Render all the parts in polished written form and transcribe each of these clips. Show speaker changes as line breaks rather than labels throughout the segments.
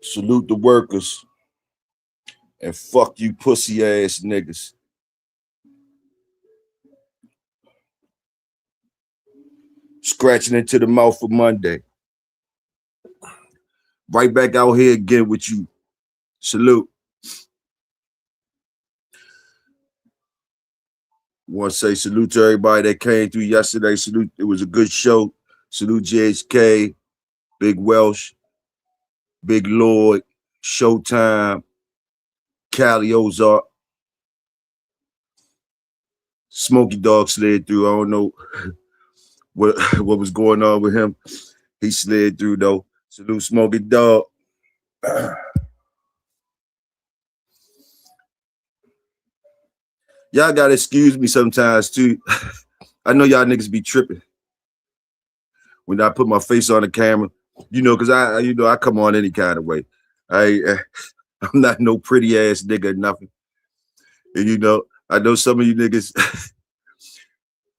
Salute the workers. And fuck you pussy ass niggas. Scratching into the mouth for Monday. Right back out here again with you. Salute. Want to say salute to everybody that came through yesterday. Salute. It was a good show. Salute GHK, Big Welsh, Big Lloyd, Showtime, Cali Ozark. Smokey Dog slid through. I don't know what was going on with him. He slid through though. Salute Smokey Dog. Y'all gotta excuse me sometimes too. I know y'all niggas be tripping when I put my face on the camera, because I come on any kind of way. I'm not no pretty ass nigga or nothing. And I know some of you niggas,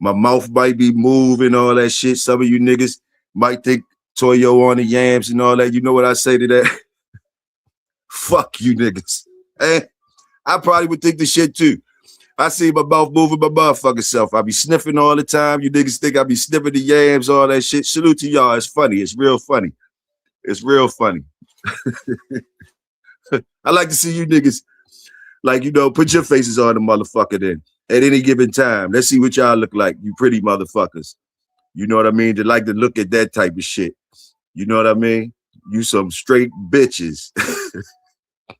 my mouth might be moving, all that shit. Some of you niggas might think Toyo on the yams and all that. You know what I say to that? Fuck you niggas. I probably would think the shit too. I see my mouth moving my motherfucking self. I be sniffing all the time. You niggas think I be sniffing the yams, all that shit. Salute to y'all. It's funny. It's real funny. It's real funny. I like to see you niggas, put your faces on the motherfucker then at any given time. Let's see what y'all look like, you pretty motherfuckers. You know what I mean? They like to look at that type of shit. You know what I mean? You some straight bitches.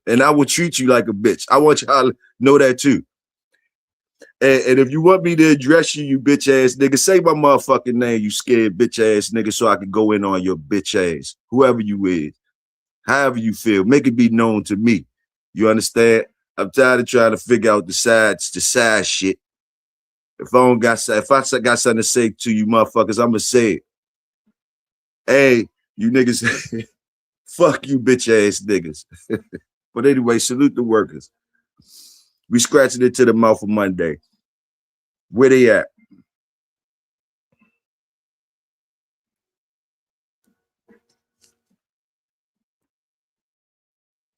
And I will treat you like a bitch. I want y'all to know that too. And if you want me to address you, you bitch ass nigga, say my motherfucking name, you scared bitch ass nigga, so I can go in on your bitch ass, whoever you is, however you feel, make it be known to me. You understand? I'm tired of trying to figure out the side shit. If I got something to say to you motherfuckers, I'ma say it. Hey, you niggas, fuck you bitch ass niggas. But anyway, salute the workers. We scratching it to the mouth of Monday. Where they at?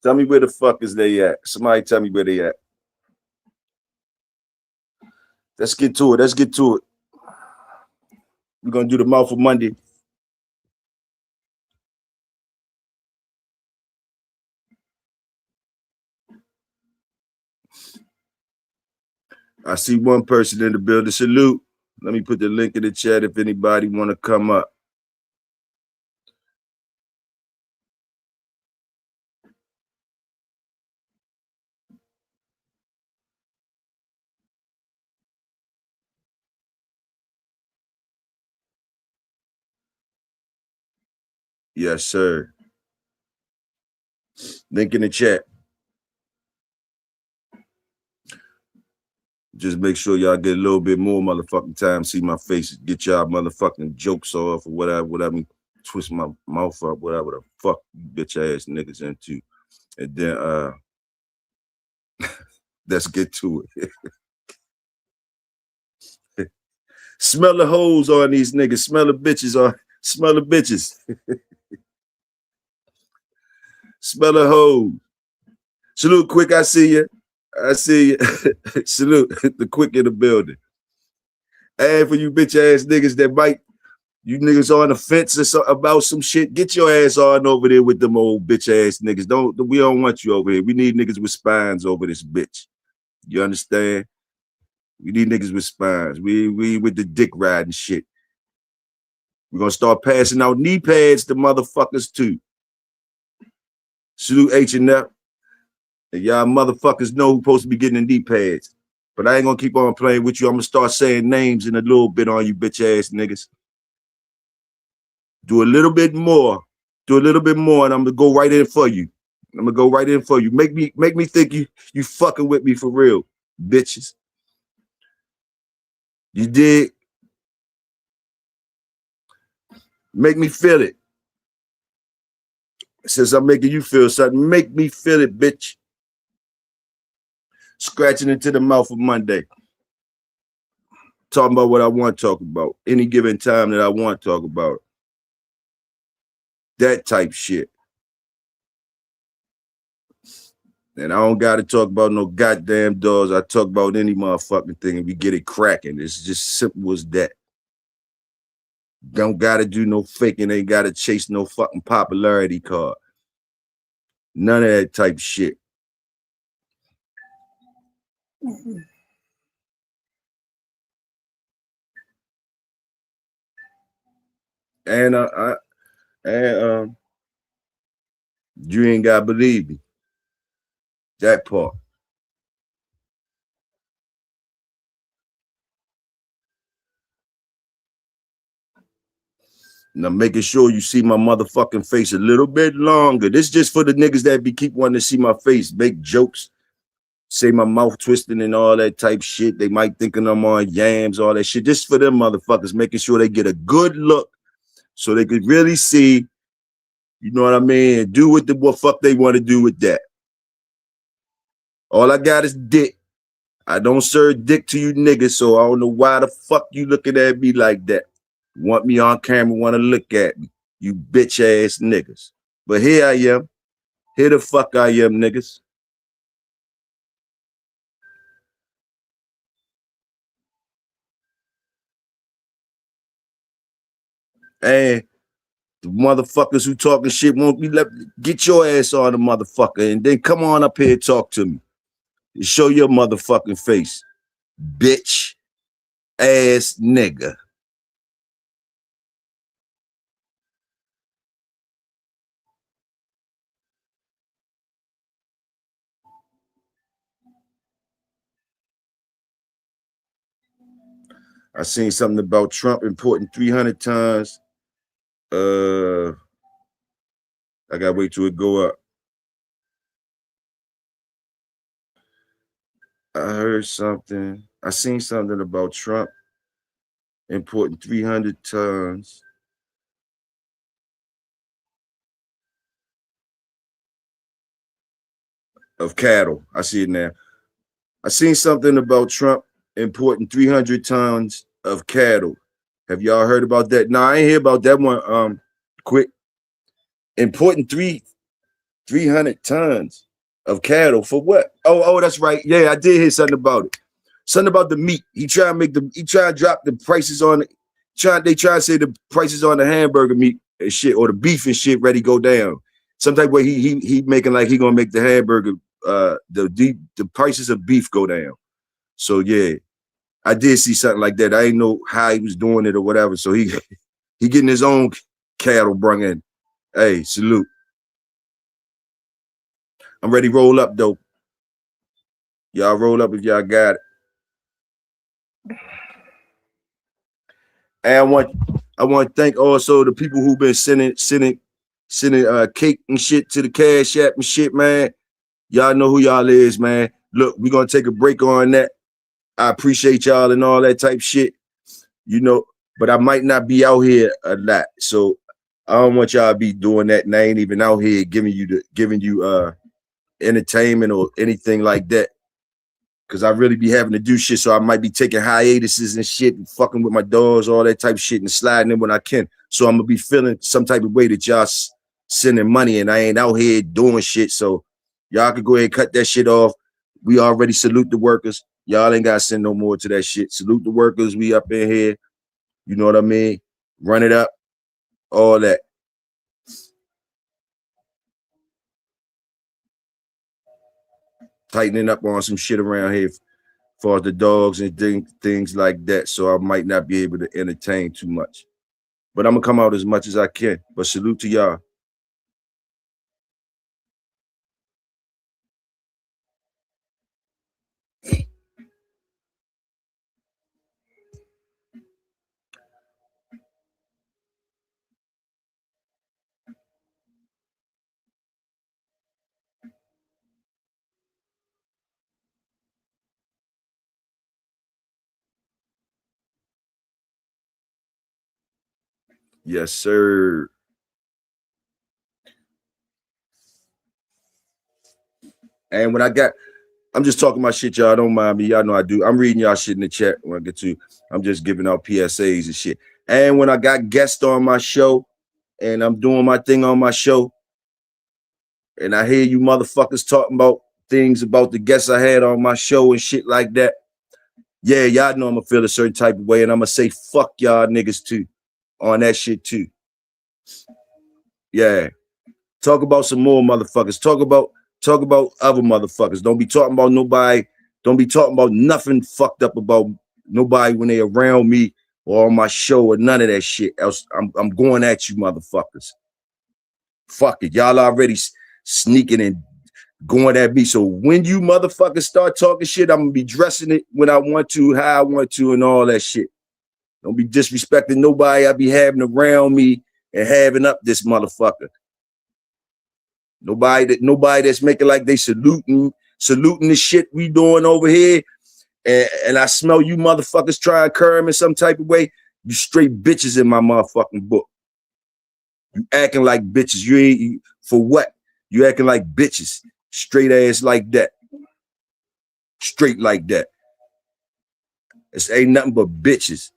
Tell me where the fuck is they at. Somebody tell me where they at. Let's get to it. We're gonna do the mouth of Monday. I see one person in the building. Salute. Let me put the link in the chat if anybody want to come up. Yes, sir. Link in the chat. Just make sure y'all get a little bit more motherfucking time, see my face, get y'all motherfucking jokes off or whatever, twist my mouth up, whatever the fuck you bitch ass niggas into. And then let's get to it. Smell the hoes on these niggas, smell the bitches. Smell the hoes. Salute Quick, I see you. Salute the Quick in the building. And for you bitch ass niggas that might, you niggas on the fence or so, about some shit, get your ass on over there with them old bitch ass niggas. We don't want you over here. We need niggas with spines over this bitch. You understand? We need niggas with spines. We with the dick riding shit. We're gonna start passing out knee pads to motherfuckers too. Salute H&F. And y'all motherfuckers know who's supposed to be getting the knee pads. But I ain't gonna keep on playing with you. I'm gonna start saying names in a little bit on you bitch ass niggas. Do a little bit more, and I'm gonna go right in for you. Make me think you fucking with me for real, bitches. You did. Make me feel it. Since I'm making you feel something, make me feel it, bitch. Scratching into the mouth of Monday. Talking about what I want to talk about. Any given time that I want to talk about. That type shit. And I don't gotta talk about no goddamn dogs. I talk about any motherfucking thing and we get it cracking. It's just simple as that. Don't gotta do no faking, ain't gotta chase no fucking popularity card. None of that type of shit. And you ain't gotta believe me. That part. Now making sure you see my motherfucking face a little bit longer. This just for the niggas that be keep wanting to see my face, make jokes, say my mouth twisting and all that type shit. They might thinking I'm on yams, all that shit. Just for them motherfuckers, making sure they get a good look so they could really see, you know what I mean, and do what the fuck they want to do with that. All I got is dick. I don't serve dick to you niggas, so I don't know why the fuck you looking at me like that. Want me on camera, want to look at me, you bitch ass niggas. But here I am. Here the fuck I am, niggas. And the motherfuckers who talking shit won't be left. Get your ass on the motherfucker and then come on up here and talk to me. Show your motherfucking face, bitch ass nigga. I seen something about Trump importing 300 tons. I gotta wait till it go up. I heard something. I seen something about Trump importing 300 tons of cattle. I see it now. I seen something about Trump importing 300 tons of cattle. Have y'all heard about that? No, I ain't hear about that one. Quick. Importing 300 tons of cattle for what? Oh, that's right. Yeah, I did hear something about it. Something about the meat. He try to drop the prices on it. They try to say the prices on the hamburger meat and shit, or the beef and shit ready go down. Some type of way he making like he gonna make the hamburger the prices of beef go down. So yeah, I did see something like that. I didn't know how he was doing it or whatever. So he getting his own cattle brung in. Hey, salute. I'm ready to roll up though. Y'all roll up if y'all got it. And I want to thank also the people who've been sending cake and shit to the Cash App and shit, man. Y'all know who y'all is, man. Look, we're gonna take a break on that. I appreciate y'all and all that type shit, you know, but I might not be out here a lot. So I don't want y'all to be doing that, and I ain't even out here giving you entertainment or anything like that. Cause I really be having to do shit. So I might be taking hiatuses and shit and fucking with my dogs, all that type of shit, and sliding in when I can. So I'm gonna be feeling some type of way that y'all sending money and I ain't out here doing shit. So y'all could go ahead and cut that shit off. We already salute the workers. Y'all ain't gotta send no more to that shit. Salute the workers. We up in here. You know what I mean? Run it up. All that. Tightening up on some shit around here for the dogs and things like that. So I might not be able to entertain too much. But I'm gonna come out as much as I can. But salute to y'all. Yes, sir. And when I'm just talking my shit, y'all. Don't mind me. Y'all know I do. I'm reading y'all shit in the chat when I get to. I'm just giving out PSAs and shit. And when I got guests on my show and I'm doing my thing on my show, and I hear you motherfuckers talking about things about the guests I had on my show and shit like that, yeah, y'all know I'm gonna feel a certain type of way, and I'm gonna say fuck y'all niggas too on that shit too. Yeah. Talk about some more motherfuckers. Talk about other motherfuckers. Don't be talking about nobody. Don't be talking about nothing fucked up about nobody when they around me or on my show or none of that shit. Else I'm going at you motherfuckers. Fuck it. Y'all already sneaking and going at me. So when you motherfuckers start talking shit, I'm gonna be dressing it when I want to, how I want to, and all that shit. Don't be disrespecting nobody I be having around me and having up this motherfucker. Nobody that's making like they saluting the shit we doing over here. And I smell you motherfuckers trying to curve in some type of way. You straight bitches in my motherfucking book. You acting like bitches. You ain't for what? You acting like bitches. Straight ass like that. Straight like that. It's ain't nothing but bitches.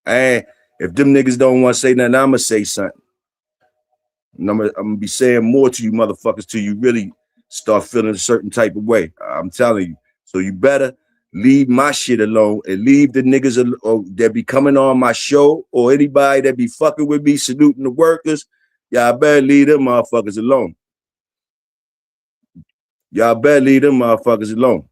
And if them niggas don't want to say nothing, I'ma say something. And I'm gonna be saying more to you motherfuckers till you really start feeling a certain type of way. I'm telling you. So you better leave my shit alone and leave the niggas that be coming on my show or anybody that be fucking with me, saluting the workers. Y'all better leave them motherfuckers alone. Y'all better leave them motherfuckers alone.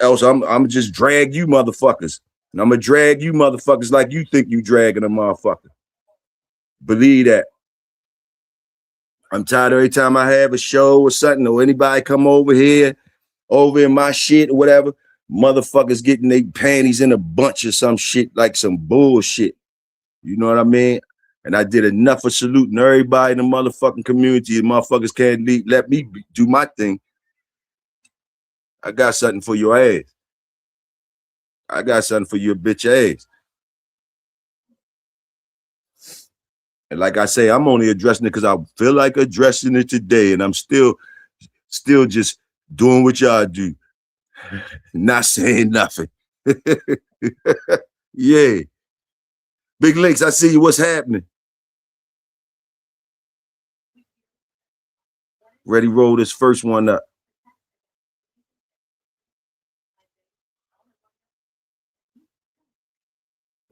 Else I'm just drag you motherfuckers. And I'm gonna drag you motherfuckers like you think you dragging a motherfucker. Believe that. I'm tired every time I have a show or something or anybody come over here, over in my shit or whatever, motherfuckers getting their panties in a bunch or some shit like some bullshit. You know what I mean? And I did enough of saluting everybody in the motherfucking community. And motherfuckers can't let me do my thing. I got something for your ass. I got something for your bitch ass. And like I say, I'm only addressing it because I feel like addressing it today. And I'm still just doing what y'all do. Not saying nothing. Yeah. Big Links, I see you. What's happening? Ready, roll this first one up.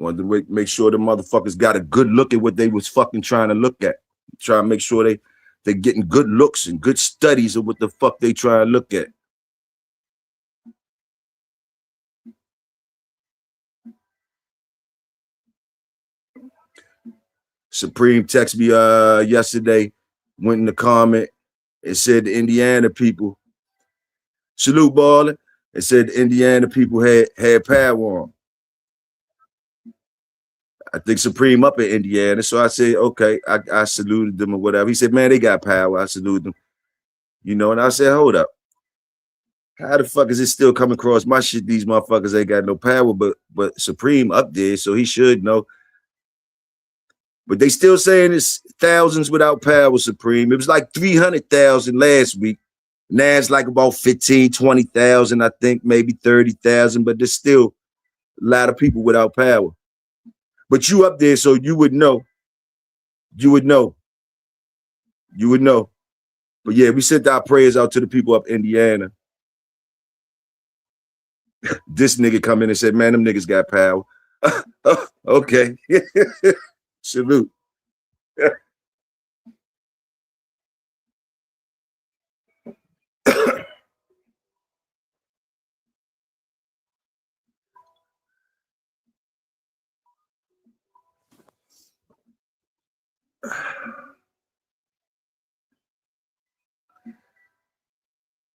Wanted to make sure the motherfuckers got a good look at what they was fucking trying to look at. Try to make sure they getting good looks and good studies of what the fuck they trying to look at. Supreme text me yesterday, went in the comment and said the Indiana people, salute Ballin', and said the Indiana people had power on. I think Supreme up in Indiana. So I said, okay, I saluted them or whatever. He said, man, they got power. I saluted them. You know, and I said, hold up. How the fuck is it still coming across my shit? These motherfuckers ain't got no power, but Supreme up there, so he should know. But they still saying it's thousands without power, Supreme. It was like 300,000 last week. Now it's like about 15, 20,000, I think, maybe 30,000, but there's still a lot of people without power. But you up there, so you would know. You would know. You would know. But yeah, we sent our prayers out to the people up Indiana. This nigga come in and said, man, them niggas got power. Okay. Salute.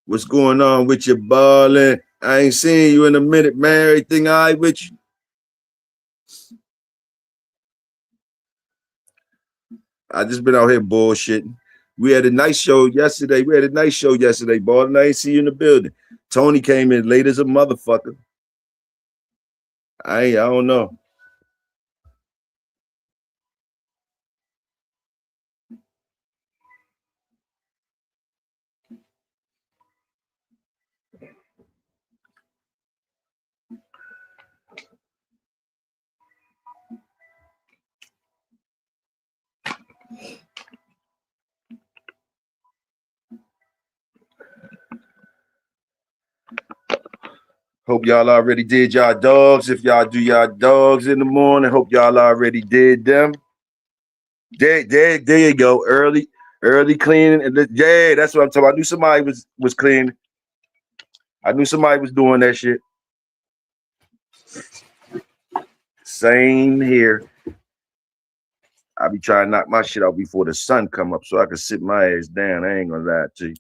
What's going on with you, Ballin'? I ain't seen you in a minute, man. Everything all right with you? I just been out here bullshitting. We had a nice show yesterday. Ballin'. I ain't see you in the building. Tony came in late as a motherfucker. I don't know. Hope y'all already did y'all dogs. If y'all do y'all dogs in the morning, hope y'all already did them. There you go. Early cleaning. Yeah, that's what I'm talking about. I knew somebody was cleaning. I knew somebody was doing that shit. Same here. I be trying to knock my shit out before the sun come up so I can sit my ass down. I ain't gonna lie to you.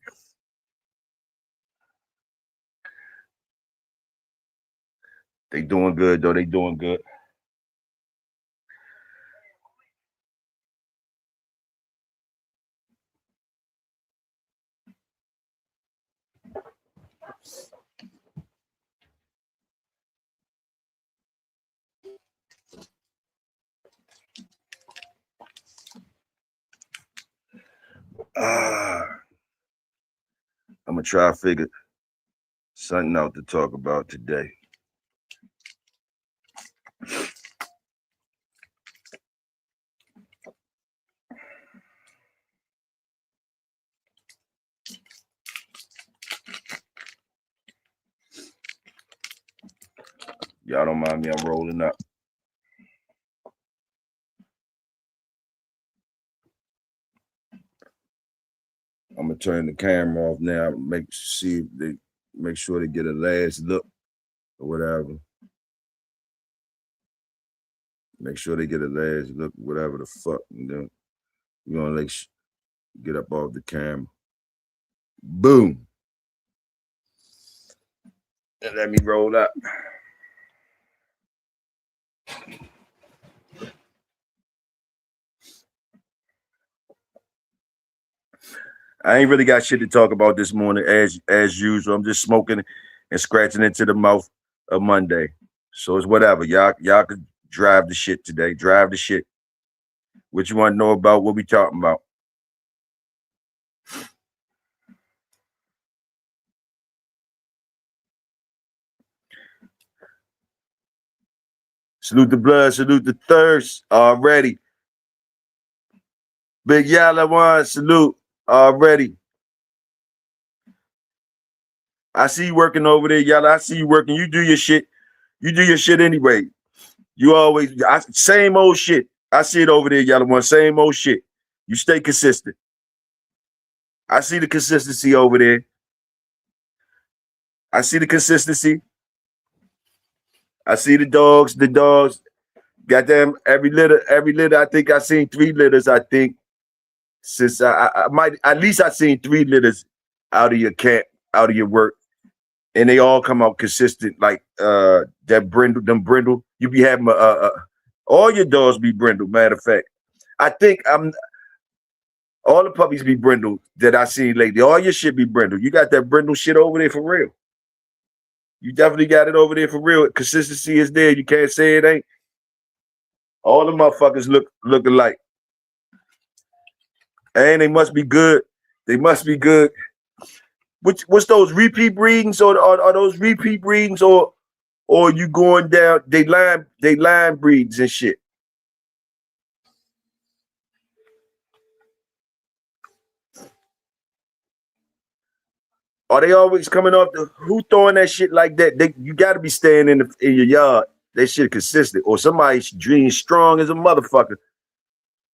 They doing good though. They doing good. I'm gonna try to figure something out to talk about today. Y'all don't mind me, I'm rolling up. I'm gonna turn the camera off now. Make sure they get a last look or whatever. Make sure they get a last look, whatever the fuck. And then we're gonna get up off the camera. Boom. And let me roll up. I ain't really got shit to talk about this morning as usual. I'm just smoking and scratching into the mouth of Monday. So it's whatever. Y'all could drive the shit today. Drive the shit. What you want to know about? What we talking about? Salute the blood, salute the thirst already. Big Yalla one, salute already. I see you working over there, Yalla. I see you working. You do your shit. You do your shit anyway. You always same old shit. I see it over there, Yalla one. Same old shit. You stay consistent. I see the consistency over there. I see the consistency. I see the dogs. The dogs. Goddamn, every litter. I think I seen 3 litters. I think since I might at least I seen 3 litters out of your camp, out of your work, and they all come out consistent. Like that brindle. You be having all your dogs be brindle. Matter of fact, I think all the puppies be brindle that I seen lately. All your shit be brindle. You got that brindle shit over there for real. You definitely got it over there for real. Consistency is there. You can't say it ain't. All the motherfuckers look alike. And they must be good. They must be good. What's those repeat breedings, or are those repeat breedings, or you going down? They line breeds and shit. Are they always coming off who throwing that shit like that? You got to be staying in your yard. That shit consistent, or somebody's dream strong as a motherfucker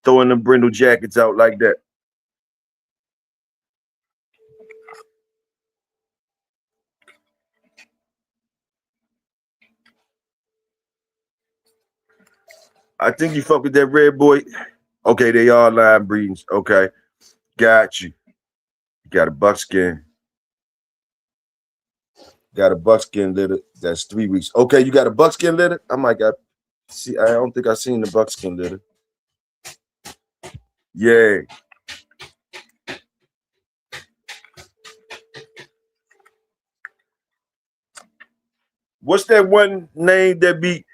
throwing them brindle jackets out like that. I think you fuck with that red boy. Okay, they are line breedings. Okay, got you. You got a buckskin. Got a buckskin litter. That's 3 weeks. Okay, you got a buckskin litter? I might got. See, I don't think I seen the buckskin litter. Yeah. What's that one name that be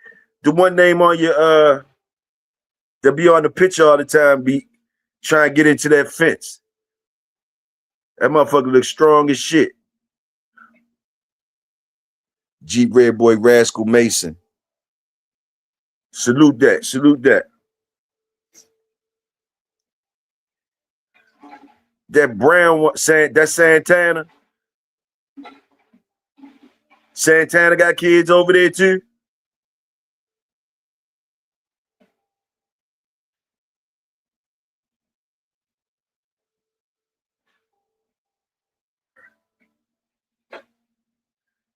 the one name on your that be on the picture all the time? Be trying to get into that fence. That motherfucker looks strong as shit. Jeep Red Boy Rascal Mason. Salute that. Salute that. That brown one, that's Santana. Santana got kids over there too?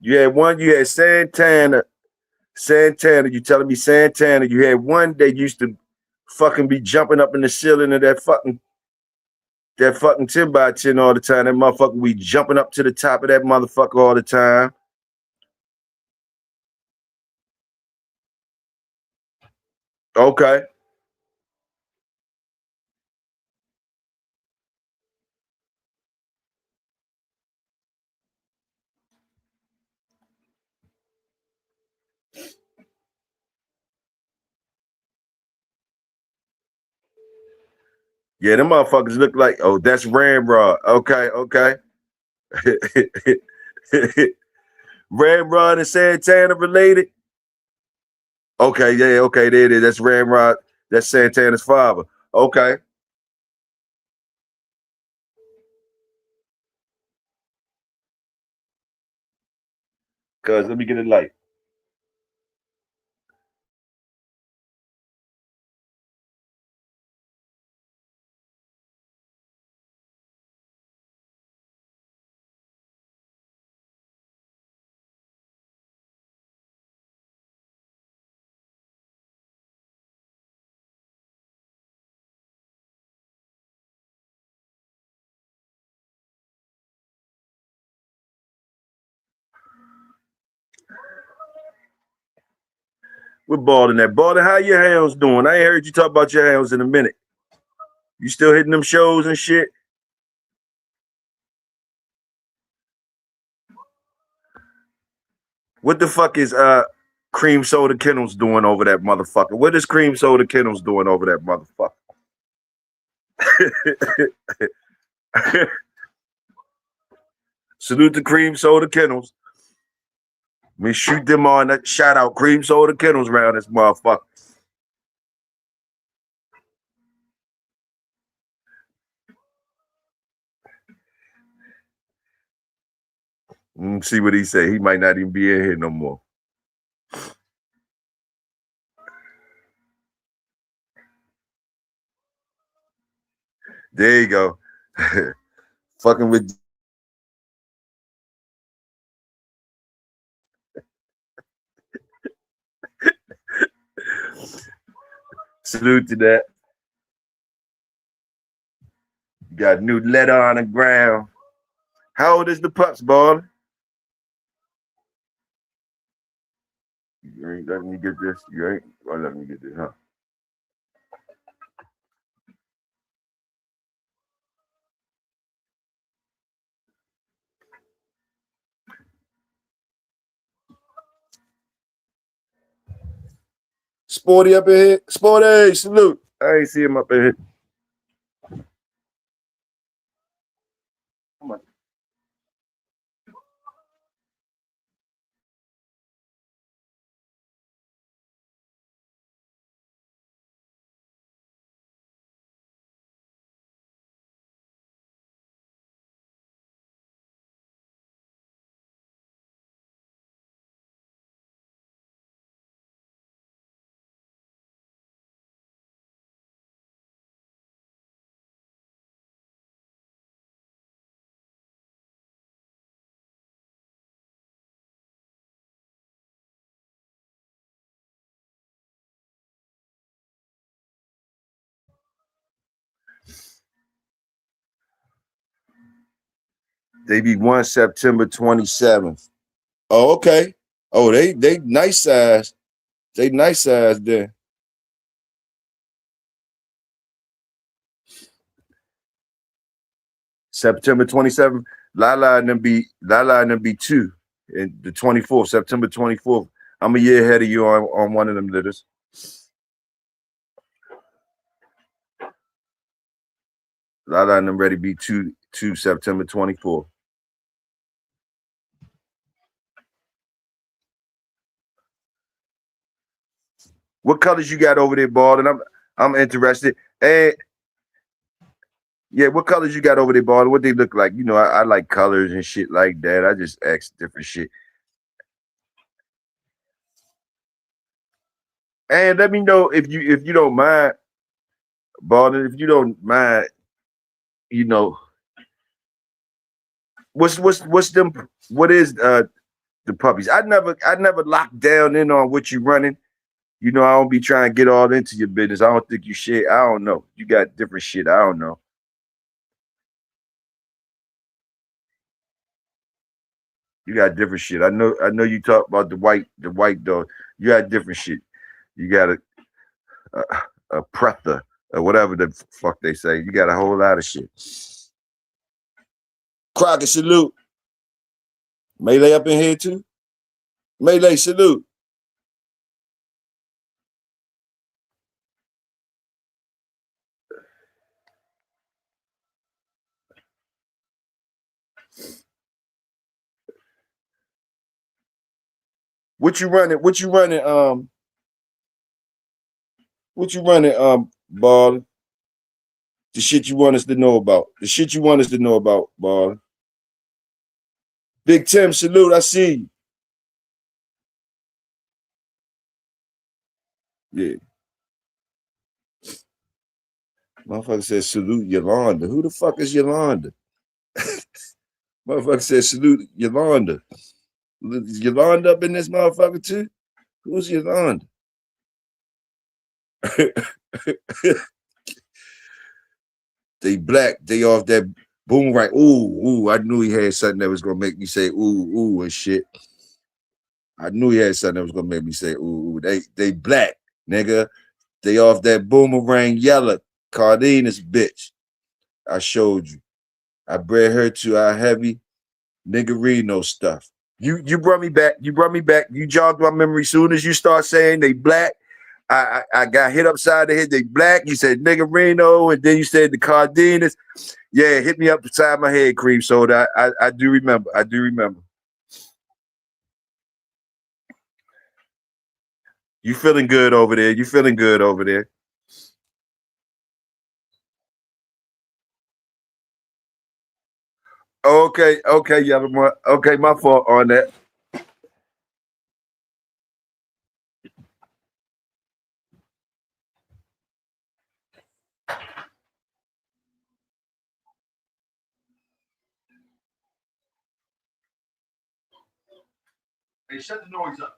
You had one, you had Santana. You telling me Santana, you had one that used to fucking be jumping up in the ceiling of that fucking 10 by 10 all the time. That motherfucker be jumping up to the top of that motherfucker all the time. Okay. Yeah, them motherfuckers look like, oh, that's Ramrod. Okay, okay. Ramrod and Santana related? Okay, yeah, okay, there it is. That's Ramrod. That's Santana's father. Okay. Cuz, let me get a light. We're balling that. Balling, how your hounds doing? I ain't heard you talk about your hounds in a minute. You still hitting them shows and shit? What the fuck is Cream Soda Kennels doing over that motherfucker? What is Cream Soda Kennels doing over that motherfucker? Salute to Cream Soda Kennels. We shoot them on that shout out Cream Soda Kennels around this motherfucker. See what he say. He might not even be in here no more. There you go. Fucking with salute to that. Got new letter on the ground. How old is the pups, ball? You ain't letting me get this. You ain't gonna let me get this, huh? Sporty up in here. Sporty, salute. I ain't see him up in here. Come on. They be 1 September 27th. Oh, okay. Oh, they nice size. They nice size there. September 27th. Lala and them be 2. And the 24th, September 24th. I'm a year ahead of you on one of them litters. Lala and them ready to be 2 September 24th. What colors you got over there, Ball? And I'm interested. And yeah, what colors you got over there, Ball? What they look like? You know, I like colors and shit like that. I just ask different shit. And let me know if you don't mind, Balden, if you don't mind, you know, what's them what is the puppies? I never locked down in on what you running. You know, I don't be trying to get all into your business. I don't think you shit. I don't know. You got different shit. I don't know. You got different shit. I know you talk about the white dog. You got different shit. You got a, a Prether or whatever the fuck they say. You got a whole lot of shit. Crockett, salute. Melee up in here too. Melee, salute. What you running? What you running? What you running? Ball. The shit you want us to know about. The shit you want us to know about, Ball. Big Tim, salute. I see you. Yeah. Motherfucker said salute Yolanda. Who the fuck is Yolanda? Motherfucker said salute Yolanda. Is Yolanda up in this motherfucker too? Who's Yolanda? They black. They off that boom right. Ooh. I knew he had something that was gonna make me say ooh and shit. I knew he had something that was gonna make me say ooh. They black, nigga. They off that boomerang yellow. Cardenas bitch. I showed you. I bred her to our heavy niggerino stuff. You brought me back. You brought me back. You jogged my memory. Soon as you start saying they black, I got hit upside the head. They black. You said niggerino, and then you said the Cardenas. Yeah, hit me up beside my head, cream soda. I do remember. I do remember. You feeling good over there? You feeling good over there? Okay, Yellow. Okay, my fault on that. Hey, shut the noise up.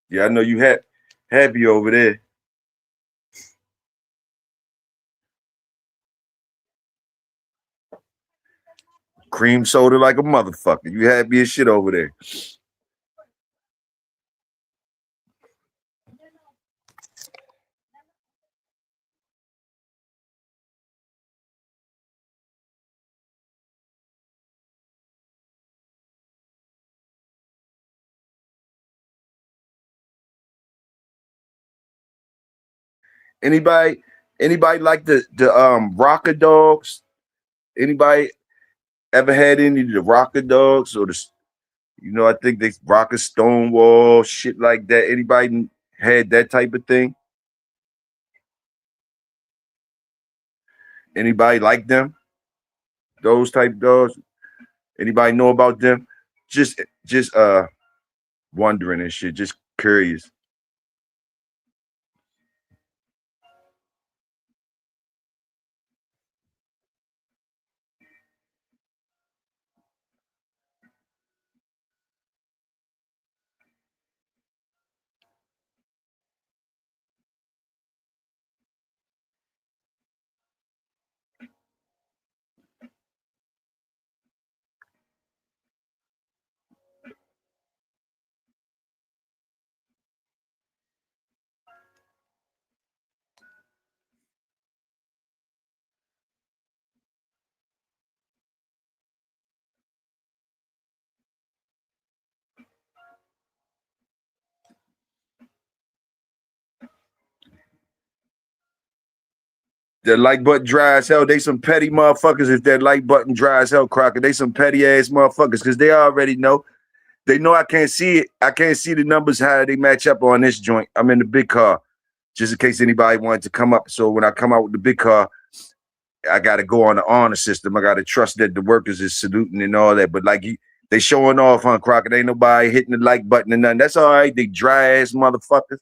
Yeah, I know you happy over there. Cream soda like a motherfucker. You happy as shit over there. Anybody like the rocker dogs? Anybody ever had any of the rocker dogs or I think they rocker Stonewall, shit like that. Anybody had that type of thing? Anybody like them? Those type dogs? Anybody know about them? Just wondering and shit, just curious. Their like button dry as hell. They some petty motherfuckers. If their like button dry as hell, Crocker, they some petty ass motherfuckers because they already know. They know I can't see it. I can't see the numbers how they match up on this joint. I'm in the big car. just in case anybody wanted to come up. So when I come out with the big car, I got to go on the honor system. I got to trust that the workers is saluting and all that. But like they showing off, huh, Crockett? Ain't nobody hitting the like button and nothing. That's all right. They dry ass motherfuckers.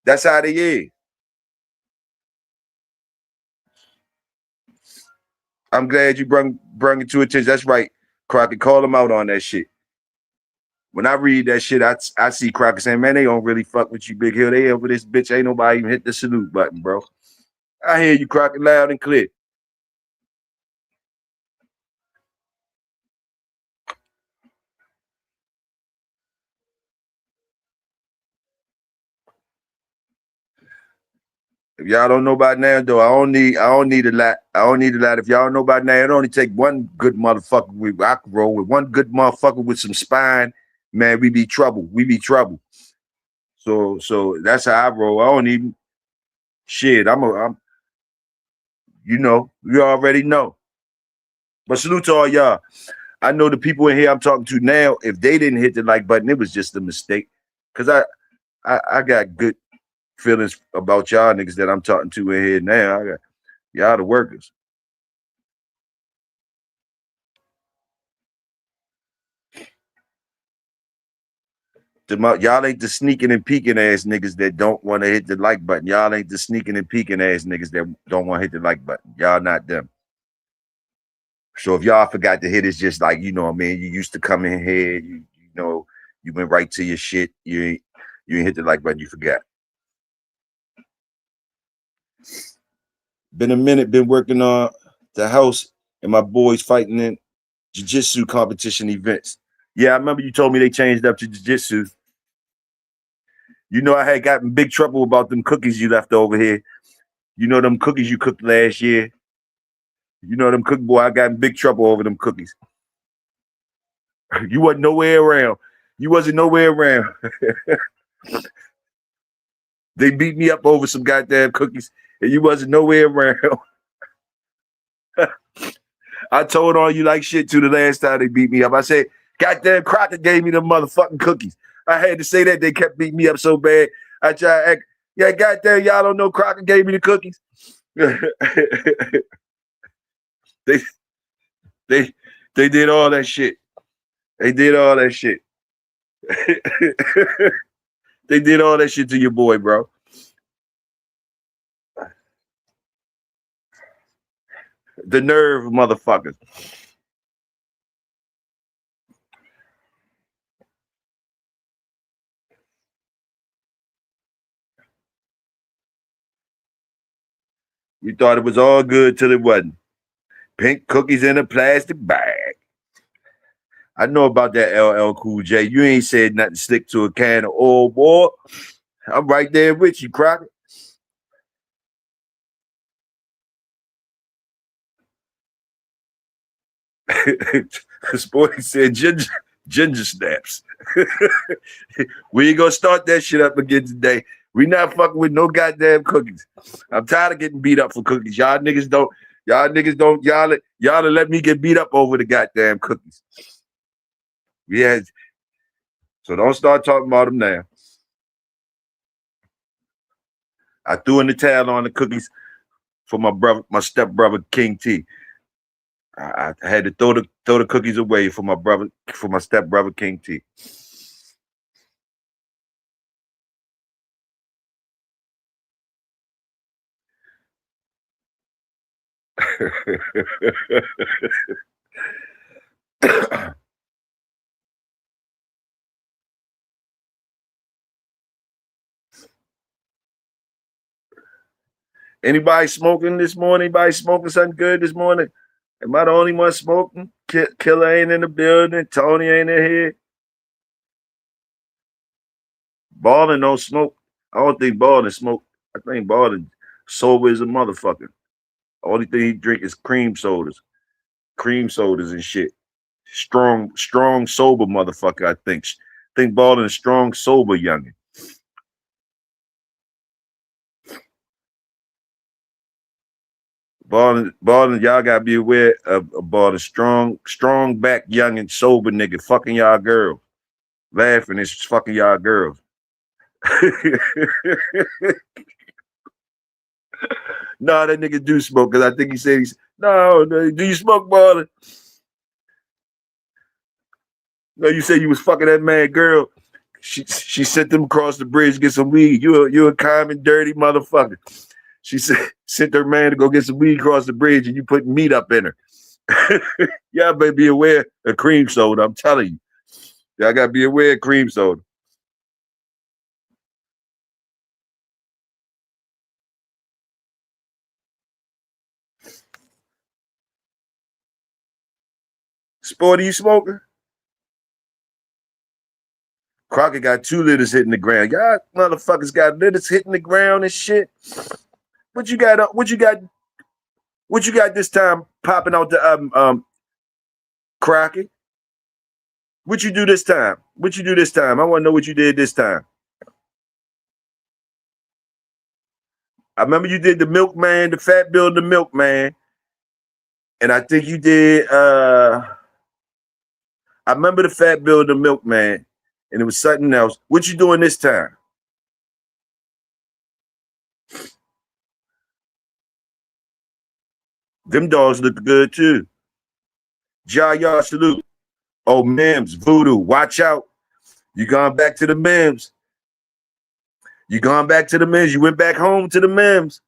That's how they is. I'm glad you brung it to attention. That's right, Crockett. Call them out on that shit. When I read that shit, I see Crockett saying, man, they don't really fuck with you, Big Hill. They over this bitch. Ain't nobody even hit the salute button, bro. I hear you, Crockett, loud and clear. If y'all don't know about now, though, I don't need a lot. I don't need a lot. If y'all don't know about now, it only take one good motherfucker. I can roll with one good motherfucker with some spine. Man, we be trouble. We be trouble. So that's how I roll. I don't even shit. I'm you know, you already know. But salute to all y'all. I know the people in here I'm talking to now, if they didn't hit the like button, it was just a mistake. Cause I got good feelings about y'all niggas that I'm talking to in here now. I got y'all the workers. Y'all ain't the sneaking and peeking ass niggas that don't want to hit the like button. Y'all ain't the sneaking and peeking ass niggas that don't want to hit the like button. Y'all not them. So if y'all forgot to hit, it's just like, you know what I mean? You used to come in here, you know, you went right to your shit. You ain't hit the like button, you forgot. Been a minute, been working on the house and my boys fighting in jiu-jitsu competition events. Yeah, I remember you told me they changed up to jiu-jitsu. You know, I had gotten in big trouble about them cookies you left over here. You know them cookies you cooked last year? You know them cook boy, I got in big trouble over them cookies. You wasn't nowhere around. You wasn't nowhere around. They beat me up over some goddamn cookies, and you wasn't nowhere around. I told all you like shit too the last time they beat me up. I said, goddamn Crockett gave me them motherfucking cookies. I had to say that. They kept beating me up so bad. I tried to act, yeah, goddamn, y'all don't know Crockett gave me the cookies. They did all that shit. They did all that shit. They did all that shit to your boy, bro. The nerve, motherfuckers. You thought it was all good till it wasn't. Pink cookies in a plastic bag. I know about that LL Cool J. You ain't said nothing slick to a can of oil, boy. I'm right there with you, Crockett. Sporty said ginger snaps. We ain't gonna start that shit up again today. We not fucking with no goddamn cookies. I'm tired of getting beat up for cookies. Y'all niggas don't let me get beat up over the goddamn cookies. Yeah. So don't start talking about them now. I threw in the towel on the cookies for my step brother King T. I had to throw the cookies away for my step brother King T. Anybody smoking this morning? Anybody smoking something good this morning? Am I the only one smoking? Killer ain't in the building. Tony ain't in here. Ballin' don't smoke. I don't think Ballin' smoke. I think Ballin' sober as a motherfucker. Only thing he drink is cream sodas and shit. Strong, sober motherfucker. I think Ballin' is strong, sober youngin'. Ballin', y'all gotta be aware of Ballin'. Strong back, young and sober nigga, fucking y'all girls. Laughing is fucking y'all girls. No, that nigga do smoke because I think he said no, do you smoke, Marlon? No, you said you was fucking that mad girl. She sent them across the bridge to get some weed. You a common dirty motherfucker. She sent her man to go get some weed across the bridge and you put meat up in her. Y'all better be aware of cream soda. I'm telling you. Y'all gotta be aware of cream soda. Sporty, you smoking? Crockett got 2 litters hitting the ground. Y'all motherfuckers got litters hitting the ground and shit. What you got? What you got? What you got this time popping out the Crockett? What you do this time? What you do this time? I want to know what you did this time. I remember you did the milkman, the fat bill, the milkman, and I think you did. I remember the fat bill, the milkman, and it was something else. What you doing this time? Them dogs look good too. Jaya salute. Oh, Mims, Voodoo, watch out. You gone back to the Mims. You gone back to the Mims. You went back home to the Mims.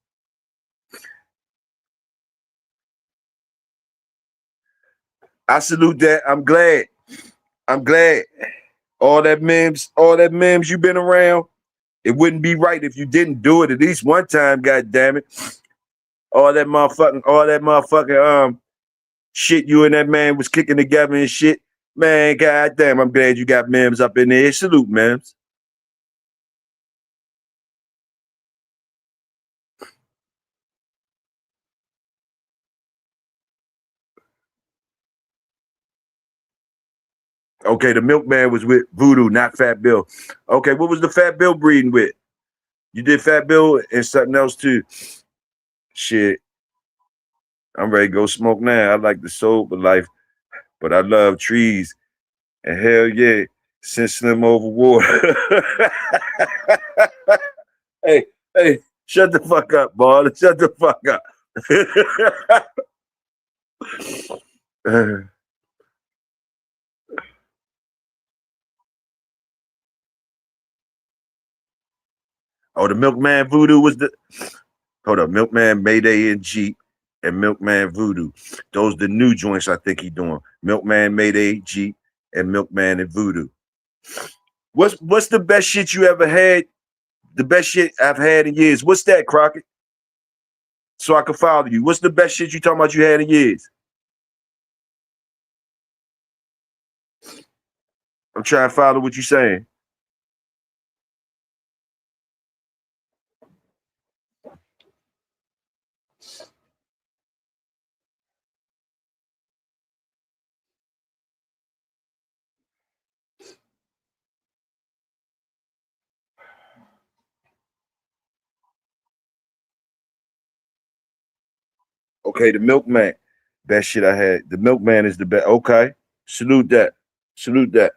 I salute that. I'm glad. I'm glad. All that Mims you been around. It wouldn't be right if you didn't do it at least one time, god damn it. All that motherfucking shit you and that man was kicking together and shit. Man, god damn, I'm glad you got Mims up in there. Salute, Mims. Okay, the milkman was with Voodoo, not Fat Bill. Okay, what was the Fat Bill breeding with? You did Fat Bill and something else too. Shit. I'm ready to go smoke now. I like the sober life, but I love trees. And hell yeah, send Slim over water. Hey, hey, shut the fuck up, boy. Shut the fuck up. Oh, the Milkman Voodoo was the hold up, Milkman Mayday and Jeep and Milkman Voodoo. Those the new joints I think he doing. Milkman Mayday, Jeep, and Milkman and Voodoo. What's the best shit you ever had? The best shit I've had in years. What's that, Crockett? So I can follow you. What's the best shit you talking about you had in years? I'm trying to follow what you're saying. Okay, the Milkman. Best shit I had. The Milkman is the best. Okay. Salute that. Salute that.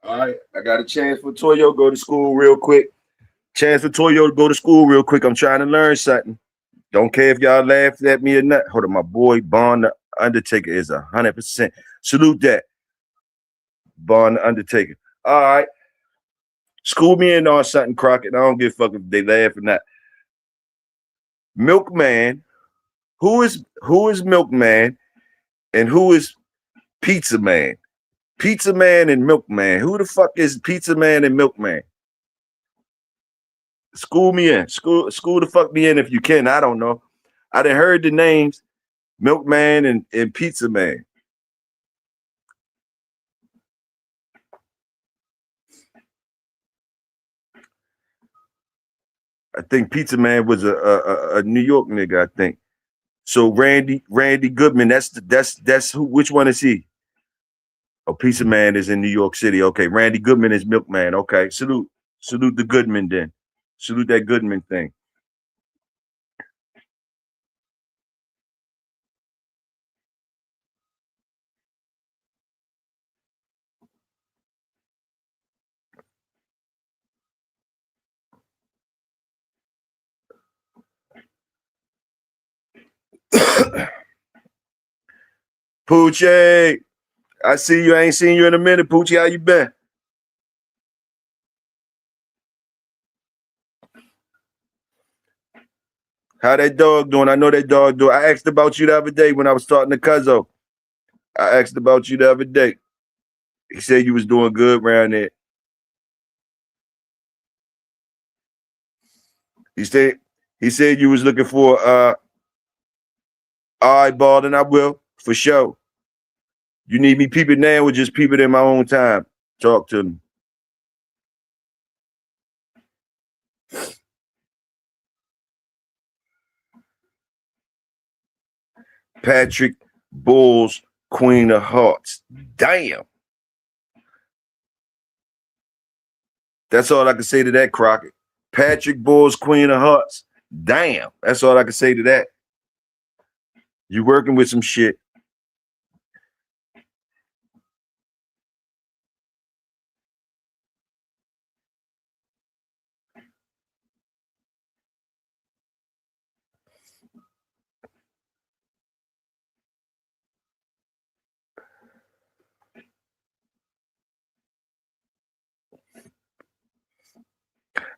All right. I got a chance for Toyo go to school real quick. Chance for Toyo to go to school real quick. I'm trying to learn something. Don't care if y'all laughed at me or not. Hold on, my boy Bond the Undertaker is 100%. Salute that. Bond the Undertaker. All right. School me in on something, Crockett. I don't give a fuck if they laugh or not. Milkman. Who is Milkman and who is Pizza Man? Pizza Man and Milkman. Who the fuck is Pizza Man and Milkman? School me in. School the fuck me in if you can. I don't know. I done heard the names Milkman and Pizza Man. I think Pizza Man was a New York nigga, I think. So Randy Goodman, that's who, which one is he? Oh, Pizza Man is in New York City. Okay, Randy Goodman is Milkman. Okay, salute the Goodman then. Salute that Goodman thing. Poochie, I see you. I ain't seen you in a minute. Poochie, how you been? How that dog doing? I know that dog doing. I asked about you the other day when I was talking to Cuzzo. I asked about you the other day. He said you was doing good around there. He said he said you was looking for all right, ball, then I will, for sure. You need me peep it now or just peep it in my own time. Talk to me. Patrick Bulls, Queen of Hearts. Damn. That's all I can say to that, Crockett. Patrick Bulls, Queen of Hearts. Damn. That's all I can say to that. You working with some shit.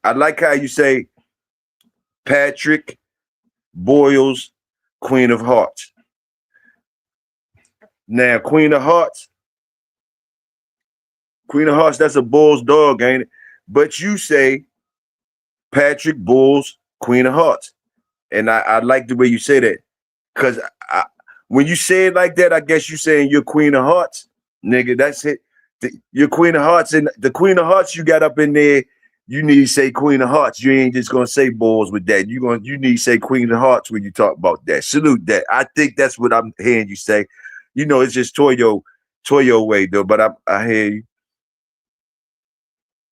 I like how you say Patrick Boyles, Queen of Hearts. Now, Queen of Hearts, that's a Bulls dog, ain't it? But you say Patrick Bulls, Queen of Hearts. And I like the way you say that. Because when you say it like that, I guess you saying you're Queen of Hearts. Nigga, that's it. Your Queen of Hearts, and the Queen of Hearts you got up in there, you need to say Queen of Hearts. You ain't just gonna say balls with that. You need to say Queen of Hearts when you talk about that. Salute that. I think that's what I'm hearing you say. You know, it's just Toyo way though. But I hear you.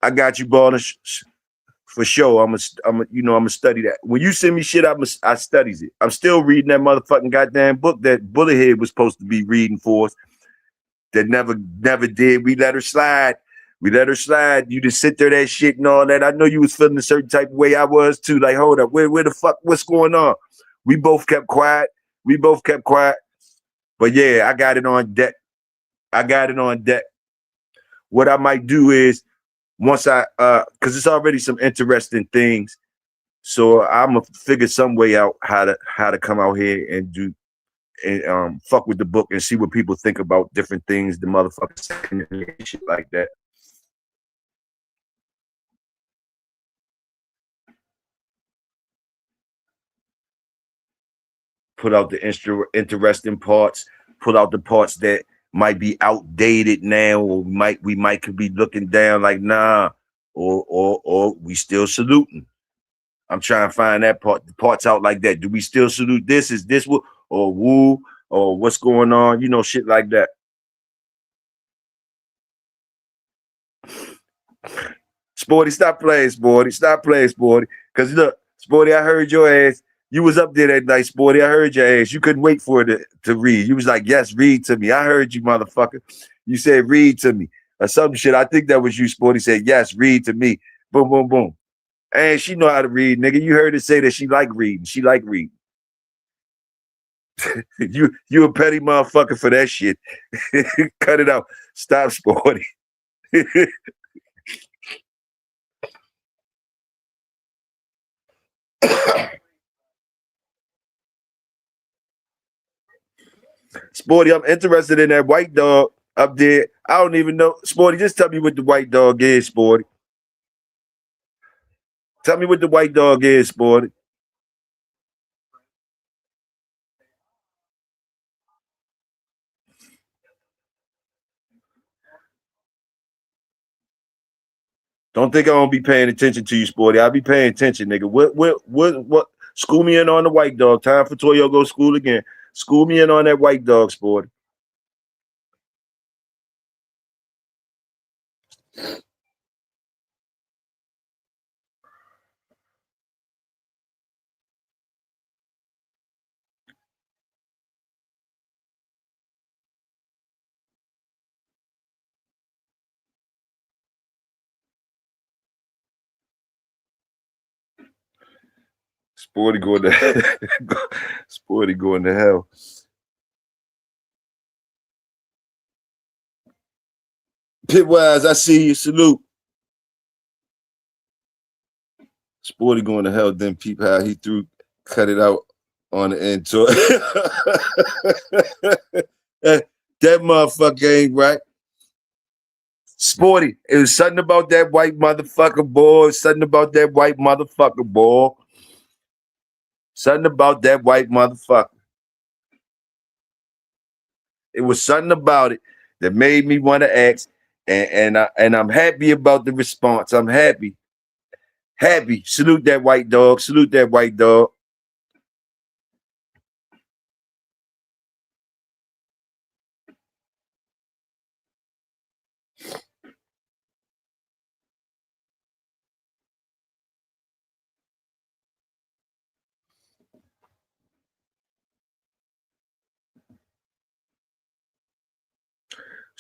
I got you, Balder. For sure. I'm gonna study that. When you send me shit, I studies it. I'm still reading that motherfucking goddamn book that Bullethead was supposed to be reading for us. That never did. We let her slide. We let her slide. You just sit there, that shit and all that. I know you was feeling a certain type of way. I was too. Like, hold up, where the fuck, what's going on? We both kept quiet. But yeah, I got it on deck. What I might do is once cause it's already some interesting things. So I'm gonna figure some way out how to come out here and do and fuck with the book and see what people think about different things, the motherfuckers saying and shit like that. Put out the interesting parts, put out the parts that might be outdated now, or we might could be looking down like nah, or we still saluting. I'm trying to find that the parts out like that. Do we still salute this? Is this what or woo or what's going on? You know, shit like that. Sporty, stop playing, Sporty. Stop playing, Sporty. Cause look, Sporty, I heard your ass. You was up there that night, Sporty. I heard your ass. You couldn't wait for it to read. You was like, yes, read to me. I heard you, motherfucker. You said, read to me. Or some shit. I think that was you, Sporty. Said, yes, read to me. Boom, boom, boom. And she know how to read, nigga. You heard her say that she like reading. She like reading. You a petty motherfucker for that shit. Cut it out. Stop, Sporty. Sporty, I'm interested in that white dog up there. I don't even know. Sporty, just tell me what the white dog is, Sporty. Tell me what the white dog is, Sporty. Don't think I won't be paying attention to you, Sporty. I'll be paying attention, nigga. What? School me in on the white dog. Time for Toyo go school again. School me in on that white dog, Sporty. Sporty going to Sporty going to hell. Pitwise, I see you. Salute. Sporty going to hell. Then peep how he cut it out on the end. That motherfucker ain't right. Sporty, it was something about that white motherfucker, boy. Something about that white motherfucker, boy. Something about that white motherfucker. It was something about it that made me want to ask, and I'm happy about the response. I'm happy. Happy. Salute that white dog. Salute that white dog.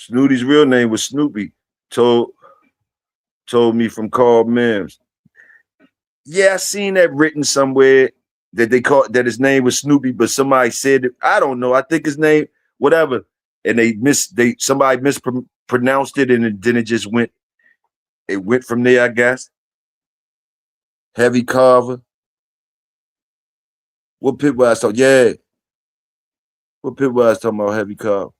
Snooty's real name was Snoopy. Told me from Carl Mims. Yeah, I seen that written somewhere that they called that his name was Snoopy, but somebody said it. I don't know. I think his name, whatever, and somebody mispronounced it, and then it just went. It went from there, I guess. Heavy Carver. What Pitwise talking? Yeah. What Pitwise talking about? Heavy Carver.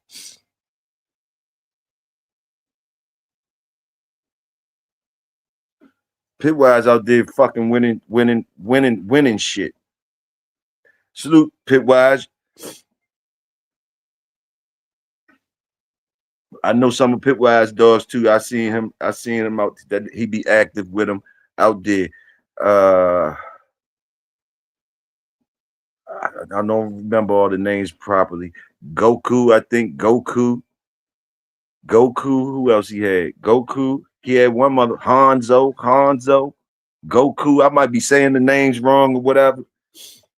Pitwise out there fucking winning shit. Salute Pitwise. I know some of Pitwise dogs too. I seen him out that he be active with them out there. I don't remember all the names properly. Goku, I think Goku. Who else he had? Goku. He had one mother, Hanzo. Goku. I might be saying the names wrong or whatever.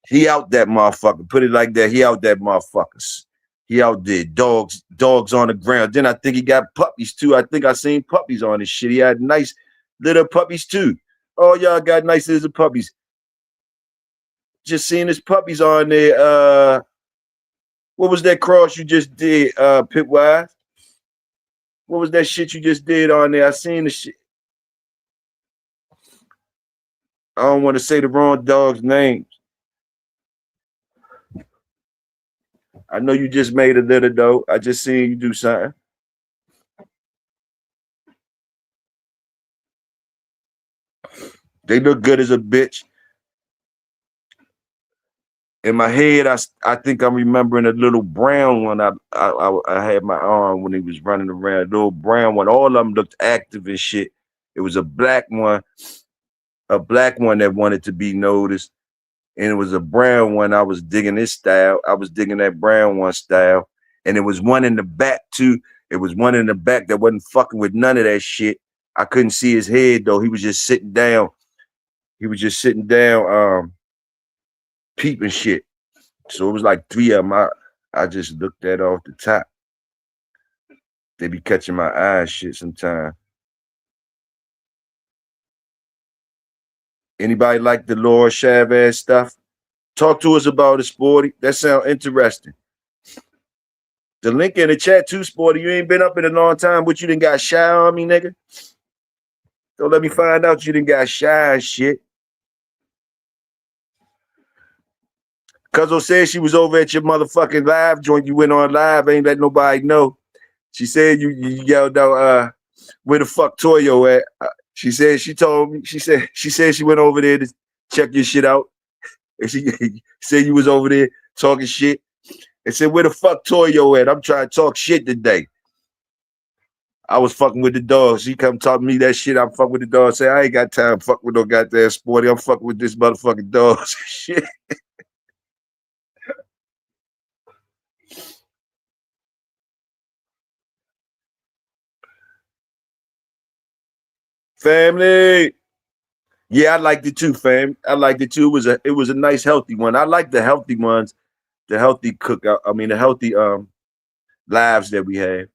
He out that motherfucker. Put it like that. He out that motherfuckers. He out there. Dogs on the ground. Then I think he got puppies too. I think I seen puppies on his shit. He had nice little puppies too. Oh, y'all got nice little puppies. Just seeing his puppies on there. What was that cross you just did, Pitwise? What was that shit you just did on there? I seen the shit. I don't want to say the wrong dog's names. I know you just made a litter though. I just seen you do something. They look good as a bitch. In my head, I think I'm remembering a little brown one. I had my arm when he was running around. A little brown one. All of them looked active and shit. It was a black one that wanted to be noticed, and it was a brown one. I was digging his style. I was digging that brown one style, and it was one in the back too. It was one in the back that wasn't fucking with none of that shit. I couldn't see his head though. He was just sitting down. Peeping shit. So it was like three of them. I just looked at off the top. They be catching my eyes shit sometimes. Anybody like the Laura Chavez stuff? Talk to us about it, Sporty. That sounds interesting. The link in the chat too, Sporty. You ain't been up in a long time, but you done got shy on me, nigga. Don't let me find out you done got shy and shit. Cuzzo said she was over at your motherfucking live joint. You went on live, ain't let nobody know. She said you yelled out, where the fuck Toyo at? She said she told me. She said she went over there to check your shit out. And she said you was over there talking shit. And said, where the fuck Toyo at? I'm trying to talk shit today. I was fucking with the dog. She come talk to me that shit. I'm fucking with the dog. Say, I ain't got time to fuck with no goddamn Sporty. I'm fucking with this motherfucking dog. Shit. Family. Yeah, I liked it too, fam. I liked it too. It was a nice, healthy one. I like the healthy ones, the healthy cookout. I mean, the healthy lives that we have.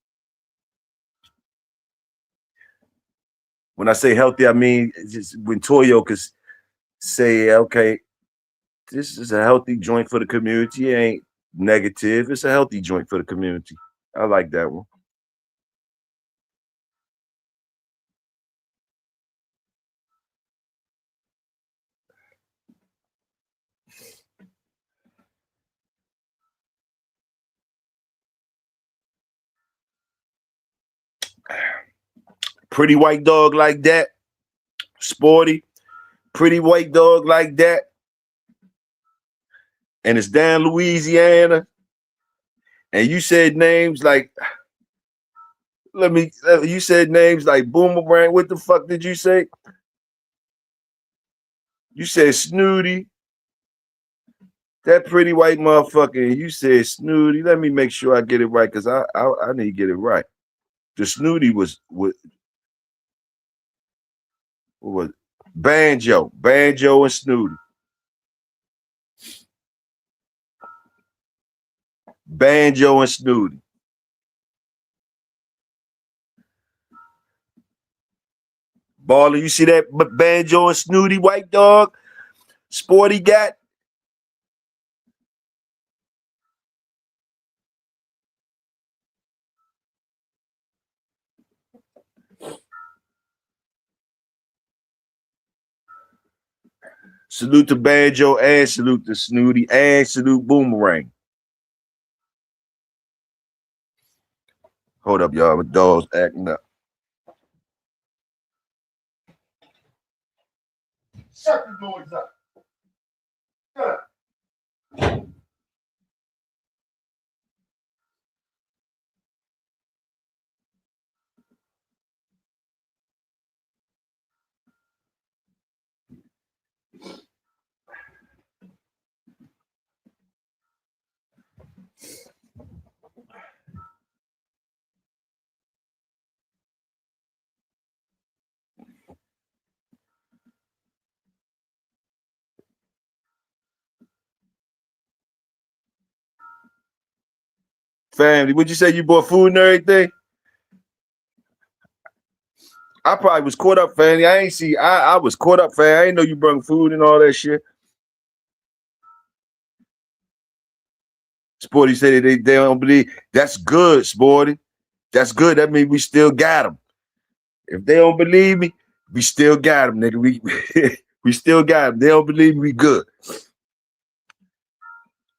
When I say healthy, I mean just when Toyo could say, okay, this is a healthy joint for the community. It ain't negative. It's a healthy joint for the community. I like that one. Pretty white dog like that, Sporty. Pretty white dog like that, and it's down Louisiana. And you said names like, you said names like Boomerang. What the fuck did you say? You said Snooty. That pretty white motherfucker. And you said Snooty. Let me make sure I get it right because I need to get it right. The Snooty was what was it? Banjo and Snooty. Banjo and Snooty. Baller, you see that Banjo and Snooty white dog? Sporty got. Salute to Banjo and salute to Snooty and salute Boomerang. Hold up, y'all. My dog's acting up. Shut the noise up. Shut up. Family, would you say you bought food and everything? I probably was caught up, family. I ain't see. I was caught up, fam. I ain't know you brought food and all that shit. Sporty said they don't believe. That's good, Sporty. That's good. That means we still got them. If they don't believe me, we still got them, nigga. We still got them. They don't believe me, we good.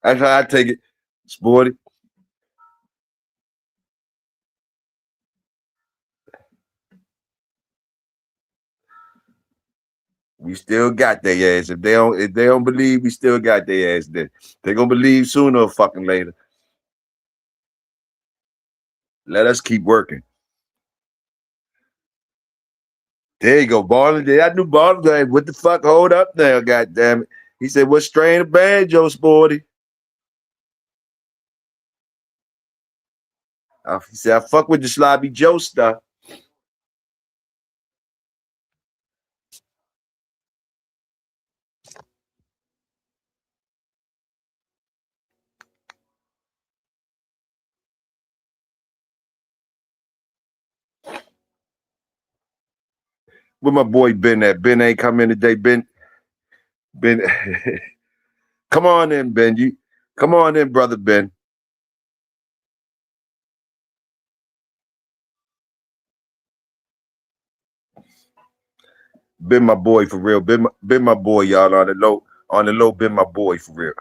That's how I take it, Sporty. We still got their ass. If they don't believe, we still got their ass. Then they gonna believe sooner or fucking later. Let us keep working. There you go, Barley. I knew Barley. What the fuck? Hold up there, goddamn it. He said, "What strain of banjo, Sporty?" He said, "I fuck with the sloppy Joe stuff." Where my boy Ben at? Ben ain't come in today. Ben, come on in, Ben. You come on in, brother Ben. Ben, my boy for real. Ben, my boy, y'all on the low. On the low, Ben, my boy for real.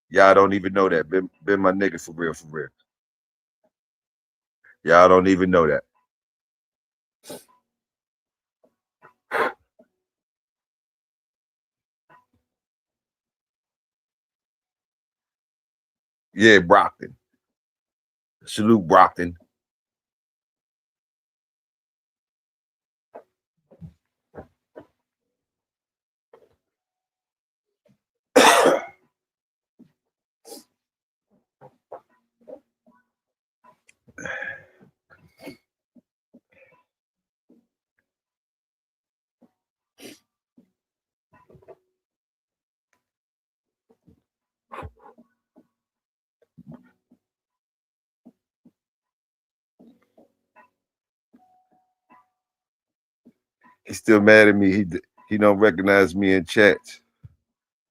Y'all don't even know that. Ben, my nigga for real, for real. Y'all don't even know that. Yeah, Brockton. Salute Brockton. He's still mad at me. He don't recognize me in chats.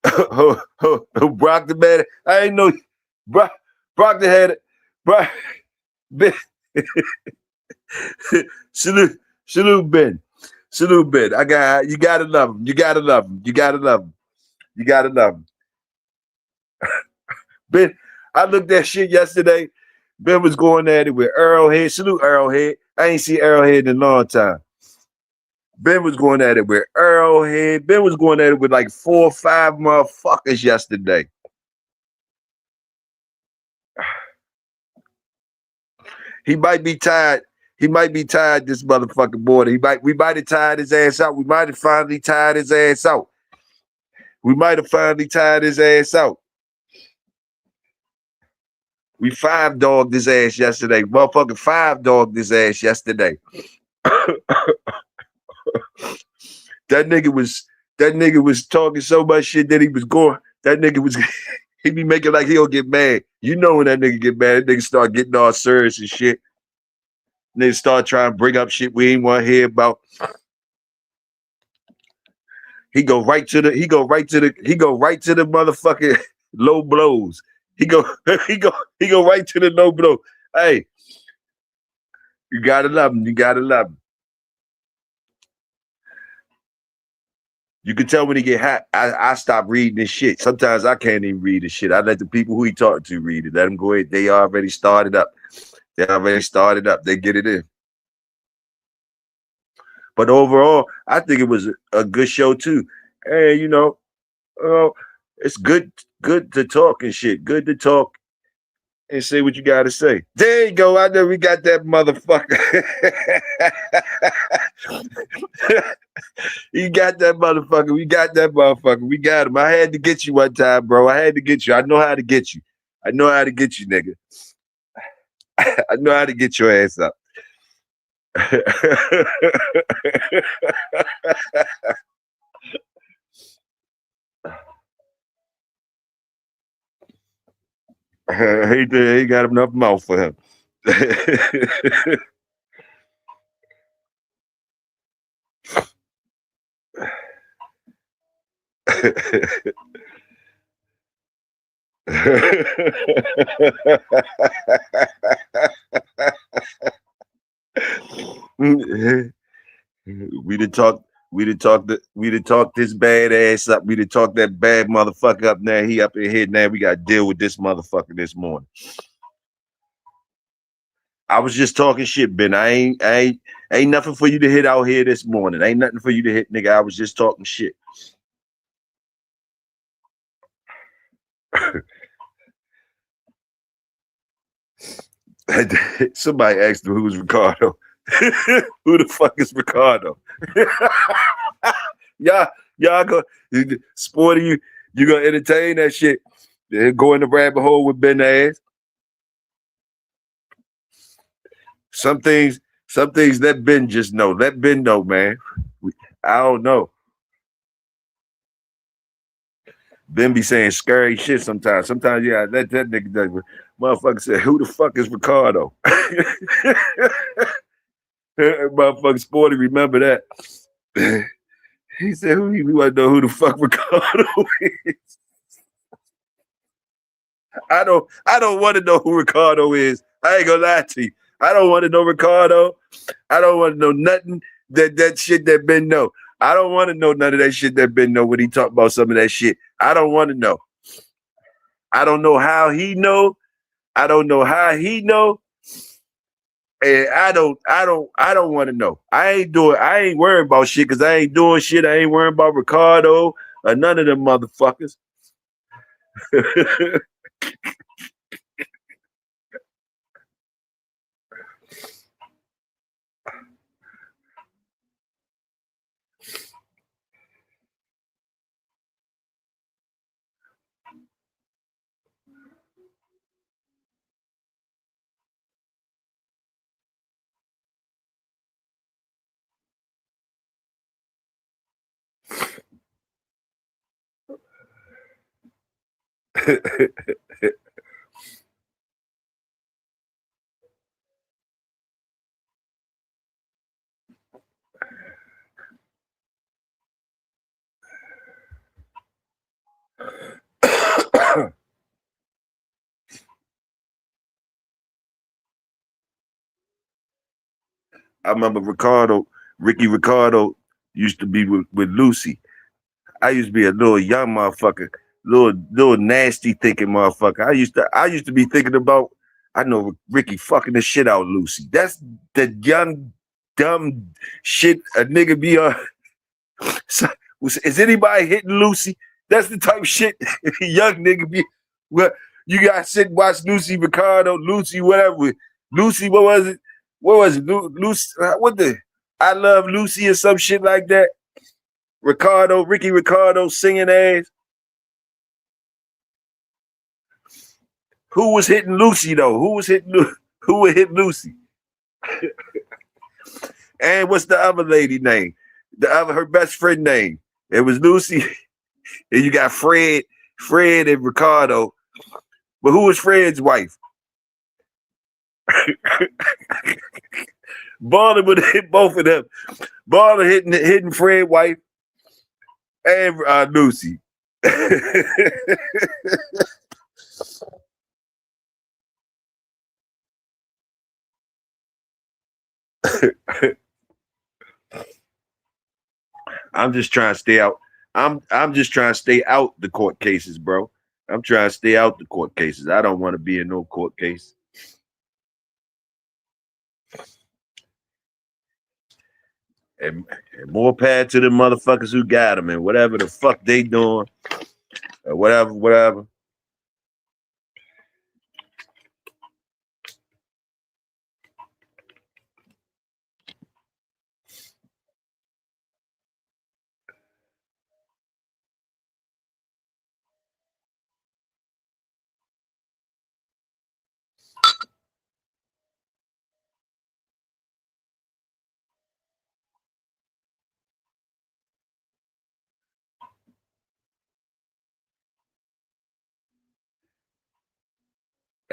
Brock the man. I ain't know Brock the had it. Brock Ben. salute Ben. Salute Ben. You gotta love him. You gotta love him. You gotta love him. You gotta love him. Ben, I looked at shit yesterday. Ben was going at it with Arrowhead. Salute Arrowhead. I ain't seen Arrowhead in a long time. Ben was going at it with Arrowhead. Ben was going at it with like 4 or 5 motherfuckers yesterday. He might be tired. He might be tired this motherfucking morning. We might have tired his ass out. We might have finally tired his ass out. We 5-dogged his ass yesterday. Motherfucking 5-dogged his ass yesterday. That nigga was talking so much shit that he was going. That nigga was he be making like he'll get mad. You know when that nigga get mad, that nigga start getting all serious and shit. And they start trying to bring up shit we ain't want to hear about. He go right to the motherfucking low blows. He go right to the low blow. Hey, you gotta love him. You gotta love him. You can tell when he get hot. I stop reading this shit. Sometimes I can't even read this shit. I let the people who he talking to read it. Let them go ahead. They already started up. They get it in. But overall, I think it was a good show too. Hey, it's good to talk and shit. Good to talk and say what you got to say. There you go. I know we got that motherfucker. You got that motherfucker. We got that motherfucker. We got him. I had to get you one time, bro. I had to get you. I know how to get you. I know how to get you, nigga. I know how to get your ass up. He got enough mouth for him. We done talk this bad ass up. We done talk that bad motherfucker up now. He up in here now. We gotta deal with this motherfucker this morning. I was just talking shit, Ben. I ain't nothing for you to hit out here this morning. Ain't nothing for you to hit, nigga. I was just talking shit. Somebody asked him who's Ricardo. Who the fuck is Ricardo? y'all go Sporty, you gonna entertain that shit. Go in the rabbit hole with Ben ass. Some things let Ben just know. Let Ben know, man. I don't know. Ben be saying scary shit sometimes. Sometimes, yeah, let that nigga do. Motherfucker said, who the fuck is Ricardo? Motherfucker Sporty, remember that. He said, we want to know who the fuck Ricardo is. I don't want to know who Ricardo is. I ain't gonna lie to you. I don't want to know Ricardo. I don't want to know nothing that shit that Ben know. I don't want to know none of that shit that Ben know when he talk about some of that shit. I don't want to know. I don't know how he know. I don't know how he know. And I don't want to know. I ain't worrying about shit because I ain't doing shit. I ain't worrying about Ricardo or none of them motherfuckers. I remember Ricky Ricardo used to be with Lucy. I used to be a little young motherfucker, little nasty thinking motherfucker. I used to be thinking about, I know Ricky fucking the shit out of Lucy. That's the young dumb shit a nigga be on. So, is anybody hitting Lucy? That's the type of shit young nigga be. Well, you guys sit and watch Lucy Ricardo, Lucy whatever. Lucy, what was it? What was it? Lucy, what the? I Love Lucy or some shit like that. Ricky Ricardo singing ass. Who was hitting Lucy though? Who would hit Lucy? And what's the other lady name? Her best friend name. It was Lucy. And you got Fred and Ricardo. But who was Fred's wife? Baller would hit both of them. Baller hitting Fred's wife and Lucy. I'm just trying to stay out. I'm just trying to stay out the court cases, bro. I'm trying to stay out the court cases. I don't want to be in no court case. And more power to the motherfuckers who got them and whatever the fuck they doing, or whatever.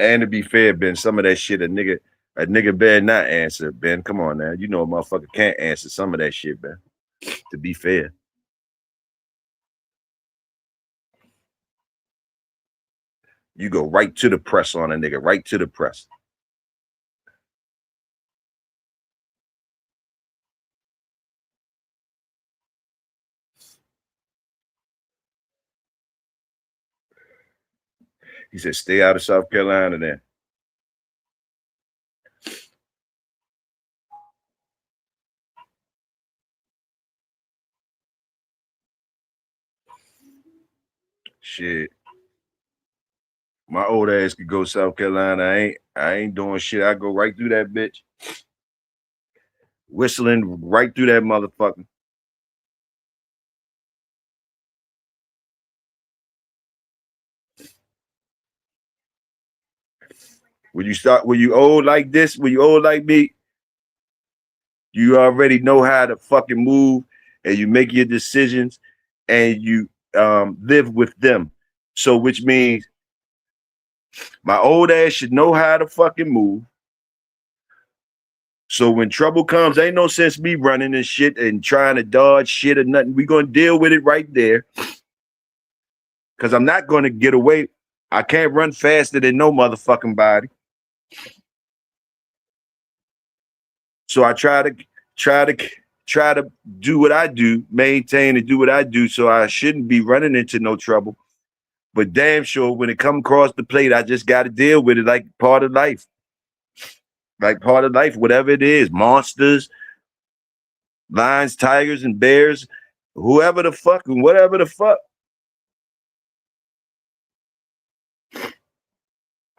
And to be fair, Ben, some of that shit a nigga better not answer, Ben. Come on now. You know a motherfucker can't answer some of that shit, Ben. To be fair. You go right to the press on a nigga, right to the press. He said, stay out of South Carolina then. Shit. My old ass could go South Carolina. I ain't doing shit. I go right through that bitch. Whistling right through that motherfucker. When you old like this, when you old like me, you already know how to fucking move and you make your decisions and you live with them. So which means my old ass should know how to fucking move. So when trouble comes, ain't no sense me running and shit and trying to dodge shit or nothing. We gonna deal with it right there. Cause I'm not gonna get away. I can't run faster than no motherfucking body. So I try to do what I do, maintain and do what I do. So I shouldn't be running into no trouble. But damn sure when it come across the plate, I just got to deal with it like part of life. Like part of life, whatever it is, monsters, lions, tigers, and bears, whoever the fuck and whatever the fuck.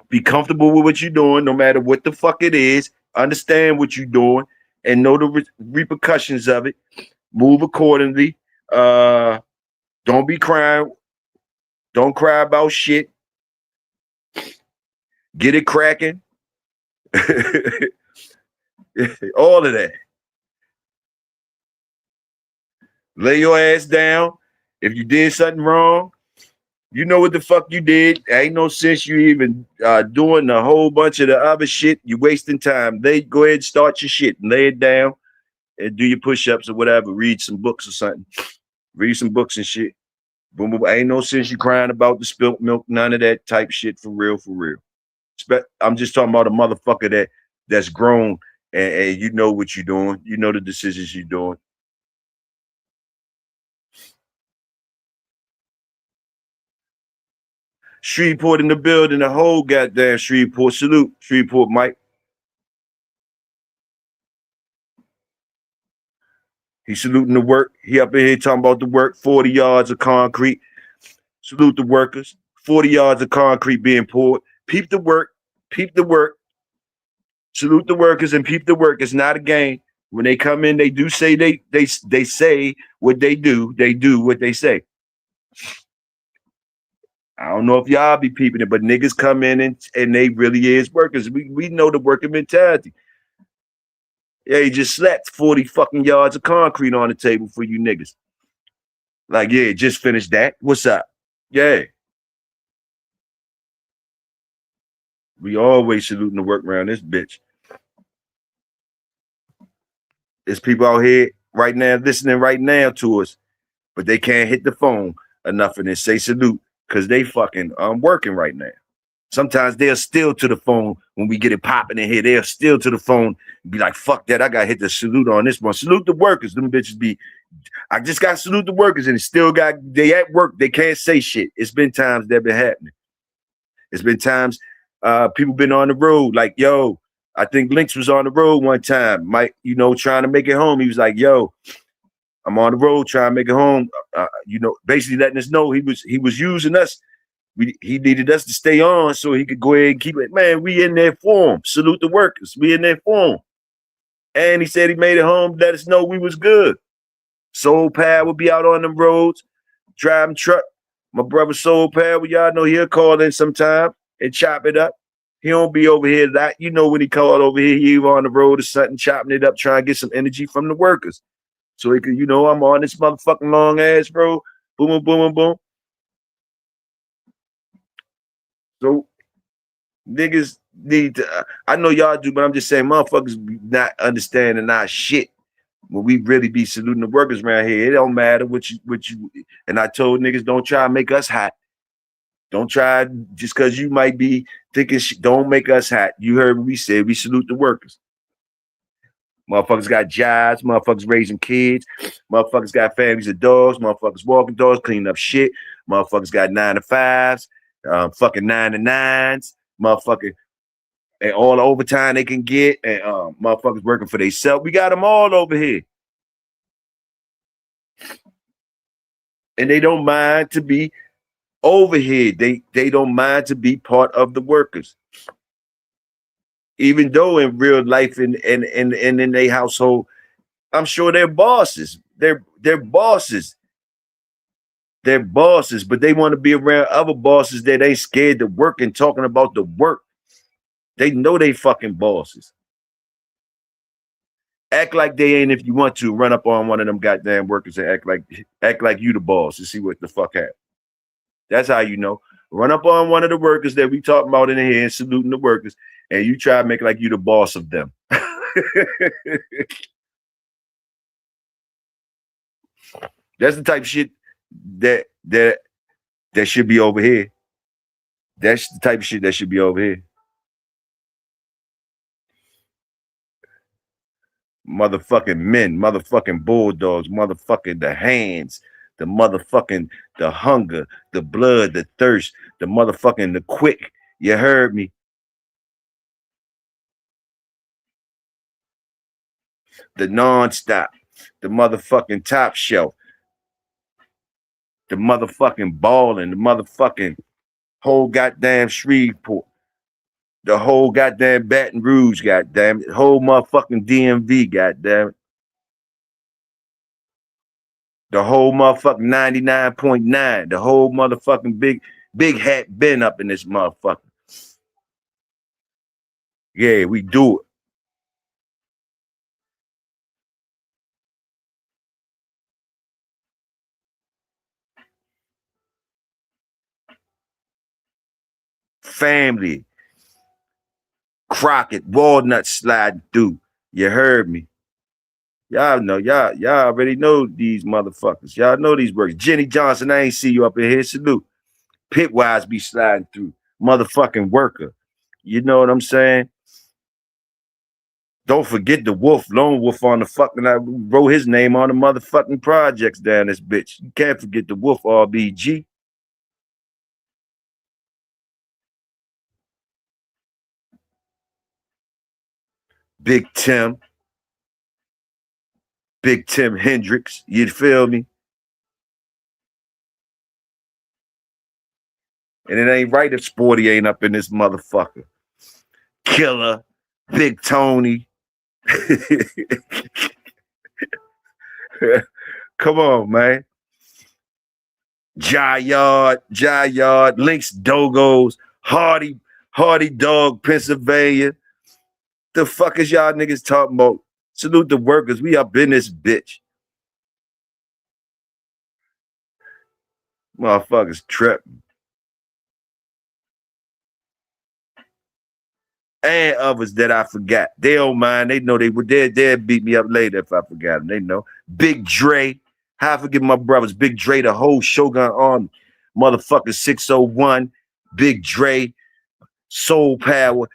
Be comfortable with what you're doing, no matter what the fuck it is. Understand what you're doing and know the repercussions of it. Move accordingly. Don't be crying. Don't cry about shit. Get it cracking. All of that. Lay your ass down. If you did something wrong, you know what the fuck you did. Ain't no sense you even doing a whole bunch of the other shit. You wasting time. Go ahead and start your shit and lay it down and do your push-ups or whatever. Read some books or something. Read some books and shit. Boom, boom. Ain't no sense you crying about the spilt milk. None of that type shit for real, for real. I'm just talking about a motherfucker that's grown and you know what you're doing. You know the decisions you're doing. Shreveport in the building, the whole goddamn Shreveport. Salute, Shreveport Mike. He saluting the work. He up in here talking about the work, 40 yards of concrete. Salute the workers. 40 yards of concrete being poured. Peep the work. Peep the work. Salute the workers and peep the work. It's not a game. When they come in, they do say they say what they do. They do what they say. I don't know if y'all be peeping it, but niggas come in and they really is workers. We know the working mentality. Yeah, he just slapped 40 fucking yards of concrete on the table for you niggas. Like, yeah, just finished that. What's up? Yeah. We always saluting the work around this bitch. There's people out here right now listening right now to us, but they can't hit the phone enough and then say salute because they fucking working right now. Sometimes they'll steal to the phone when we get it popping in here. They'll steal to the phone and be like, fuck that. I got to hit the salute on this one. Salute the workers. Them bitches be, I just got to salute the workers and it still got, they at work. They can't say shit. It's been times that been happening. It's been times people been on the road like, yo, I think Lynx was on the road one time. Mike, you know, trying to make it home. He was like, yo, I'm on the road trying to make it home. You know, basically letting us know he was using us. He needed us to stay on so he could go ahead and keep it. Man, we in there for him. Salute the workers. We in there for him. And he said he made it home, let us know we was good. Soul Pad would be out on them roads, driving truck. My brother Soul Pad, well, y'all know he'll call in sometime and chop it up. He don't be over here. That you know when he called over here, he was on the road or something, chopping it up, trying to get some energy from the workers. So he could, you know, I'm on this motherfucking long ass road. Boom, boom, boom, boom. So niggas need to, I know y'all do, but I'm just saying motherfuckers not understanding our shit. When we really be saluting the workers around here, it don't matter what you, and I told niggas don't try to make us hot. Don't try just because you might be thinking don't make us hot. You heard what we said. We salute the workers. Motherfuckers got jobs. Motherfuckers raising kids. Motherfuckers got families of dogs. Motherfuckers walking dogs, cleaning up shit. Motherfuckers got 9 to 5s, fucking 9 to 9s. Motherfucking and all the overtime they can get, and motherfuckers working for themselves. We got them all over here. And they don't mind to be over here. They don't mind to be part of the workers. Even though in real life and in their household, I'm sure they're bosses. They're bosses. They're bosses, but they want to be around other bosses that ain't scared to work and talking about the work. They know they fucking bosses. Act like they ain't if you want to. Run up on one of them goddamn workers and act like you the boss and see what the fuck happened. That's how you know. Run up on one of the workers that we talking about in here and saluting the workers, and you try to make like you the boss of them. That's the type of shit that should be over here. That's the type of shit that should be over here. Motherfucking men, motherfucking bulldogs, motherfucking the hands, the motherfucking the hunger, the blood, the thirst, the motherfucking the quick. You heard me. The nonstop, the motherfucking top shelf, the motherfucking balling, the motherfucking whole goddamn Shreveport, the whole goddamn Baton Rouge, goddamn it, the whole motherfucking DMV, goddamn it. The whole motherfucking 99.9, the whole motherfucking big hat been up in this motherfucker. Yeah, we do it. Family, Crockett, Walnut slide through. You heard me. Y'all know, y'all already know these motherfuckers. Y'all know these workers. Jenny Johnson, I ain't see you up in here. Salute. Pitwise be sliding through. Motherfucking worker. You know what I'm saying? Don't forget the Wolf, Lone Wolf on the fucking, I wrote his name on the motherfucking projects down this bitch. You can't forget the Wolf, RBG. Big Tim Hendrix, you feel me? And it ain't right if Sporty ain't up in this motherfucker. Killer, Big Tony. Come on, man. Jayard, Lynx Dogos, Hardy Dog, Pennsylvania. The fuck is y'all niggas talking about? Salute the workers. We up in this bitch. Motherfuckers tripping. And others that I forgot. They don't mind. They know they were there. They'll beat me up later if I forgot them. They know. Big Dre. How I forget my brothers? Big Dre, the whole Shogun Army. Motherfucker 601. Big Dre. Soul Power.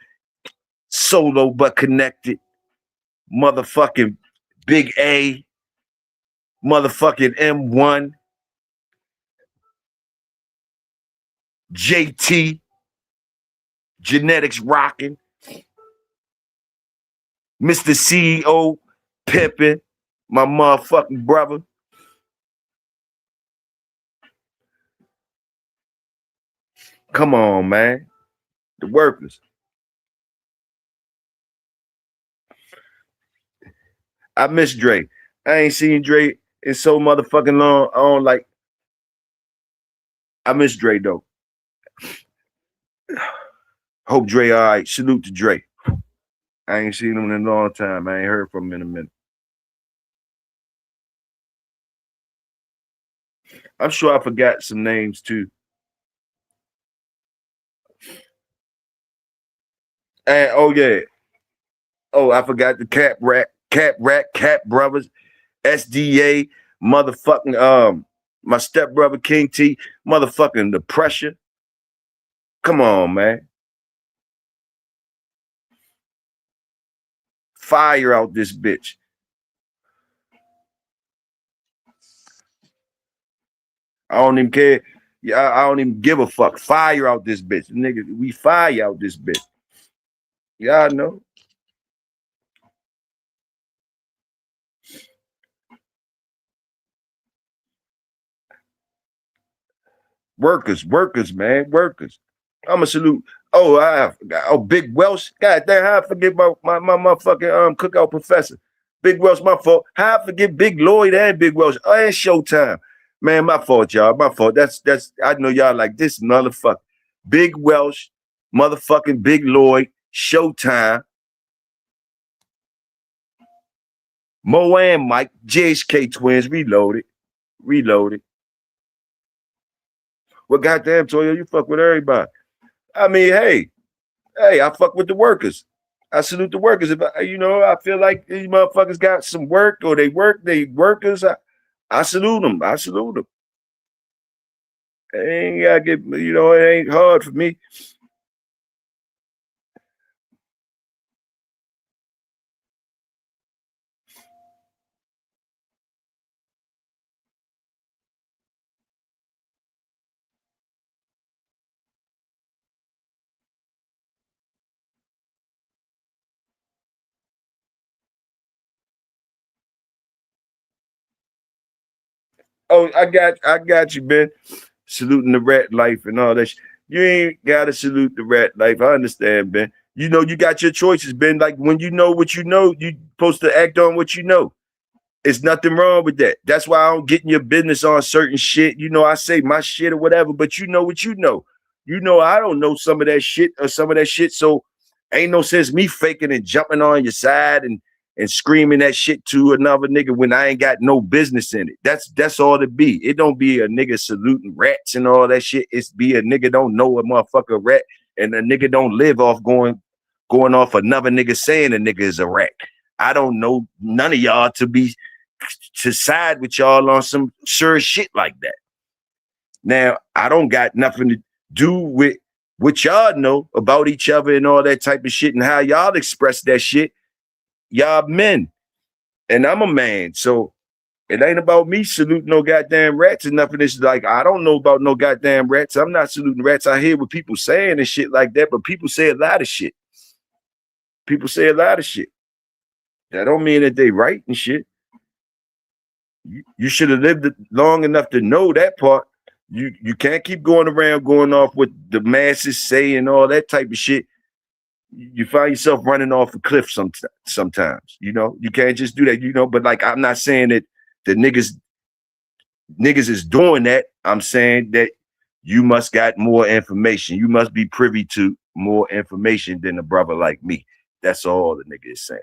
Solo but connected. Motherfucking Big A. Motherfucking M1. JT. Genetics rocking. Mr. CEO pimping, my motherfucking brother. Come on, man. The workers. I miss Dre. I ain't seen Dre in so motherfucking long. I don't like. I miss Dre though. Hope Dre all right. Salute to Dre. I ain't seen him in a long time. I ain't heard from him in a minute. I'm sure I forgot some names too. And oh yeah. Oh, I forgot the Cap Brothers, SDA, motherfucking my stepbrother King T, motherfucking The Pressure. Come on, man. Fire out this bitch. I don't even care. Yeah, I don't even give a fuck. Fire out this bitch. Nigga, we fire out this bitch. Y'all know. Workers, man, workers. I'ma salute. Oh, Big Welsh. God damn, how I forget my motherfucking cookout professor. Big Welsh, my fault. How I forget Big Lloyd and Big Welsh. Oh, and Showtime. Man, my fault, y'all. My fault. That's I know y'all like this motherfucker. Big Welsh, motherfucking Big Lloyd, Showtime. Mo and Mike, JHK twins, reloaded. Well, goddamn, Toyo, you fuck with everybody. I mean, hey, I fuck with the workers. I salute the workers. If I feel like these motherfuckers got some work or they workers. I salute them. It ain't gotta get, it ain't hard for me. Oh, I got you, Ben. Saluting the rat life and all that. You ain't gotta salute the rat life. I understand, Ben. You know you got your choices, Ben. Like when you know what you know, you supposed to act on what you know. It's nothing wrong with that. That's why I don't get in your business on certain shit. I say my shit or whatever, but you know what you know. I don't know some of that shit or some of that shit. So ain't no sense me faking and jumping on your side and screaming that shit to another nigga when I ain't got no business in it. That's all it be. It don't be a nigga saluting rats and all that shit. It's be a nigga don't know a motherfucker rat and a nigga don't live off going off another nigga saying a nigga is a rat. I don't know none of y'all to side with y'all on some sure shit like that. Now, I don't got nothing to do with what y'all know about each other and all that type of shit and how y'all express that shit. y'all men, and I'm a man, so it ain't about me saluting no goddamn rats and nothing. It's like, I don't know about no goddamn rats. I'm not saluting rats. I hear what people saying and shit like that, but people say a lot of shit. People say a lot of shit. That don't mean that they right and shit. You should have lived long enough to know that part. You can't keep going around going off what the masses say and all that type of shit. You find yourself running off a cliff sometimes. You know, you can't just do that. You know, but like, I'm not saying that the niggas is doing that. I'm saying that you must got more information. You must be privy to more information than a brother like me. That's all the nigga is saying.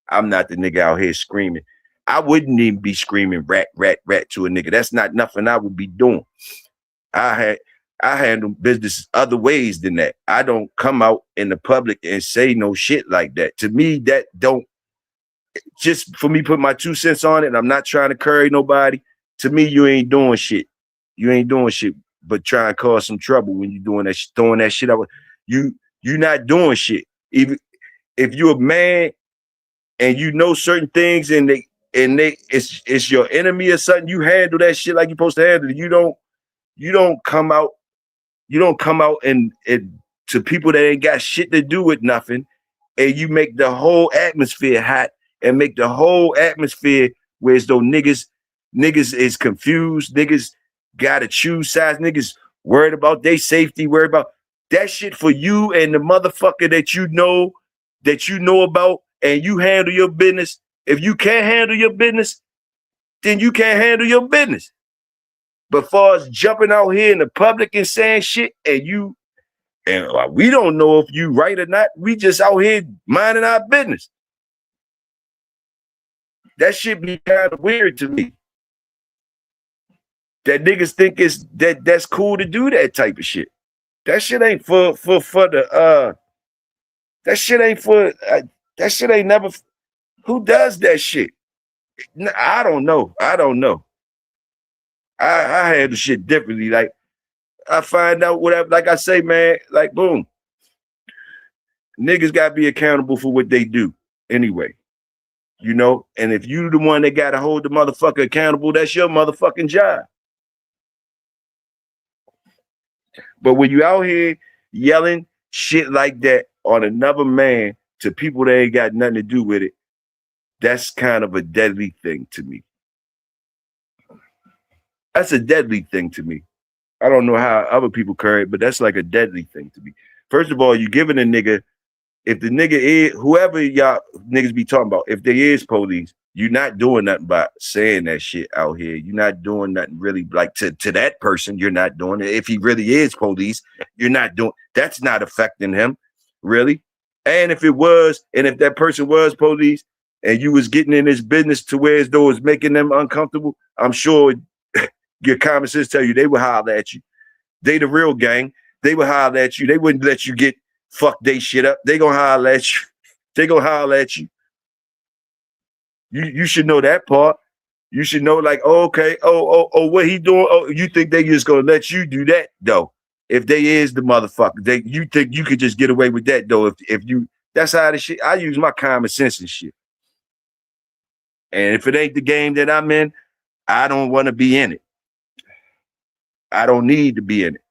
I'm not the nigga out here screaming. I wouldn't even be screaming rat, rat, rat to a nigga. That's not nothing I would be doing. I handle business other ways than that. I don't come out in the public and say no shit like that. To me, that don't, just for me put my 2 cents on it, and I'm not trying to curry nobody. To me, you ain't doing shit. You ain't doing shit but trying to cause some trouble when you doing that, throwing that shit out. You not doing shit. Even if you're a man and you know certain things and it's your enemy or something, you handle that shit like you're supposed to handle it. You don't come out and to people that ain't got shit to do with nothing, and you make the whole atmosphere hot and make the whole atmosphere where as though niggas is confused, niggas gotta choose sides, niggas worried about their safety, worried about that shit for you and the motherfucker that you know about, and you handle your business. If you can't handle your business, then you can't handle your business. But far as jumping out here in the public and saying shit, and we don't know if you right or not, we just out here minding our business. That shit be kind of weird to me. That niggas think that's cool to do that type of shit. That shit ain't for the that shit ain't for that shit ain't never. Who does that shit? I don't know. I handle shit differently. Like, I find out whatever, like I say, man, like, boom. Niggas gotta be accountable for what they do anyway. You know, and if you the one that gotta hold the motherfucker accountable, that's your motherfucking job. But when you out here yelling shit like that on another man to people that ain't got nothing to do with it, that's kind of a deadly thing to me. That's a deadly thing to me. I don't know how other people carry it, but that's like a deadly thing to me. First of all, you giving a nigga, if the nigga is, whoever y'all niggas be talking about, if they is police, you're not doing nothing by saying that shit out here. You're not doing nothing really, like, to that person, you're not doing it. If he really is police, you're not doing, that's not affecting him, really. And if it was, and if that person was police and you was getting in this business to where as though it's making them uncomfortable, I'm sure your common sense tell you they would holler at you. They the real gang. They would holler at you. They wouldn't let you get fuck they shit up. They gonna holler at you. They gonna holler at you. You should know that part. You should know, like, oh, okay, what he doing? Oh, you think they just gonna let you do that though? If they is the motherfucker, you think you could just get away with that though? If you, that's how the shit. I use my common sense and shit. And if it ain't the game that I'm in, I don't want to be in it. I don't need to be in it.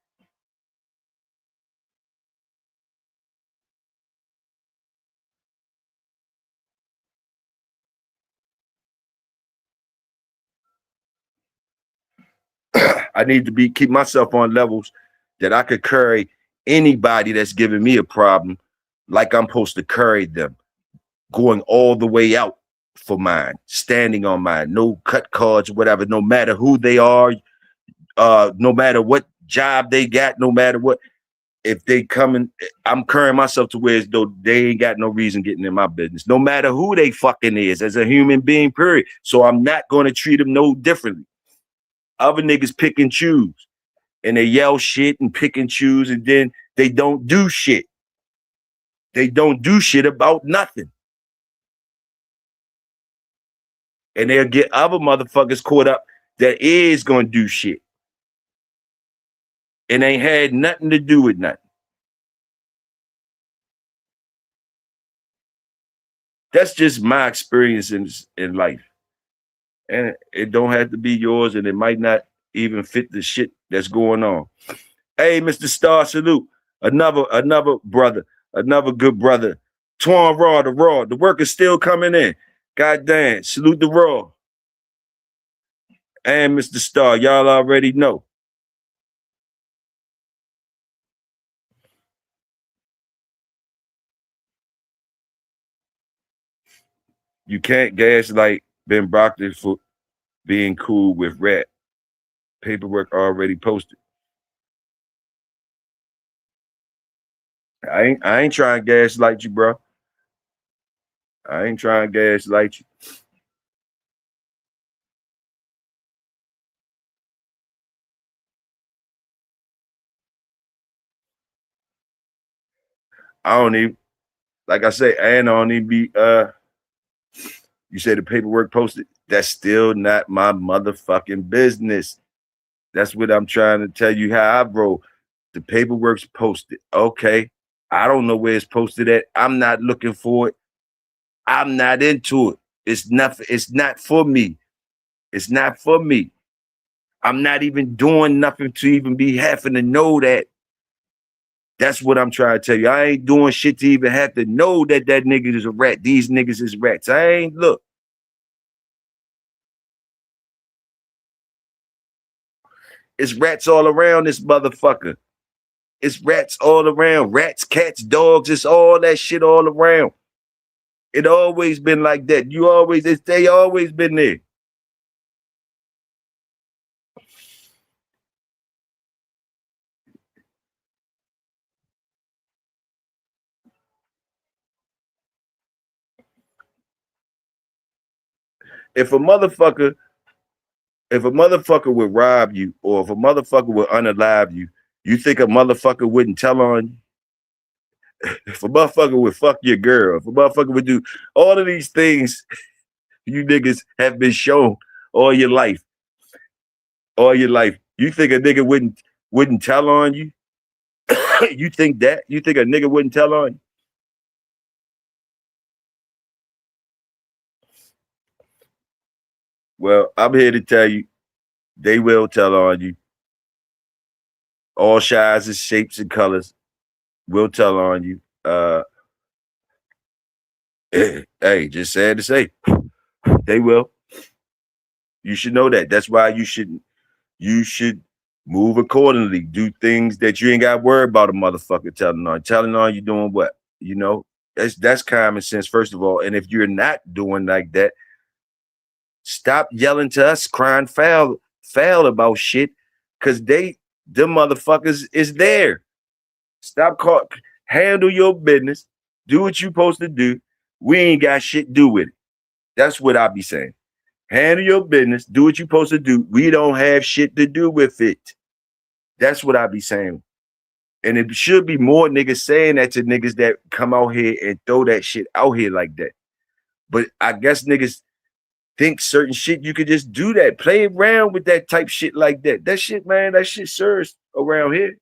I need to keep myself on levels that I could carry anybody that's giving me a problem like I'm supposed to carry them, going all the way out for mine, standing on mine, no cut cards, whatever, no matter who they are, no matter what job they got, no matter what. If they coming, I'm carrying myself to where as though they ain't got no reason getting in my business, no matter who they fucking is, as a human being, period. So I'm not going to treat them no differently. Other niggas pick and choose, and they yell shit and pick and choose, and then they don't do shit. They don't do shit about nothing. And they'll get other motherfuckers caught up that is going to do shit and ain't had nothing to do with nothing. That's just my experience in life. And it don't have to be yours, and it might not even fit the shit that's going on. Hey, Mr. Star, salute. Another brother, another good brother. Twan Raw, the Raw. The work is still coming in. God damn. Salute the Raw. And Mr. Star, y'all already know. You can't gaslight Ben Broccoli for being cool with Rat. Paperwork already posted. I ain't trying to gaslight you, bro. I ain't trying to gaslight you. I don't even, like I say, and I don't even be you say the paperwork posted. That's still not my motherfucking business. That's what I'm trying to tell you how I roll. The paperwork's posted. Okay. I don't know where it's posted at. I'm not looking for it. I'm not into it. It's not for me. It's not for me. I'm not even doing nothing to even be having to know that. That's what I'm trying to tell you. I ain't doing shit to even have to know that that nigga is a rat. These niggas is rats. I ain't look. It's rats all around this motherfucker. It's rats all around. Rats, cats, dogs. It's all that shit all around. It always been like that. They always been there. If a motherfucker, if a motherfucker would rob you, or if a motherfucker would unalive you, you think a motherfucker wouldn't tell on you? If a motherfucker would fuck your girl, if a motherfucker would do all of these things, you niggas have been shown all your life. All your life. You think a nigga wouldn't tell on you? You think that? You think a nigga wouldn't tell on you? Well, I'm here to tell you, they will tell on you. All sizes, shapes, and colors will tell on you. Hey, just sad to say, they will. You should know that. That's why you should move accordingly. Do things that you ain't got to worry about a motherfucker telling on. Telling on you doing what? You know, that's common sense, first of all. And if you're not doing like that, stop yelling to us, crying foul about shit, because them motherfuckers is there. Stop handle your business, do what you supposed to do. We ain't got shit to do with it. That's what I be saying. Handle your business, do what you supposed to do. We don't have shit to do with it. That's what I be saying. And it should be more niggas saying that to niggas that come out here and throw that shit out here like that. But I guess niggas think certain shit you could just do that. Play around with that type shit like that. That shit, man, that shit serves around here.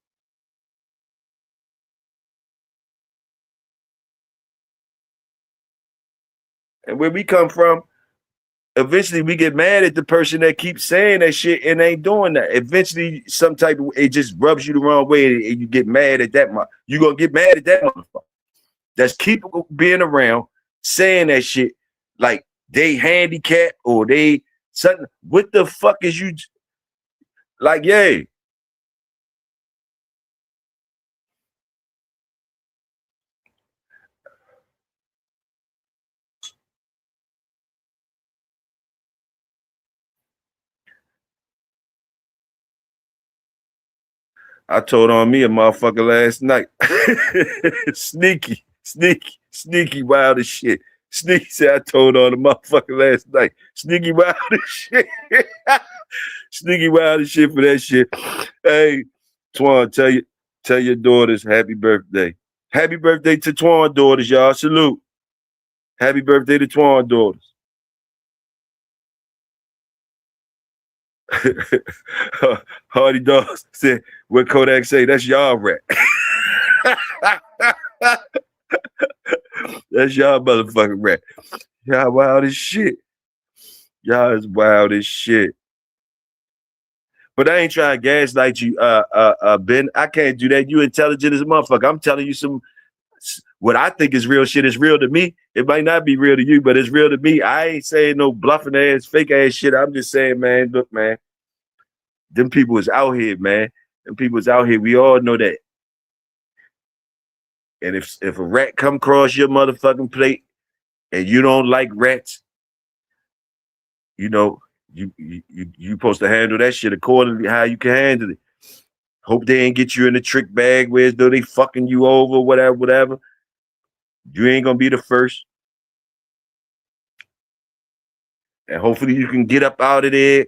And where we come from, eventually we get mad at the person that keeps saying that shit and ain't doing that. Eventually, some type of it just rubs you the wrong way, and you get mad at that. You gonna get mad at that motherfucker. That's keep being around saying that shit like they handicapped or they something. What the fuck is you like? Yay. I told on me a motherfucker last night. Sneaky, wild as shit. Sneaky said I told on a motherfucker last night. Sneaky wild as shit. Sneaky wild as shit for that shit. Hey, Twan, tell your daughters happy birthday. Happy birthday to Twan daughters, y'all. Salute. Happy birthday to Twan daughters. Hardy Dogs said, what Kodak say, that's y'all rat. That's y'all motherfucking rat. Y'all wild as shit. Y'all is wild as shit. But I ain't trying to gaslight you, Ben. I can't do that. You intelligent as a motherfucker. I'm telling you what I think is real shit is real to me. It might not be real to you, but it's real to me. I ain't saying no bluffing ass, fake ass shit. I'm just saying, man, look, man, them people is out here, man. Them people is out here. We all know that. And if a rat come across your motherfucking plate and you don't like rats, you know, you supposed to handle that shit accordingly how you can handle it. Hope they ain't get you in the trick bag where as though they fucking you over, whatever. You ain't gonna be the first. And hopefully you can get up out of there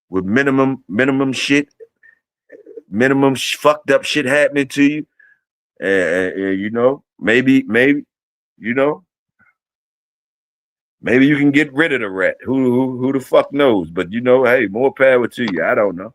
with minimum shit, fucked up shit happening to you. And you know, maybe, you know, maybe you can get rid of the rat. Who the fuck knows? But you know, hey, more power to you. I don't know.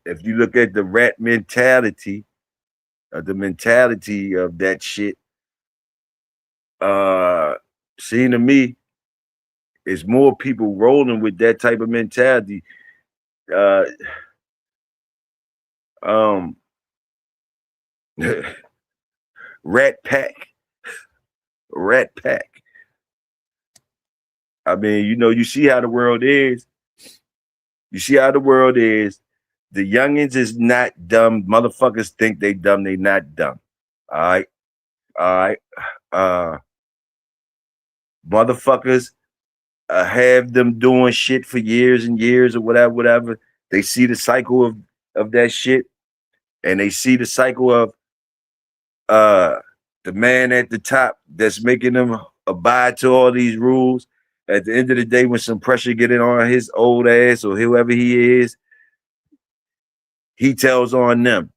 If you look at the rat mentality, the mentality of that shit, uh, seeing to me, is more people rolling with that type of mentality. Uh, um, rat pack, rat pack. I mean, you know, you see how the world is. You see how the world is. The youngins is not dumb. Motherfuckers think they dumb. They not dumb. All right. All right. Uh, motherfuckers have them doing shit for years and years or whatever. They see the cycle of that shit, and they see the cycle of uh the man at the top that's making them abide to all these rules. At the end of the day, when some pressure getting on his old ass or whoever he is, he tells on them.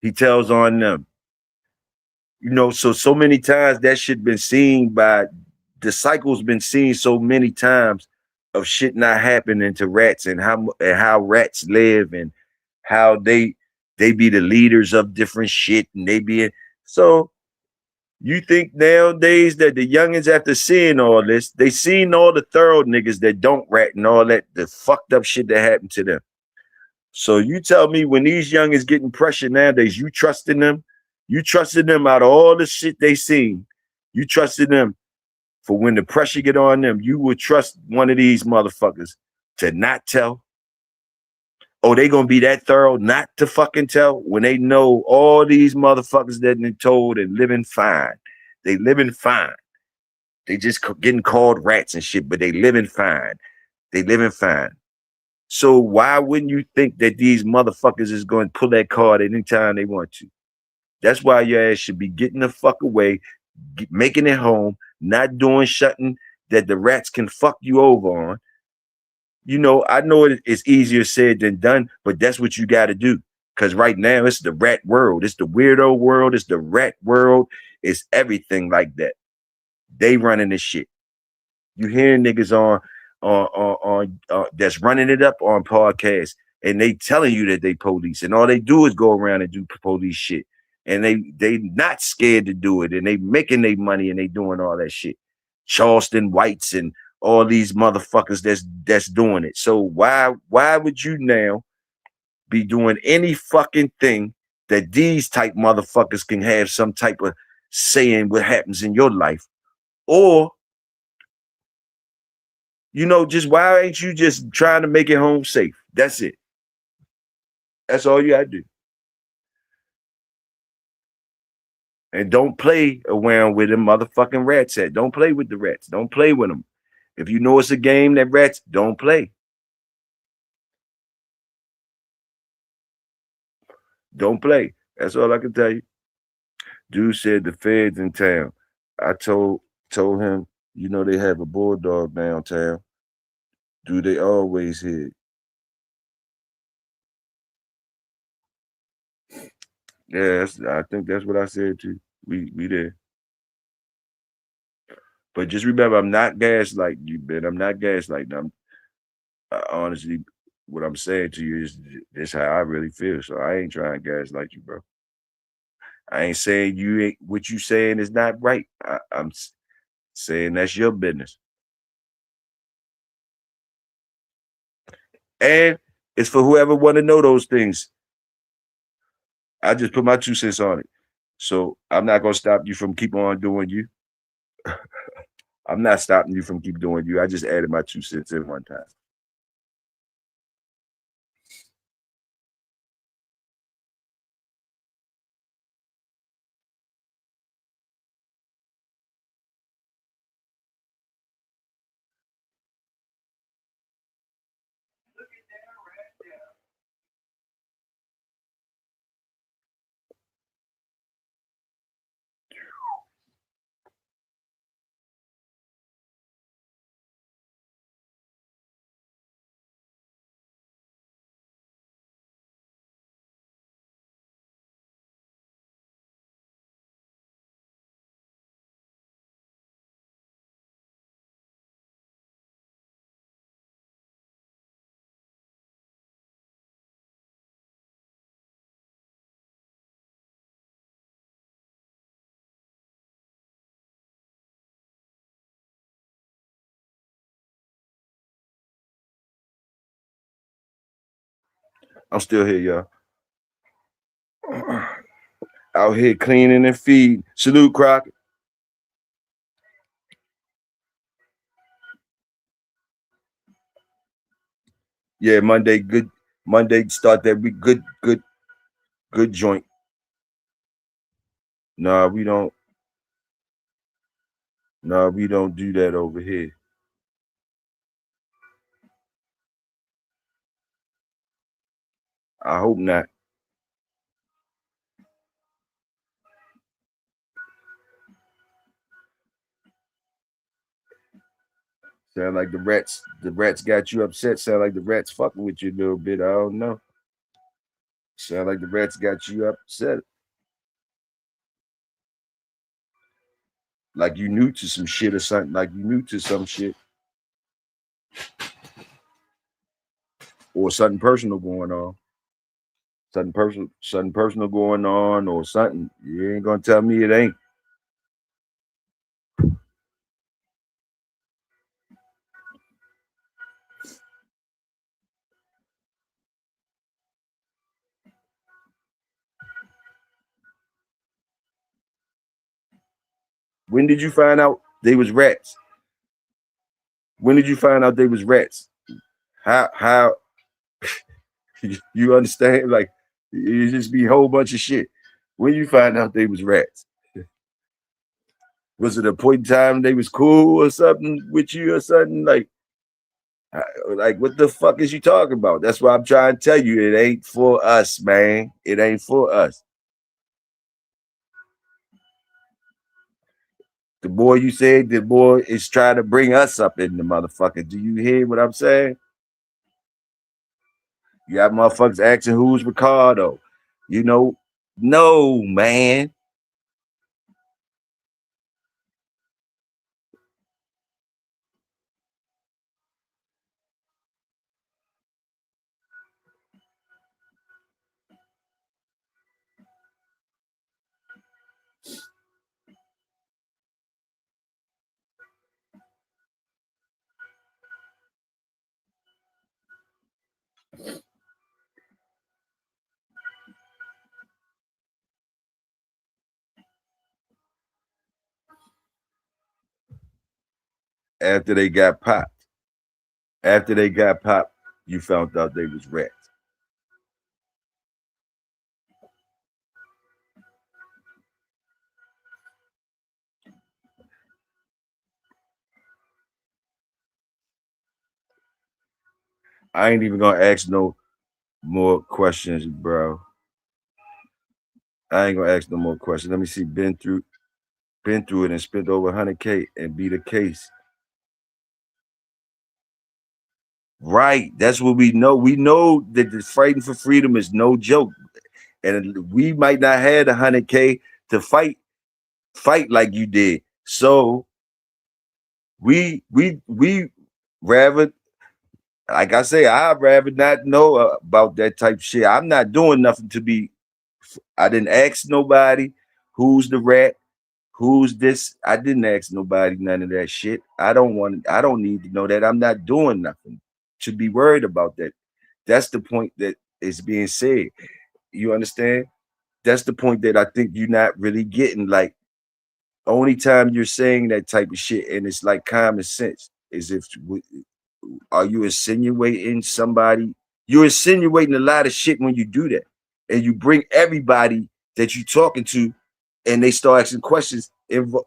He tells on them. You know, so many times that shit been seen by the cycle's been seen so many times of shit not happening to rats and how rats live and how they be the leaders of different shit and they be so you think nowadays that the youngins after seeing all this, they seen all the thorough niggas that don't rat and all that the fucked up shit that happened to them. So you tell me when these youngins getting pressure nowadays, you trusting them? You trusted them out of all the shit they seen. You trusted them for when the pressure get on them. You would trust one of these motherfuckers to not tell. Oh, they gonna be that thorough not to fucking tell when they know all these motherfuckers that been told and living fine. They living fine. They just getting called rats and shit, but they living fine. They living fine. So why wouldn't you think that these motherfuckers is going to pull that card anytime they want to? That's why your ass should be getting the fuck away, making it home, not doing shutting that the rats can fuck you over on. You know, I know it's easier said than done, but that's what you got to do. Because right now it's the rat world. It's the weirdo world. It's the rat world. It's everything like that. They running this shit. You hearing niggas on that's running it up on podcasts and they telling you that they police and all they do is go around and do police shit and they not scared to do it and they making their money and they doing all that shit. Charleston Whites and all these motherfuckers that's doing it. So why would you now be doing any fucking thing that these type motherfuckers can have some type of saying what happens in your life? Or you know, just why ain't you just trying to make it home safe? That's it. That's all you gotta do. And don't play around with them motherfucking rats at. Don't play with the rats. Don't play with them. If you know it's a game that rats, don't play. Don't play. That's all I can tell you. Dude said the feds in town. I told him, you know they have a bulldog downtown. Do they always hit? Yeah, I think that's what I said too. We there. But just remember, I'm not gaslighting you, Ben. I'm not gaslighting. Honestly, what I'm saying to you is this how I really feel. So I ain't trying to gaslight you, bro. I ain't saying you ain't what you saying is not right. I'm saying that's your business. And it's for whoever want to know those things. I just put my 2 cents on it. So I'm not gonna stop you from keep on doing you. I'm not stopping you from keep doing you. I just added my 2 cents in one time. I'm still here, y'all. Out here cleaning and feeding. Salute, Crockett. Yeah, Monday, good. Monday, start that week. Good joint. Nah, we don't. Nah, we don't do that over here. I hope not. Sound like the rats got you upset. Sound like the rats fucking with you a little bit. I don't know. Sound like the rats got you upset. Like you new to some shit or something. Like you new to some shit or something personal going on. Something personal going on or something. You ain't gonna tell me it ain't. When did you find out they was rats? When did you find out they was rats? How you understand? Like it just be a whole bunch of shit. When you find out they was rats, was it a point in time they was cool or something with you or something? Like what the fuck is you talking about? That's why I'm trying to tell you it ain't for us, man. It ain't for us. The boy you said the boy is trying to bring us up in the motherfucker. Do you hear what I'm saying? You got motherfuckers asking who's Ricardo. You know, no, man. After they got popped, after they got popped, you found out they was rats. I ain't even gonna ask no more questions, bro. I ain't gonna ask no more questions. Let me see. Been through it and spent over 100K and beat a case. Right. That's what we know. We know that the fighting for freedom is no joke. And we might not have 100K to fight like you did. So we rather, like I say, I'd rather not know about that type of shit. I'm not doing nothing to be. I didn't ask nobody who's the rat, who's this. I didn't ask nobody none of that shit. I don't want. I don't need to know that. I'm not doing nothing to be worried about that. That's the point that is being said. You understand? That's the point that I think you're not really getting. Like, only time you're saying that type of shit, and it's like common sense, is if are you insinuating somebody? You're insinuating a lot of shit when you do that, and you bring everybody that you're talking to, and they start asking questions into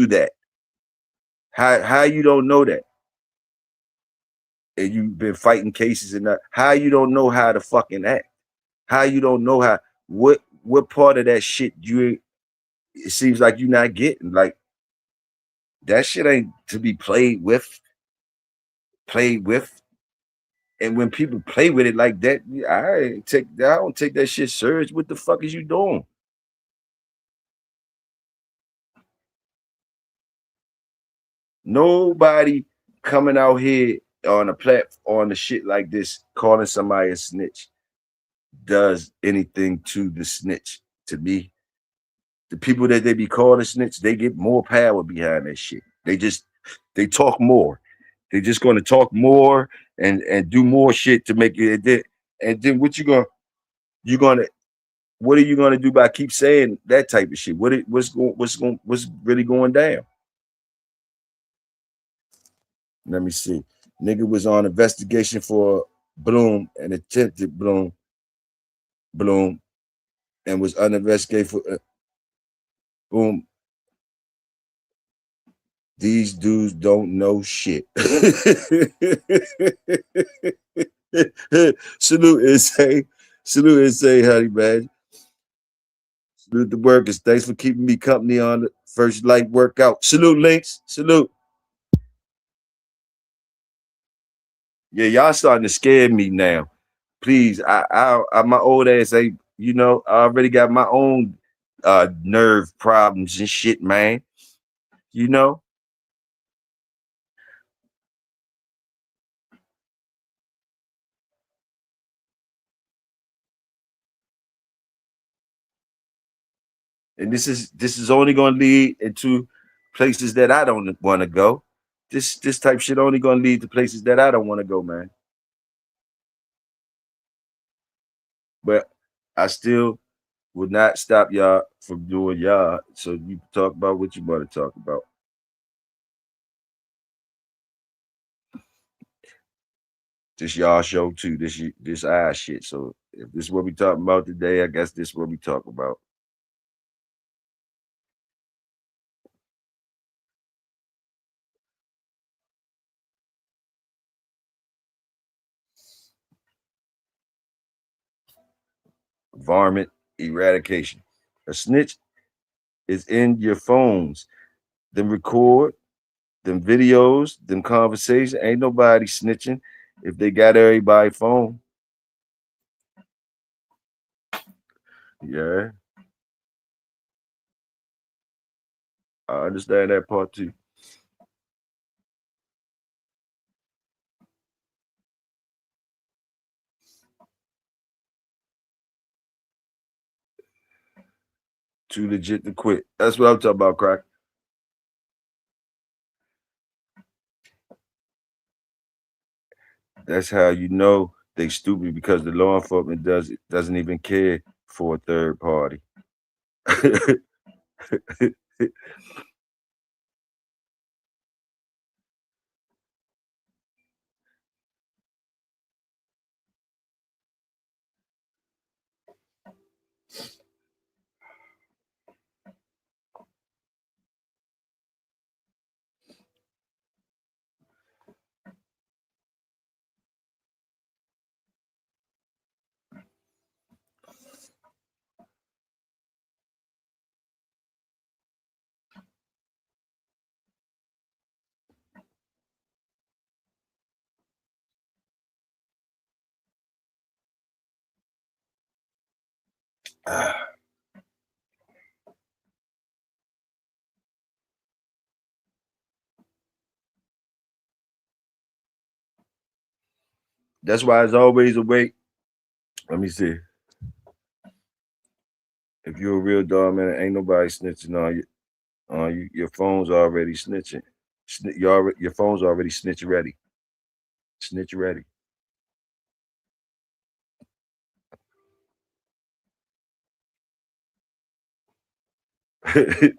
that. How you don't know that, and you've been fighting cases and that, how you don't know how to fucking act? How you don't know how? What part of that shit you? It seems like you're not getting. Like, that shit ain't to be played with. And when people play with it like that, I don't take that shit serious. What the fuck is you doing? Nobody coming out here on a platform on the shit like this, calling somebody a snitch, does anything to the snitch. To me, the people that they be calling snitch, they get more power behind that shit. They talk more. They just gonna talk more and do more shit to make it. And then you gonna what are you gonna do by keep saying that type of shit? What's really going down? Let me see. Nigga was on investigation for Bloom and attempted Bloom and was uninvestigated for Boom. These dudes don't know shit. Salute and say, honey badge. Salute the workers. Thanks for keeping me company on the first light workout. Salute, Links. Salute. Yeah, y'all starting to scare me now. Please, my old ass ain't, I already got my own nerve problems and shit, man. You know? And this is only gonna lead into places that I don't want to go. This type shit only gonna lead to places that I don't want to go, man. But I still would not stop y'all from doing y'all. So you talk about what you want to talk about. This y'all show too. This eye shit. So if this is what we talking about today, I guess this is what we talk about. Varmint eradication. A snitch is in your phones. Them record, them videos, them conversations. Ain't nobody snitching if they got everybody phone. Yeah, I understand that part too. Too legit to quit. That's what I'm talking about, crack. That's how you know they stupid because the law enforcement doesn't even care for a third party. That's why it's always a way. Let me see. If you're a real dog, man, ain't nobody snitching on you. Your phone's already snitching. Your phone's already snitch ready. Snitch ready.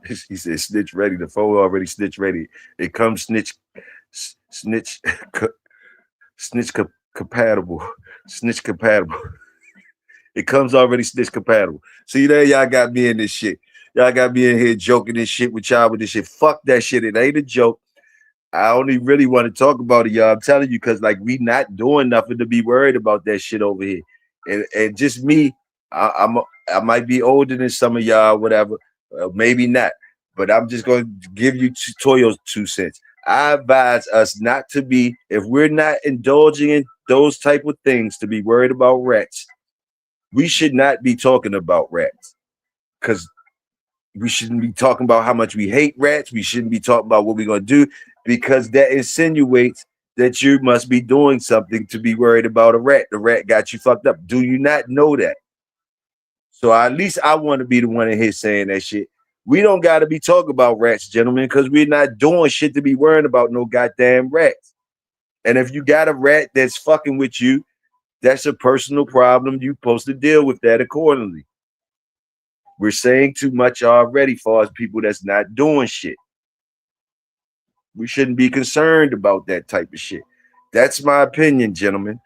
He said snitch ready. The phone already snitch ready. It comes snitch snitch compatible. Snitch compatible. It comes already snitch compatible. See there, y'all got me in this shit. Y'all got me in here joking and shit with y'all with this shit. Fuck that shit. It ain't a joke. I only really want to talk about it, y'all. I'm telling you, because like we not doing nothing to be worried about that shit over here. And just me, I might be older than some of y'all, whatever. Maybe not. But I'm just going to give you Toyo's 2 cents. I advise us not to be, if we're not indulging in those type of things, to be worried about rats. We should not be talking about rats because we shouldn't be talking about how much we hate rats. We shouldn't be talking about what we're going to do because that insinuates that you must be doing something to be worried about a rat. The rat got you fucked up. Do you not know that? So at least I want to be the one in here saying that shit. We don't got to be talking about rats, gentlemen, because we're not doing shit to be worrying about no goddamn rats. And if you got a rat that's fucking with you, that's a personal problem. You're supposed to deal with that accordingly. We're saying too much already for us people that's not doing shit. We shouldn't be concerned about that type of shit. That's my opinion, gentlemen.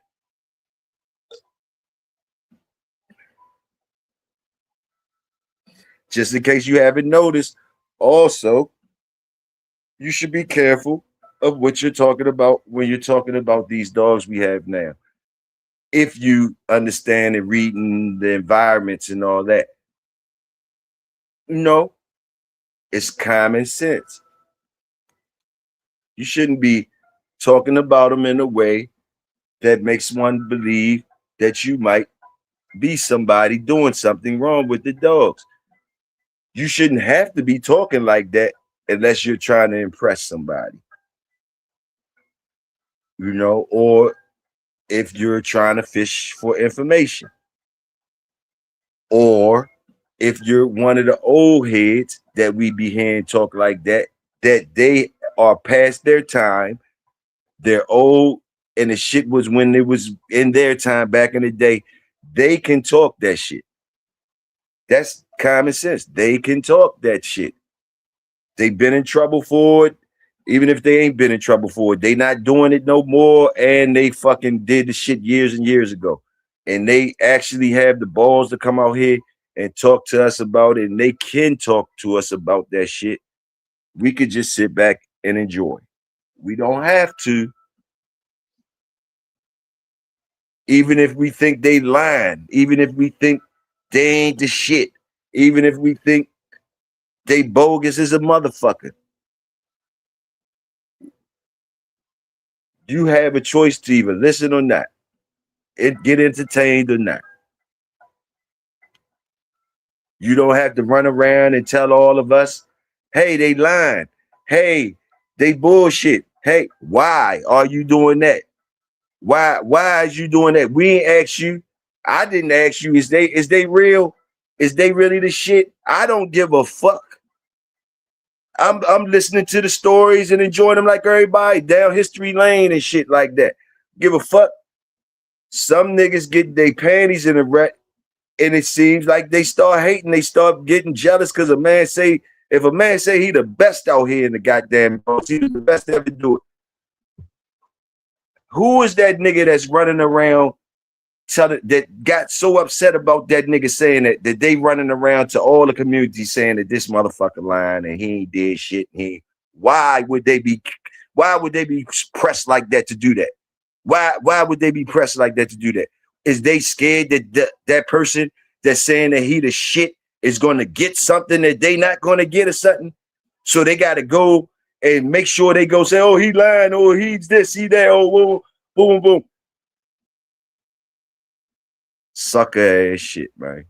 Just in case you haven't noticed, also, you should be careful of what you're talking about when you're talking about these dogs we have now. If you understand and reading the environments and all that, no, it's common sense. You shouldn't be talking about them in a way that makes one believe that you might be somebody doing something wrong with the dogs. You shouldn't have to be talking like that unless you're trying to impress somebody, or if you're trying to fish for information, or if you're one of the old heads that we be hearing talk like that, that they are past their time, they're old, and the shit was when it was in their time back in the day, they can talk that shit. That's common sense. They can talk that shit. They've been in trouble for it. Even if they ain't been in trouble for it, they not doing it no more. And they fucking did the shit years and years ago. And they actually have the balls to come out here and talk to us about it. And they can talk to us about that shit. We could just sit back and enjoy. We don't have to. Even if we think they lying, even if we think they ain't the shit, even if we think they bogus as a motherfucker. You have a choice to either listen or not, get entertained or not. You don't have to run around and tell all of us, hey, they lying. Hey, they bullshit. Hey, why are you doing that? Why is you doing that? We ain't asked you. I didn't ask you. Is they real? Is they really the shit? I don't give a fuck. I'm listening to the stories and enjoying them like everybody down history lane and shit like that. Give a fuck. Some niggas get their panties in a rut, and it seems like they start hating. They start getting jealous because if a man say he the best out here in the goddamn world, he the best to ever do it. Who is that nigga that's running around that got so upset about that nigga saying that they running around to all the communities saying that this motherfucker lying and he ain't did shit? Why would they be pressed like that to do that? Why would they be pressed like that to do that? Is they scared that that person that's saying that he the shit is going to get something that they not going to get or something? So they got to go and make sure they go say, oh, he lying, oh, he's this, he that, oh, boom, boom, boom. Sucker ass shit, man.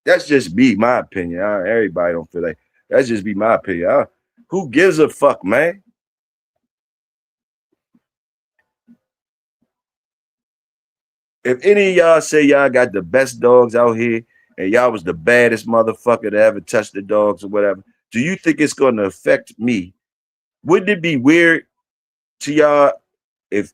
That's just me, my opinion. Everybody don't feel like that's just be my opinion. Who gives a fuck, man? If any of y'all say y'all got the best dogs out here and y'all was the baddest motherfucker to ever touch the dogs or whatever, do you think it's going to affect me? Wouldn't it be weird to y'all if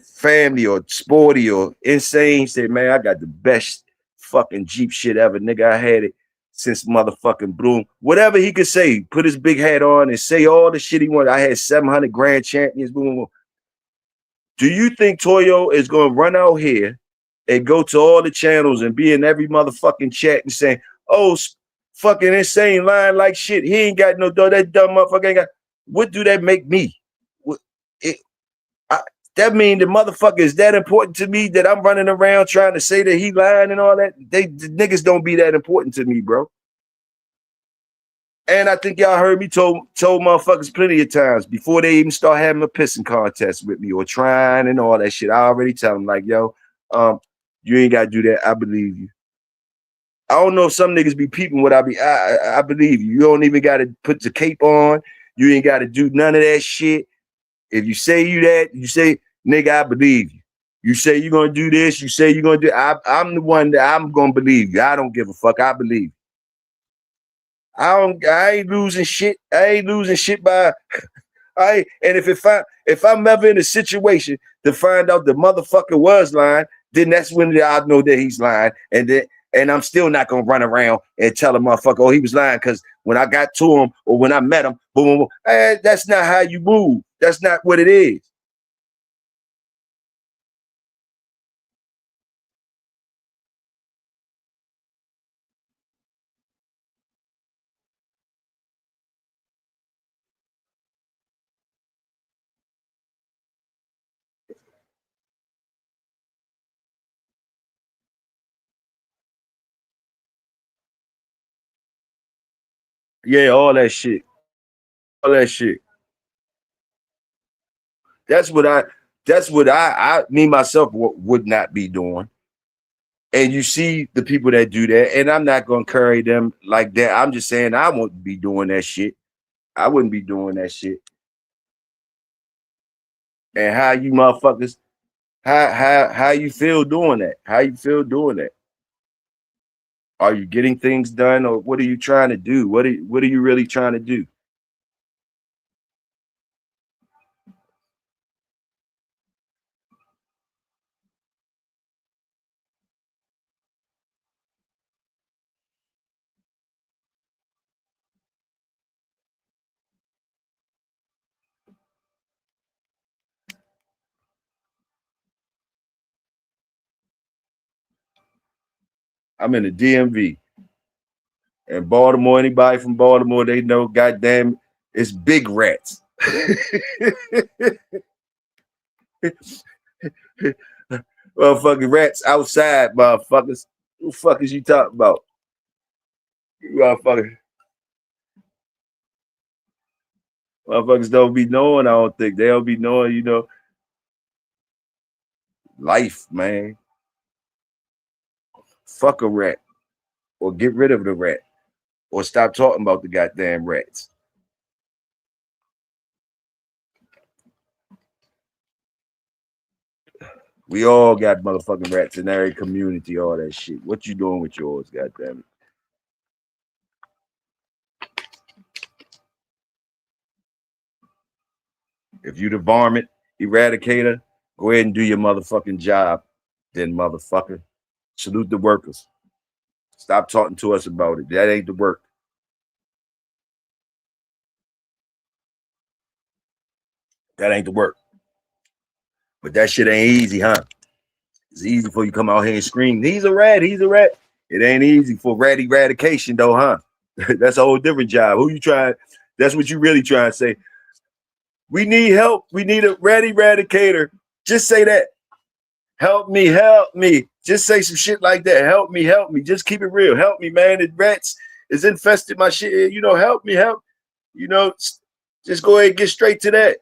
family or sporty or insane say, man, I got the best fucking Jeep shit ever, nigga. I had it since motherfucking Bloom. Whatever he could say, put his big hat on and say all the shit he wanted. I had 700 grand champions, boom, boom, boom. Do you think Toyo is going to run out here and go to all the channels and be in every motherfucking chat and saying, oh, fucking insane lying like shit. He ain't got no dog. That dumb motherfucker ain't got. What do that make me? It, that mean the motherfucker is that important to me that I'm running around trying to say that he lying and all that? The niggas don't be that important to me, bro. And I think y'all heard me told motherfuckers plenty of times before they even start having a pissing contest with me or trying and all that shit. I already tell them like, yo, you ain't gotta do that. I believe you. I don't know if some niggas be peeping what I believe you. You don't even gotta put the cape on. You ain't gotta do none of that shit. If you say you that, you say, nigga, I believe you. You say you're gonna do this, you say you're gonna do I'm the one that I'm gonna believe you. I don't give a fuck. I believe you. I ain't losing shit. I ain't losing shit by and if I'm ever in a situation to find out the motherfucker was lying, then that's when I know that he's lying. And I'm still not gonna run around and tell a motherfucker, oh, he was lying, because when I got to him or when I met him, boom, boom, boom. That's not how you move. That's not what it is. Yeah, all that shit. All that shit. That's what I me myself would not be doing. And you see the people that do that, and I'm not gonna carry them like that. I'm just saying I wouldn't be doing that shit. I wouldn't be doing that shit. And how you motherfuckers, how you feel doing that? How you feel doing that? Are you getting things done, or what are you trying to do? What are you really trying to do? I'm in the DMV. And Baltimore, anybody from Baltimore, they know, goddamn, it's big rats. Motherfucking rats outside, motherfuckers. Who the fuck is you talking about? Motherfuckers, motherfuckers don't be knowing, I don't think. They don't be knowing, life, man. Fuck a rat. Or get rid of the rat. Or stop talking about the goddamn rats. We all got motherfucking rats in every community, all that shit. What you doing with yours, goddamn it? If you the varmint eradicator, go ahead and do your motherfucking job, then motherfucker. Salute the workers. Stop talking to us about it. That ain't the work. That ain't the work. But that shit ain't easy, huh? It's easy for you to come out here and scream, he's a rat, he's a rat. It ain't easy for rat eradication though, huh? That's a whole different job. Who you trying? That's what you really trying to say. We need help. We need a rat eradicator. Just say that. Help me, help me. Just say some shit like that. Help me, help me. Just keep it real. Help me, man. The rats is infested my shit. Help me, help. You know, just go ahead and get straight to that.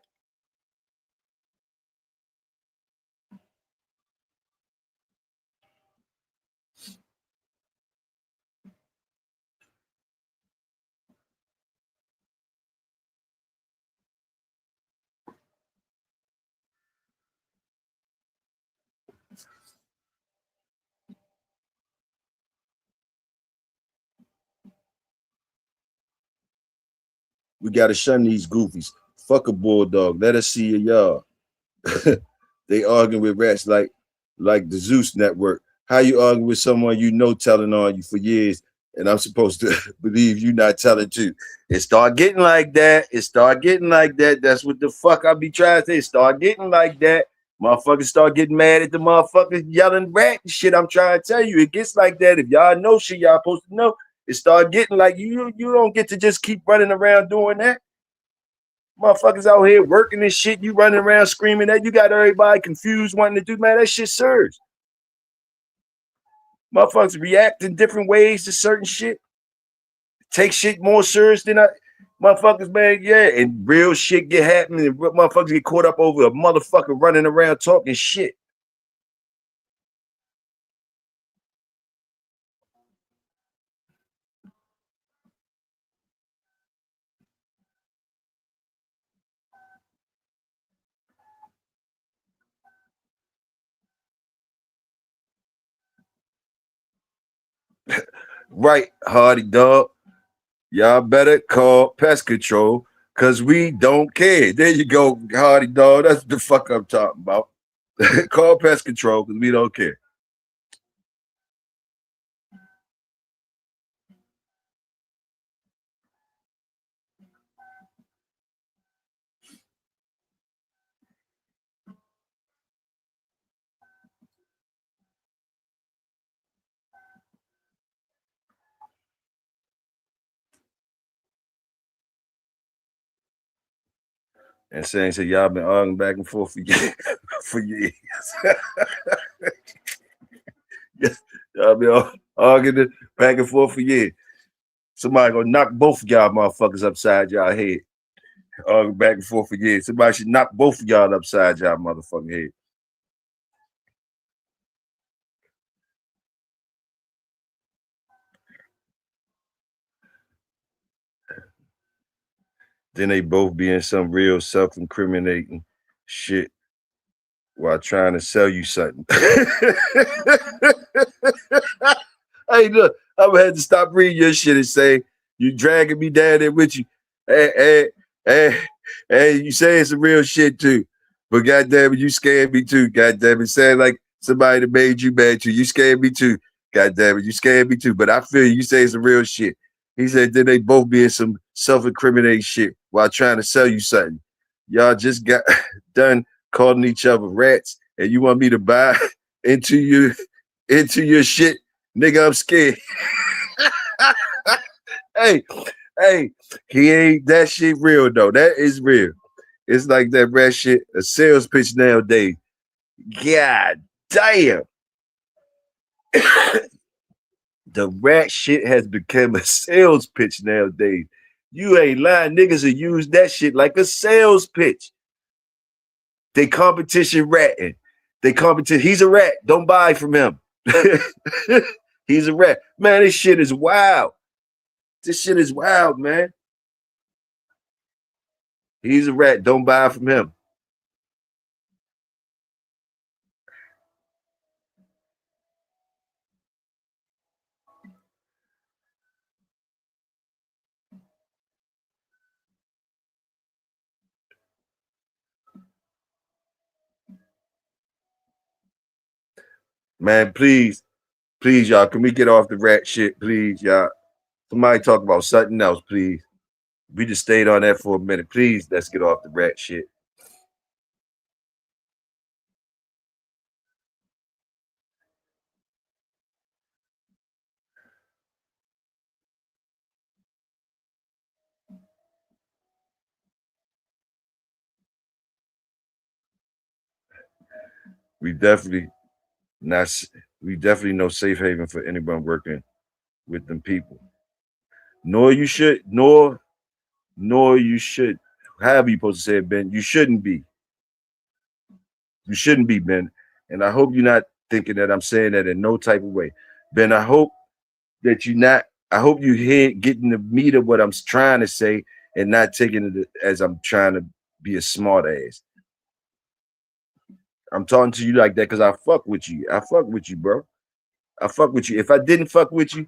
We gotta shun these goofies. Fuck a bulldog. Let us see your yard. They arguing with rats like the Zeus network. How you arguing with someone you know telling on you for years, and I'm supposed to believe you not telling too? It start getting like that. It start getting like that. That's what the fuck I be trying to say. It start getting like that. Motherfuckers start getting mad at the motherfuckers yelling rat and shit. I'm trying to tell you, it gets like that. If y'all know shit, y'all supposed to know. It start getting like you don't get to just keep running around doing that. Motherfuckers out here working and shit. You running around screaming that. You got everybody confused wanting to do, man. That shit serves. Motherfuckers react in different ways to certain shit. Take shit more serious than motherfuckers, man. Yeah, and real shit get happening. And motherfuckers get caught up over a motherfucker running around talking shit. Right, Hardy dog. Y'all better call pest control because we don't care. There you go, Hardy dog. That's the fuck I'm talking about. Call pest control because we don't care. And saying, so y'all been arguing back and forth for years. For years. Yes, y'all been arguing back and forth for years. Somebody gonna knock both of y'all motherfuckers upside y'all head. Arguing back and forth for years. Somebody should knock both of y'all upside y'all motherfucking head. Then they both be in some real self-incriminating shit while trying to sell you something. Hey, look, I'm gonna have to stop reading your shit and say you dragging me down there with you. Hey, you saying some real shit too. But goddamn it, you scared me too. Goddamn it, saying like somebody that made you mad too. You scared me too. Goddamn it, you scared me too. But I feel you saying some real shit. He said then they both be in some self-incriminating shit while trying to sell you something. Y'all just got done calling each other rats, and you want me to buy into your shit, nigga? I'm scared. Hey, he ain't that shit real though. That is real. It's like that rat shit, a sales pitch nowadays. God damn. The rat shit has become a sales pitch nowadays. You ain't lying. Niggas will use that shit like a sales pitch. They competition ratting. They competition. He's a rat. Don't buy from him. He's a rat. Man, this shit is wild. This shit is wild, man. He's a rat. Don't buy from him. Man, please, y'all, can we get off the rat shit, please, y'all? Somebody talk about something else, please. We just stayed on that for a minute. Please, let's get off the rat shit. We definitely not. We definitely no safe haven for anyone working with them people. Nor you should. Nor you should. However you supposed to say it, Ben. You shouldn't be. You shouldn't be, Ben. And I hope you're not thinking that I'm saying that in no type of way, Ben. I hope that you're not. I hope you hear getting the meat of what I'm trying to say and not taking it as I'm trying to be a smart ass. I'm talking to you like that because I fuck with you. I fuck with you, bro. I fuck with you. If I didn't fuck with you,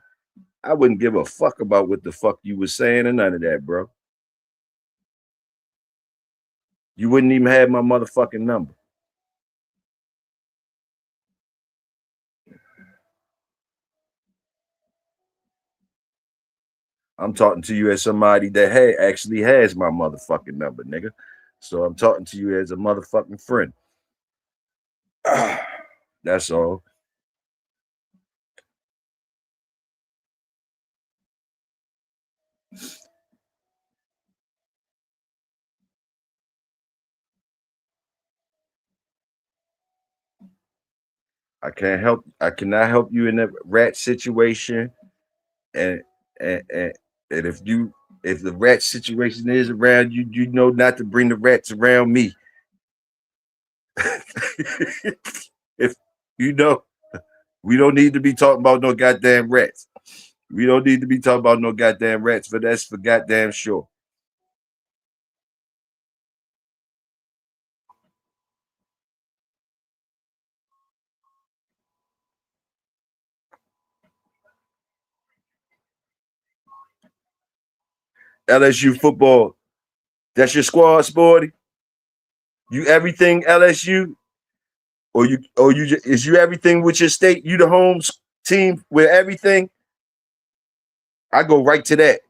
I wouldn't give a fuck about what the fuck you was saying or none of that, bro. You wouldn't even have my motherfucking number. I'm talking to you as somebody that actually has my motherfucking number, nigga. So I'm talking to you as a motherfucking friend. That's all. I cannot help you in that rat situation. And and if the rat situation is around you, you know not to bring the rats around me. If you know, we don't need to be talking about no goddamn rats. We don't need to be talking about no goddamn rats, but that's for goddamn sure. LSU football, that's your squad, Sporty. You everything LSU, is you everything with your state? You the home team with everything? I go right to that.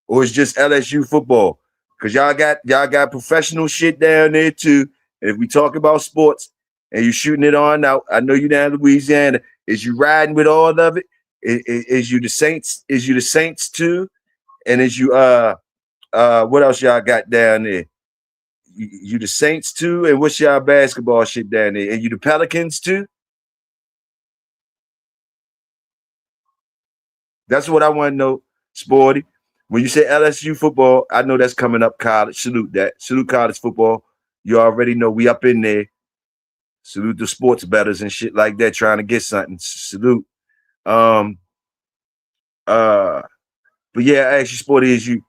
Or it's just LSU football? Because y'all got professional shit down there too. And if we talk about sports and you shooting it on out, I know you down in Louisiana. Is you riding with all of it? Is you the Saints? Is you the Saints too? And is you what else y'all got down there? You the Saints too? And what's y'all basketball shit down there? And you the Pelicans too? That's what I want to know, Sporty. When you say LSU football, I know that's coming up college. Salute that. Salute college football. You already know we up in there. Salute the sports betters and shit like that, trying to get something. Salute. Um, uh, but yeah, actually, Sporty, is you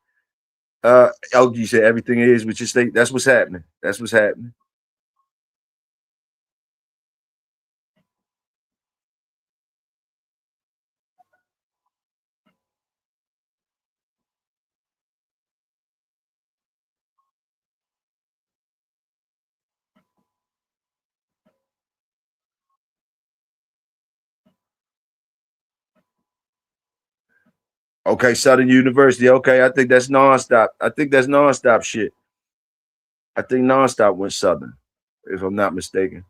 LG said everything is with your state. That's what's happening. That's what's happening. Okay, Southern University. Okay, I think that's nonstop. I think that's nonstop shit. I think nonstop went Southern, if I'm not mistaken.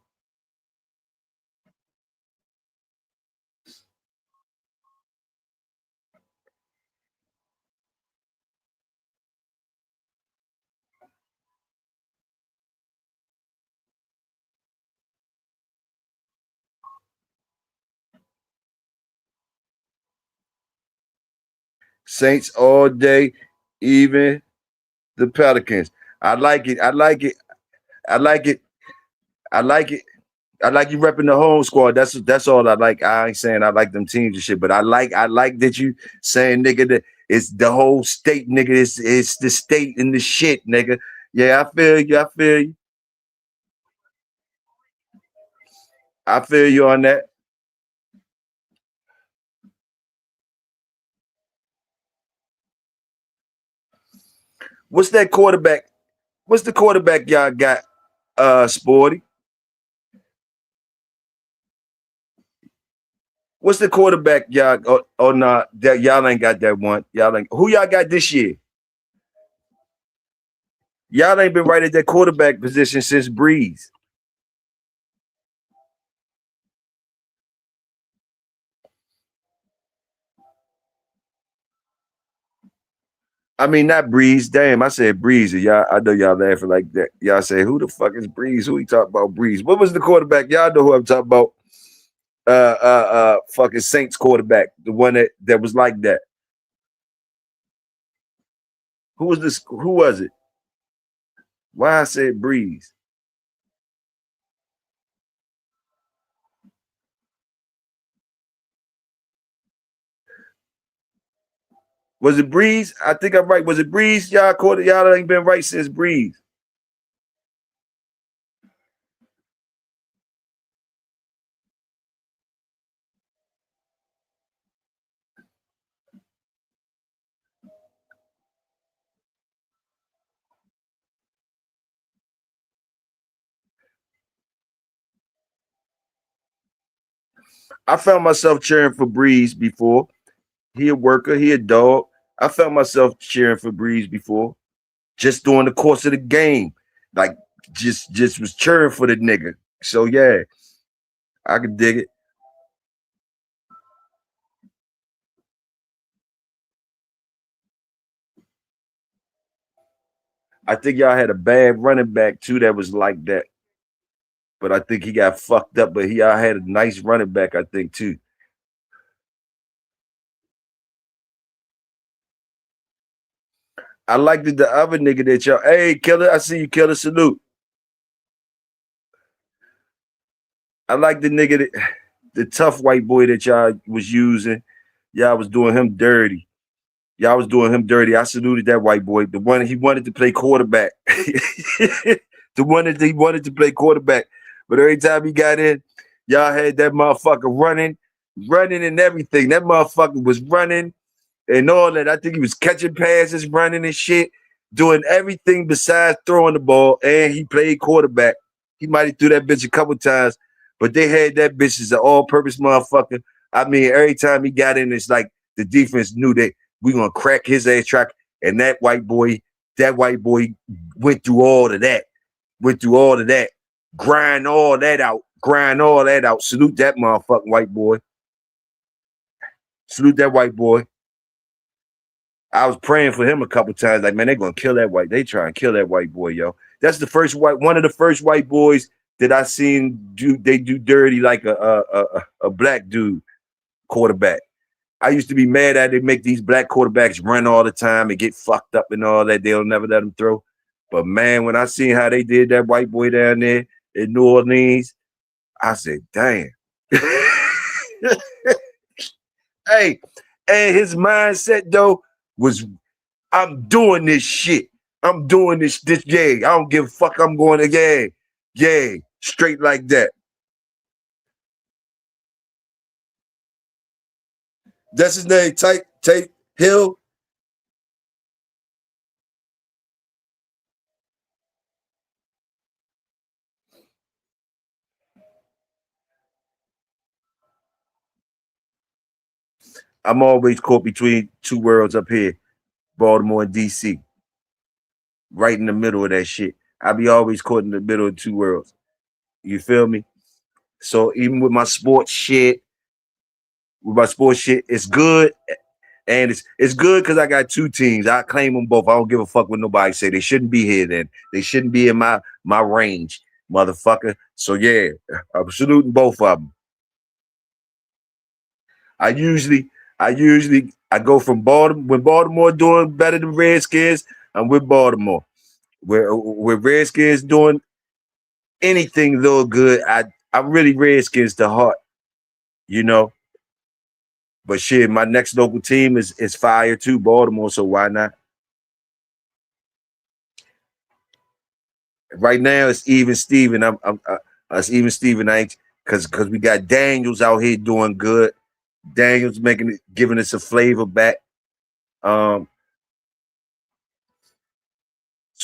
Saints all day, even the Pelicans. I like it. I like it. I like it. I like it. I like you repping the home squad. That's all I like. I ain't saying I like them teams and shit, but I like that you saying nigga that it's the whole state, nigga. It's the state and the shit, nigga. Yeah, I feel you. I feel you. I feel you on that. What's that quarterback? What's the quarterback y'all got? Sporty. What's the quarterback y'all? Oh nah, that y'all ain't got that one. Y'all ain't. Who y'all got this year? Y'all ain't been right at that quarterback position since Breeze. I mean, not Breeze. Damn, I said Breeze. Y'all, I know y'all laughing like that. Y'all say, who the fuck is Breeze? Who he talking about Breeze? What was the quarterback? Y'all know who I'm talking about. Fucking Saints quarterback, the one that was like that. Who was this? Who was it? Why I said Breeze? Was it Breeze? I think I'm right. Was it Breeze? Y'all caught it. Y'all ain't been right since Breeze. I found myself cheering for Breeze before. He a worker, he a dog. I found myself cheering for Breeze before. Just during the course of the game. Like just was cheering for the nigga. So yeah, I could dig it. I think y'all had a bad running back too that was like that. But I think he got fucked up. But y'all had a nice running back, I think, too. I liked the other nigga that y'all. Hey, Killer, I see you, Killer. Salute. I like the nigga that the tough white boy that y'all was using. Y'all was doing him dirty. Y'all was doing him dirty. I saluted that white boy. The one he wanted to play quarterback. The one that he wanted to play quarterback. But every time he got in, y'all had that motherfucker running and everything. That motherfucker was running and all that. I think he was catching passes, running and shit, doing everything besides throwing the ball. And he played quarterback. He might have threw that bitch a couple times, but they had that bitch as an all-purpose motherfucker. I mean, every time he got in, it's like the defense knew that we gonna crack his ass track. And that white boy went through all of that. Grind all that out. Salute that motherfucking white boy. Salute that white boy. I was praying for him a couple times. Like, man, they're gonna kill that white. They try and kill that white boy, yo. That's the first one of the first white boys that I seen do dirty like a black dude quarterback. I used to be mad at they make these black quarterbacks run all the time and get fucked up and all that. They'll never let them throw. But man, when I seen how they did that white boy down there in New Orleans, I said, damn. Hey, and his mindset though was, I'm doing this shit. I'm doing this. Yeah. I don't give a fuck. I'm going to yeah, straight like that. That's his name. Tate Hill. I'm always caught between two worlds up here, Baltimore and DC. Right in the middle of that shit. I be always caught in the middle of two worlds. You feel me? So even with my sports shit, it's good. And it's good because I got two teams. I claim them both. I don't give a fuck what nobody say. They shouldn't be here then. They shouldn't be in my range, motherfucker. So yeah, I'm saluting both of them. I usually I go from Baltimore. When Baltimore doing better than Redskins, I'm with Baltimore. Where Redskins doing anything little good, I'm really Redskins to heart, you know. But shit, my next local team is fire too, Baltimore. So why not? Right now it's even Steven. It's even Steven. I ain't because we got Daniels out here doing good. Daniels giving us a flavor back. So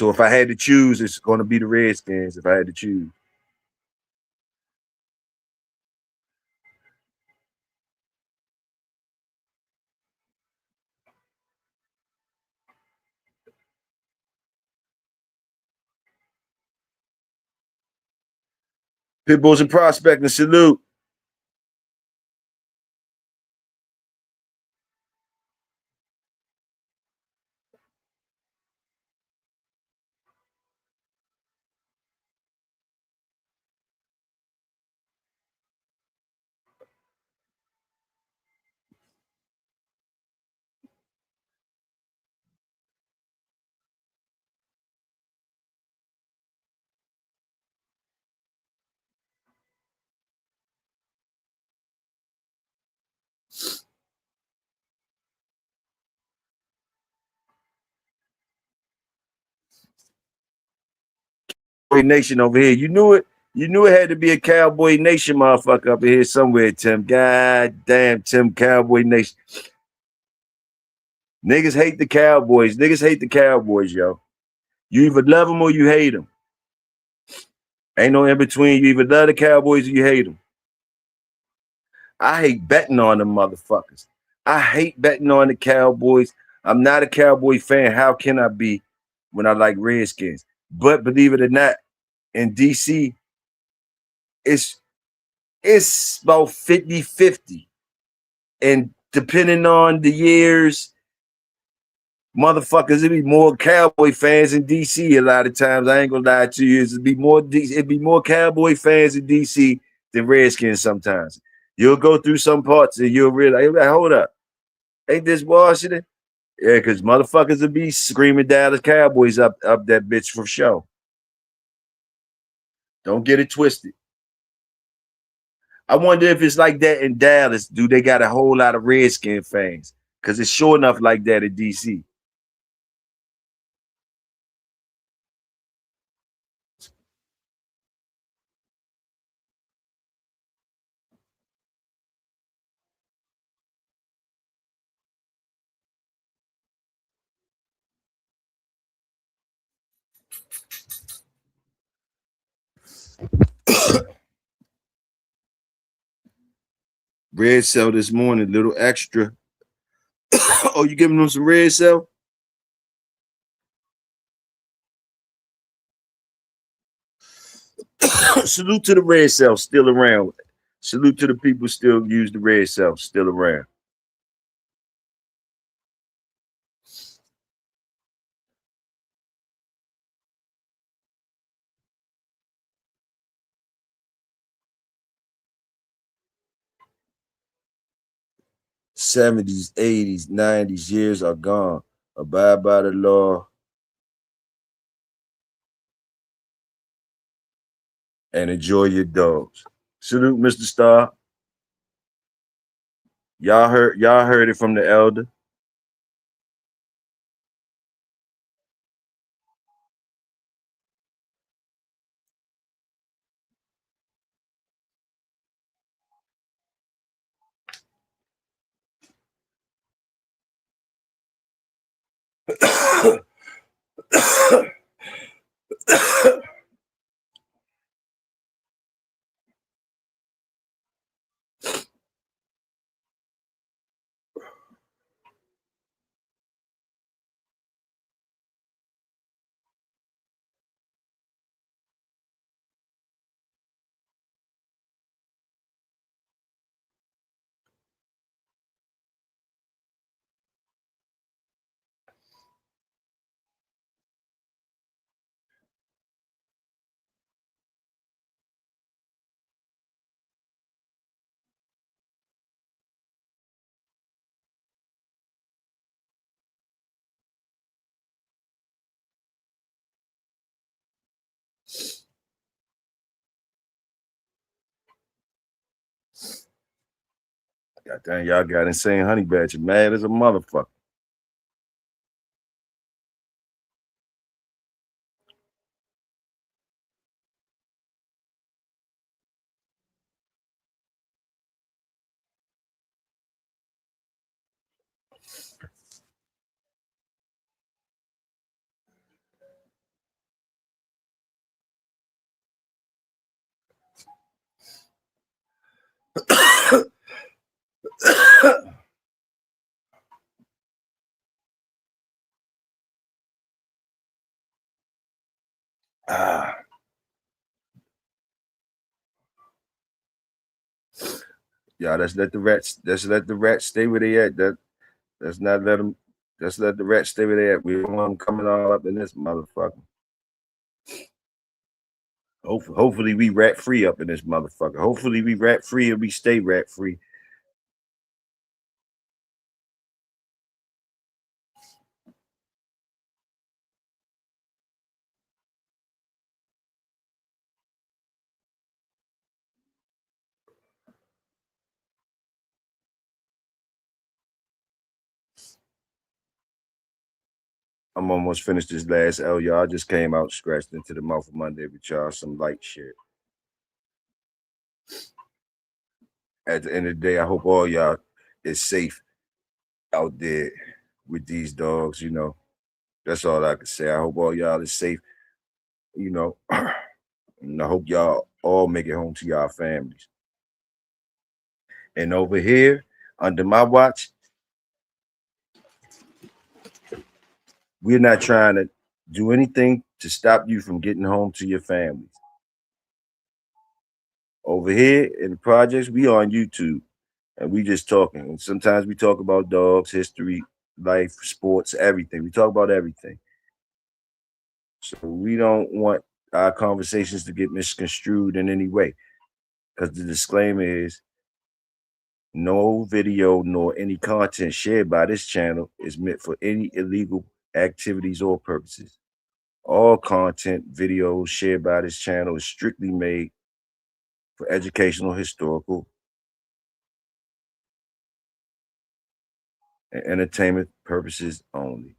if I had to choose, it's going to be the Redskins. If I had to choose. Pitbulls and prospecting, salute. Cowboy Nation over here. You knew it. You knew it had to be a Cowboy Nation motherfucker up here somewhere, Tim. God damn, Tim, Cowboy Nation. Niggas hate the Cowboys. Niggas hate the Cowboys, yo. You either love them or you hate them. Ain't no in between. You either love the Cowboys or you hate them. I hate betting on them motherfuckers. I hate betting on the Cowboys. I'm not a Cowboy fan. How can I be when I like Redskins? But believe it or not, in DC, it's it's about 50-50. And depending on the years, motherfuckers, it'd be more Cowboy fans in DC a lot of times. I ain't gonna lie to you. It'd be more Cowboy fans in DC than Redskins sometimes. You'll go through some parts and you'll realize, like, hold up, ain't this Washington? Yeah, because motherfuckers will be screaming Dallas Cowboys up that bitch for show. Don't get it twisted. I wonder if it's like that in Dallas. Do they got a whole lot of Redskin fans? Because it's sure enough like that in DC. Red cell this morning, little extra. Oh, you giving them some red cell? Salute to the red cell still around. Salute to the people still use the red cell still around. '70s, '80s, '90s years are gone. Abide by the law and enjoy your dogs. Salute, Mr. Star. Y'all heard it from the elder. God damn, y'all got insane honey badger mad as a motherfucker. Ah, yeah, let the rats stay where they at. Let's not let them. Let's let the rats stay where they at. We don't want them coming all up in this motherfucker. Hopefully we rat free up in this motherfucker. Hopefully we rat free and we stay rat free. I'm almost finished this last L, y'all. I just came out scratched into the mouth of Monday with y'all some light shit. At the end of the day, I hope all y'all is safe out there with these dogs. You know, that's all I can say. I hope all y'all is safe. You know, and I hope y'all all make it home to y'all families. And over here, under my watch, we're not trying to do anything to stop you from getting home to your families. Over here in the projects, we on YouTube and we just talking. And sometimes we talk about dogs, history, life, sports, everything. We talk about everything. So we don't want our conversations to get misconstrued in any way. Because the disclaimer is no video nor any content shared by this channel is meant for any illegal activities or purposes. All content, videos shared by this channel is strictly made for educational, historical, and entertainment purposes only.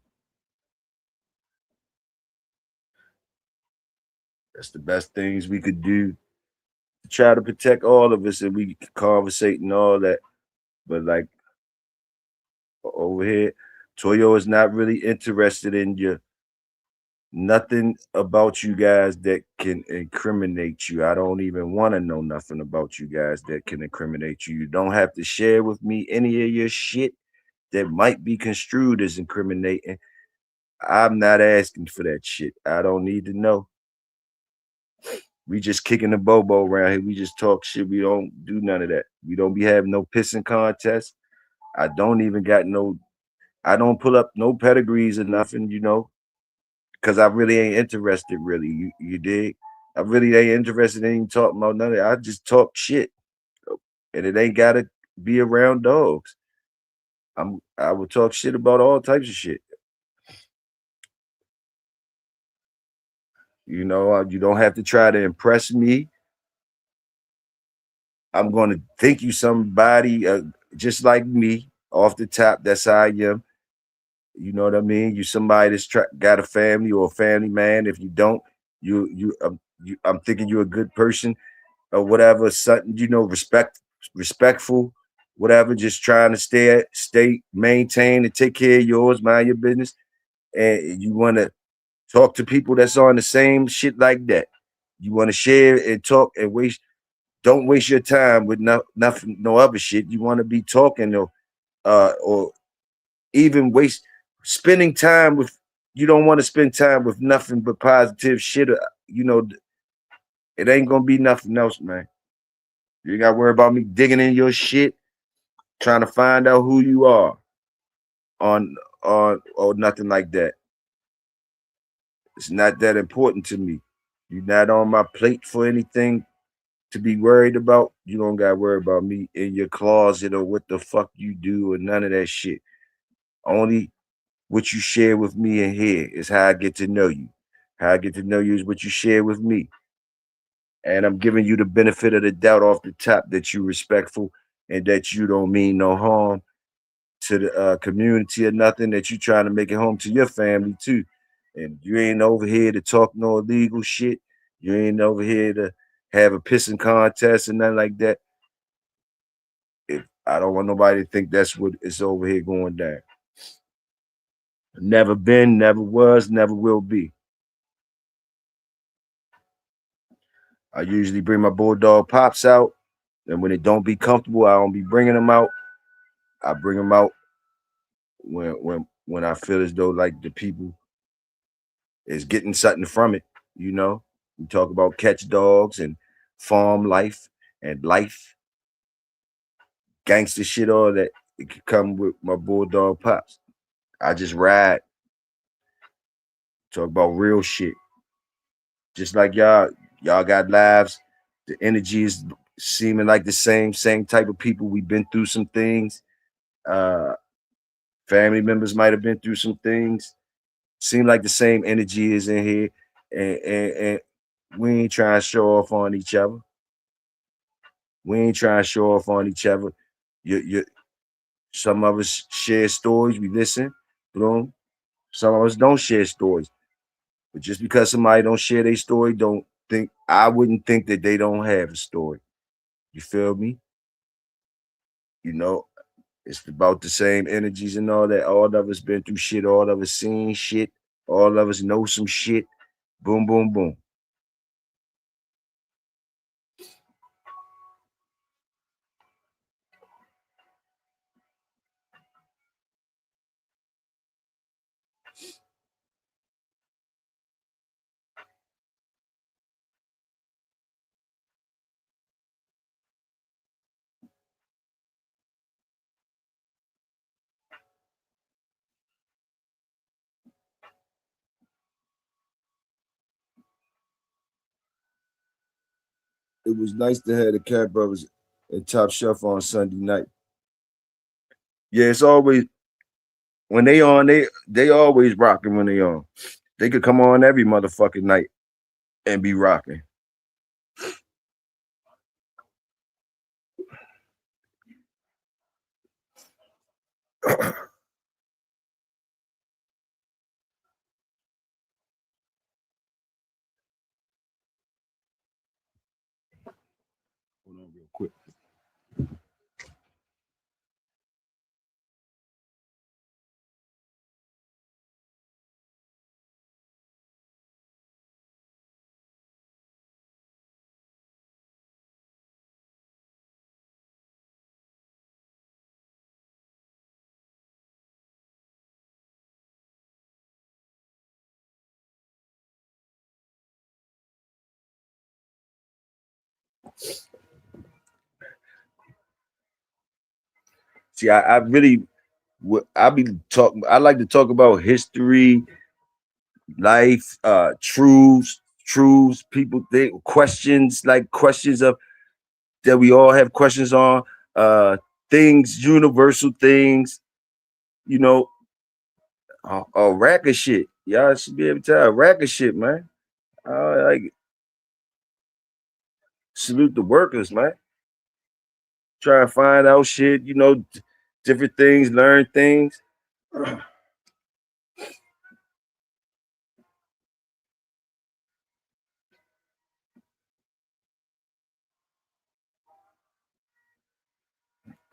That's the best things we could do to try to protect all of us, and we can conversate and all that. But like over here, Toyo is not really interested in your nothing about you guys that can incriminate you. I don't even want to know nothing about you guys that can incriminate you. You don't have to share with me any of your shit that might be construed as incriminating. I'm not asking for that shit. I don't need to know. We just kicking the bobo around here. We just talk shit. We don't do none of that. We don't be having no pissing contests. I don't even got no, I don't pull up no pedigrees or nothing, because I really ain't interested, really. You dig? I really ain't interested in talking about none of that. I just talk shit. And it ain't gotta be around dogs. I will talk shit about all types of shit. You don't have to try to impress me. I'm going to think you somebody just like me off the top. That's how I am. You know what I mean? You somebody that's got a family or a family man. If you don't, I'm thinking you're a good person or whatever. Something respectful, whatever. Just trying to maintain and take care of yours, mind your business, and you want to talk to people that's on the same shit like that. You want to share and talk and waste. Don't waste your time with nothing, no other shit. You want to be talking or even waste spending time with. You don't want to spend time with nothing but positive shit. It ain't gonna be nothing else, man. You ain't got to worry about me digging in your shit, trying to find out who you are on or nothing like that. It's not that important to me. You're not on my plate for anything to be worried about. You don't got to worry about me in your closet or what the fuck you do or none of that shit. Only what you share with me in here is how I get to know you. How I get to know you is what you share with me. And I'm giving you the benefit of the doubt off the top that you're respectful and that you don't mean no harm to the community or nothing, that you trying to make it home to your family too. And you ain't over here to talk no illegal shit. You ain't over here to have a pissing contest and nothing like that. If I don't want nobody to think that's what is over here going down. Never been, never was, never will be. I usually bring my bulldog pops out, and when it don't be comfortable, I don't be bringing them out. I bring them out when I feel as though like the people is getting something from it. We talk about catch dogs and farm life and life, gangster shit, all that. It could come with my bulldog pops. I just ride, talk about real shit. Just like y'all got lives. The energy is seeming like the same type of people. We've been through some things. Uh, family members might have been through some things. Seem like the same energy is in here, and we ain't trying to show off on each other. We ain't trying to show off on each other. You some of us share stories, we listen, boom. Some of us don't share stories. But just because somebody don't share their story, I wouldn't think that they don't have a story. You feel me? You know, it's about the same energies and all that. All of us been through shit, all of us seen shit, all of us know some shit. Boom, boom, boom. It was nice to have the Cat Brothers and Top Chef on Sunday night. Yeah, it's always when they on, they always rocking when they on. They could come on every motherfucking night and be rocking. Hold on real quick. See, I really I be talking. I like to talk about history, life, truths. People think questions, like questions of that we all have questions on, uh, things, universal things. You know, a rack of shit. Y'all should be able to tell a rack of shit, man. Like salute the workers, man. Try to find out shit. Different things, learn things.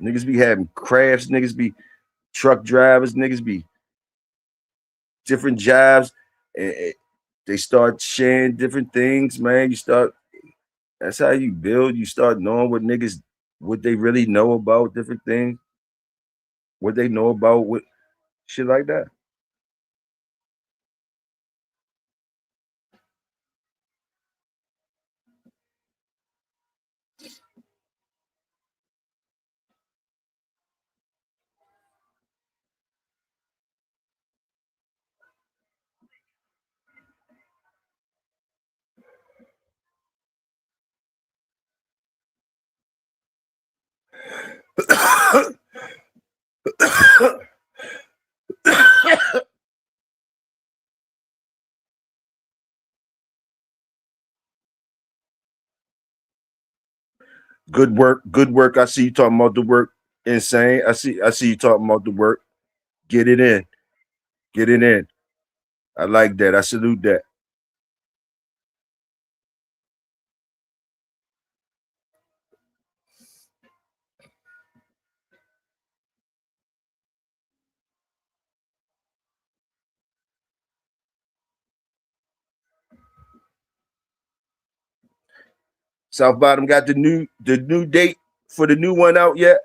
Niggas be having crafts. Niggas be truck drivers. Niggas be different jobs. And they start sharing different things, man. You start. That's how you build. You start knowing what they really know about different things, what they know about what shit like that. Good work, good work. I see you talking about the work. Insane. I see you talking about the work. Get it in. Get it in. I like that. I salute that. South Bottom got the new date for the new one out yet?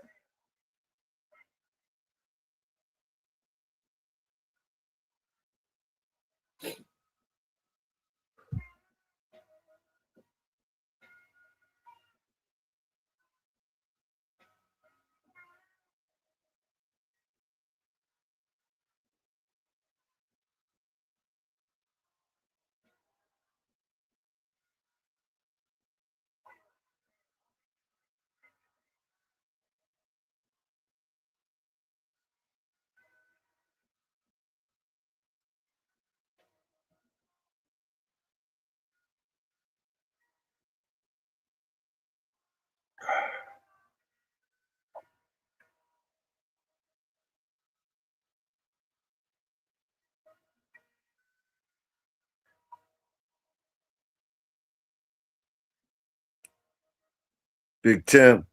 Big Tim.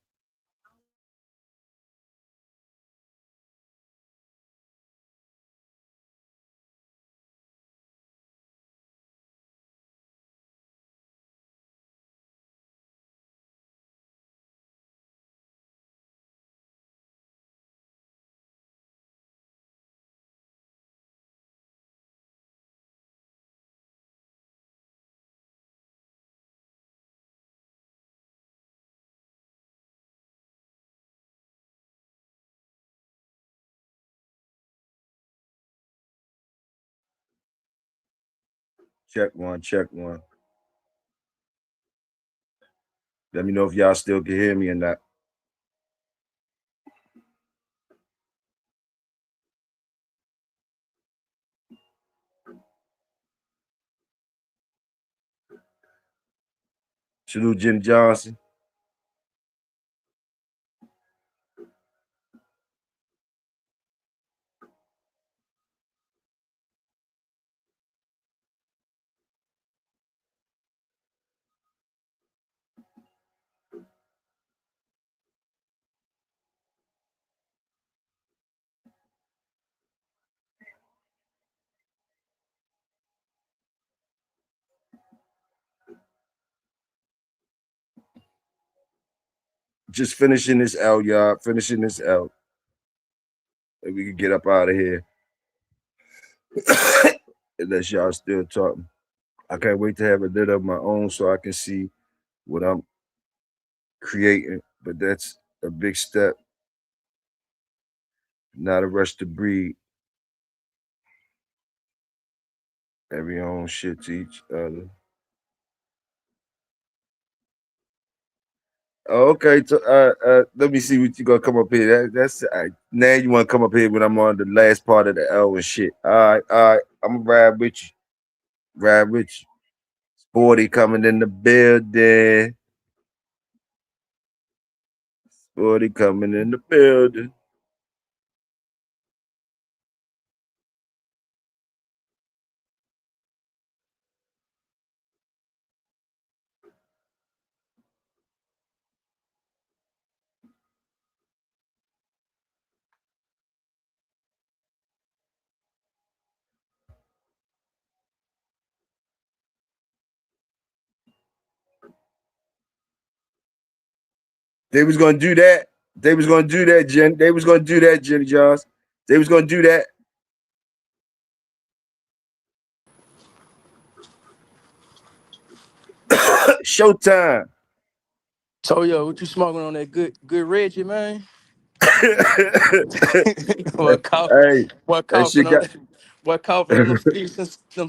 Check one, check one. Let me know if y'all still can hear me or not. Salute Jenny Johnson. Just finishing this out, y'all. Finishing this out. And we can get up out of here. Unless y'all still talking. I can't wait to have it lit of my own so I can see what I'm creating. But that's a big step. Not a rush to breed. Every own shit to each other. Oh, okay, let me see what you gonna come up here. That's now you want to come up here when I'm on the last part of the hour and shit. All right, I'm gonna ride with you. Ride with you. Sporty coming in the building. Sporty coming in the building. They was gonna do that. They was gonna do that, Jen. They was gonna do that, Jenny Johns. They was gonna do that. Showtime.
So yo, what you smoking on that good Reggie, man? what coughing?
Hey,
What
that shit
coughing on
got.
that? What coughing on them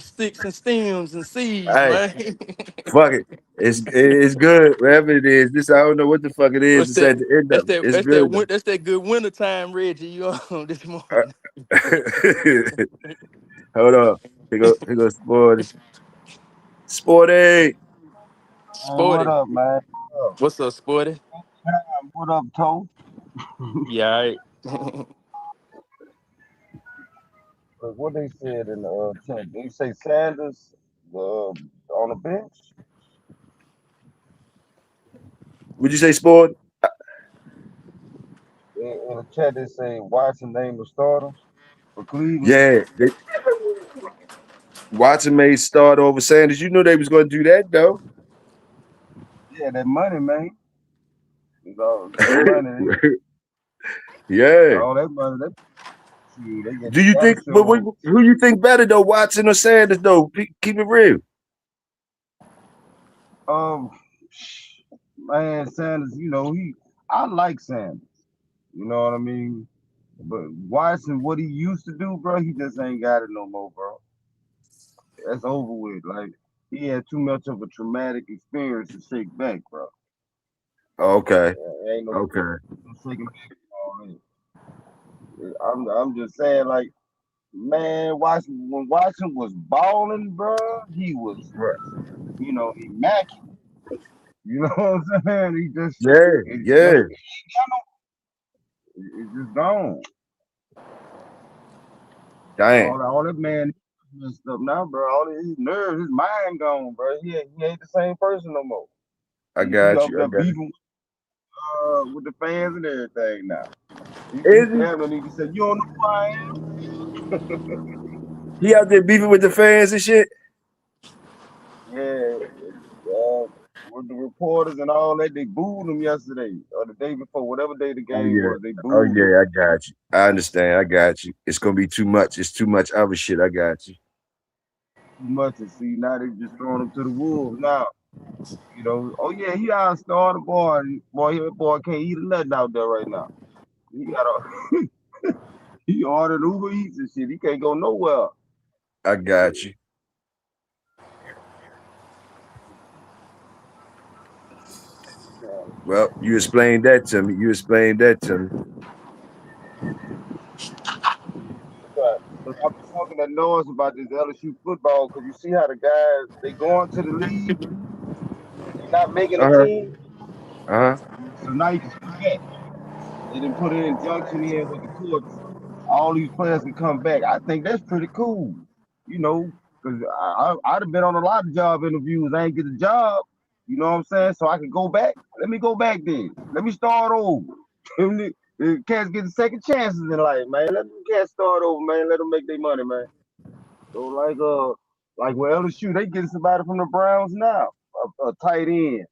sticks and stems and seeds,
Hey,
man?
fuck it. It's good. Wherever it is. This I don't know what the fuck it is.
What's
It's
that?
at the end
That's
of it.
that.
It's
That's that.
good though.
That's that good wintertime Reggie you on this
Uh,
morning.
Hold on. Here goes Sporty. Sporty.
Hey, what
Sporty.
up, man? What up?
What's up, Sporty?
What up, Toe?
Yeah, all right.
What they said in the chat? They say Sanders on the bench.
Would you say Sport?
In the chat, they say Watson named the starter for Cleveland.
Yeah. Watson made start over Sanders. You knew they was gonna do that though.
Yeah, that money, man. You know, that money.
Yeah.
All that money. They
Do you
gotta
think? But
show.
who you think better though, Watson or Sanders? Though, keep it real.
Um, man, Sanders. I like Sanders. You know what I mean? But Watson, what he used to do, bro, he just ain't got it no more, bro. That's over with. Like he had too much of a traumatic experience to shake back, bro.
Okay.
Ain't no
Okay.
shaking back from all that. I'm just saying, like, man, when Watson was balling, bro, he was,
Right.
immaculate. You know what I'm saying? He just
Yeah. Yeah.
it's just gone.
Damn.
All that man messed up now, bro. All his nerves, his mind gone, bro. He ain't the same person no more.
I
He
got
up
you. I
there
got you.
beefing with the fans and everything now. He
Is he?
damn near he said, "You don't know who I am."
He out there beefing with the fans and shit.
Yeah, uh, with the reporters and all that, they booed him yesterday or the day before, whatever day the
Oh
game
yeah.
was. They
Oh
booed him
yeah. I got you. I understand. I got you. It's gonna be too much. It's too much other shit. I got you.
too much, and see now they just throwing him to the wolves now. Oh yeah, he out started boy. That boy can't eat nothing out there right now. He got a he ordered Uber Eats and shit. He can't go nowhere.
I got you. Well, you explained that to me. You explained that to me.
But I've been talking that noise about this LSU football because you see how the guys they going to the league, they not making a
Uh-huh.
team,
Uh-huh.
so now you can come back. They didn't put an injunction in with the courts. All these players can come back. I think that's pretty cool, you know, because I'd have been on a lot of job interviews. I ain't get a job, you know what I'm saying? So I can go back. Let me go back then. Let me start over. The cats getting second chances in life, man. Let them cats start over, man. Let them make their money, man. So like with LSU, they getting somebody from the Browns now, a tight end,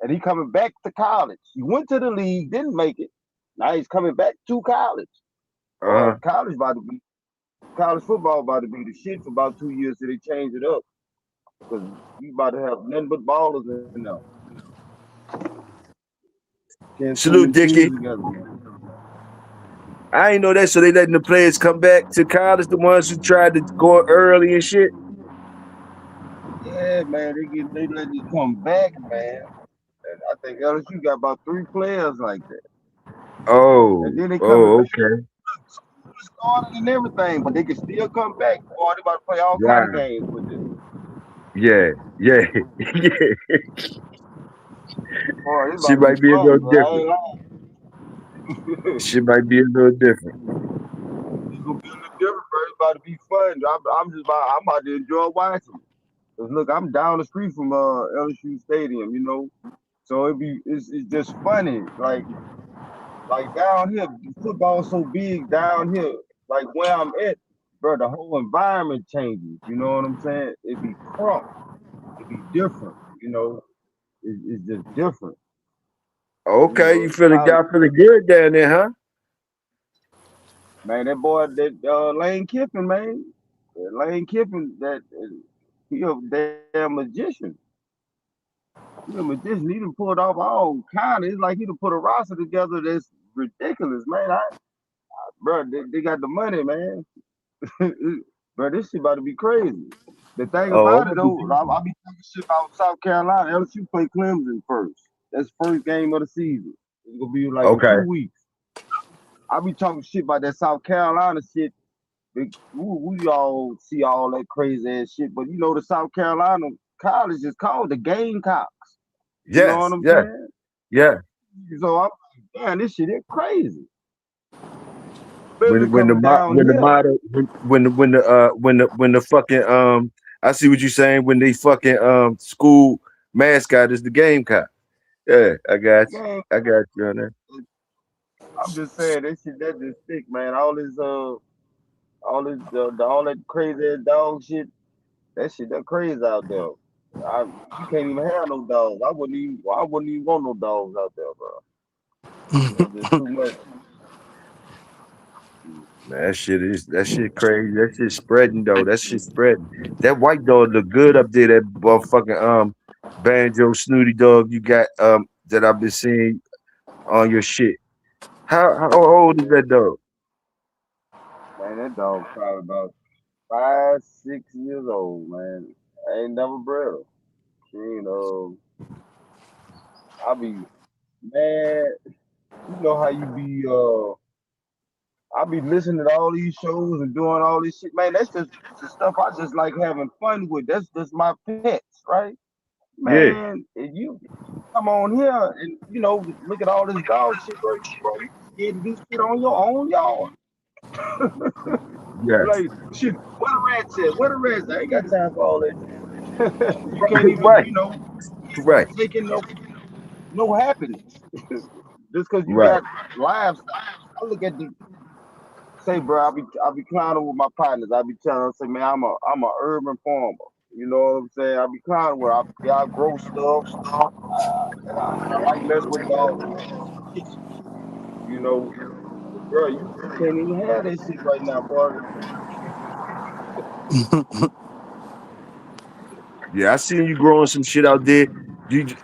and he coming back to college. He went to the league, didn't make it. Now he's coming back to college.
Uh-huh.
College football about to be the shit for about 2 years till they change it up because you about to have nothing but ballers in there. Can't too many
Salute,
teams
Dickie.
together, man.
I ain't know that, so they letting the players come back to college, the ones who tried to go early and shit.
Yeah, man, they let you come back, man. And I think LSU got about 3 players like that. And
Oh,
then they coming
oh,
back.
okay.
Started and everything, but they can still come back. Boy, they about to play all kind of
Wow.
games with this.
Yeah, yeah, yeah.
Boy, it's
She
about to be
might be a
fun,
little
bro. I
different.
ain't lying.
She might be a little different.
It's gonna be a little different, bro. It's about to be fun. I'm about to enjoy watching it. Cause look, I'm down the street from LSU Stadium, you know. So it's just funny. Like down here, football's so big down here. Like where I'm at, bro, the whole environment changes. You know what I'm saying? It be crunk. It be different. You know, it's just different. You
Okay,
know,
you feeling
college,
y'all feeling good down there, huh?
man. That boy, that Lane Kiffin, man. Lane Kiffin, that he a damn magician. He a magician. He done pulled off all kind. It's like he done put a roster together that's ridiculous, man. Bro, they got the money, man. Bro, this shit about to be crazy. The thing
Oh,
about
I'm
it
gonna be
though, I'll be talking shit about South Carolina. LSU play Clemson first. That's first game of the season. It's gonna be like in
okay.
2 weeks. I'll be talking shit about that South Carolina shit. We all see all that crazy ass shit, but you know the South Carolina college is called the Gamecocks. You know what
Yes,
I'm
yes,
saying?
yeah.
So I'm like, man, this shit is crazy. Especially coming down
When the
here.
model when the fucking I see what you're saying when they fucking school mascot is the Gamecock. Yeah, I got you.
Game,
I got you on that.
I'm just saying this shit that just thick, man. All that crazy ass dog shit. That shit that crazy out there. You can't even have no dogs. I wouldn't even want no dogs out there, bro. It's just too much.
Man, that shit crazy. That shit spreading though. That shit spreading. That white dog look good up there. That motherfucking banjo snooty dog you got that I've been seeing on your shit. How old is that dog?
Man, that dog probably about 5, 6 years old, man. I ain't never bred her. She ain't I be man, you know how you be I be listening to all these shows and doing all this shit. Man, that's just the stuff I just like having fun with. That's just my pets, right?
Yeah,
Man, if you come on here and look at all this dog shit, bro, you scared to do shit on your own yard.
yes.
Like shit, where the rats at? Where the rats? I ain't got time for all that. You can't even,
Right, right,
take in no happiness just because you
right.
got livestock. I look at the say, bro, I be clowning with my partners. I be telling them, say, man, I'm a urban farmer. You know what I'm saying? I be clowning with. I grow stuff, and I like messing with dogs. You know, but bro, you can't even have that shit right now, bro.
Yeah, I seen you growing some shit out there.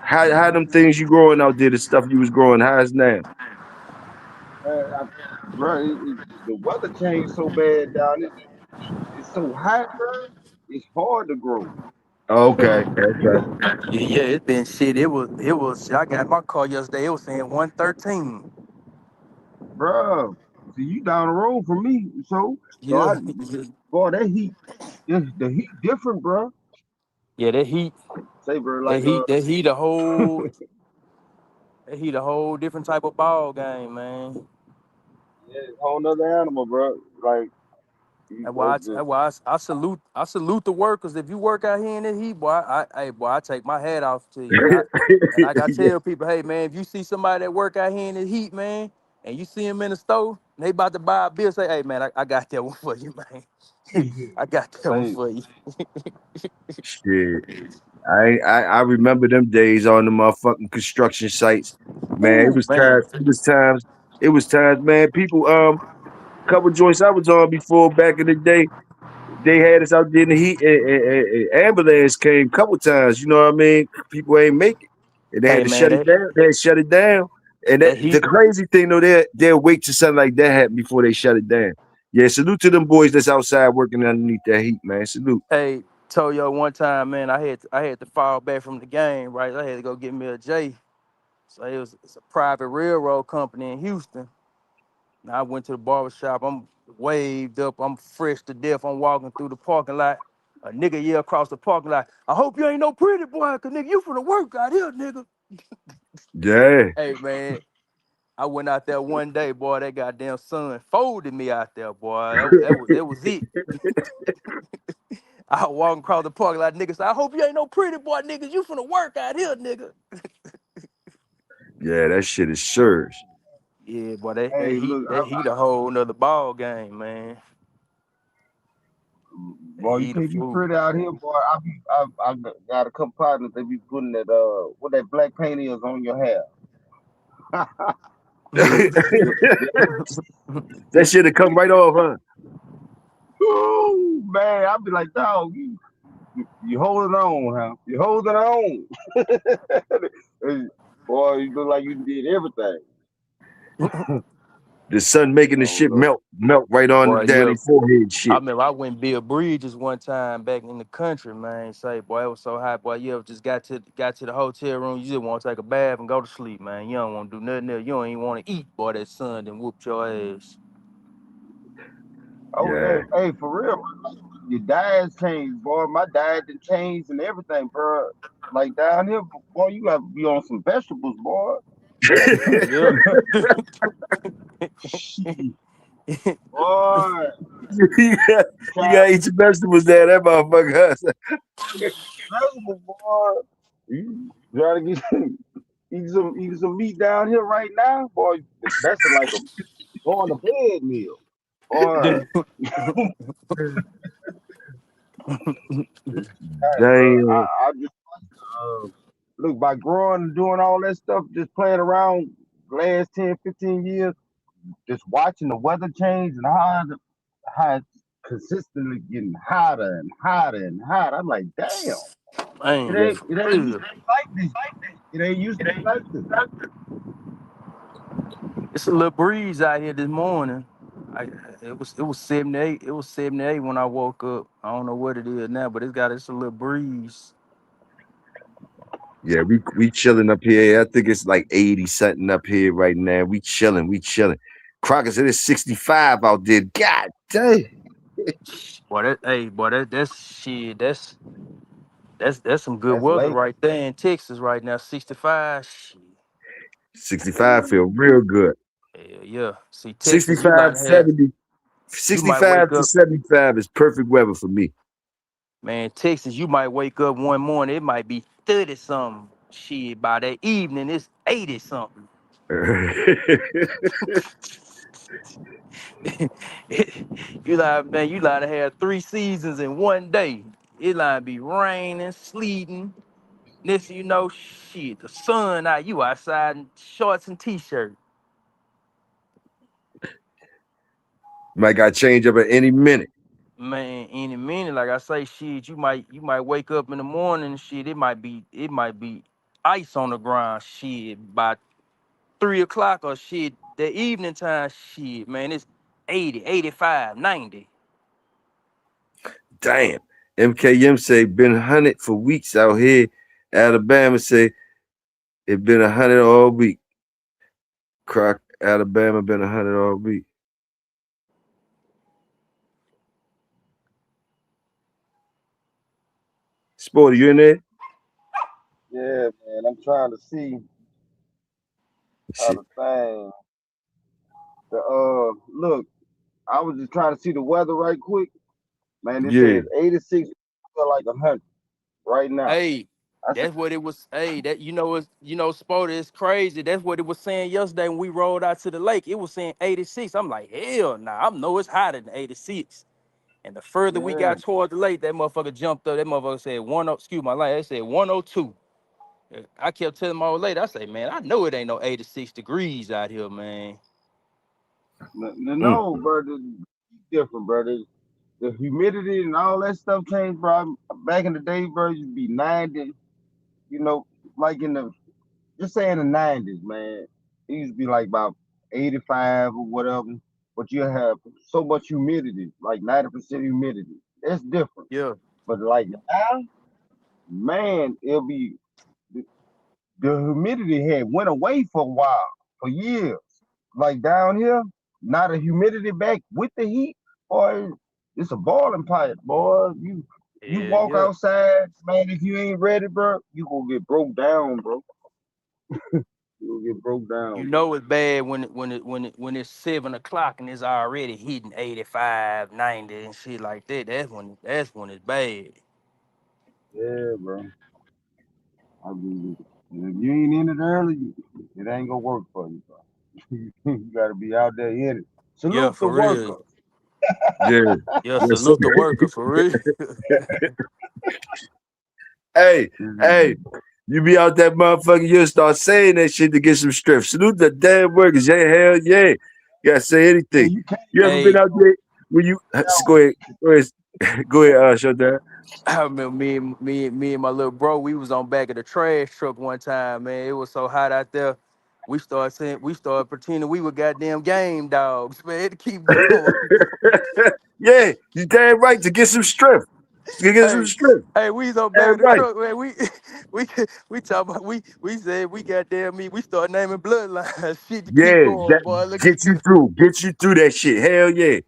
How them things you growing out there, the stuff you was growing, how is now?
Bro, the weather changed so bad down there. It's so hot, bro. It's hard to grow.
Okay, okay.
Yeah, it's been shit. It was. I got my car yesterday. It was saying 113.
Bruh. See, you down the road from me, so
Yeah,
I, boy, that heat, the heat different, bro.
yeah. That heat,
Say, bro,
that
like
heat, that heat. A whole, that heat. A whole different type of ball game, man.
yeah, it's a whole nother animal, bro. Like that's just
I salute. I salute the workers. If you work out here in the heat, boy, boy, I take my hat off to you. And like I
Yeah.
tell people, hey man, if you see somebody that work out here in the heat, man, and you see them in the store, and they about to buy a bill, say, hey man, I got that one for you, man. I got that one
say,
for you.
Shit. I remember them days on the motherfucking construction sites. Man, it
Ooh,
was
man.
times, it was times, man. People, couple joints I was on before back in the day, they had us out there in the heat, and ambulance came a couple times. You know what I mean? People ain't make it, and they had
Hey
to
man,
shut it down. They had to shut it down. And
that
the
heat.
crazy thing though, they'll wait till something like that happen before they shut it down. Yeah, salute to them boys that's outside working underneath that heat, man. Salute.
Hey, told yo one time, man, I had to fall back from the game, right? I had to go get me a J. So it's a private railroad company in Houston. And I went to the barber shop. I'm waved up. I'm fresh to death. I'm walking through the parking lot. A nigga yell across the parking lot, I hope you ain't no pretty boy, cause nigga, you finna work out here, nigga.
Yeah.
Hey man, I went out there one day, boy. That goddamn sun folded me out there, boy. That was it. I was walking across the parking lot, nigga said, I hope you ain't no pretty boy, nigga. You finna work out here, nigga.
Yeah, that shit is serious.
Yeah, boy, that
hey,
heat,
look,
that heat a whole nother ball game, man. That
boy, you
heat a
can't be
fool.
pretty out here, boy. I got a couple partners. They be putting that what that black paint is on your hair.
That shit have come right off, huh?
Ooh, man, I be like, dog, you holding on, huh? You holding on. Boy, you look like you did everything.
The sun making the
Oh
shit
no,
melt right on the
Boy,
down
yeah.
their forehead
I
shit.
remember I went Bill Bridges one time back in the country, man. Say, boy, it was so hot, boy. You ever just got to the hotel room, you just want to take a bath and go to sleep, man. You don't want to do nothing else. You don't even want to eat, boy. That sun then whooped your ass.
oh
Yeah.
hey, for real, your diet's changed, boy. My diet done changed and everything, bro. Like down here, boy, you gotta be on some vegetables, boy.
Yeah.
Shit, boy.
you, got, you
Child,
gotta eat your vegetables there, that motherfucker.
vegetable, boy. You try to get eat some meat down here right now, boy. That's like a going to bed meal, boy. Hey, bro,
Damn.
I just uh, look by growing and doing all that stuff, just playing around last 10, 15 years, just watching the weather change and how it's consistently getting hotter and hotter and hotter. I'm like, damn, it
Man,
Yeah.
ain't it
for
ain't used
real.
to be like this. It ain't used to be like this.
It's a little breeze out here this morning. I, it was 78. It was 78 when I woke up. I don't know what it is now, but it's a little breeze.
Yeah, we chilling up here. I think it's like 80 something up here right now. We chilling, we chilling. Crocker said it's 65 out there. God damn.
That's shit. That's some good
That's
weather
late.
right there in Texas right now. 65. Shit.
65 feel real good.
Yeah, yeah. See, Texas,
65, 70.
you might
65
wake
to
up,
75 is perfect weather for me.
man. Texas, you might wake up one morning, it might be 30 something. Shit, by that evening, it's 80 something. You like to have 3 seasons in one day. It like be raining, sleeting. Next thing you know, shit, the sun out, you outside in shorts and t-shirt.
Might got change up at any minute.
Man, any minute, like I say, shit, you might wake up in the morning, shit, it might be ice on the ground, shit, by 3 o'clock or shit, the evening time, shit, man, it's 80, 85, 90.
Damn. MKM say been hunted for weeks out here. Alabama say it been 100 all week. Croc, Alabama been 100 all week. Sporty, you in there?
Yeah, man. I'm trying to see how
Shit.
the thing. Look, I was just trying to see the weather right quick. Man, it
Yeah.
says 86, feel like 100 right now.
Hey,
I said,
that's what it was. Hey, that sport is crazy. That's what it was saying yesterday when we rolled out to the lake. It was saying 86. I'm like, hell nah. I know it's hotter than 86. And the further we
yeah,
got toward the lake, that motherfucker jumped up. That motherfucker said excuse my life. It said 102. I kept telling my old lady, I say, man, I know it ain't no 86 degrees out here, man.
Mm.
no, bro, different, bro. The humidity and all that stuff changed, bro. Back in the day, bro, it used to be 90, you know, like in the, just say in the 90s, man. It used to be like about 85 or whatever, but you have so much humidity, like 90% humidity. That's different.
Yeah.
But like now, man, it'll be the humidity had went away for a while, for years. Like down here, not a humidity back with the heat, boy. It's a boiling pot, boy. You
Yeah,
walk
yeah.
outside, man. If you ain't ready, bro, you gonna get broke down, bro. You gonna get broke
You
down, bro.
know it's bad when it's 7 o'clock and it's already hitting 85, 90 and shit like that. That's when it's bad.
Yeah, bro. I mean, if you ain't in it early, it ain't gonna work for you, bro. You gotta be out there in it.
Yeah,
Salute the
for real.
workers.
Yeah.
Yeah,
Yes, sir.
salute the worker for real.
Hey, hey,
Mhm.
you be out that motherfucker, you'll start saying that shit to get some strength. Salute the damn workers. Yeah, hell yeah. You gotta say
Yeah,
anything.
you can't
You ever been
Hey,
out there when you go ahead, go ahead, go ahead, shut down.
I remember me and my little bro, we was on back of the trash truck one time, man. It was so hot out there. We started pretending we were goddamn game dogs, man, to keep going.
Yeah, you damn right to get some strength. To get some
Hey,
strength.
hey, we was on back
Damn
of the
right.
truck, man. We we talk about we said we goddamn me. We start naming bloodlines, shit to keep
Yeah,
going,
that
boy. Look
get
at
you
you.
through. Get you through that shit. Hell yeah.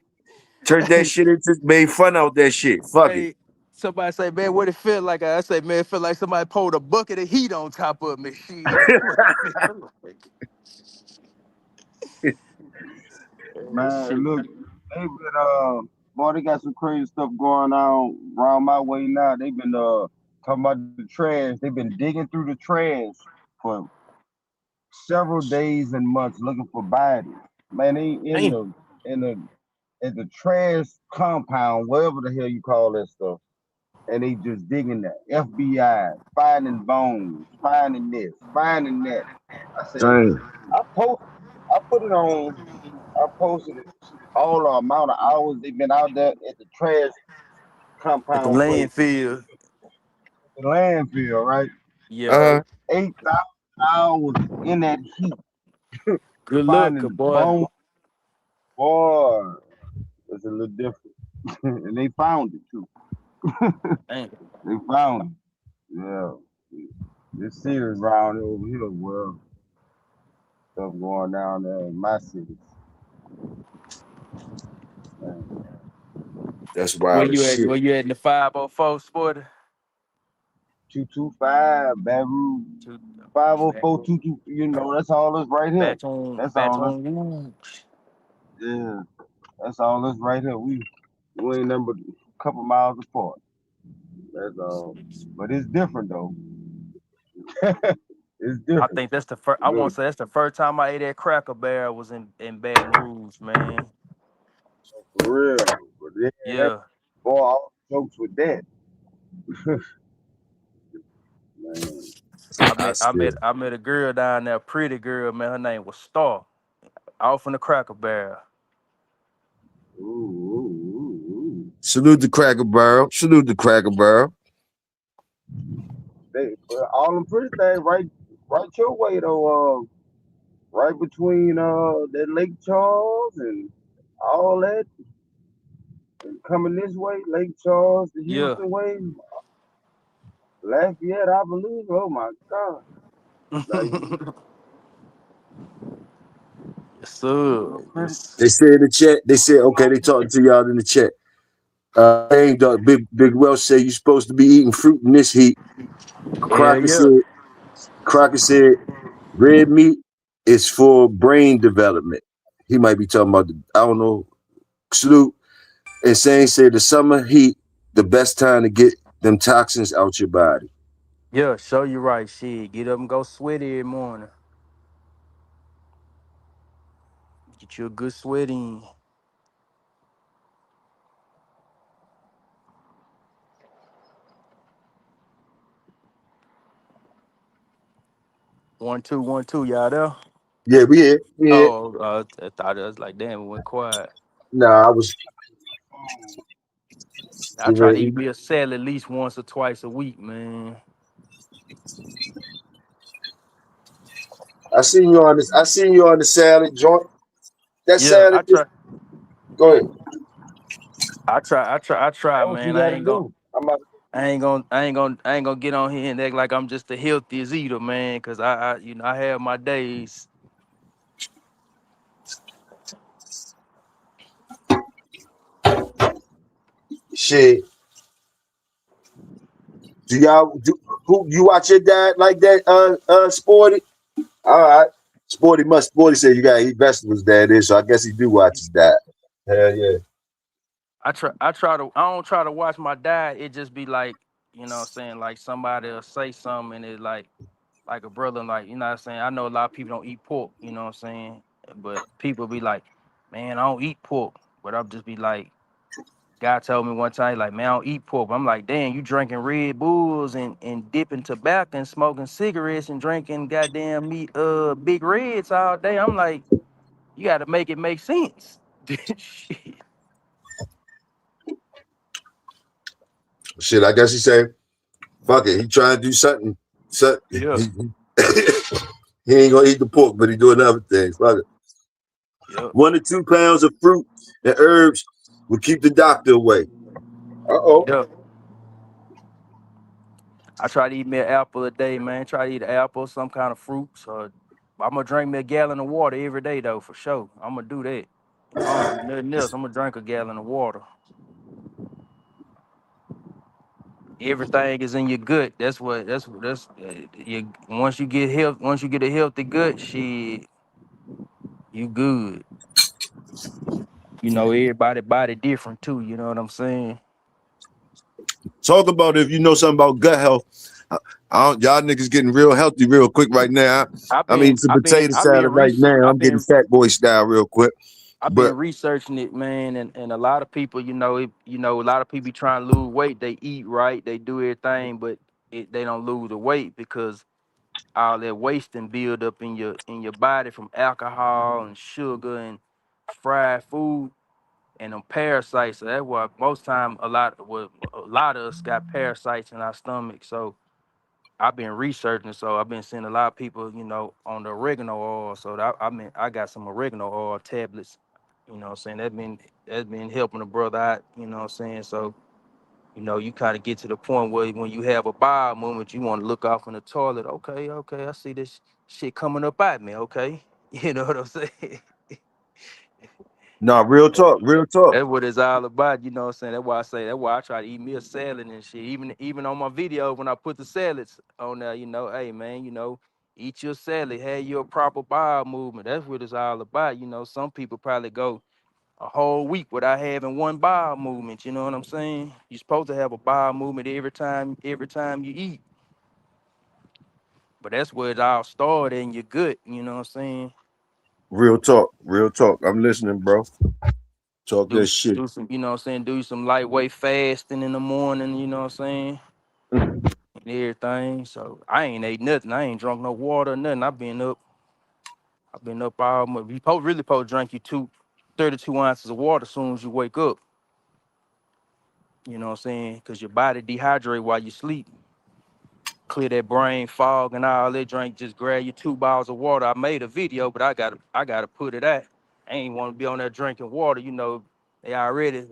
Turn that
Hey,
shit into made fun out that shit. Fuck it.
hey, somebody say, man, what it feel like? I say, man, it feel like somebody poured a bucket of heat on top of me. Shit, that's what it feel like.
man.
Shit.
Look, they been boy, they got some crazy stuff going on around my way now. They been talking about the trash. They've been digging through the trash for several days and months looking for bodies. Man, they in
Damn.
the at the trash compound, whatever the hell you call that stuff, and they just digging that. FBI finding bones, finding this, finding that. I said,
Damn.
I post, I put it on. I posted it all the amount of hours they've been out there at the trash
At the
compound place,
landfill.
the landfill, right?
Yeah.
Uh-huh.
8,000 hours in that heat,
Good luck,
finding
boy.
bones. Boy, it's a little different. And they found it too.
Damn.
They found it. Yeah. It's serious around over here, well, stuff going down there in my city. Man.
That's
Where
wild as
you at?
shit.
Where you at in the 504 sporter?
225, Baton
To
504, that's all us right here. That's all us.
Baton Rouge.
Yeah, that's all us right here. We ain't number a couple miles apart. That's all. But it's different though. It's
I
different.
think that's the first. I want
Look,
to say that's the first time I ate at Cracker Barrel was in Baton Rouge, man.
for real. But yeah, that
Yeah,
boy, all jokes with that. Man.
I
I
met I
still.
met I met a girl down there, pretty girl, man. Her name was Star. Off in the Cracker Barrel.
Ooh, ooh, ooh, ooh.
Salute the Cracker Barrel. Salute the Cracker Barrel.
All them pretty things right your way though. Right between that Lake Charles and all that. coming this way, Lake Charles, the
Yeah.
Houston way, Lafayette, I believe. Oh my God. Like,
Yes, sir.
real pretty.
Yes.
They said in the chat. They said, okay, they talking to y'all in the chat. Big Welsh said you supposed to be eating fruit in this heat.
Yeah,
Crocker
yeah.
said, Crocker said, red meat is for brain development. He might be talking about I don't know. Salute. And saying said the summer heat, the best time to get them toxins out your body.
Yeah, show you right. Shit. Get up and go sweat every morning. Get you a good sweat in. 1 2 1 2. Y'all there?
Yeah, we here. We here.
Oh, I thought it was like damn. It went quiet.
Nah, I was
I
getting
try to
ready to
eat
eat.
me a salad at least once or twice a week, man.
I seen you on this. I seen you on the salad joint. That
Yeah,
salad is go ahead.
I try,
That's what you
man. I
gotta
ain't gonna.
do. I'm about
I ain't gonna get on here and act like I'm just the healthiest eater, man. Cause I have my days.
Shit. Do y'all do who you watch your dad like that? Sporty. All right. Sporty said you gotta eat vegetables, dad is, so I guess he do watch his dad. Hell yeah.
I don't try to watch my diet. It just be like, you know what I'm saying, like somebody will say something and it like a brother, like, you know what I'm saying? I know a lot of people don't eat pork, you know what I'm saying? But people be like, man, I don't eat pork. But I'll just be like, God told me one time, like, man, I don't eat pork. I'm like, damn, you drinking Red Bulls and dipping tobacco and smoking cigarettes and drinking goddamn meat, big reds all day. I'm like, you gotta make it make sense. Shit.
Shit, I guess he said, fuck it. He trying to do something.
Yeah.
He ain't gonna eat the pork, but he doing other things. Fuck it.
Yeah.
1 to 2 pounds of fruit and herbs will keep the doctor away. Uh-oh.
Yeah. I try to eat me an apple a day, man. Try to eat an apple, some kind of fruit. So I'm gonna drink me a gallon of water every day though, for sure. I'm gonna do that. If I don't do nothing else, I'm gonna drink a gallon of water. Everything is in your gut. You once you get health, once you get a healthy gut, shit, you good. You know, everybody body different too. You know what I'm saying?
Talk about if you know something about gut health. Y'all niggas getting real healthy real quick right now. I'm eating some potato salad right now. I'm getting fat boy style real quick.
I've
But
been researching it, man, and a lot of people, a lot of people trying to lose weight. They eat right, they do everything, but they don't lose the weight because all that wasting build up in your body from alcohol and sugar and fried food and them parasites. So that's why most time a lot of us got parasites in our stomach. So I've been researching, so I've been seeing a lot of people, on the oregano oil. So I got some oregano oil tablets. You know what I'm saying? That's been helping the brother out, you know what I'm saying? So, you kind of get to the point where when you have a bowel movement, you want to look off in the toilet. Okay, okay, I see this shit coming up at me, okay? You know what I'm saying?
nah, real talk, real talk.
That's what it's all about, you know what I'm saying? That's why I try to eat me a salad and shit. Even on my video, when I put the salads on there, hey man, eat your salad, have your proper bowel movement. That's what it's all about. Some people probably go a whole week without having one bowel movement, you know what I'm saying? You're supposed to have a bowel movement every time you eat. But that's where it all started in your gut, you know what I'm saying?
Real talk, real talk. I'm listening, bro. Talk
Do
that shit.
do some, you know what I'm saying, do some lightweight fasting in the morning, you know what I'm saying? And everything. So I ain't ate nothing. I ain't drunk no water or nothing. I've been up all my really supposed to drink you 32 ounces of water as soon as you wake up. You know what I'm saying? Because your body dehydrate while you sleep. Clear that brain fog and all that drink. Just grab your 2 bottles of water. I made a video, but I gotta put it out. I ain't want to be on there drinking water, They already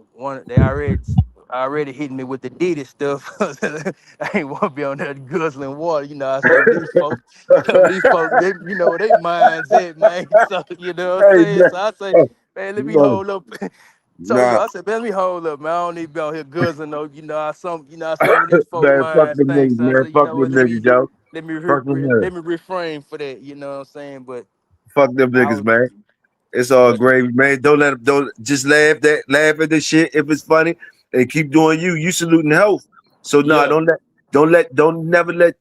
hitting me with the Diddy stuff. I ain't want to be on that guzzling water. You know, some of these folks, they minds at, man. So you know what I'm
Hey
saying.
man,
So I say,
oh,
man, let
you
me
know,
hold up. So
nah,
I said, man, let me hold up, man. I don't need to be out here guzzling though. Some of these folk
man, fuck
minds
them
think.
niggas,
So I
man,
said, you
fuck
know what,
them niggas, yo, fuck them niggas,
let me refrain for that. You know what I'm saying. But
fuck them
I
niggas,
was,
man. It's all
but
gravy, man. Don't just laugh at the shit if it's funny, and keep doing you. You saluting health, so nah,
yeah,
don't ever let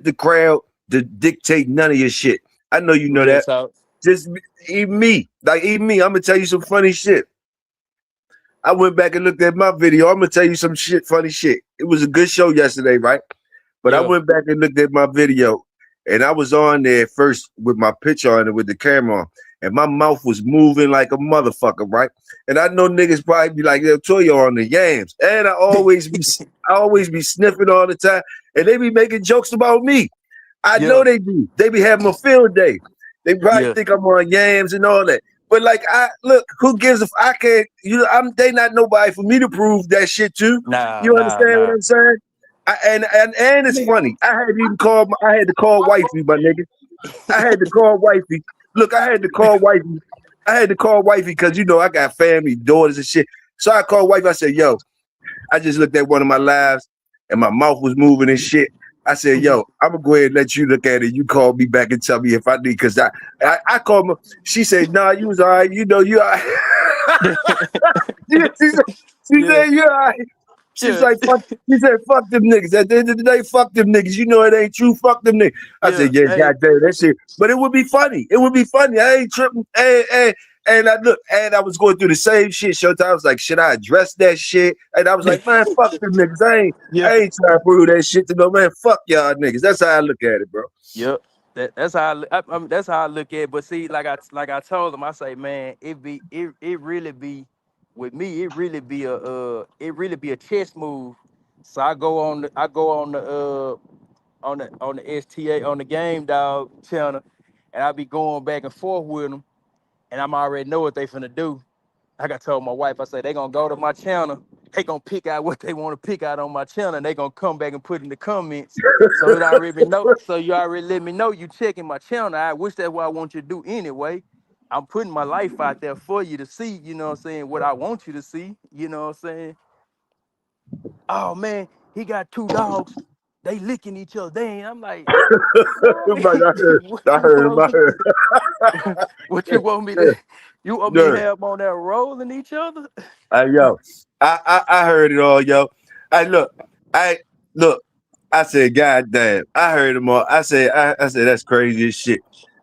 the crowd dictate none of your shit. I know you know
real
that.
talk.
Just even me. I'm gonna tell you some funny shit. I went back and looked at my video. I'm gonna tell you some shit, funny shit. It was a good show yesterday, right? But I
Yeah,
went back and looked at my video, and I was on there first with my picture on it with the camera on, and my mouth was moving like a motherfucker, right? And I know niggas probably be like, "Yo, Toya on the yams," and I always be sniffing all the time, and they be making jokes about me. I know
yeah,
they do. They be having a field day. They probably
yeah.
think I'm on yams and all that. But like, I look, who gives a? I can't. They not nobody for me to prove that shit to.
Nah,
You
nah,
understand what
nah.
I'm saying? And it's funny. I had to call wifey, my nigga. I had to call wifey. Look, I had to call wifey. I had to call wifey because I got family, daughters and shit. So I called wifey. I said, "Yo, I just looked at one of my lives and my mouth was moving and shit." I said, "Yo, I'm gonna go ahead and let you look at it. You call me back and tell me if I need." Because I called my. She said, "Nah, you was all right. You all right." she said,
Yeah,
"You all right." She's
yeah,
like, "Fuck." She said, "Fuck them niggas." At the end of the day, fuck them niggas. You know it ain't true. Fuck them niggas. I
yeah.
said, "Yeah,
Hey,
goddamn that shit." But it would be funny. It would be funny. I ain't tripping. And I look, and I was going through the same shit. Showtime. I was like, should I address that shit? And I was like, man, fuck them niggas.
yeah,
I ain't trying to prove that shit to no man. Fuck y'all niggas. That's how I look at it, bro.
yep. That's how I look at it. But see, like I told them, I say, man, it really be with me. It really be a chess move. So I go on the STA on the Game Dog channel, and I be going back and forth with them, and I'm already know what they finna do. Like I told my wife, I said they gonna go to my channel, they gonna pick out what they want to pick out on my channel, and they gonna come back and put in the comments. So you already let me know you checking my channel. I wish that's what I want you to do anyway. I'm putting my life out there for you to see, you know what I'm saying, what I want you to see, you know what I'm saying? Oh man, he got two dogs, they licking each other. I'm like, you want me,
Right,
what
I
you
heard him.
want
I
me,
heard.
what you want me
Yeah,
to, you want me to
yeah.
have them on there rolling each other?
Yo, I heard it all, yo. Look, I look. I said, God damn. I heard them all. I said that's crazy as shit.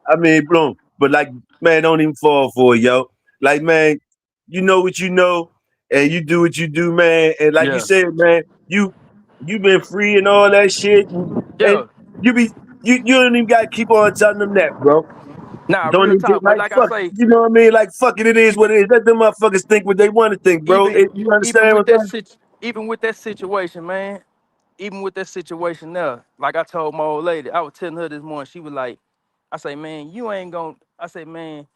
I mean, Bloom, but like, man, don't even fall for it, yo. Like, man, you know what you know, and you do what you do, man. And like you
Yeah,
said, man, you been free and all that shit, and
yeah.
you be you don't even gotta keep on telling them that, bro.
Nah,
Don't
real
even get
talk. But
like
like I
fuck.
say,
You know what I mean? Like fuck it, it is what it is. Let them motherfuckers think what they want to think, bro.
even
You
even
understand
with
what I'm
that
saying?
sit, even with that situation, man, even with that situation there, like I told my old lady, I was telling her this morning. She was like, I say, man, you ain't gonna. I say, man,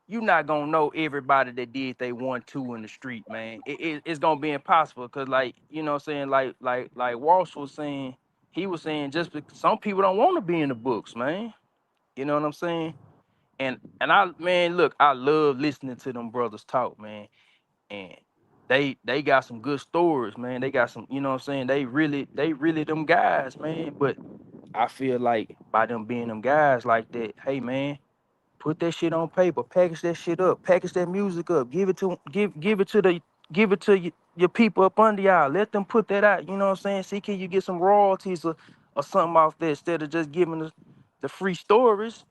you not gonna know everybody that did they 1-2 in the street, man. It's gonna be impossible because, like, you know, what I'm saying, like Walsh was saying, he was saying just because some people don't want to be in the books, man. You know what I'm saying? And I, man, look, I love listening to them brothers talk, man. And they got some good stories, man. They got some, you know what I'm saying? They really them guys, man. But I feel like by them being them guys like that, hey man, put that shit on paper, package that shit up, package that music up, give it to your people up under y'all. Let them put that out, you know what I'm saying? See, can you get some royalties or something off there instead of just giving us the free stories?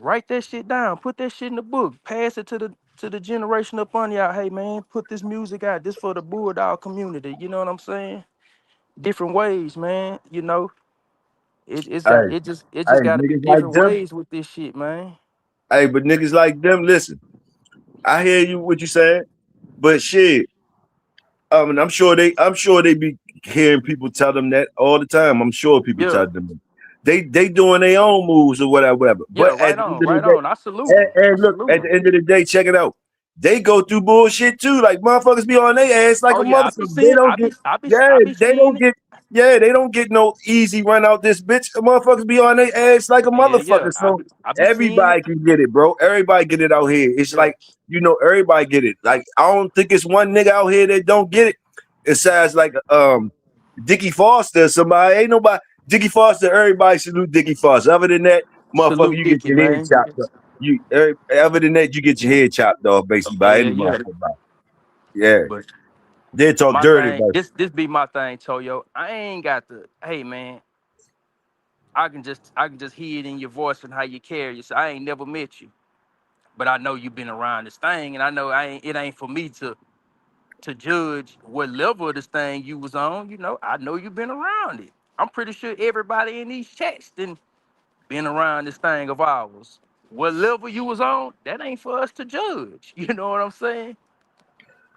Write that shit down. Put that shit in the book. Pass it to the generation up on y'all. Hey man, put this music out. This for the Bulldog community. You know what I'm saying? Different ways, man. You know,
Hey,
it just
hey,
got to be
niggas like
different
them.
ways with this shit, man.
Hey, but niggas like them, listen. I hear you what you saying, but shit. And I'm sure they be hearing people tell them that all the time. I'm sure people
Yeah,
tell them that. They doing their own moves or whatever, whatever.
yeah.
But at
Right
the end
on,
of the
right
day,
on. I salute them. I
and look,
salute
at
them.
the end of the day, check it out. they go through bullshit too. Like motherfuckers be on their ass like
Oh
a
yeah,
motherfucker. They don't get, yeah,
I be
they
seeing
don't
it.
get, yeah, they don't get no easy run out this bitch. The motherfuckers be on their ass like a
Yeah.
motherfucker. So
I be seeing it.
everybody can get it, bro. Everybody get it out here. It's
Yeah.
like, everybody get it. Like I don't think it's one nigga out here that don't get it. It sounds like Dickie Foster or somebody. Ain't nobody. Dickie Foster, everybody salute Dickie Foster. Other than that, motherfucker,
Salute
you get
Dickie,
your head
man.
chopped up. Other than that, you get your head chopped off basically by any
Yeah.
motherfucker. Yeah.
But
They talk
my
dirty
thing,
about it.
this be my thing, Toyo. I ain't got the hey man. I can just hear it in your voice and how you carry yourself. I ain't never met you, but I know you've been around this thing, and I know it ain't for me to judge what level of this thing you was on. I know you've been around it. I'm pretty sure everybody in these chats been around this thing of ours. What level you was on, that ain't for us to judge. You know what I'm saying?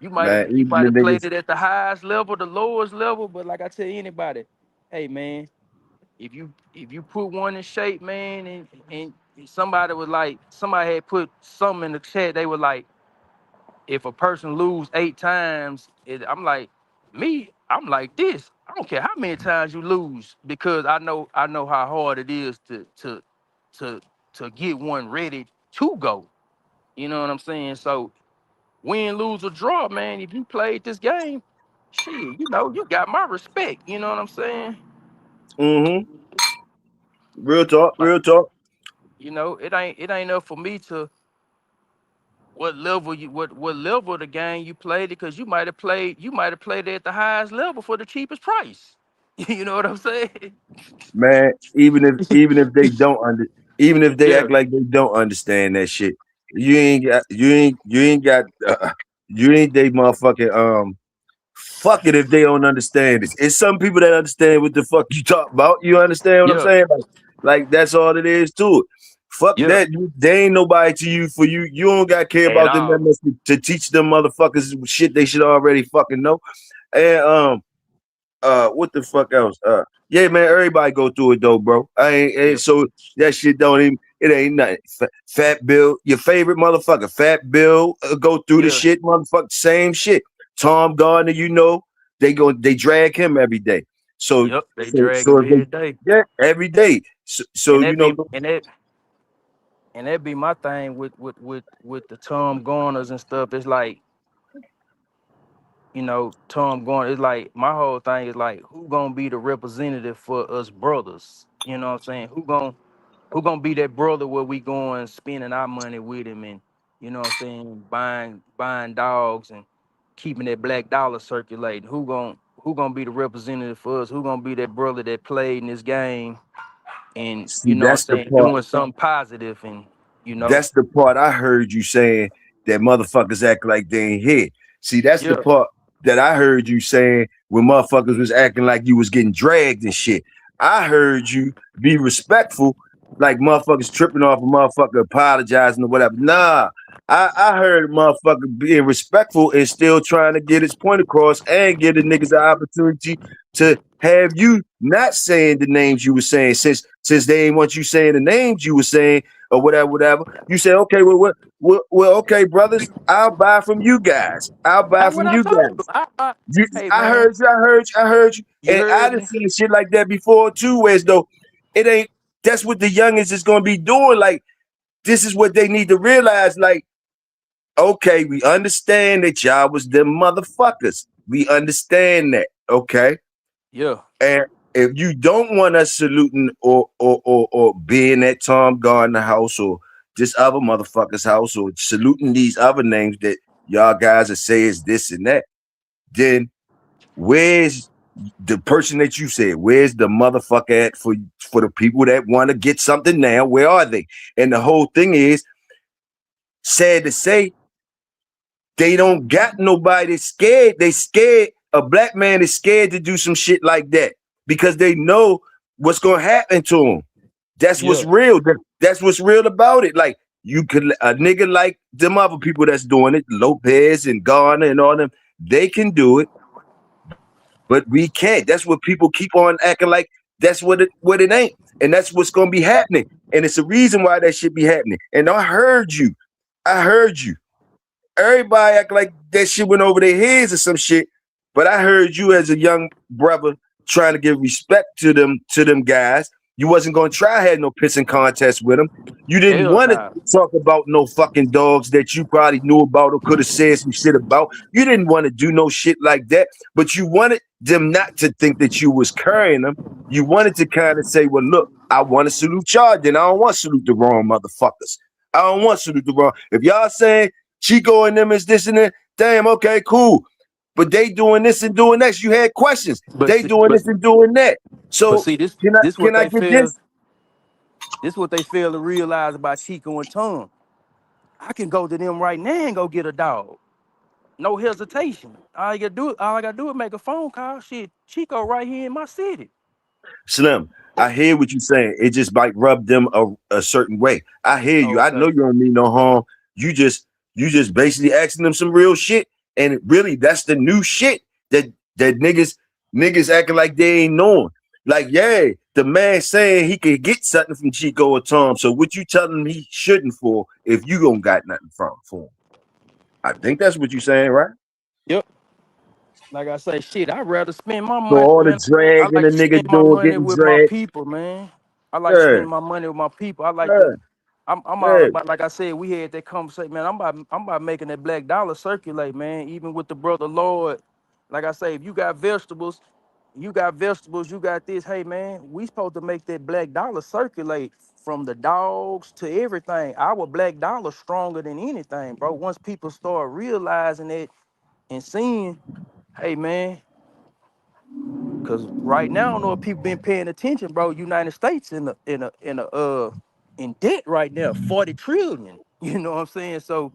You might have
Man,
you
even
might
the
have played
niggas,
it at the highest level, the lowest level, but like I tell anybody, hey man, if you put one in shape, man, and somebody had put something in the chat, they were like, if a person lose 8 times, I'm like, I'm like this. I don't care how many times you lose because I know how hard it is to to get one ready to go. You know what I'm saying? So win, lose or draw, man. If you played this game, shit, you got my respect. You know what I'm saying?
mm-hmm. Real talk,
Like,
real talk.
it ain't enough for me to what level of the game you played it because you might have played it at the highest level for the cheapest price. You know what I'm saying?
Man, even if they don't even if they
Yeah,
act like they don't understand that shit, you ain't they motherfucking fuck it if they don't understand this. It's some people that understand what the fuck you talk about. You understand what I'm
yeah,
saying? Like that's all it is to it. Fuck
yeah,
that. They ain't nobody to you for you. You don't got to care
at
about them that
all.
much to teach them motherfuckers shit they should already fucking know. And what the fuck else? Yeah, man, everybody go through it though, bro.
Yeah,
So that shit don't even, it ain't nothing. Fat Bill, your favorite motherfucker, Fat Bill, go through the
yeah,
shit, motherfucker, same shit. Tom Gardner, they drag him every day. So,
yep. They
so,
drag
so
him
if they,
every day,
yeah, every day. So
and that be my thing with the Tom Garners and stuff. It's like Tom Garner. It's like my whole thing is like who gonna be the representative for us brothers? You know what I'm saying? Who gonna be that brother where we going spending our money with him and you know what I'm saying buying dogs and keeping that black dollar circulating? Who gonna be the representative for us? Who gonna be that brother that played in this game and
see,
you know what I'm
that's the
saying
part.
doing something positive and you know
That's the part I heard you saying that motherfuckers act like they ain't here. See, that's the
yeah
part that I heard you saying when motherfuckers was acting like you was getting dragged and shit. I heard you be respectful, like motherfuckers tripping off a motherfucker apologizing or whatever. Nah, I heard a motherfucker being respectful and still trying to get his point across and give the niggas an opportunity to have you not saying the names you were saying since they ain't want you saying the names you were saying or whatever. You say, okay, well, okay, brothers, I'll buy from you guys. I'll buy
that's what
from
I
you
told him.
guys.
Hey
I
man,
heard you, I heard you.
you
And I
heard
done
me.
seen shit like that before too, whereas though it ain't, that's what the youngins is gonna be doing. Like, this is what they need to realize. Like, okay, we understand that y'all was them motherfuckers. We understand that, okay?
Yeah,
And if you don't want us saluting or being at Tom Gardner house or this other motherfucker's house or saluting these other names that y'all guys are say is this and that, then where's the person that you said? Where's the motherfucker at for the people that want to get something now? Where are they? And the whole thing is, sad to say, they don't got nobody scared. They scared. A black man is scared to do some shit like that because they know what's gonna happen to him. That's what's
yeah,
real. That's what's real about it. Like you could a nigga like them other people that's doing it, Lopez and Garner and all them, they can do it, but we can't. That's what people keep on acting like that's what it ain't. And that's what's gonna be happening. And it's a reason why that should be happening. And I heard you. I heard you. everybody act like that shit went over their heads or some shit. But I heard you as a young brother trying to give respect to them guys. You wasn't gonna try had no pissing contest with them. You didn't
Hell
want to
nah.
talk about no fucking dogs that you probably knew about or could have said some shit about. You didn't want to do no shit like that, but you wanted them not to think that you was carrying them. You wanted to kind of say, well, look, I want to salute y'all, then I don't want to salute the wrong motherfuckers. I don't want to salute the wrong. If y'all saying Chico and them is this and that, damn, okay, cool. But they doing this and doing that. You had questions.
But
They
see,
doing this and doing that.
but
So
see this this
can
what
I
they
get
feel.
this?
This what they fail to realize about Chico and Tom. I can go to them right now and go get a dog. No hesitation. All I gotta do is make a phone call. Shit, Chico right here in my city.
Slim, I hear what you're saying. It just might rub them a certain way. I hear you. I know
Okay.
you don't mean no harm. You just basically asking them some real shit. And really, that's the new shit that niggas acting like they ain't knowing. Like, yeah, the man saying he could get something from Chico or Tom. So what you telling him he shouldn't for if you don't got nothing for him? I think that's what you're saying, right?
Yep. Like I say, shit, I'd rather spend my
So
money,
all the
man. I
dragging
like
the
to spend
nigga
my
doing,
money
getting
with my
dragged.
people, man. I like
Yeah,
spending my money with my people. I like
yeah,
to. I'm all
yeah.
about, like I said, we had that conversation, man. I'm about making that black dollar circulate, man. Even with the brother Lord, like I say, if you got vegetables, you got this. Hey, man, we supposed to make that black dollar circulate from the dogs to everything. Our black dollar stronger than anything, bro. Once people start realizing it and seeing, hey, man, because right now I don't know if people been paying attention, bro. United States in debt right now, 40 trillion. You know what I'm saying? So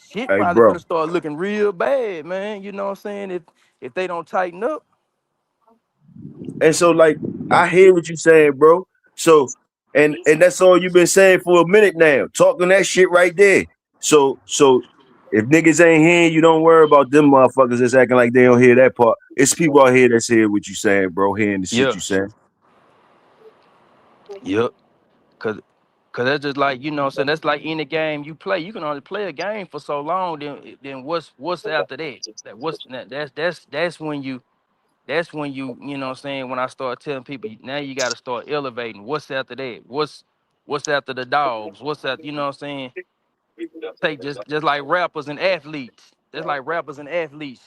shit
Hey,
probably
bro.
gonna start looking real bad, man. You know what I'm saying? If they don't tighten up.
And so, like, I hear what you're saying, bro. So, and that's all you've been saying for a minute now, talking that shit right there. So if niggas ain't hearing you, don't worry about them motherfuckers that's acting like they don't hear that part. It's people out here that's hearing what you saying, bro, hearing the shit
Yeah.
you saying.
Yep. Cause that's just like, you know what I'm saying, that's like any game you play. You can only play a game for so long, then what's after that? That's when you you know what I'm saying, when I start telling people now you gotta start elevating. What's after that? What's after the dogs? What's after, you know what I'm saying? Take just like rappers and athletes. That's like rappers and athletes.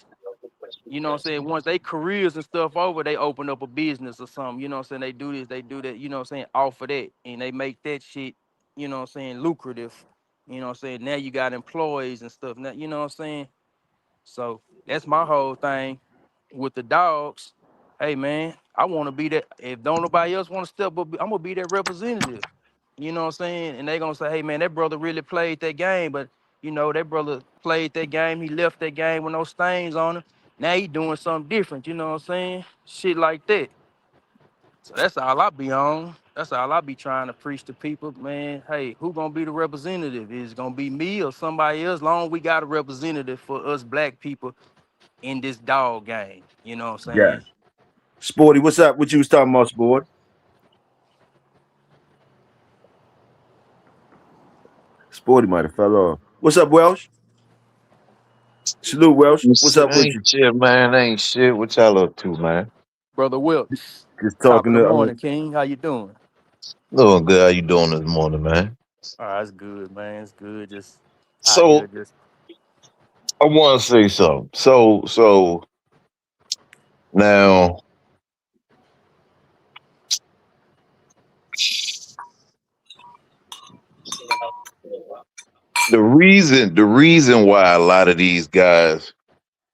You know what I'm saying? Once they careers and stuff over, they open up a business or something. You know what I'm saying? They do this, they do that, you know what I'm saying, off of that. And they make that shit, you know what I'm saying, lucrative. You know what I'm saying? Now you got employees and stuff. Now, you know what I'm saying? So that's my whole thing with the dogs. Hey man, I want to be that. If don't nobody else want to step up, I'm gonna be that representative. You know what I'm saying? And they gonna say, hey man, that brother really played that game, but you know that brother played that game. He left that game with no stains on him. Now he doing something different. You know what I'm saying? Shit like that. So that's all I be on. That's all I be trying to preach to people, man. Hey, who gonna be the representative? Is it gonna be me or somebody else? Long we got a representative for us black people in this dog game. You know what I'm
Yeah.
saying?
Sporty, what's up? What you was talking about, Sporty? Sporty might have fell off. What's up, Welsh? Salute, Welsh. What's up with you?
Ain't shit, man. Ain't shit. What y'all up to, man?
Brother Wilkes,
Just
top of
talking
the
to
morning, King. How you doing?
Doing good. How you doing this morning, man?
All right, it's good, man. It's good. Just out here,
So I want to say something. So now the reason why a lot of these guys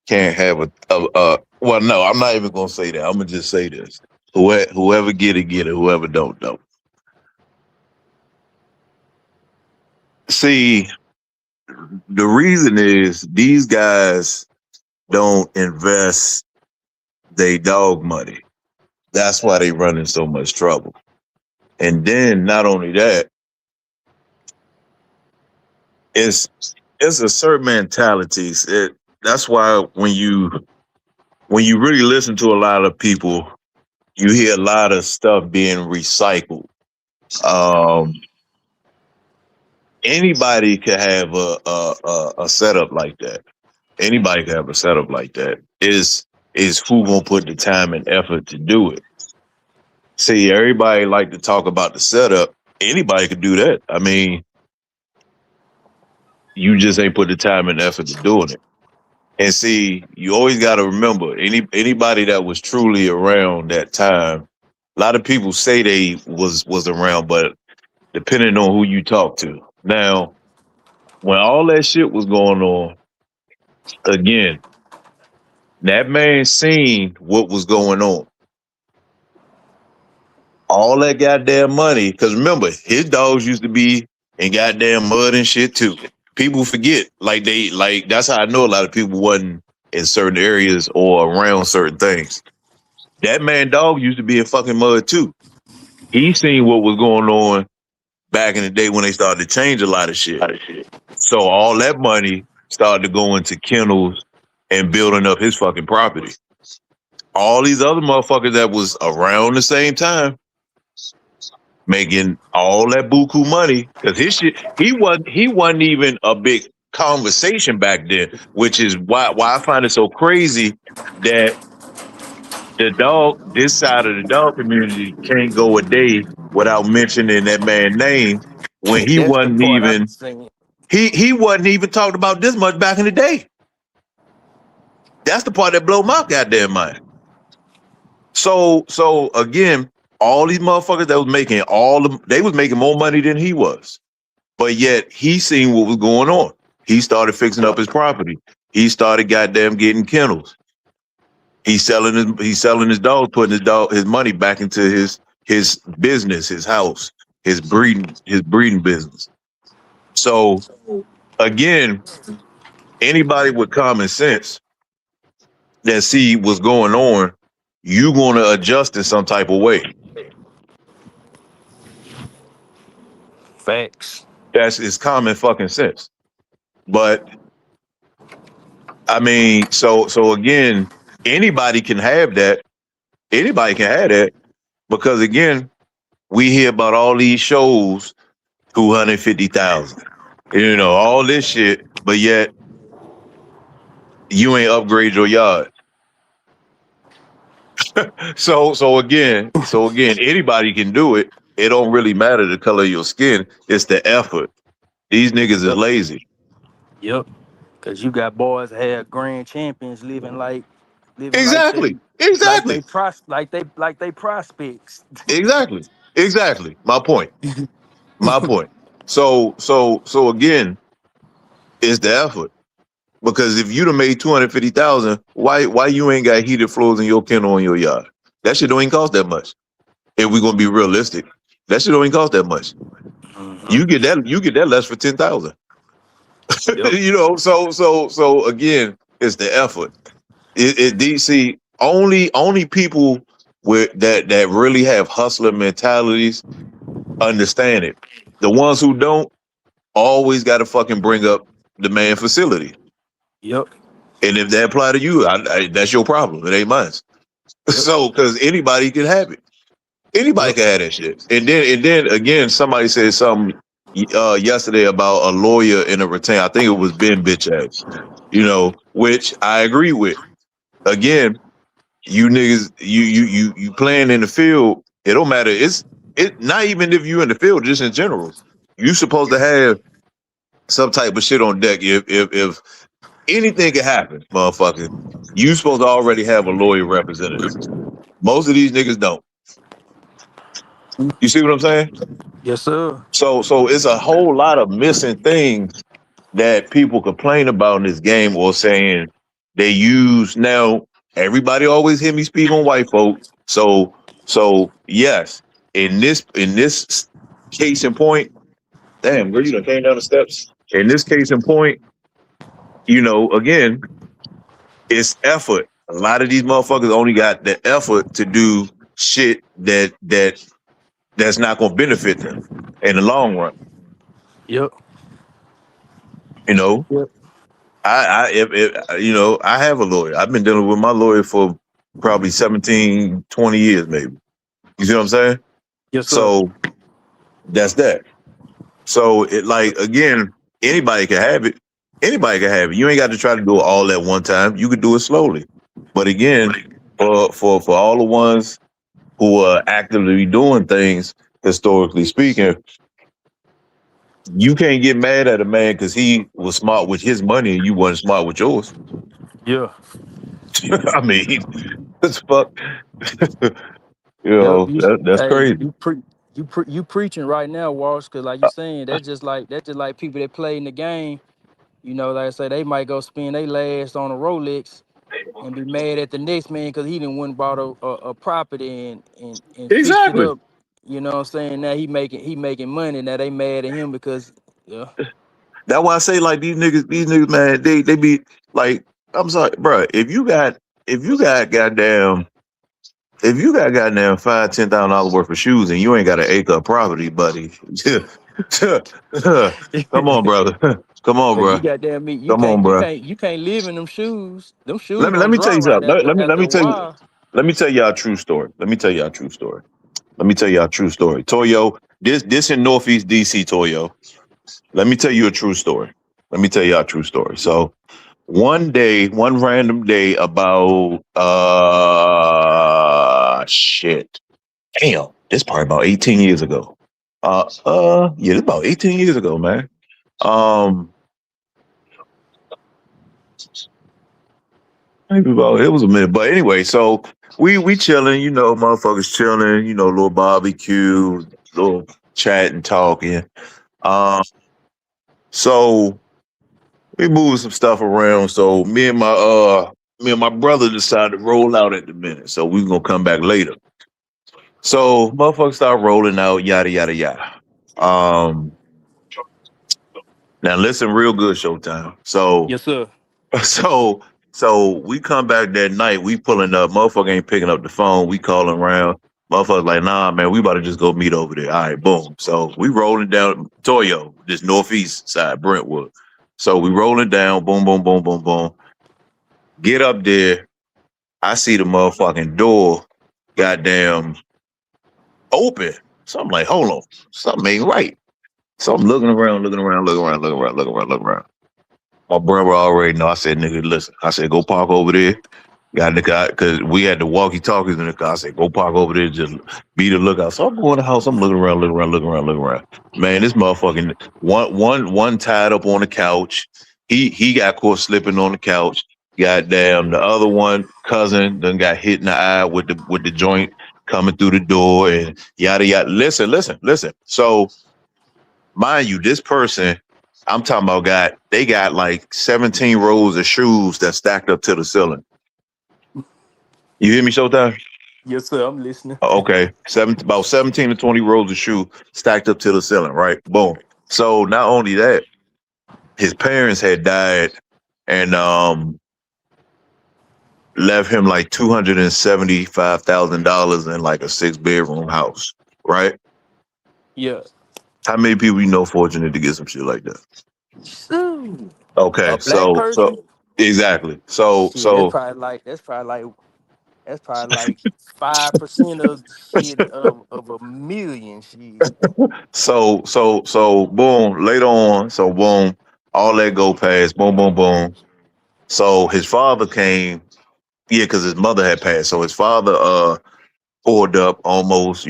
can't have a well, no, I'm not even gonna say that. I'm gonna just say this. Whoever get it. Whoever don't. See, the reason is these guys don't invest they dog money. That's why they run in so much trouble. And then not only that, it's it's a certain mentality. That's why when you really listen to a lot of people, you hear a lot of stuff being recycled. Um, anybody could have a setup like that. Anybody could have a setup like that. Is who gonna put the time and effort to do it? See, everybody like to talk about the setup. Anybody could do that. I mean, you just ain't put the time and effort to doing it. And see, you always got to remember anybody that was truly around that time. A lot of people say they was around, but depending on who you talk to. Now, when all that shit was going on, again, that man seen what was going on. All that goddamn money, because remember, his dogs used to be in goddamn mud and shit too. People forget, that's how I know a lot of people wasn't in certain areas or around certain things. That man dog used to be in fucking mud too. He seen what was going on back in the day when they started to change a lot of shit. So all that money started to go into kennels and building up his fucking property. All these other motherfuckers that was around the same time making all that buku money, because his shit, he wasn't even a big conversation back then, which is why I find it so crazy that this side of the dog community can't go a day without mentioning that man's name when he
That's the
wasn't
part I'm
even
saying.
he wasn't even talked about this much back in the day. That's the part that blow my goddamn mind. So again, all these motherfuckers that was making they was making more money than he was. But yet he seen what was going on. He started fixing up his property. He started goddamn getting kennels. He's selling his dogs, putting his money back into his business, his house, his breeding business. So again, anybody with common sense that see what's going on, you gonna adjust in some type of way.
Facts.
It's common fucking sense. But I mean, so again, anybody can have that. Anybody can have that because again, we hear about all these shows, 250,000, all this shit, but yet you ain't upgrade your yard. So again, anybody can do it. It don't really matter the color of your skin. It's the effort. These niggas is lazy.
Yep. Cause you got boys that had grand champions living like
Exactly.
they prospects.
Exactly. My point. So again, it's the effort. Because if you'd have made 250,000, why you ain't got heated floors in your kennel in your yard? That shit don't even cost that much. If we're gonna be realistic, that shit don't even cost that much.
Mm-hmm.
You get that less for 10,000.
Yep.
So again, it's the effort. DC only people with that really have hustler mentalities understand it. The ones who don't always got to fucking bring up the man facility.
Yep.
And if that apply to you, that's your problem. It ain't mine.
Yep.
So because anybody can have it. Anybody can have that shit. And then again, somebody said something yesterday about a lawyer in a retainer. I think it was Ben bitch ass. Which I agree with. Again, you niggas, you playing in the field. It don't matter. It's not even if you in the field, just in general. You supposed to have some type of shit on deck. If anything can happen, motherfucker, you supposed to already have a lawyer representative. Most of these niggas don't. You see what I'm saying?
Yes, sir.
So it's a whole lot of missing things that people complain about in this game or saying they use. Now, everybody always hear me speak on white folk. So yes, in this case in point, damn, girl, you done came down the steps. In this case in point, again, it's effort. A lot of these motherfuckers only got the effort to do shit that's not gonna benefit them in the long run.
Yep.
Yep. I have a lawyer. I've been dealing with my lawyer for probably 17, 20 years, maybe. You see what I'm saying?
Yes, sir.
So that's that. So it like again, anybody can have it. Anybody can have it. You ain't got to try to do it all at one time. You could do it slowly. But again, for all the ones who are actively doing things, historically speaking, you can't get mad at a man because he was smart with his money and you wasn't smart with yours.
Yeah.
I mean, it's fuck.
Yep.
That's
Hey,
crazy.
you preaching right now, Walsh, because like you saying, that's just like people that play in the game. You know, like I say, they might go spend their last on a Rolex and be mad at the next man because he didn't went and bought a property and fixed it
Exactly.
up. You know what I'm saying? Now he making money. Now they mad at him because yeah.
That's why I say like these niggas, man, they be like, I'm sorry, bro. If you got goddamn $5,000-$10,000 worth of shoes and you ain't got an acre of property, buddy, come on, brother. Come on,
But you
bro.
goddamn me,
Come on, bro.
you can't live in them shoes. Them shoes
Let
gonna
me tell
dry
you
right
something. Let
after
me
a
tell you.
while.
Let me tell y'all a true story. Let me tell y'all a true story. Let me tell y'all a true story. Toyo, this in Northeast DC, Toyo. Let me tell you a true story. Let me tell y'all a true story. So one random day about shit. Damn, this probably about 18 years ago. Yeah, this about 18 years ago, man. Maybe about it was a minute, but anyway, so we chilling, motherfuckers chilling, little barbecue, little chat and talking. Um, so we moved some stuff around. So me and my brother decided to roll out at the minute. So we gonna come back later. So motherfuckers start rolling out, yada yada yada. Um, Now listen, real good, Showtime. So
Yes, sir.
So so we come back that night, we pulling up, motherfucker ain't picking up the phone, we calling around. Motherfuckers like, nah, man, we about to just go meet over there. All right, boom. So we rolling down Toyo, this northeast side, Brentwood. So we rolling down, boom, boom, boom, boom, boom. Get up there. I see the motherfucking door, goddamn, open. So I'm like, hold on, something ain't right. So I'm looking around, looking around, looking around, looking around, looking around, looking around. My brother already know. I said, nigga, listen. I said, go park over there. Got the guy because we had the walkie-talkies in the car. I said, go park over there, just be the lookout. So I'm going to the house. I'm looking around, looking around, looking around, looking around. Man, this motherfucking one tied up on the couch. He got caught slipping on the couch. Goddamn, the other one, cousin, done got hit in the eye with the joint coming through the door and yada yada. Listen. So mind you, this person I'm talking about they got like 17 rows of shoes that stacked up to the ceiling. You hear me, Showtime?
Yes, sir. I'm listening.
Okay. About 17 to 20 rows of shoe stacked up to the ceiling, right? Boom. So not only that, his parents had died and left him like $275,000 in like a 6-bedroom house, right?
Yeah.
How many people you know fortunate to get some shit like that?
Shoot.
Okay,
A black person?
exactly. So
Shit, that's probably like 5% of shit of a million shit.
so boom, later on, so boom, all that go past, boom, boom, boom. So his father came, yeah, because his mother had passed. So his father pulled up almost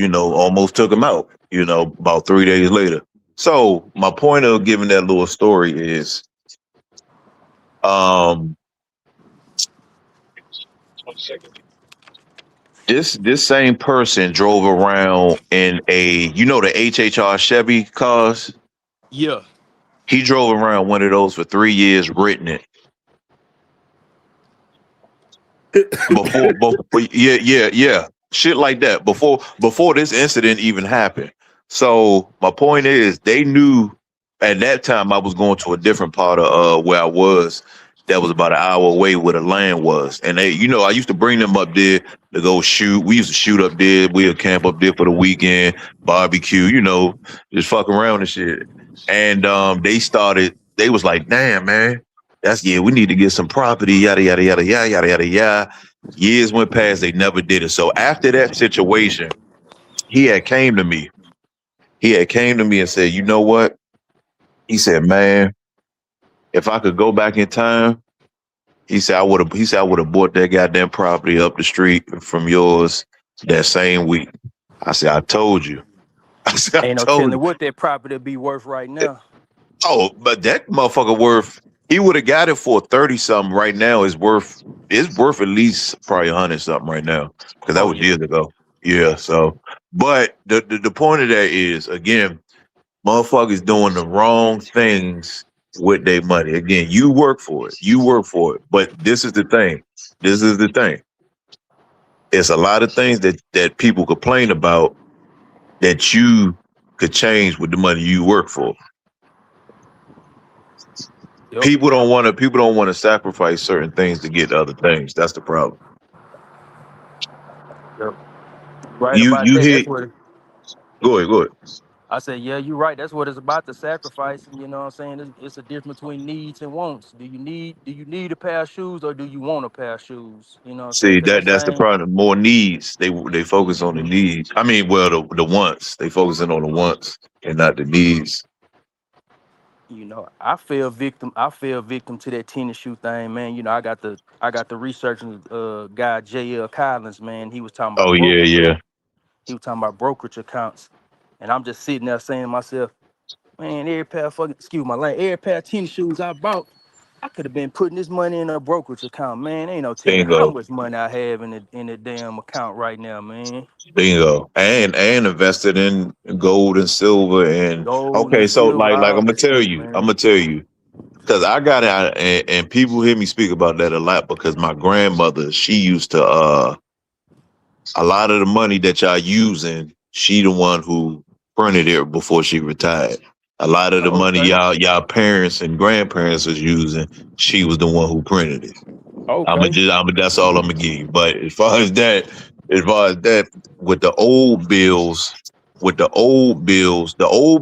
took him out, about 3 days later. So my point of giving that little story is um this same person drove around in the HHR Chevy cars.
Yeah.
He drove around one of those for 3 years, written it. Before yeah, shit like that before this incident even happened. So my point is, they knew at that time I was going to a different part of where I was. That was about an hour away where the land was, and I used to bring them up there to go shoot. We used to shoot up there. We'd camp up there for the weekend, barbecue, just fuck around and shit. And they was like, damn, man, we need to get some property, yada yada yada yada yada yada yada. Years went past, they never did it. So after that situation, he had came to me and said, you know what? He said, "Man, if I could go back in time," he said, I would have bought that goddamn property up the street from yours that same week." I said, "I told you." I said, "I
Ain't no
told you."
telling what that property be worth right now.
Oh, but that motherfucker worth, he would have got it for 30 something. Right now is worth at least probably 100 something right now. Because that
Oh
was
yeah.
years ago. Yeah, so but the point of that is, again, motherfuckers doing the wrong things with their money. Again, you work for it. You work for it. But this is the thing. This is the thing. It's a lot of things that people complain about that you could change with the money you work for.
Yep.
People don't want to sacrifice certain things to get other things. That's the problem.
Yep. Right about
You
that. That's
hit.
what
Go ahead.
I said. Yeah, you're right. That's what it's about. The sacrifice. You know what I'm saying? It's a difference between needs and wants. Do you need a pair of shoes or do you want a pair of shoes? You know what I'm saying?
See,
Because that
that's the
same.
problem. More needs. They focus on the needs. I mean, well, the wants. They focusing on the wants and not the needs.
You know, I fell victim to that tennis shoe thing, man. You know, I got the researching guy J.L. Collins, man. He was talking
Oh
about
yeah,
brokerage.
yeah.
He was talking about brokerage accounts. And I'm just sitting there saying to myself, man, every pair of tennis shoes I bought, I could have been putting this money in a brokerage account, man. Ain't no telling how
Bingo,
much money I have in the damn account right now, man.
bingo. And invested in gold and silver and
Gold
okay.
and
So
silver,
like
all
I'm gonna
that
tell
shit,
you,
man.
because I got it, and people hear me speak about that a lot because my grandmother, she used to a lot of the money that y'all using, she the one who printed it before she retired. A lot of the
Oh,
money
okay.
y'all parents and grandparents was using, she was the one who printed it.
Okay.
That's all I'm gonna give you. But as far as that, with the old bills, the old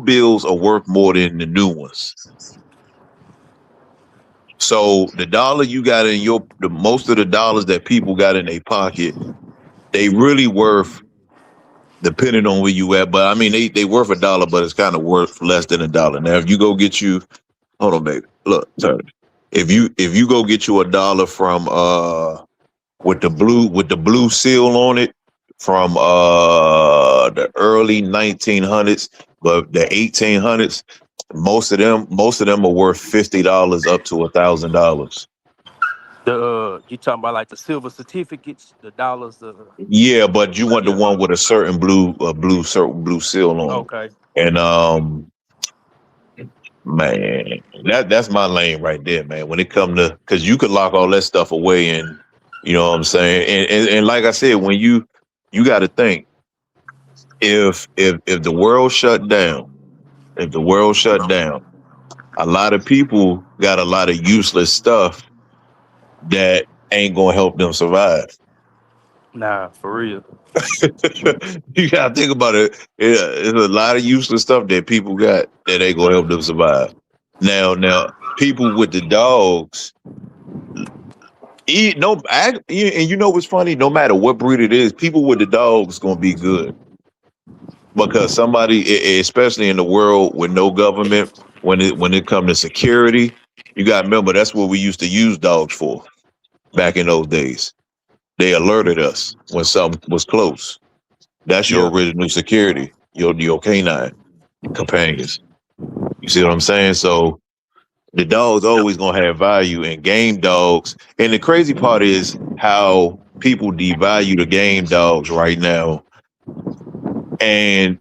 bills are worth more than the new ones. So the dollar you got in the most of the dollars that people got in their pocket, they really worth, depending on where you at. But I mean, they worth $1, but it's kind of worth less than $1. Now, if you go get you, hold on, baby, look, turn it. If you go get you $1 from with the blue seal on it from the early 1900s, but the 1800s, most of them are worth $50 up to $1,000.
You talking about like the silver certificates, the dollars,
Yeah, but you want the
yeah.
one with a certain certain blue seal on it.
Okay.
And man, that's my lane right there, man. When it come to, because you could lock all that stuff away, and you know what I'm saying. And like I said, when you got to think, if the world shut down, a lot of people got a lot of useless stuff that ain't gonna help them survive.
Nah, for real.
You gotta think about it. There's a lot of useless stuff that people got that ain't gonna help them survive. Now, people with the dogs, and you know what's funny? No matter what breed it is, people with the dogs gonna be good because somebody, especially in the world with no government, when it comes to security, you gotta remember that's what we used to use dogs for back in those days. They alerted us when something was close. That's your
Yeah.
original security, your canine companions. You see what I'm saying? So the dog's always gonna have value, in game dogs. And the crazy part is how people devalue the game dogs right now, and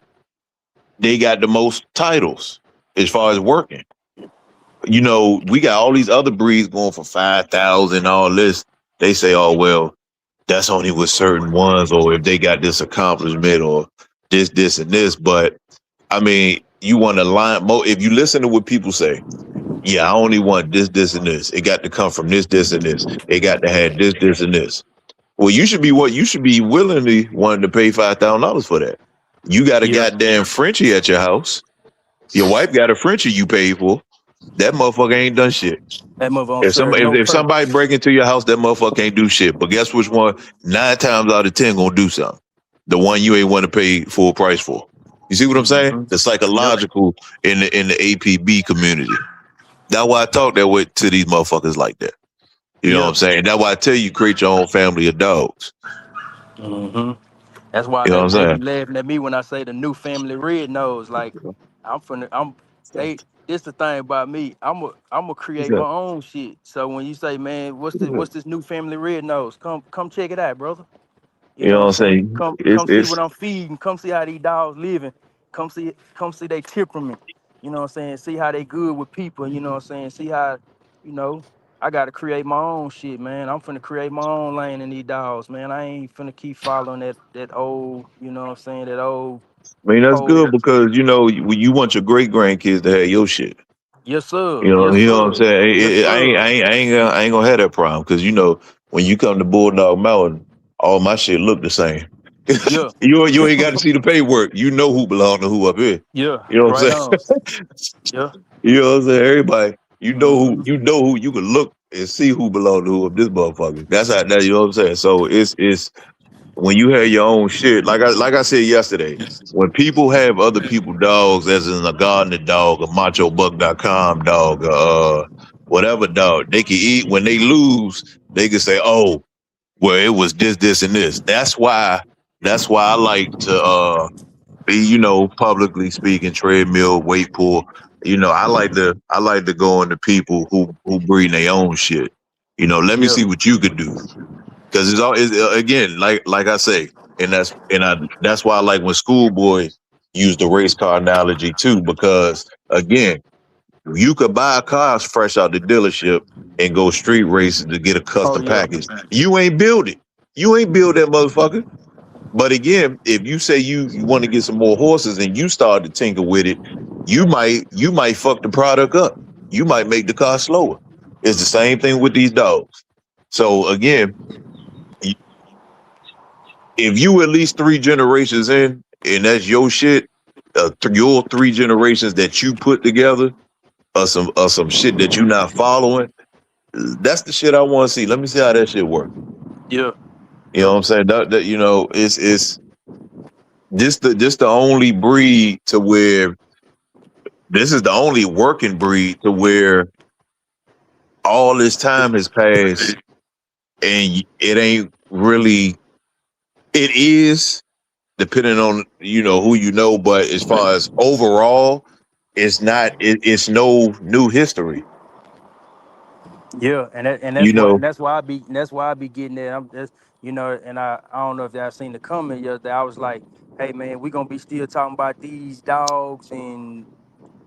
they got the most titles as far as working. You know, we got all these other breeds going for 5,000, all this. They say, oh well, that's only with certain ones, or if they got this accomplishment, or this, and this. But I mean, you want to line if you listen to what people say, yeah, I only want this, and this. It got to come from this, and this. It got to have this, and this. Well, you should be willingly wanting to pay $5,000 for that. You got a
Yeah.
goddamn Frenchie at your house. Your wife got a Frenchie you paid for. That motherfucker ain't done shit.
That mother don't
If
serve
somebody
no
if somebody
purpose.
break into your house, that motherfucker can't do shit. But guess which one? 9 times out of 10 gonna do something. The one you ain't want to pay full price for. You see what I'm saying?
Mm-hmm.
The psychological in the APB community. That's why I talk that way to these motherfuckers like that. You know what I'm saying? That's why I tell you create your own family of dogs.
Mm-hmm. That's why
You know what
they
I'm
be laughing at me when I say the new family red nose. Like
saying?
this the thing about me. I'm a create my own shit. So when you say, man, what's this new family red nose? Come check it out, brother. You
You
know
know
what I'm
what I'm
saying?
saying?
Come see
It's
what I'm feeding. Come see how these dogs living. Come see their temperament. You know what I'm saying? See how they good with people. You know what I'm saying? See how, you know, I gotta create my own shit, man. I'm finna create my own lane in these dogs, man. I ain't finna keep following that old, you know what I'm saying, that old
I mean that's good
code.
because you want your great grandkids to have your shit.
Yes, sir.
You
Yes,
know what I'm
sir.
saying?
Yes, sir.
I ain't gonna have that problem because when you come to Bulldog Mountain, all my shit look the same.
Yeah.
You ain't got to see the paperwork. You know who belong to who up here.
Yeah.
You know what
Right
I'm
on.
saying?
Yeah.
You know what I'm saying? Everybody,
Mm-hmm.
you know who you can look and see who belong to who of this motherfucker. That's how that you know what I'm saying. So it's when you have your own shit, like I said yesterday, when people have other people dogs, as in a gardener dog, a machobuck.com dog, whatever dog, they can eat. When they lose, they can say, oh, well, it was this, and this. That's why I like to be, publicly speaking, treadmill, weight pool. I like to go into people who breed their own shit. Let me
Yeah.
see what you could do. Because it's all again, like I say, that's why I like when Schoolboy used the race car analogy too, because again, you could buy cars fresh out the dealership and go street racing to get a
Oh
custom
yeah.
package. You ain't build it. You ain't build that motherfucker. But again, if you say you want to get some more horses and you start to tinker with it, you might fuck the product up. You might make the car slower. It's the same thing with these dogs. So again, if you at least 3 generations in, and that's your shit, your 3 generations that you put together, or some shit that you not following, that's the shit I want to see. Let me see how that shit works.
Yeah.
You know what I'm saying? It's this the only breed to where this is the only working breed to where all this time has passed and it ain't really. It is depending on who but as far as overall, it's not. It's no new history.
Yeah, and
You know,
that's why I be getting that. I'm just and I don't know if y'all seen the comment yesterday. I was like, hey man, we gonna be still talking about these dogs in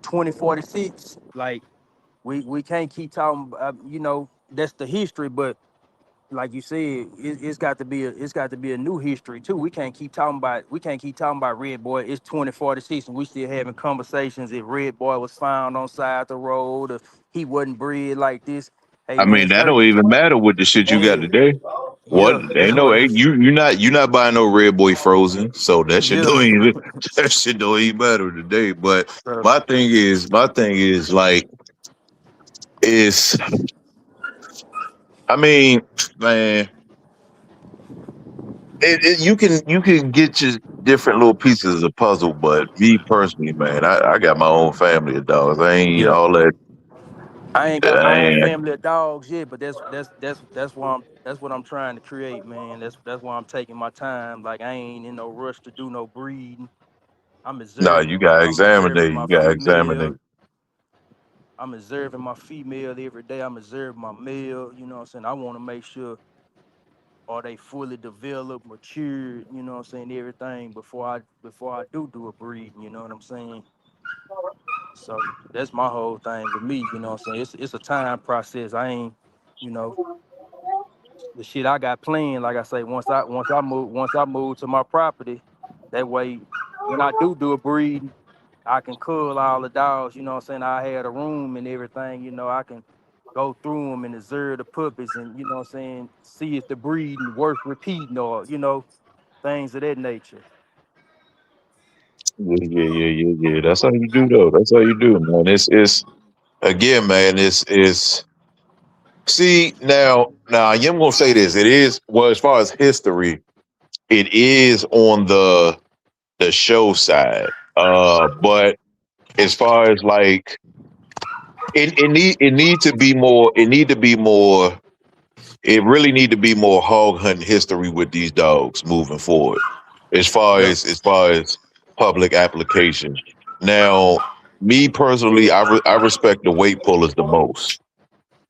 2046. Like we can't keep talking. That's the history, but like you said, it's got to be a new history too. We can't keep talking about Red Boy. It's 2046 and we still having conversations if Red Boy was found on side the road or he wasn't bred like this. Hey
I
man,
mean, that
sir.
don't even matter with the shit you got
Yeah,
today. What
yeah,
ain't no ain't you not buying no Red Boy Frozen, so that shit
yeah.
don't even that shit don't even matter today. But
So,
my thing is like is I mean, man, you can get your different little pieces of the puzzle, but me personally, man, I got my own family of dogs. I ain't
yeah.
all that.
I ain't got my
I
own
ain't,
family of dogs yet, but that's what I'm trying to create, man. That's why I'm taking my time. Like I ain't in no rush to do no breeding. I'm
no,
observing
you
my
gotta
I'm
examine it.
observing my
You gotta examine
female.
it.
I'm observing my female every day. I'm observing my male. You know what I'm saying? I want to make sure are they fully developed, matured. You know what I'm saying? Everything before I do a breeding. You know what I'm saying? So that's my whole thing with me. You know what I'm saying? It's a time process. I ain't, you know, the shit I got planned. Like I say, once I move to my property, that way when I do a breeding, I can cull all the dogs, you know what I'm saying? I had a room and everything, I can go through them and observe the puppies and, you know what I'm saying, see if the breeding worth repeating or, things of that nature.
Yeah. That's how you do though. That's how you do, man. It's again, man. It's see now. I'm gonna say this. It is well as far as history. It is on the show side. But as far as like it need to be more. It really need to be more hog hunting history with these dogs moving forward.
Yep.
As far as public application. Now, me personally, I respect the weight pullers the most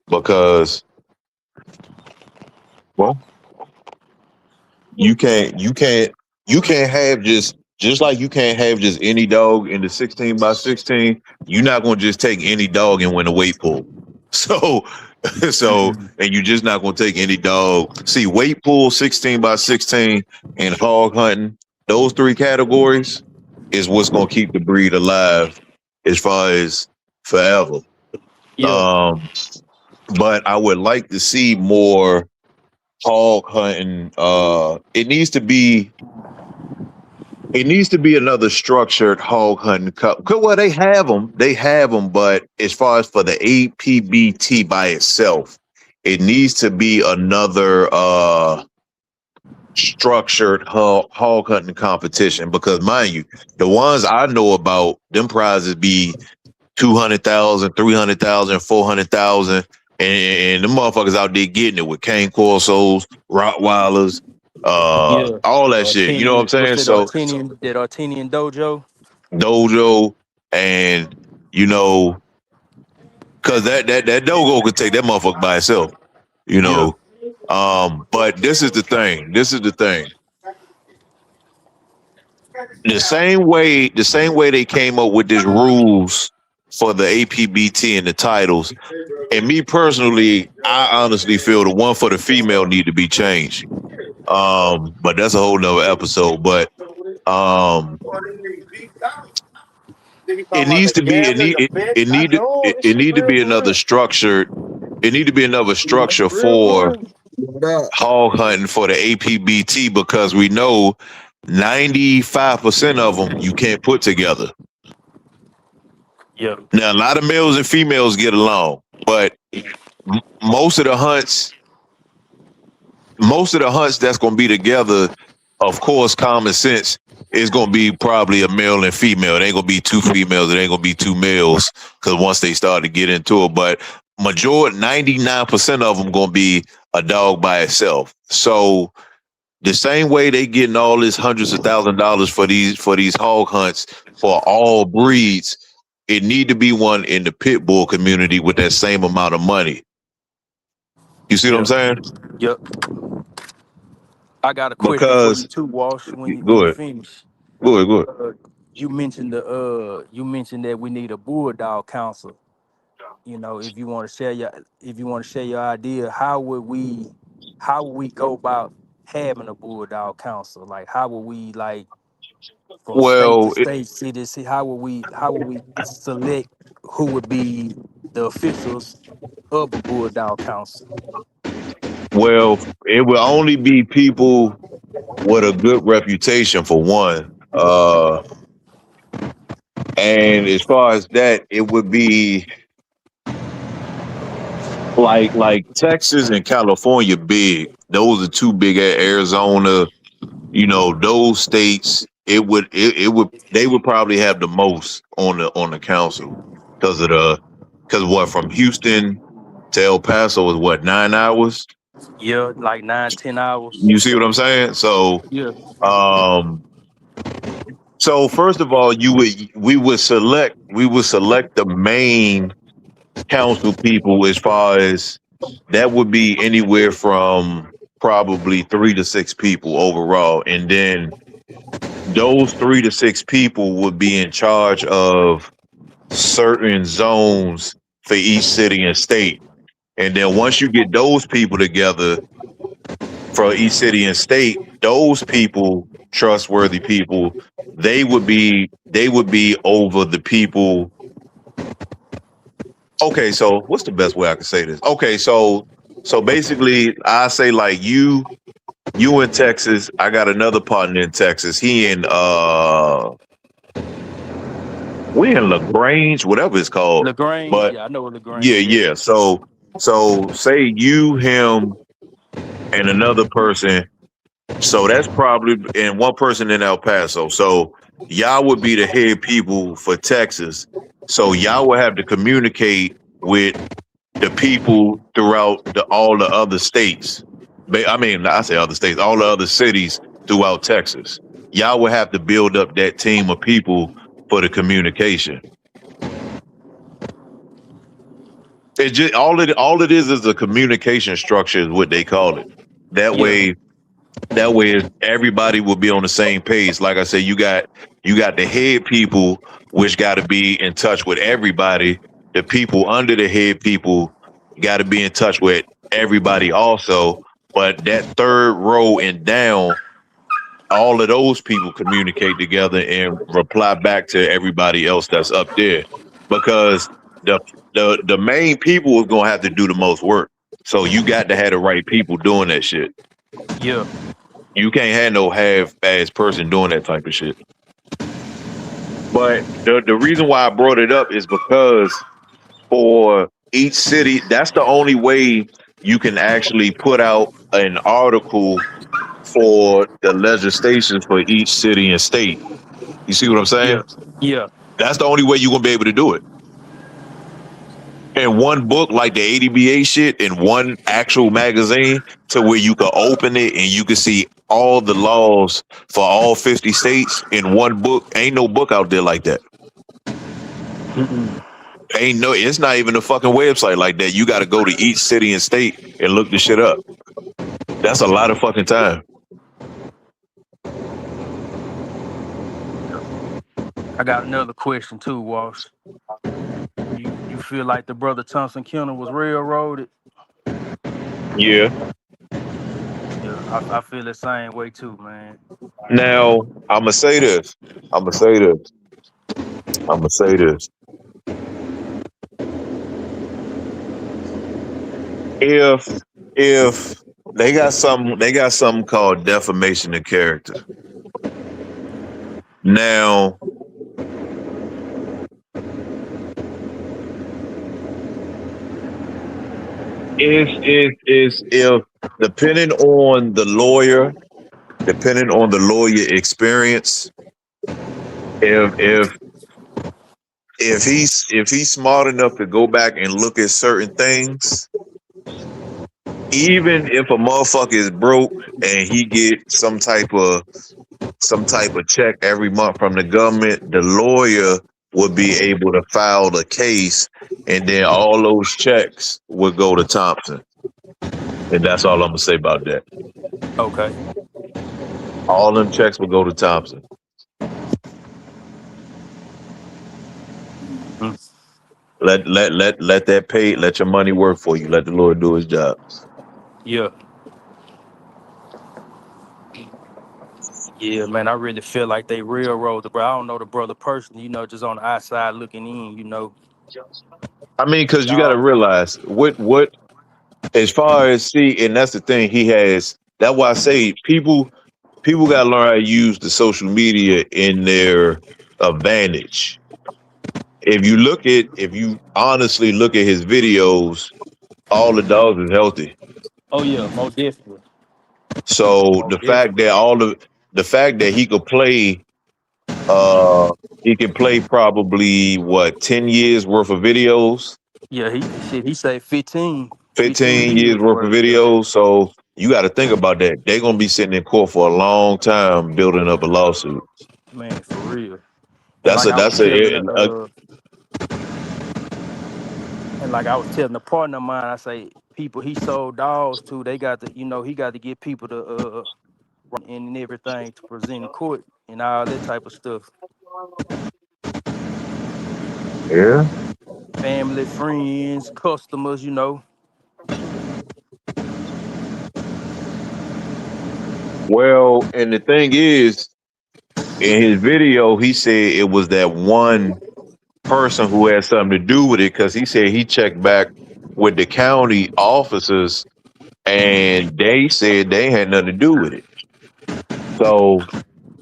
because well, you can't have just like you can't have just any dog in the 16x16. You're not gonna just take any dog and win a weight pull. So
Mhm.
and you're just not gonna take any dog. See, weight pull, 16x16, and hog hunting, those three categories is what's gonna keep the breed alive as far as forever.
Yeah.
Um, but I would like to see more hog hunting. It needs to be another structured hog hunting cup. Well, they have them, but as far as for the APBT by itself, it needs to be another structured hog hunting competition. Because mind you, the ones I know about, them prizes be 200,000, 300,000, 400,000, and the motherfuckers out there getting it with cane corsos, Rottweilers,
Yeah.
all that shit. You know what I'm
Artenian, what's
saying?
that
So
Artenian? That Artenian dojo?
dojo, and you know, cause that dojo could take that motherfucker by itself. You
Yeah.
know, but this is the thing. This is the thing. The same way they came up with these rules for the APBT and the titles. And me personally, I honestly feel the one for the female need to be changed. But that's a whole nother episode. But um, it needs to be it need to be another structured. It need to be another structure for hog hunting for the APBT because we know 95% of them you can't put together.
Yeah.
Now a lot of males and females get along, but most of the hunts that's going to be together, of course, common sense is going to be probably a male and female. It ain't going to be two females. It ain't going to be two males because once they start to get into it, but 99% of them going to be a dog by itself. So the same way they getting all this hundreds of $1,000s for these hog hunts for all breeds, it need to be one in the pit bull community with that same amount of money. You see what I'm
Yeah.
saying?
Yep. I got a question for you
Because
too, Walsh. When you
go ahead,
finish,
go ahead, go ahead.
you mentioned that we need a bulldog council. You know, if you want to share your idea, how would we go about having a bulldog council? Like, how would we like from state to
Well,
state, city to city? How would we select who would be the officials of a bulldog council?
it will only be people with a good reputation for one. And as far as that, it would be like Texas and California big. Those are two big. Arizona, you know, those states. They would probably have the most on the council because what from Houston to El Paso is what 9 hours.
Yeah, like 9, 10 hours.
You see what I'm saying?
Yeah.
Um, so first of all, we would select the main council people as far as that would be anywhere from probably 3 to 6 people overall, and then those 3 to 6 people would be in charge of certain zones for each city and state. And then once you get those people together for each city and state, those people, trustworthy people, they would be over the people. Okay, so what's the best way I can say this? Okay, so basically I say like you in Texas, I got another partner in Texas. He in we in LaGrange, whatever it's called.
LaGrange,
But
yeah, I know what LaGrange is.
yeah. So say you, him, and another person, So that's probably and one person in El Paso. So y'all would be the head people for Texas. So y'all would have to communicate with the people throughout all the other states. I mean, I say other states, all the other cities throughout Texas. Y'all would have to build up that team of people for the communication. It just all it is a communication structure is what they call it. That way everybody will be on the same page. Like I said, you got the head people, which got to be in touch with everybody. The people under the head people got to be in touch with everybody also. But that third row and down, all of those people communicate together and reply back to everybody else that's up there, because the main people is gonna have to do the most work. So you got to have the right people doing that shit.
Yeah.
You can't have no half-ass person doing that type of shit. But the reason why I brought it up is because for each city, that's the only way you can actually put out an article for the legislation for each city and state. You see what I'm saying?
Yeah.
That's the only way you're gonna be able to do it. In one book, like the ADBA shit, in one actual magazine, to where you can open it and you can see all the laws for all 50 states in one book. Ain't no book out there like that. It's not even a fucking website like that. You got to go to each city and state and look the shit up. That's a lot of fucking time.
I got another question too, Walsh. You feel like the brother Thompson Kennel was railroaded?
Yeah.
Yeah, I feel the same way too, man.
Now, I'ma say this. If they got something called defamation of character. Now, if depending on the lawyer experience, if he's smart enough to go back and look at certain things, even if a motherfucker is broke and he get some type of check every month from the government, the lawyer would be able to file the case, and then all those checks would go to Thompson. And that's all I'm gonna say about that.
Okay.
All them checks will go to Thompson. Let that pay. Let your money work for you. Let the Lord do His job.
Yeah. Yeah, man, I really feel like they railroaded, bro. I don't know the brother personally, just on the outside looking in,
I mean, because you got to realize what as far as and that's the thing he has. That's why I say people got to learn how to use the social media in their advantage. If you honestly look at his videos, all the dogs is healthy.
Oh yeah, most definitely.
So the fact that he could play, he can play probably 10 years worth of videos.
Yeah, he said 15
years worth of videos. So you got to think about that. They're gonna be sitting in court for a long time building up a lawsuit.
Man, for real. And like I was telling a partner of mine, I say people he sold dogs to, they got to, he got to get people to and everything to present in court and all that type of stuff.
Yeah.
Family, friends, customers,
Well, and the thing is, in his video, he said it was that one person who had something to do with it, because he said he checked back with the county officers and they said they had nothing to do with it. So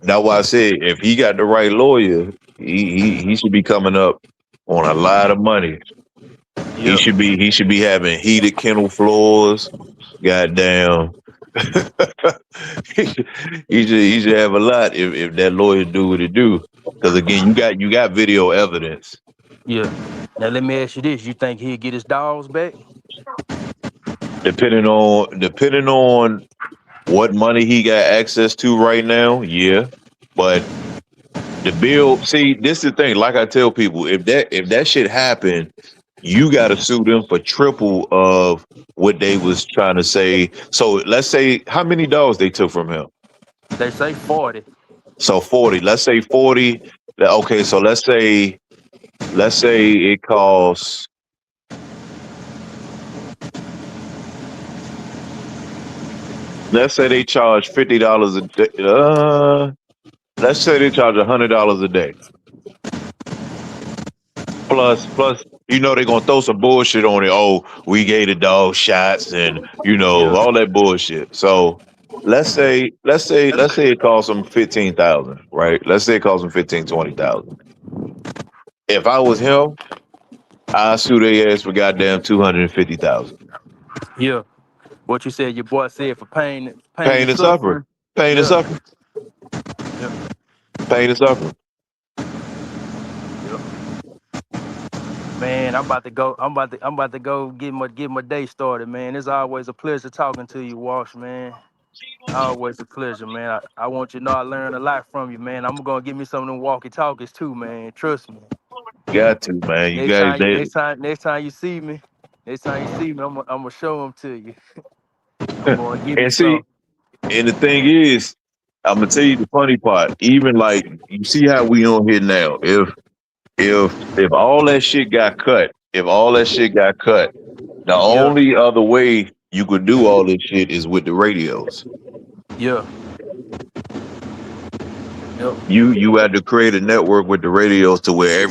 that's why I said if he got the right lawyer, he should be coming up on a lot of money. Yep. He should be having heated kennel floors. Goddamn. he should have a lot if that lawyer do what it do. Because again, you got video evidence.
Yeah. Now let me ask you this: you think he'll get his dogs back?
Depending on what money he got access to right now, yeah. But the bill, see, this is the thing. Like I tell people, if that shit happened, you got to sue them for triple of what they was trying to say. So let's say how many dogs they took from him.
They say 40.
So 40. Let's say 40. Okay, so let's say it costs. Let's say they charge $50 a day. Let's say they charge $100 a day. Plus, they're gonna throw some bullshit on it. Oh, we gave the dog shots and all that bullshit. So let's say it costs them 15,000, right? Let's say it costs them 15,000-20,000. If I was him, I'd sue their ass for goddamn 250,000.
Yeah. What you said, your boy said for pain
and suffering. Pain and suffering.
Yeah.
Pain and suffering.
Man, I'm about to go get my day started, man. It's always a pleasure talking to you, Walsh, man. Always a pleasure, man. I want you to know I learned a lot from you, man. I'm gonna give me some of them walkie-talkies too, man. Trust me.
Got to, man. You guys,
next time you see me, I'm gonna show them to you. I'm gonna give you some.
And the thing is, I'm gonna tell you the funny part. Even like you see how we on here now. If all that shit got cut, the only other way you could do all this shit is with the radios.
Yeah. Yep.
You had to create a network with the radios to where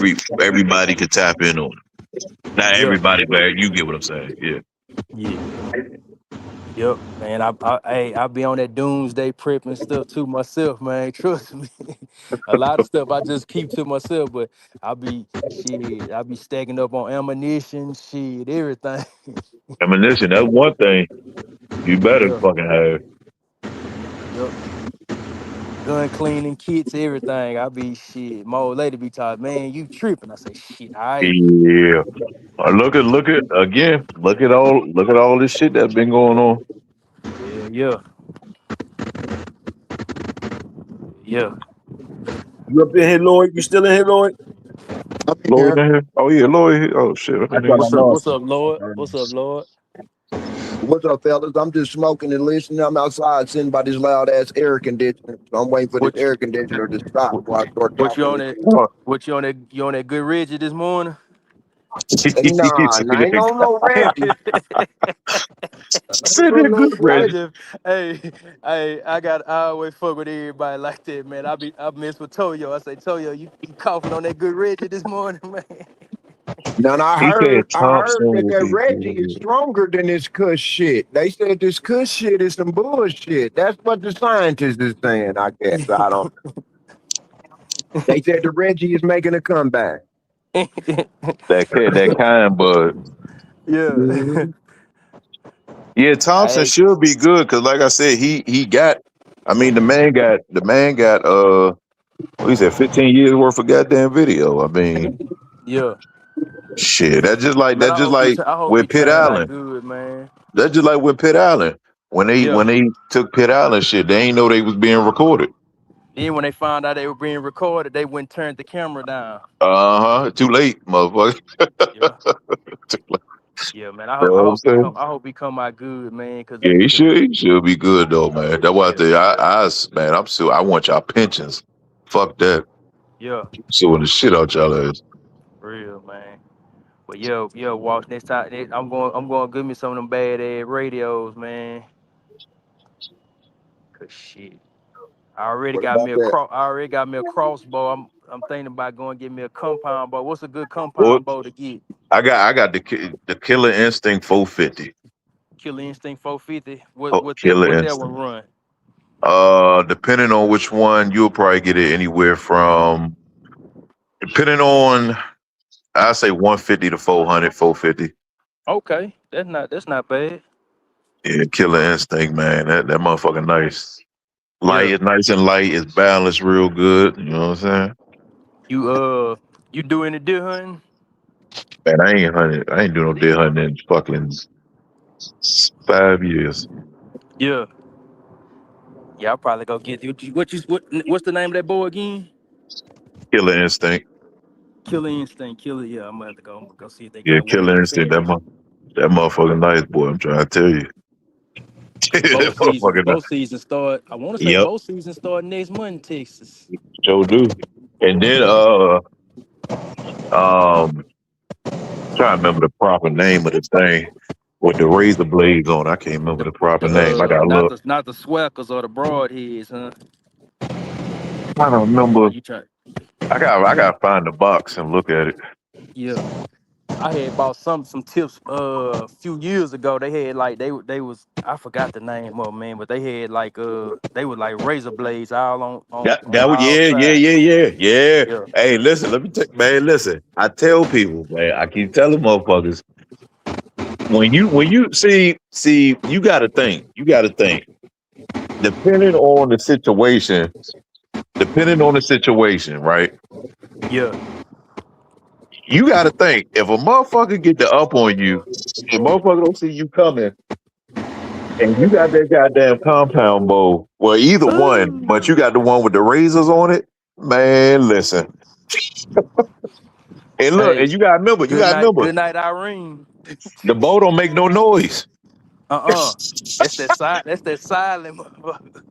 everybody could tap in on it. Not everybody, but you get what I'm saying. Yeah.
Yeah. Yep, man. I be on that doomsday prep and stuff too myself, man. Trust me. A lot of stuff I just keep to myself, but I be stacking up on ammunition, everything.
Ammunition, that's one thing you better fucking have.
Yep. Gun cleaning kits, everything. I be my old lady be talking, man, you tripping. I say, shit, all right.
Yeah. Look at all this shit that's been going on.
Yeah.
You up in here, Lloyd? You still in here, Lloyd?
Lloyd in here? Oh yeah, Lloyd. Oh shit.
What's up, Lord? What's up, Lord?
What's up, fellas? I'm just smoking and listening. I'm outside sitting by this loud ass air conditioner. So I'm waiting for this air conditioner to stop before I start talking.
You on that good Reggie this morning?
Nah, I ain't on no Reggie.
I always fuck with everybody like that, man. I miss with Toyo. I say, Toyo, you coughing on that good Reggie this morning, man.
Now I heard that Reggie is stronger than this Kush shit. They said this Kush shit is some bullshit. That's what the scientists is saying, I guess. I don't know. They said the Reggie is making a comeback.
that kind bud.
Yeah.
Mm-hmm.
Yeah, Thompson should be good because, like I said, he got. I mean, the man got. What he said, 15 years worth of goddamn video. I mean,
yeah.
Shit, that's just like with Pitt Allen.
Good, man.
That's just like with Pitt Allen. When they took Pitt Allen shit, they ain't know they was being recorded.
Then when they found out they were being recorded, they went and turned the camera down.
Too late, motherfucker.
Too late. Yeah, man. I hope he come out good, man.
Yeah, he should be good though, man. That's why I want y'all pensions. Fuck that.
Yeah.
Suing the shit out y'all ass.
Real, man. But Walsh, next time I'm going to give me some of them bad ass radios, man. Cause shit, I already got me a crossbow. I'm thinking about going to get me a compound bow. What's a good compound bow to get?
I got the Killer Instinct 450.
Killer Instinct 450. What that one
run? Depending on which one, you'll probably get it anywhere from, depending on, I say 150 to 400, 450.
Okay, that's not bad.
Yeah, Killer Instinct, man. That motherfucker nice. Light,
Yeah.
it's nice and light. It's balanced real good. You know what I'm saying?
You do any deer hunting?
Man, I ain't hunted. I ain't doing no deer hunting in fucking 5 years.
Yeah. Yeah, I'll probably go get you. What's the name of that boy again?
Killer Instinct.
Killer Instinct. Killer. Yeah, I'm gonna have to go see if they
Yeah,
got one in
Killer
the
Instinct.
family.
That motherfucking nice, boy. I'm trying to tell you. That motherfucking nice.
Both seasons start. I want to say
Yep,
both seasons start next month in Texas.
sure do. And then trying to remember the proper name of the thing with the razor blades on. I can't remember the proper name. I gotta look.
Not the Swackers or the Broadheads, huh?
I don't remember.
You try.
I gotta find the box and look at it.
Yeah. I had bought some tips a few years ago. They had like they was I forgot the name of 'em, man, but they had like they were like razor blades all on all sides.
Yeah.
Yeah.
Hey, listen, let me take man. Listen, I tell people, man. I keep telling motherfuckers when you see, you got to think. You got to think. Depending on the situation, right?
Yeah.
You got to think if a motherfucker get the up on you, if a motherfucker don't see you coming, and you got that goddamn compound bow, well, either one, but you got the one with the razors on it, man. Listen, and look,
Hey,
and you gotta remember,
good night, Irene.
the bow don't make no noise.
That's that silent motherfucker.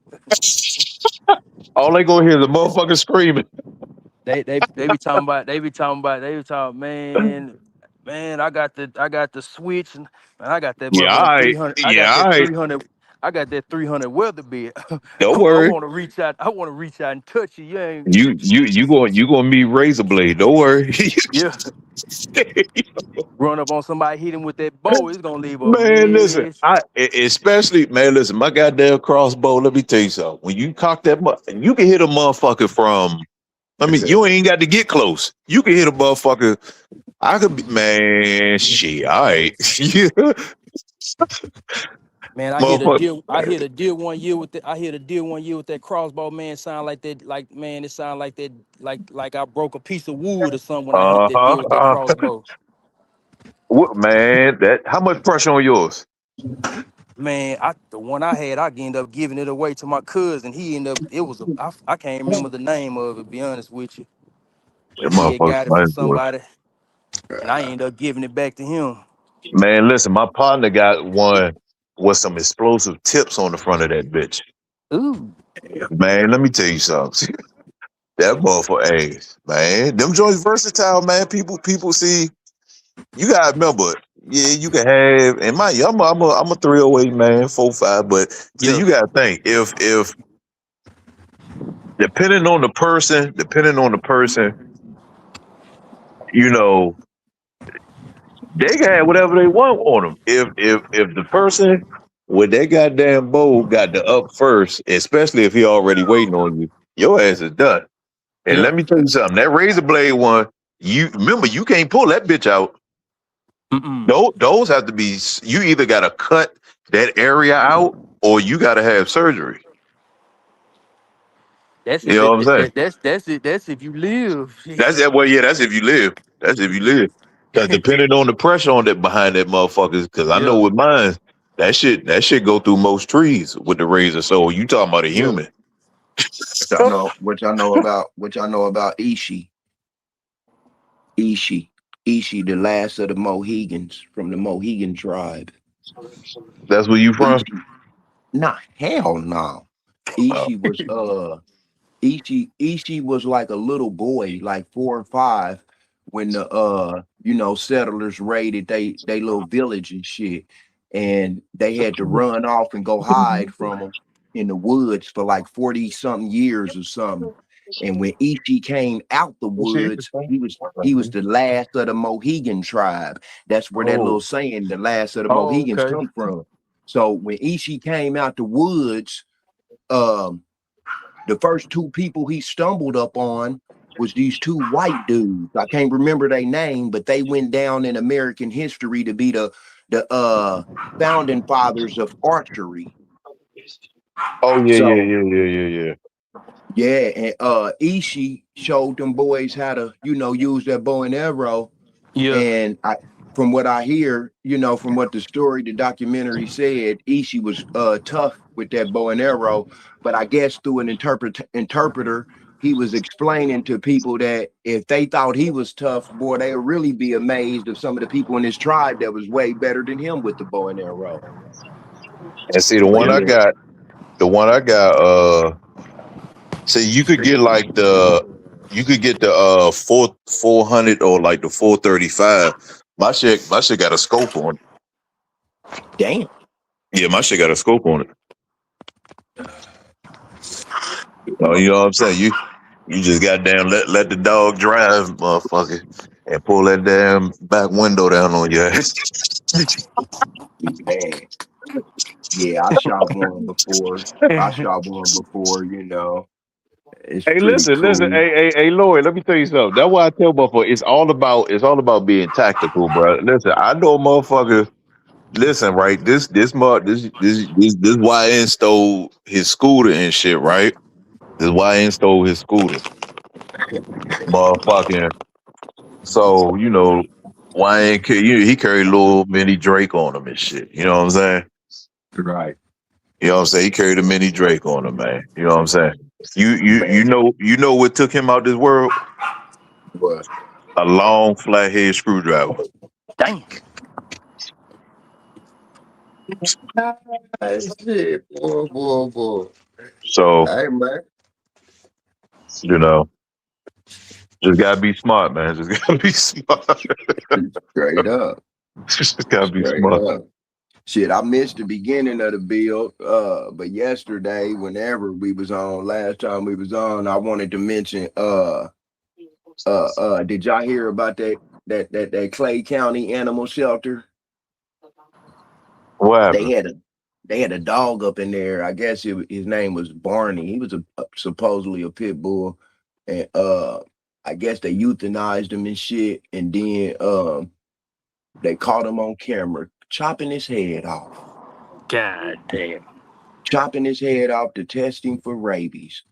All they gonna hear is the motherfucker screaming.
They be talking about man, I got the switch and I got that
Yeah,
motherfucker
all right.
300.
Yeah, all right.
I got that 300 weather bed.
Don't
I
worry.
want to reach out. I want to reach out and touch you. You ain't.
You gonna meet razor blade. Don't worry.
Yeah. Run up on somebody, hit him with that bow. It's gonna leave a
Man, listen.
mess.
Especially man, listen. My goddamn crossbow. Let me tell you something. When you cock that, you can hit a motherfucker from. I mean, you ain't got to get close. You can hit a motherfucker. I could be, man. Shit. All right.
Man, I hit a deer. I hit a deer one year with that. I hit a deer one year with that crossbow. Man, sound like that. Like man, it sound like that. Like I broke a piece of wood or something when I hit that deer with that crossbow.
What man? How much pressure on yours?
Man, the one I had, I ended up giving it away to my cousin. He ended up. It was I can't remember the name of it. To be honest with you,
That
but he had got it from
motherfucker,
somebody, and I ended up giving it back to him.
man, listen, my partner got one with some explosive tips on the front of that bitch.
Ooh.
Man, let me tell you something. That motherfucker, hey, man, them joints versatile, man. People see. You gotta remember, yeah, you can have. And I'm a 308 man, 4.5. But see, you gotta think if depending on the person, you know, they can have whatever they want on them. If the person with that goddamn bow got the up first, especially if he already waiting on you, your ass is done. And let me tell you something, that razor blade one, you remember you can't pull that bitch out. Those have to be, you either gotta cut that area out or you gotta have surgery.
That's
You know what I'm saying?
That's it. That's if you live.
That's that. Well, yeah, that's if you live. Because depending on the pressure on that behind that motherfucker, because I know with mine, that shit go through most trees with the razor. So you talking about a human?
Which I know about Ishi, the last of the Mohegans from the Mohegan tribe.
That's where you from?
Ishi. Nah, hell no. Ishi was like a little boy, like 4 or 5, when the settlers raided they little village and shit, and they had to run off and go hide from them in the woods for like 40 something years or something. And when Ishi came out the woods, he was the last of the Mohegan tribe. That's where that little saying, the last of the Mohegans, come from. So when Ishi came out the woods, the first 2 people he stumbled up on was these 2 white dudes. I can't remember their name, but they went down in American history to be the founding fathers of archery.
Oh yeah,
So
yeah.
yeah, and Ishii showed them boys how to, use that bow and arrow.
Yeah.
And from what I hear, from what the documentary said, Ishii was tough with that bow and arrow. But I guess through an interpreter, he was explaining to people that if they thought he was tough, boy, they would really be amazed of some of the people in his tribe that was way better than him with the bow and arrow.
And see, the
But
one I
yeah,
got, see, you could get like the 400 or like the 435. My shit got a scope on it.
damn.
Yeah, my shit got a scope on it. Oh, you know what I'm saying? You just goddamn let the dog drive, motherfucker, and pull that damn back window down on your ass.
Man. Yeah, I shot one before. It's
Hey,
pretty
listen,
cool.
hey, Lloyd, let me tell you something. That's why I tell motherfuckers it's all about being tactical, bro. Listen, I know a motherfucker. Listen, right? This YN stole his scooter and shit, right? This YN stole his scooter, motherfucking. So YN he carried little mini Drake on him and shit. You know what I'm saying?
Right.
You know what I'm saying? He carried a mini Drake on him, man. You know what I'm saying? You know what took him out this world?
What?
A long flathead screwdriver.
Damn.
Shit, boy.
So,
Hey, man.
just gotta be smart, man. Just gotta be smart.
Straight up.
Just gotta be
Straight
smart.
up. Shit, I missed the beginning of the build. But yesterday, whenever last time we was on, I wanted to mention did y'all hear about that Clay County animal shelter?
What
They
happened?
had a dog up in there. I guess his name was Barney. He was supposedly a pit bull, and I guess they euthanized him and shit. And then they caught him on camera chopping his head off.
God damn.
Chopping his head off to test him for rabies.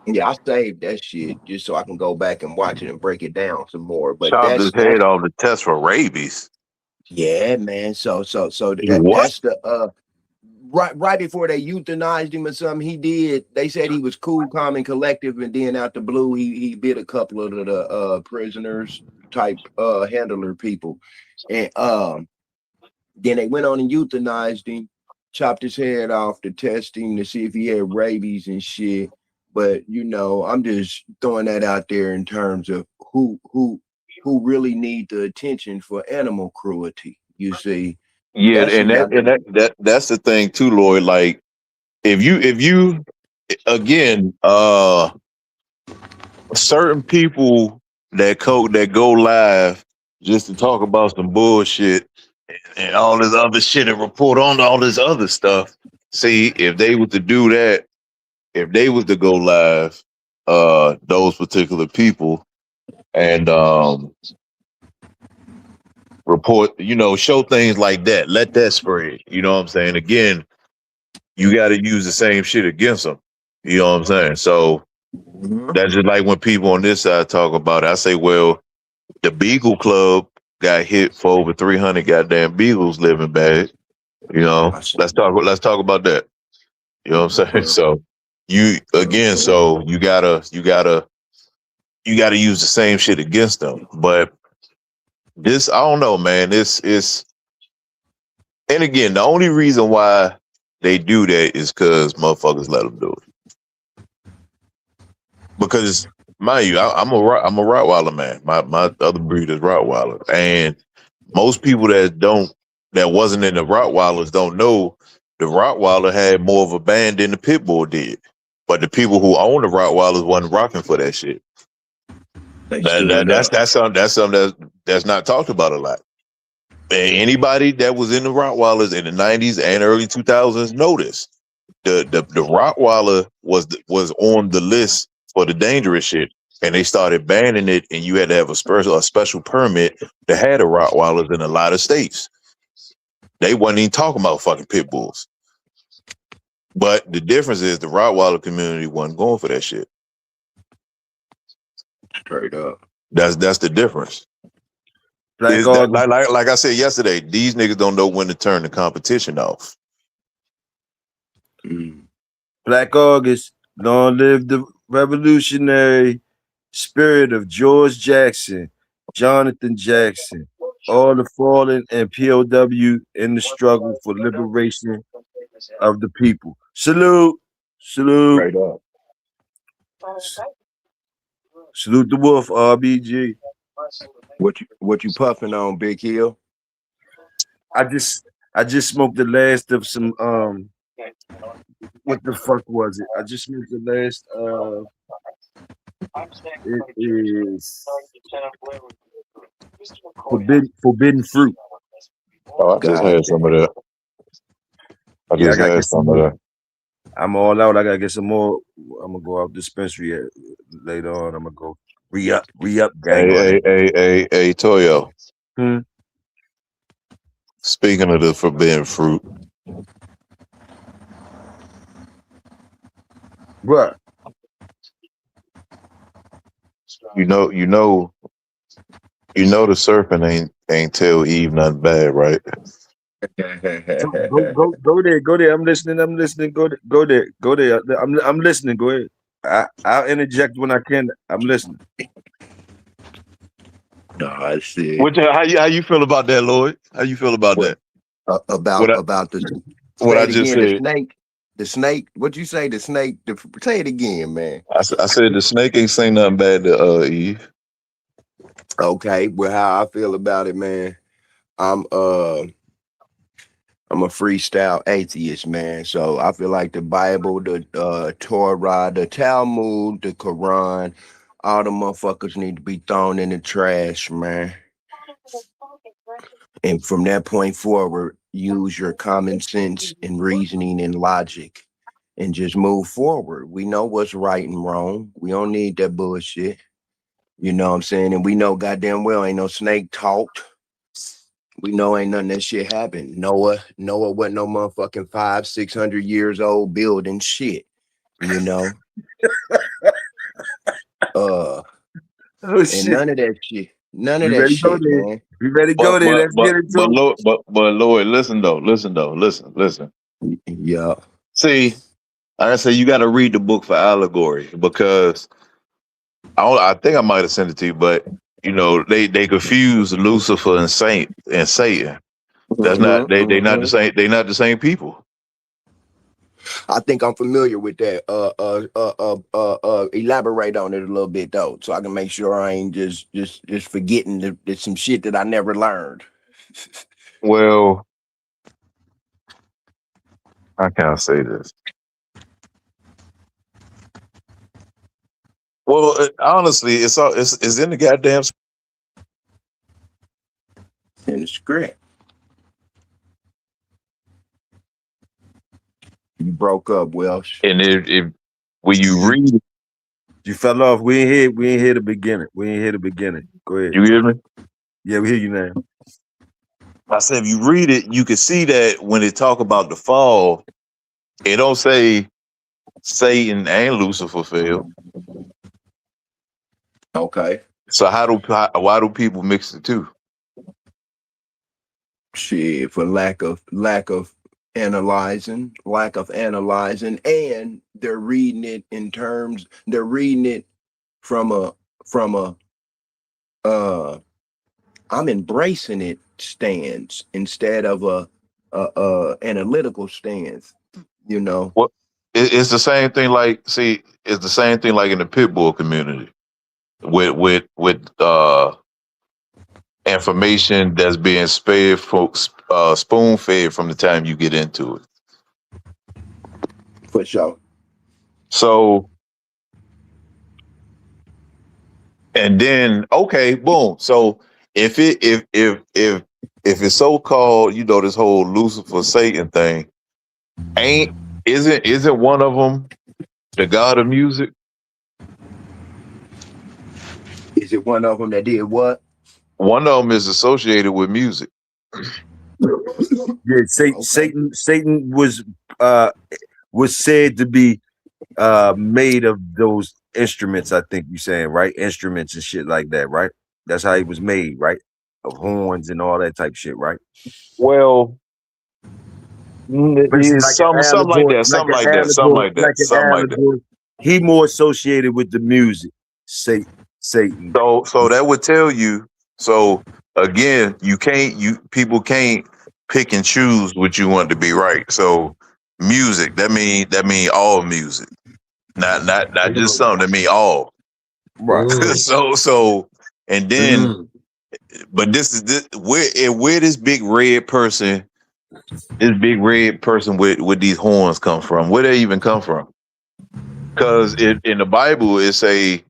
Yeah, I saved that shit just so I can go back and watch it and break it down some more. But
Chopped his head off the test for rabies.
Yeah, man. So
What?
that's the right before they euthanized him or something, they said he was cool, calm, and collective, and then out the blue, he bit a couple of the prisoners type handler people. And then they went on and euthanized him, chopped his head off to test him to see if he had rabies and shit. But I'm just throwing that out there in terms of who really need the attention for animal cruelty. You see,
Yeah, that's the thing too, Lloyd. Like, if you again, certain people that go live just to talk about some bullshit and all this other shit and report on all this other stuff. See, if they were to do that, if they was to go live, those particular people, and report, show things like that, let that spread. You know what I'm saying? Again, you got to use the same shit against them. You know what I'm saying? So that's just like when people on this side talk about it. I say, well, the Beagle Club got hit for over 300 goddamn beagles living bad. Let's talk about that. You know what I'm saying? So you gotta use the same shit against them. But this, I don't know, man. This is, and again, the only reason why they do that is because motherfuckers let them do it. Because, mind you, I'm a Rottweiler man. My other breed is Rottweiler, and most people that wasn't in the Rottweilers don't know the Rottweiler had more of a band than the pit bull did. But the people who own the Rottweilers wasn't rocking for that shit. That's something that's not talked about a lot. And anybody that was in the Rottweilers in the 90s and early 2000s noticed the Rottweiler was on the list for the dangerous shit, and they started banning it, and you had to have a special permit to have the Rottweilers in a lot of states. They wasn't even talking about fucking pit bulls. But the difference is the Rottweiler community wasn't going for that shit.
Straight up.
That's the difference.
Black
Is that,
August,
like I said yesterday, these niggas don't know when to turn the competition off.
Black August, long live the revolutionary spirit of George Jackson, Jonathan Jackson, all the fallen and POW in the struggle for liberation of the people. Salute, salute,
Straight up.
salute the wolf, RBG.
What you puffing on, Big Hill?
I just smoked the last of some what the fuck was it? I just smoked the last it is forbidden fruit.
Oh, I just had some of that. I just had some of that.
I'm all out. I gotta get some more. I'm gonna go out dispensary later on. I'm gonna go re-up, gang.
Hey, Toyo.
Hmm?
Speaking of the forbidden fruit,
What?
you know the serpent ain't tell Eve nothing bad, right?
Go there. I'm listening. Go there. I'm listening. Go ahead. I'll interject when I can. I'm listening.
No, I see.
How you feel about that, Lloyd? How you feel about that?
About the
what I just said.
The snake. What you say? The snake. Say it again, man.
I said the snake ain't saying nothing bad to Eve.
Okay, well, how I feel about it, man. I'm a freestyle atheist, man. So I feel like the Bible, the Torah, the Talmud, the Quran, all the motherfuckers need to be thrown in the trash, man. And from that point forward, use your common sense and reasoning and logic and just move forward. We know what's right and wrong. We don't need that bullshit. You know what I'm saying? And we know goddamn well ain't no snake talked. We know ain't none of that shit happened. Noah wasn't no motherfucking 500-600 years old building shit. You know?
Oh
and
shit!
none of that shit. None of that shit, man.
We ready to go there. Let's get into it.
But Lloyd, listen though. Listen.
Yeah.
See, like I say, you got to read the book for allegory because I think I might have sent it to you, but you know they confuse Lucifer and Satan. That's not they not the same. They not the same people.
I think I'm familiar with that. Elaborate on it a little bit though, so I can make sure I ain't just forgetting some shit that I never learned.
Well, how can I say this? Well, honestly, it's in the goddamn
in the script. You broke up, Welsh.
And if when you read it,
you fell off. We ain't hear the beginning. Go ahead.
You hear me?
Yeah, we hear you now.
I said if you read it, you can see that when they talk about the fall, it don't say Satan and Lucifer fell.
Okay.
So why do people mix the two?
Shit, for lack of analyzing, and they're reading it from a I'm embracing it stance instead of a analytical stance, you know.
Well, it's the same thing it's the same thing like in the pit bull community with information that's being spoon fed from the time you get into it.
For sure.
So, and then okay, boom. So if it's so called, you know, this whole Lucifer Satan thing, isn't one of them the god of music?
Is it one of them that did what?
One of them is associated with music.
Yeah, Satan was was said to be made of those instruments. I think you saying, right? Instruments and shit like that, right? That's how he was made, right? Of horns and all that type of shit, right?
Well,
Basically
it's
like an
something like
allegory,
that, something like that, something like that,
like an
something like that.
allegory. He more associated with the music, Satan.
So that would tell you. So again, people can't pick and choose what you want to be right. So music, that mean all music, not just some. That mean all.
Right.
So and then, but this is where this big red person with these horns come from. Where they even come from? Because in the Bible it say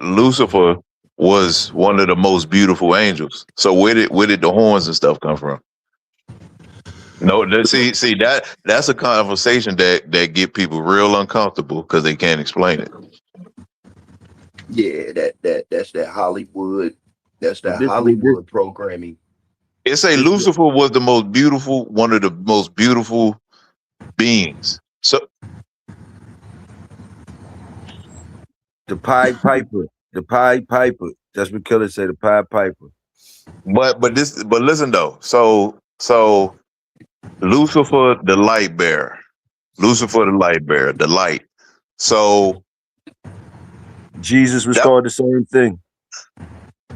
Lucifer was one of the most beautiful angels. So where did the horns and stuff come from? No, see that's a conversation that get people real uncomfortable because they can't explain it.
Yeah, that's that Hollywood. That's that Hollywood programming.
It say Lucifer was one of the most beautiful beings. So
the Pied Piper. That's what Killer said. The Pied Piper.
But listen though. So Lucifer, the light bearer. The light. So
Jesus was called the same thing.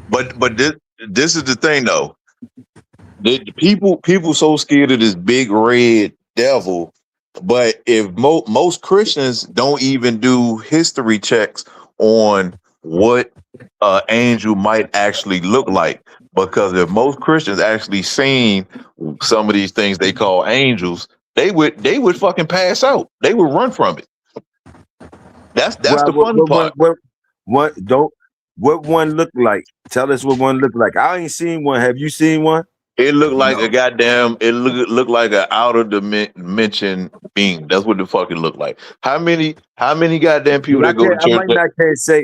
But this is the thing though. The people so scared of this big red devil, but if most Christians don't even do history checks on what an angel might actually look like, because if most Christians actually seen some of these things they call angels, they would fucking pass out. They would run from it. That's the fun part.
What one look like? Tell us what one look like. I ain't seen one. Have you seen one?
It looked like a goddamn. It looked like an outer dimension being. That's what the fuck it looked like. How many goddamn people that go to church?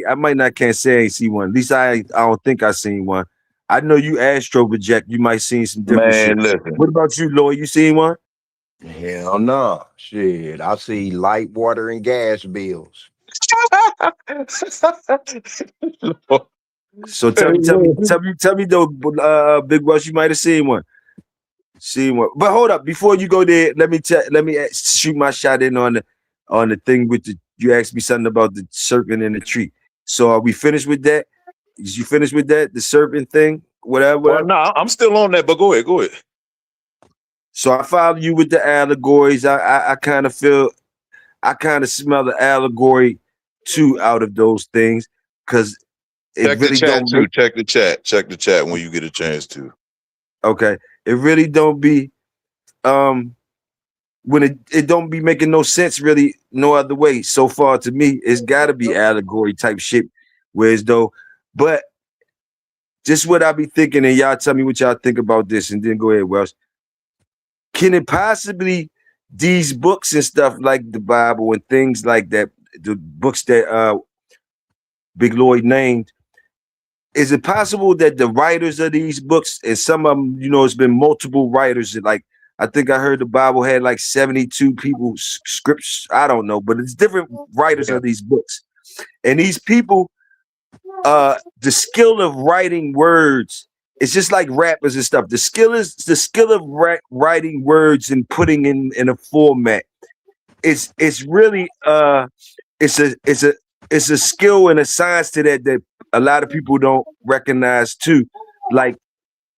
I might not can't say I ain't see one. At least I don't think I seen one. I know you astro project. You might seen some different shit.
Listen.
What about you, Lloyd? You seen one?
Hell no. Shit. I see light, water, and gas bills.
So tell me though, Big Rush, you might have seen one. But hold up, before you go there, let me shoot my shot in on the thing with you asked me something about the serpent in the tree. So are we finished with that? Is you finished with that? The serpent thing? Whatever.
Well, no, I'm still on that, but go ahead.
So I follow you with the allegories. I kind of feel, I kind of smell the allegory too out of those things, because
check the chat too. Check the chat when you get a chance to.
Okay. It really don't be when it don't be making no sense really no other way. So far to me, it's gotta be allegory type shit. Whereas though, but just what I be thinking, and y'all tell me what y'all think about this, and then go ahead, Welsh. Can it possibly, these books and stuff like the Bible and things like that, the books that Big Lloyd named, is it possible that the writers of these books, and some of them, it's been multiple writers, like I think I heard the Bible had like 72 people scripts, I don't know, but it's different writers of these books. And these people, the skill of writing words, it's just like rappers and stuff. The skill of writing words and putting in a format. It's really it's a skill and a science to that a lot of people don't recognize too. Like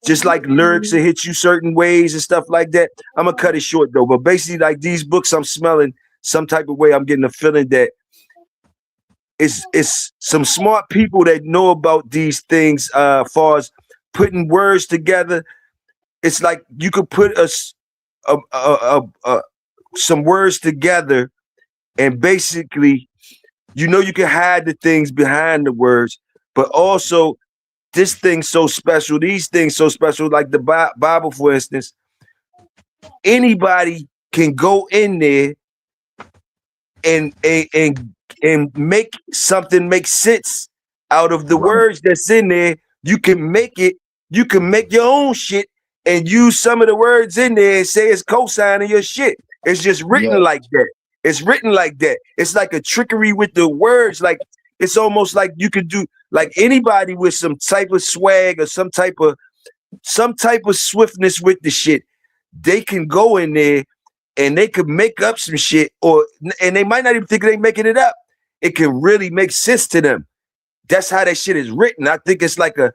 just like lyrics that hit you certain ways and stuff like that. I'm gonna cut it short though, but basically like these books, I'm smelling some type of way. I'm getting a feeling that it's some smart people that know about these things, far as putting words together. It's like you could put some words together, and basically, you can hide the things behind the words, but also this thing's so special, these things so special, like the Bible, for instance. Anybody can go in there and make something make sense out of the words that's in there. You can make your own shit and use some of the words in there and say it's co-signing your shit. It's just written like that. It's written like that. It's like a trickery with the words. Like it's almost like you could do like anybody with some type of swag or some type of swiftness with the shit. They can go in there and they could make up some shit, and they might not even think they making it up. It can really make sense to them. That's how that shit is written. I think it's like a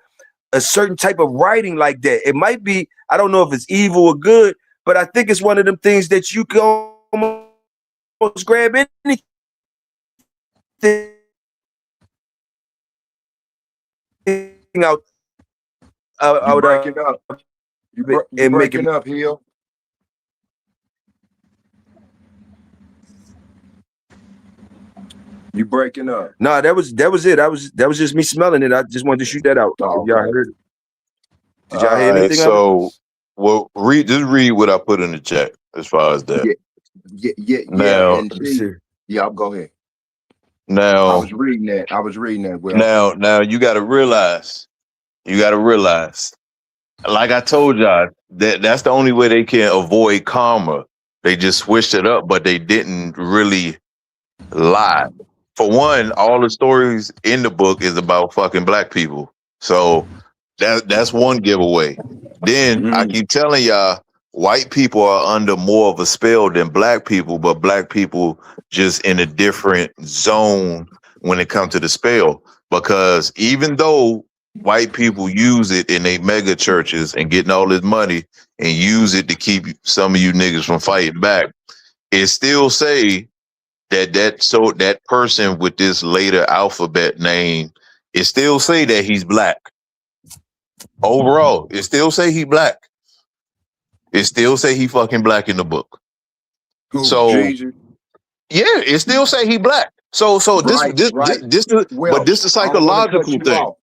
certain type of writing like that. It might be, I don't know if it's evil or good, but I think it's one of them things that you can almost grab anything out.
You breaking up. You breaking up, Hill. You breaking up.
No, that was it. That was just me smelling it. I just wanted to shoot that out.
Oh,
y'all heard it. Did y'all hear anything?
So, well, read what I put in the chat as far as that.
Yeah.
Now,
go ahead.
Now,
I was reading that. Well,
now you got to realize. Like I told y'all, that's the only way they can avoid karma. They just switched it up, but they didn't really lie. For one, all the stories in the book is about fucking black people. So that's one giveaway. Then I keep telling y'all, white people are under more of a spell than black people, but black people just in a different zone when it comes to the spell. Because even though white people use it in their mega churches and getting all this money and use it to keep some of you niggas from fighting back, it still say that person with this later alphabet name, it still say that he's black. Overall, it still say he black. It still say he fucking black in the book. So
Jesus.
Yeah, it still say he black. So right. But this is psychological thing.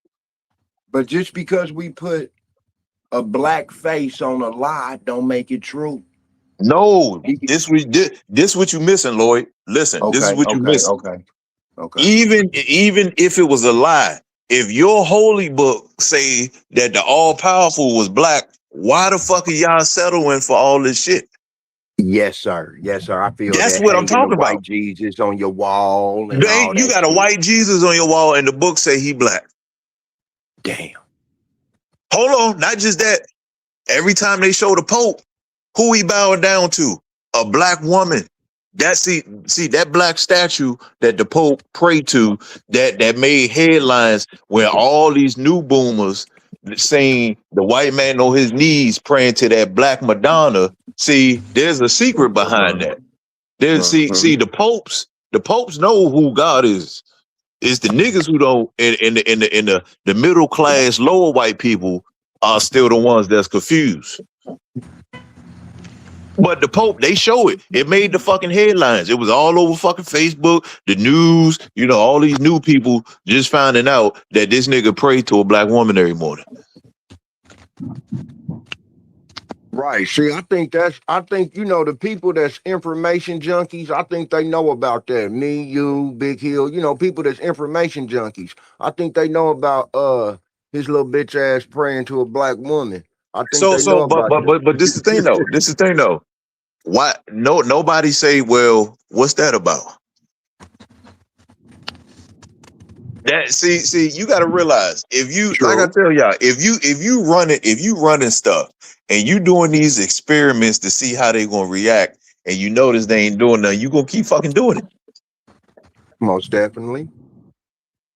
But just because we put a black face on a lie, don't make it true.
No, this what you missing, Lloyd. Listen, this is what you missing.
Okay.
Even if it was a lie, if your holy book say that the all powerful was black, why the fuck are y'all settling for all this shit?
Yes, sir. I feel
that's what I'm talking about.
White Jesus on your wall. And
you got a white Jesus on your wall, and the book say he black.
Damn.
Hold on, not just that. Every time they show the Pope, who he bowing down to? A black woman. That see that black statue that the Pope prayed to, that made headlines where all these new boomers saying the white man on his knees praying to that black Madonna. See, there's a secret behind that. See the popes know who God is. It's the niggas who don't, in the middle class, lower white people are still the ones that's confused. But the Pope, they show it. It made the fucking headlines. It was all over fucking Facebook, the news, all these new people just finding out that this nigga prayed to a black woman every morning.
Right. See, I think the people that's information junkies, I think they know about that. Me, you, Big Hill, people that's information junkies. I think they know about his little bitch ass praying to a black woman. I think
but this is the thing though. Why nobody say, well, what's that about? That see, you gotta realize if you like I tell y'all, if you running stuff and you doing these experiments to see how they gonna react and you notice they ain't doing nothing, you gonna keep fucking doing it.
Most definitely.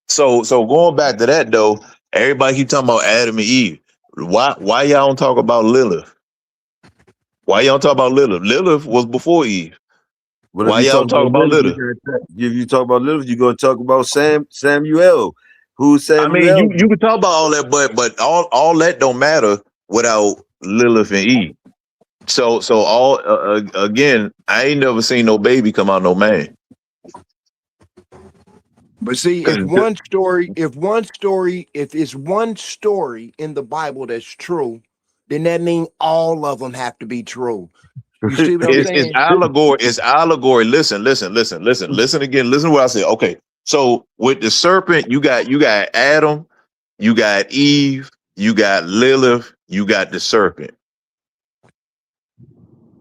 So going back to that though, everybody keep talking about Adam and Eve. Why y'all don't talk about Lilith? Why y'all talk about Lilith? Lilith was before Eve.
Well,
why y'all talk about Lilith?
If you talk about Lilith, you're gonna talk about Samuel. Who's Samuel?
I mean, you can talk about all that, but all that don't matter without Lilith and Eve. So all again, I ain't never seen no baby come out no man.
But see, if it's one story in the Bible that's true, then that means all of them have to be true. You see what I'm saying?
It's allegory. It's allegory. Listen again. Listen to what I said. Okay. So with the serpent, you got Adam, you got Eve, you got Lilith, you got the serpent.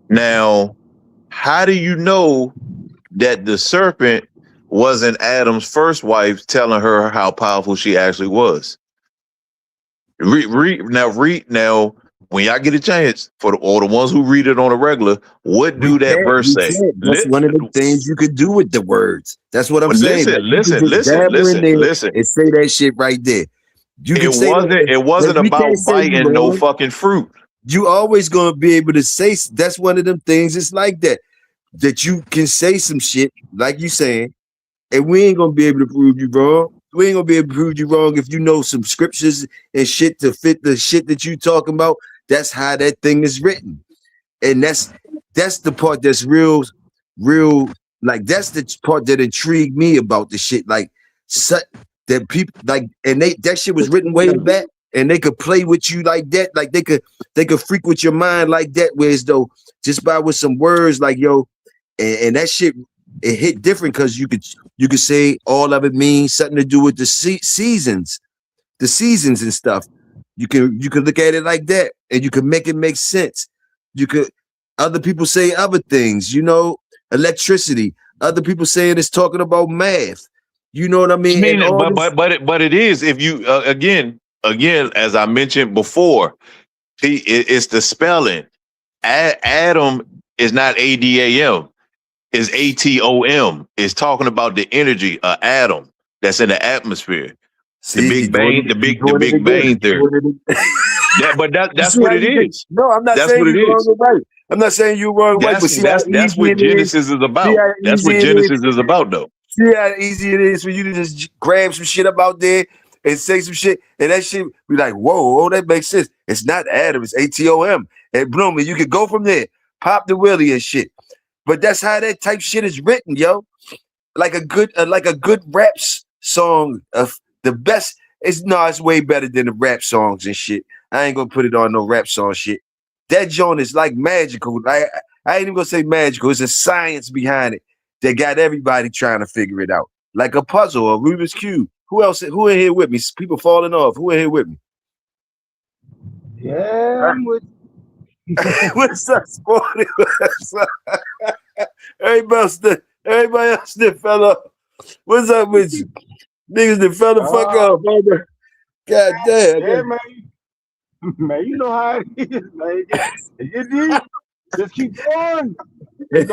Now, how do you know that the serpent wasn't Adam's first wife telling her how powerful she actually was. Read now. When y'all get a chance, for the ones who read it on a regular, what do that verse say?
That's one of the things you could do with the words. That's what I'm saying.
Listen,
and say that shit right there.
It wasn't about biting no fucking fruit.
You always gonna be able to say. That's one of them things. It's like that you can say some shit like you saying, and we ain't gonna be able to prove you wrong. We ain't gonna be able to prove you wrong if you know some scriptures and shit to fit the shit that you talking about. That's how that thing is written. And that's the part that's real, like that's the part that intrigued me about the shit. Like that people like, and that shit was written way back, and they could play with you like that. Like they could freak with your mind like that, whereas though just by with some words like yo, and that shit it hit different because you could say all of it means something to do with the seasons and stuff. You can look at it like that, and you can make it make sense. You could other people say other things, electricity. Other people saying it's talking about math. You know what I mean?
But it is if you again as I mentioned before, it's the spelling. Adam is not ADAM, is ATOM. It's talking about the energy of atom that's in the atmosphere. See, the Big Bang theory. That's what it is.
No, I'm not saying you're wrong or right. I'm not saying you're wrong or right. But see,
that's what Genesis is about. That's what Genesis is about, though.
See how easy it is for you to just grab some shit up out there and say some shit, and that shit be like, whoa, that makes sense. It's not Adam, it's ATOM. And boom, and you could go from there, pop the willy and shit. But that's how that type shit is written, yo. Like a good rap song of the best. It's way better than the rap songs and shit. I ain't gonna put it on no rap song shit. That joint is like magical. I ain't even gonna say magical. It's a science behind it that got everybody trying to figure it out. Like a puzzle or Rubik's Cube. Who else? Who in here with me? People falling off. Who in here with me?
Yeah, I'm with
What's up, Sporty? Everybody else that fell off. What's up with you? Niggas that fell the fuck off, man. God damn.
Yeah, man, you know how it is, man. It is. Just keep going.
They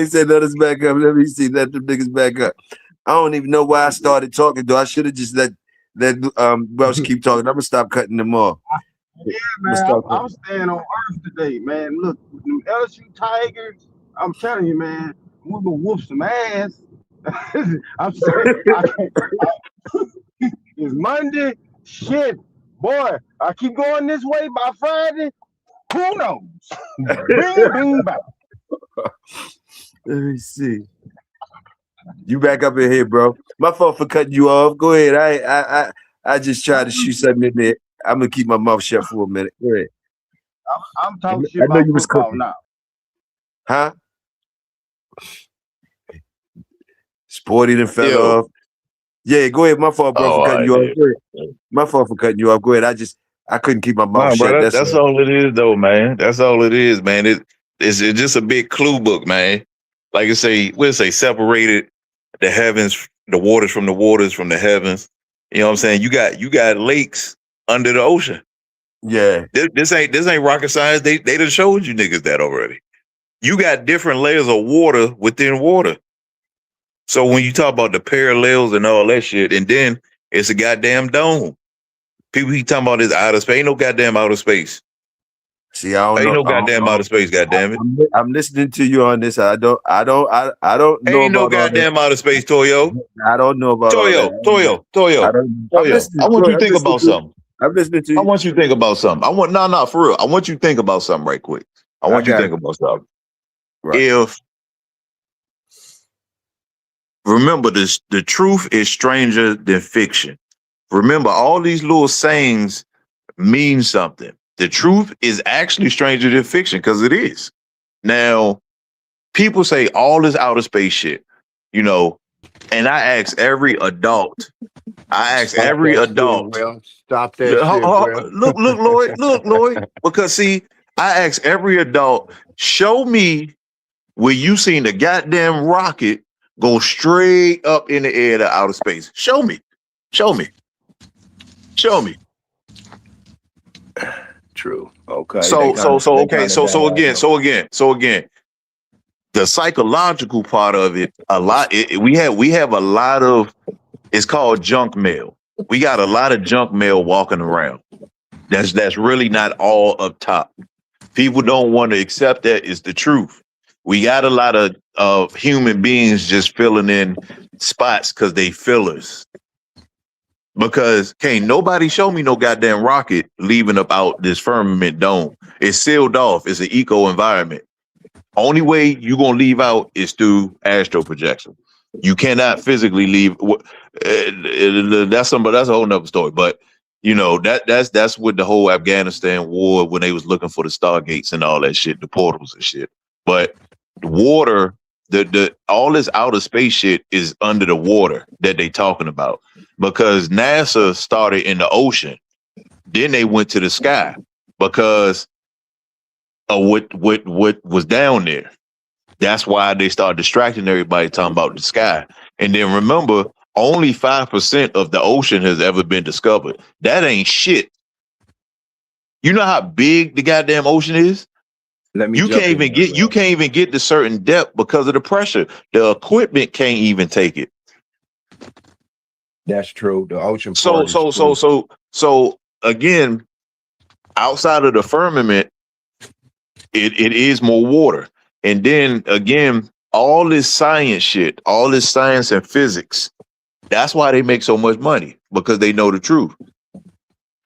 said let us back up. Let me see. Let them niggas back up. I don't even know why I started talking, though. I should have just let Welsh keep talking. I'm gonna stop cutting them off.
Yeah, man. I'm staying on Earth today, man. Look, them LSU Tigers. I'm telling you, man, we're gonna whoop some ass. I'm sorry. It's Monday. Shit, boy. I keep going this way by Friday. Who knows? Bing, bang.
Let me see. You back up in here, bro. My fault for cutting you off. Go ahead. I just tried to shoot something in there. I'm gonna keep my mouth shut for a minute. Go ahead.
I'm talking shit about football now.
Huh? Sporty done fell off. Yeah, go ahead. My fault, bro, for cutting you off. Go ahead. My fault for cutting you off. Go ahead. I couldn't keep my mouth shut.
Bro, that's all it is, though, man. That's all it is, man. It's just a big clue book, man. Like we'll say separated the heavens, the waters from the heavens. You know what I'm saying? You got lakes under the ocean.
Yeah.
This ain't rocket science. They done showed you niggas that already. You got different layers of water within water. So when you talk about the parallels and all that shit, and then it's a goddamn dome. People keep talking about this outer space. Ain't no goddamn outer space.
See, I don't know.
Ain't no goddamn outer space, goddamn it.
I'm listening to you on this. I don't know.
Ain't no goddamn outer space, Toyo.
I don't know about
Toyo. I want you to think about something.
I'm listening to you.
I want you to think about something. For real. I want you to think about something right quick. I want you to think about something. Right. Remember this, the truth is stranger than fiction. Remember, all these little sayings mean something. The truth is actually stranger than fiction because it is. Now, people say all this outer space shit, and I ask every adult.
Well, stop that shit,
Look, Lloyd. Because see, I ask every adult, show me where you seen the goddamn rocket go straight up in the air to outer space. Show me. Show me. Show me.
True. Okay.
So again, the psychological part of it, we have a lot of, it's called junk mail. We got a lot of junk mail walking around. That's really not all up top. People don't want to accept that it's the truth. We got a lot of human beings just filling in spots because they fillers. Because can't nobody show me no goddamn rocket leaving up out this firmament dome. It's sealed off. It's an eco environment. Only way you gonna leave out is through astral projection. You cannot physically leave. That's a whole nother story. But you know that's with the whole Afghanistan war when they was looking for the stargates and all that shit, the portals and shit. But the water, the all this outer space shit is under the water that they talking about. Because NASA started in the ocean, then they went to the sky because of what was down there. That's why they started distracting everybody talking about the sky. And then remember, only 5% of the ocean has ever been discovered. That ain't shit. You know how big the goddamn ocean is? You can't even get to certain depth because of the pressure. The equipment can't even take it.
That's true. The ocean.
So again, outside of the firmament, it is more water. And then again, all this science shit, all this science and physics, that's why they make so much money, because they know the truth.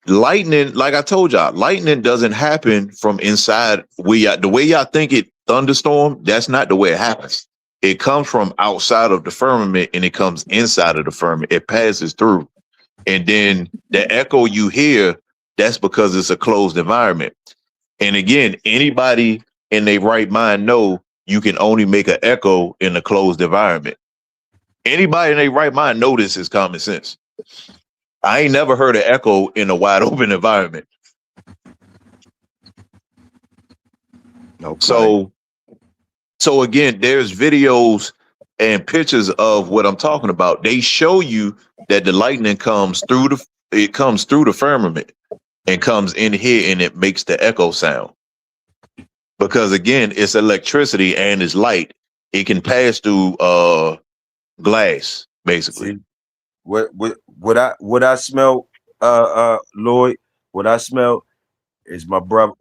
Lightning, like I told y'all, lightning doesn't happen from inside. The way y'all think it thunderstorm, that's not the way it happens. It comes from outside of the firmament and it comes inside of the firmament. It passes through. And then the echo you hear, that's because it's a closed environment. And again, anybody in their right mind know you can only make an echo in a closed environment. Anybody in their right mind know this is common sense. I ain't never heard an echo in a wide open environment.
Okay.
So again, there's videos and pictures of what I'm talking about. They show you that the lightning comes through the firmament and comes in here and it makes the echo sound. Because again, it's electricity and it's light. It can pass through glass, basically.
See, what I smell, Lloyd, what I smell is my brother,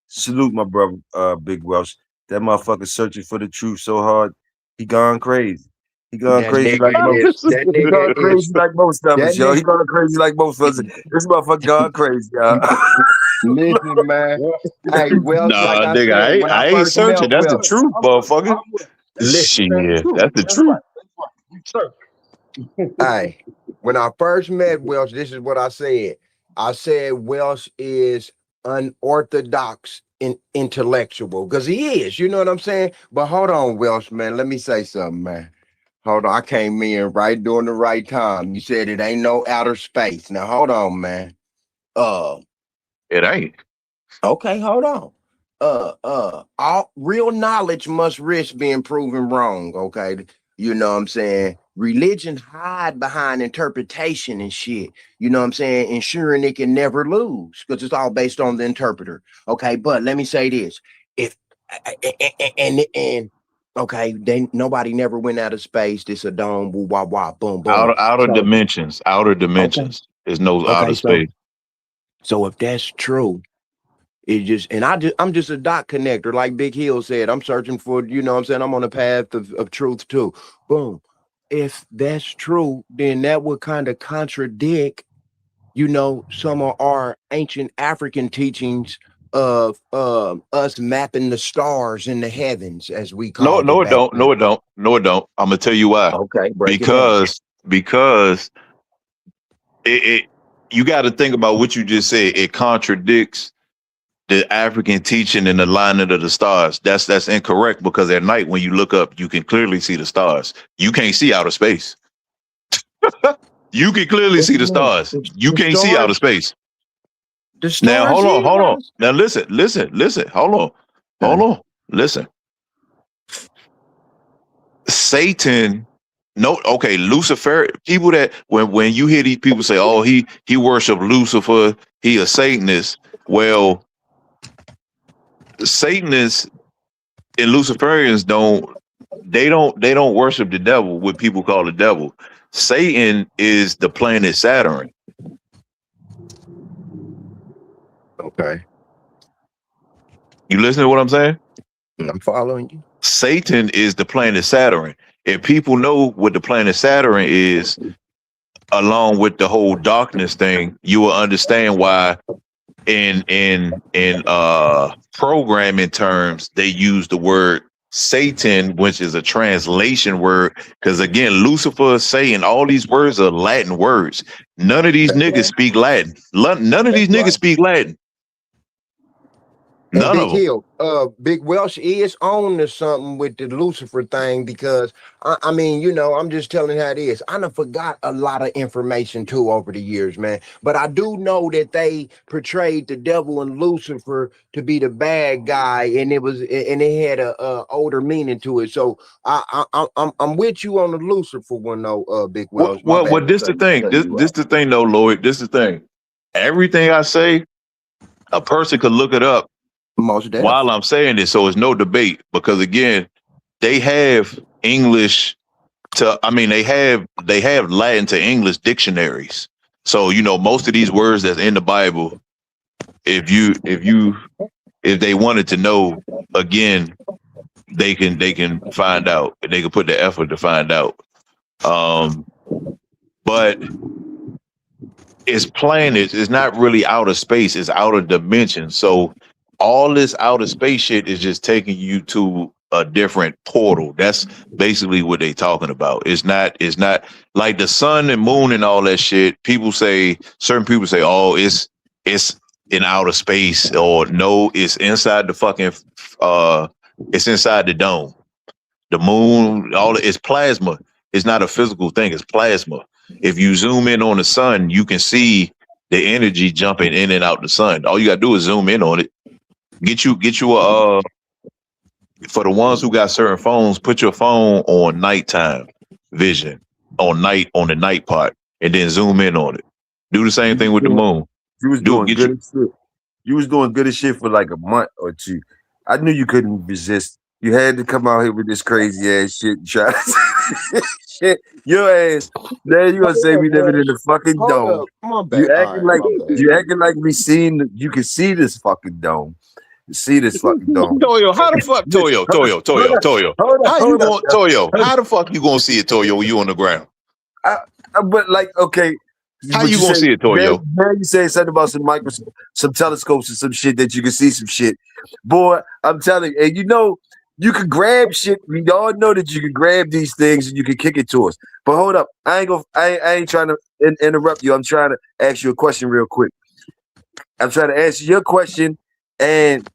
salute my brother, Big Welsh. That motherfucker searching for the truth so hard, he gone crazy. He gone crazy like most. He gone crazy like most of us, yo. He gone crazy like most of us. This motherfucker gone crazy, y'all.
Listen, man. Hey, well,
nah,
like
nigga,
said,
I ain't searching. That's the truth, motherfucker.
Listen,
Shit, that's the truth.
Hey, when I first met Welsh, this is what I said. I said Welsh is unorthodox and intellectual, because he is, you know what I'm saying? But hold on, Welsh, man. Let me say something, man. Hold on, I came in right during the right time. You said it ain't no outer space. Now hold on, man.
It ain't.
Okay, hold on. All real knowledge must risk being proven wrong. Okay, you know what I'm saying? Religion hide behind interpretation and shit. You know what I'm saying? Ensuring it can never lose because it's all based on the interpreter. Okay, but let me say this: if and okay, nobody never went out of space. This a dome, woo, wah, wah, boom, boom.
Outer dimensions. Okay. There's no outer space.
So if that's true, it just, and I'm just a dot connector, like Big Hill said. I'm searching for, you know what I'm saying? I'm on the path of truth too. Boom. If that's true, then that would kind of contradict, you know, some of our ancient African teachings of us mapping the stars in the heavens, as we call it.
No, it don't. I'm gonna tell you why.
Okay,
because it you got to think about what you just said. It contradicts the African teaching and the alignment of the stars. That's incorrect, because at night when you look up, you can clearly see the stars. You can't see outer space. You can clearly see the stars. You can't see outer space.
The
Now
stars
hold on.
heroes?
Now listen. Hold on. Listen. Satan, no, okay, Lucifer. People that when you hear these people say, "Oh, he worship Lucifer, he a Satanist." Well, Satanists and Luciferians don't worship the devil. What people call the devil. Satan is the planet Saturn.
Okay.
You listen to what I'm saying?
I'm following you.
Satan is the planet Saturn. If people know what the planet Saturn is, along with the whole darkness thing, you will understand why in programming terms they use the word Satan, which is a translation word. Because again, Lucifer, Satan, all these words are Latin words. None of these niggas speak Latin. None of these niggas speak Latin.
And
None
Big
of them.
Hill, Big Welsh is on to something with the Lucifer thing because I mean, you know, I'm just telling how it is. I done forgot a lot of information too over the years, man. But I do know that they portrayed the devil and Lucifer to be the bad guy, and it had a older meaning to it. So I'm with you on the Lucifer one though, Big Welsh. My
Well,
bad.
this the thing. This the thing though, Lloyd. This the thing. Everything I say, a person could look it up
Most
while I'm saying this, so it's no debate. Because again, they have English to. I mean, they have Latin to English dictionaries. So you know, most of these words that's in the Bible, if they wanted to know, again, they can find out. They can put the effort to find out. But it's plain. It's not really outer space. It's outer dimension. So all this outer space shit is just taking you to a different portal. That's basically what they talking about. It's not like the sun and moon and all that shit. Certain people say, oh, it's in outer space, or no, it's inside the fucking it's inside the dome. The moon, it's plasma. It's not a physical thing, it's plasma. If you zoom in on the sun, you can see the energy jumping in and out the sun. All you gotta do is zoom in on it. Get you a for the ones who got certain phones, put your phone on nighttime vision, on the night part, and then zoom in on it. Do the same thing with the moon.
You was doing good as shit. You was doing good as shit for like a month or two. I knew you couldn't resist. You had to come out here with this crazy ass shit and try to shit. Your ass. Now you gonna say we living in the fucking dome. You acting like we seen. You can see this fucking dome. You see this fucking dome.
Toyo, how the fuck Toyo? How the fuck you gonna see it, Toyo, when you on the ground?
But like, okay.
How you gonna see it, Toyo?
Now you saying something about some telescopes or some shit that you can see some shit. Boy, I'm telling you, and you know, you can grab shit. We all know that you can grab these things and you can kick it to us. But hold up, I ain't trying to interrupt you. I'm trying to ask you a question real quick. I'm trying to answer your question and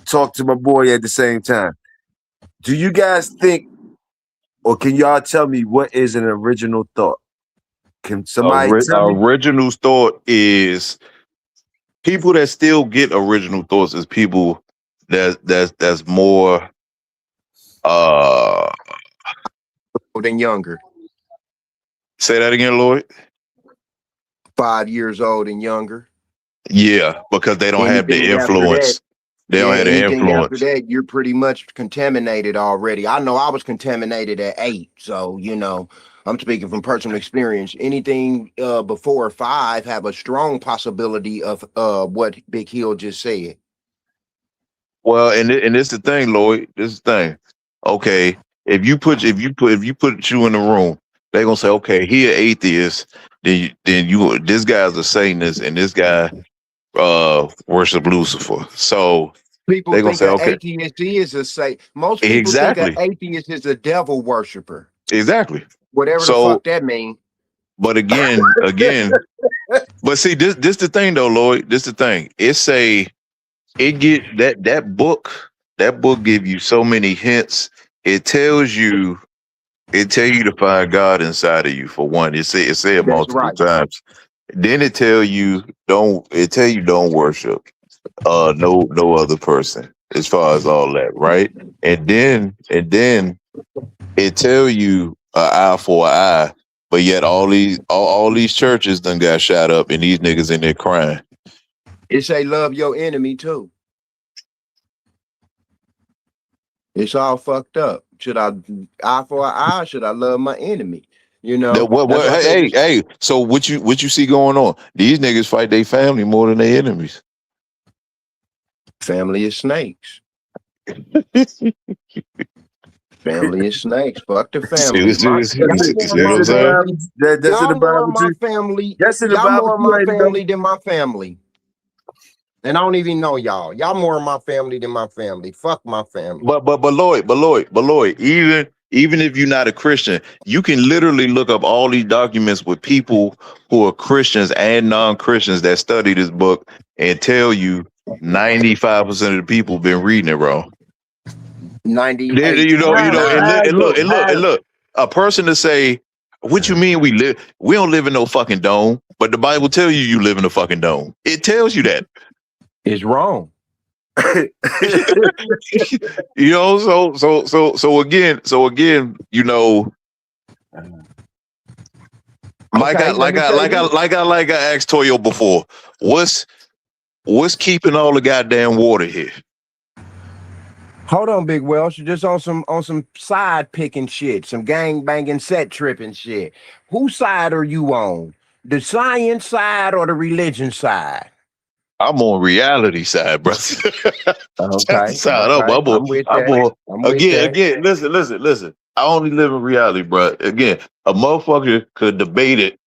talk to my boy at the same time. Do you guys think, or can y'all tell me what is an original thought? Can somebody tell me?
Original thought is people that still get original thoughts is people that's more
than younger.
Say that again, Lloyd.
5 years old and younger.
Yeah, because they don't have the influence. They don't have the influence.
After that, you're pretty much contaminated already. I know I was contaminated at 8, so you know, I'm speaking from personal experience. Anything before 5 have a strong possibility of what Big Hill just said.
Well, and this the thing, Lloyd. This is the thing. Okay, if you put you in the room, they're gonna say, okay, he an atheist. Then this guy's a Satanist, and this guy worship Lucifer. So
people
they're gonna
think
say, okay,
atheist is a Satan. Most people think an atheist is a devil worshiper.
Exactly.
Whatever the fuck that means.
But again, but see, this the thing though, Lloyd. This the thing. That book give you so many hints. It tells you to find God inside of you, for one. It said multiple times. Then it tell you don't worship no other person as far as all that, right? And then it tell you an eye for an eye, but yet all these churches done got shot up and these niggas in there crying.
It say love your enemy too. It's all fucked up. Should I eye for an eye? Should I love my enemy? You know.
Hey. So what you see going on? These niggas fight their family more than their enemies.
Family is snakes. Family is snakes. Fuck the family.
That's in the Bible
my family.
That's in the
y'all
Bible.
More my family than my family. And I don't even know y'all. Y'all more of my family than my family. Fuck my family.
But Lloyd, even if you're not a Christian, you can literally look up all these documents with people who are Christians and non-Christians that study this book and tell you 95% of the people been reading it wrong.
98.
And look. A person to say, what you mean we don't live in no fucking dome, but the Bible tell you live in a fucking dome. It tells you that.
It's wrong.
You know, so again, you know, like I asked Toyo before, what's keeping all the goddamn water here?
Hold on, Big Welsh. Just on some side picking shit, some gang banging, set tripping shit. Whose side are you on? The science side or the religion side? I'm
on reality side, brother.
Okay.
Again, listen. I only live in reality, bro. Again, a motherfucker could debate it.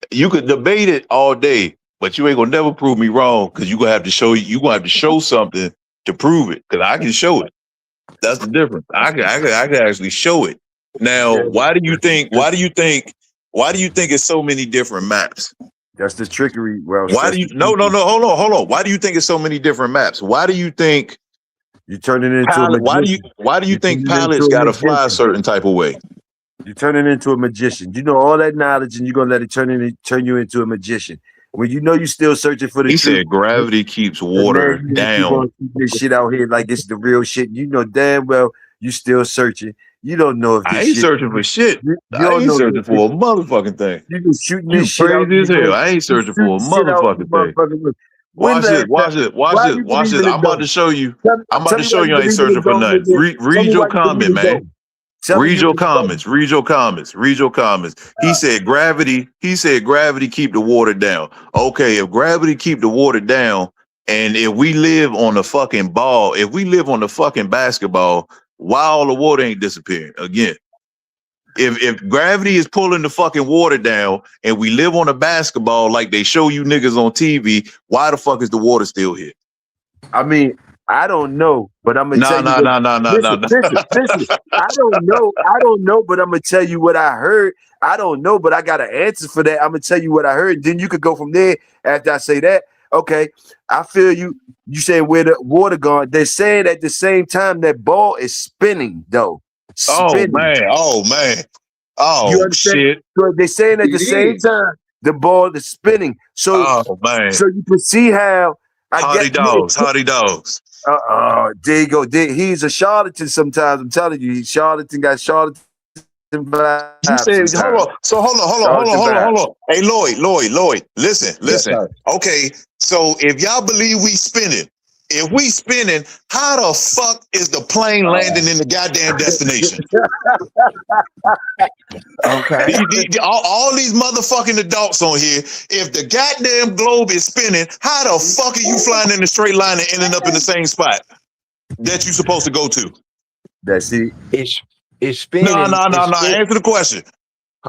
You could debate it all day, but you ain't gonna never prove me wrong because you're gonna have to show something to prove it. Because I can show it. That's the difference. I can actually show it. Now, why do you think it's so many different maps?
That's the trickery. Well,
why do you hold on. Why do you think it's so many different maps? Why do you think
you turn it into a magician?
Why do you think pilots gotta fly a certain type of way?
You turn it into a magician. You know all that knowledge and you're gonna let it turn you into a magician. When you know you're still searching for the truth.
He said gravity keeps water down.
This shit out here like it's the real shit. You know damn well you still searching. You don't know if this
I ain't searching for shit. I ain't searching for a motherfucking thing.
You been shooting this
shit crazy as hell. I ain't searching for a motherfucking thing. Watch this. I'm about to show you. I ain't searching for nothing. Read your comment, man. Read your comments. He said gravity keep the water down. Okay, if gravity keep the water down, and if we live on the fucking ball, if we live on the fucking basketball, why all the water ain't disappearing? Again, if gravity is pulling the fucking water down and we live on a basketball like they show you niggas on TV, why the fuck is the water still here?
I mean, I don't know, but I'm gonna tell you. Listen, I don't know, but I'm gonna tell you what I heard. I don't know, but I got an answer for that. I'm gonna tell you what I heard. Then you could go from there after I say that. Okay, I feel you. You saying where the water gone? They're saying at the same time that ball is spinning though. Spinning.
Oh man. Oh shit.
So they're saying at the same time the ball is spinning. So so you can see how
Hardy dogs.
There you go. He's a charlatan sometimes. I'm telling you, he's charlatan got charlatan.
He said, hold on. Hey, Lloyd, listen. Yes, okay, so if y'all believe we spinning, how the fuck is the plane landing in the goddamn destination?
Okay.
All these motherfucking adults on here, if the goddamn globe is spinning, how the fuck are you flying in a straight line and ending up in the same spot that you're supposed to go to?
That's it.
It's spinning.
No. Answer the question.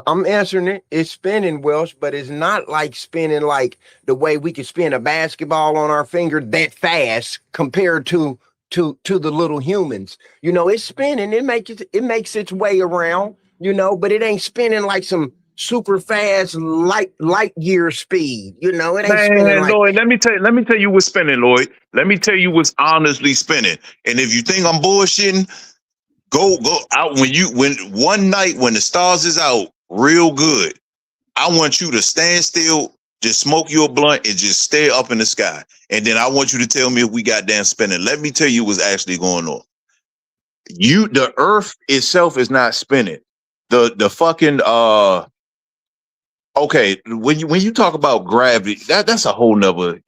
I'm answering it. It's spinning, Welsh, but it's not like spinning like the way we can spin a basketball on our finger that fast compared to the little humans. You know, it's spinning. It makes its way around, you know, but it ain't spinning like some super fast light year speed. You know, it ain't spinning like
Lloyd, let me tell you what's spinning, Lloyd. Let me tell you what's honestly spinning. And if you think I'm bullshitting, go out when one night when the stars is out real good. I want you to stand still Just smoke you a blunt and just stare up in the sky. And then I want you to tell me if we goddamn spinning. Let me tell you what's actually going on. The earth itself is not spinning. The fucking okay, when you talk about gravity, that's a whole nother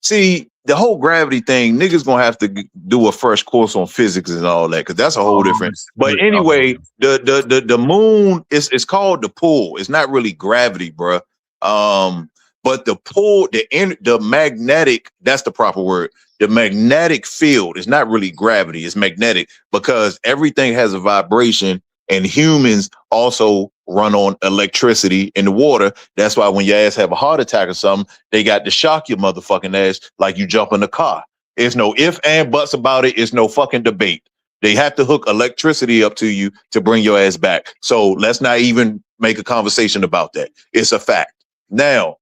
see, the whole gravity thing, niggas gonna have to do a first course on physics and all that, because that's a whole different. But anyway, the moon is called the pull. It's not really gravity, bruh. But the pull, the magnetic, that's the proper word. The magnetic field is not really gravity, it's magnetic, because everything has a vibration, and humans also run on electricity in the water. That's why when your ass have a heart attack or something, they got to shock your motherfucking ass like you jump in the car. There's no ifs and buts about it. It's no fucking debate. They have to hook electricity up to you to bring your ass back. So let's not even make a conversation about that. It's a fact. Now,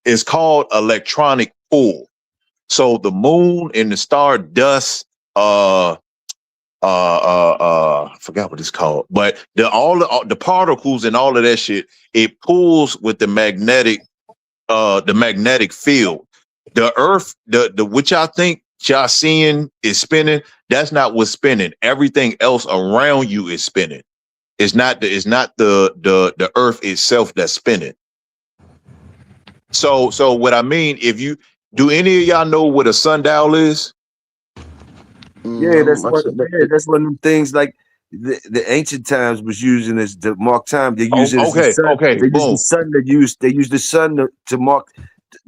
it's called electronic pull. So the moon and the star dust, I forgot what it's called, but all the particles and all of that shit, it pulls with the magnetic field. The earth, the which I think y'all seeing is spinning, that's not what's spinning. Everything else around you is spinning. It's not the earth itself that's spinning. So what I mean, do any of y'all know what a sundial is?
Yeah, that's one of them things, like the ancient times was using as to mark time. They use it as the sun.
Okay,
they use the sun they use the sun to mark,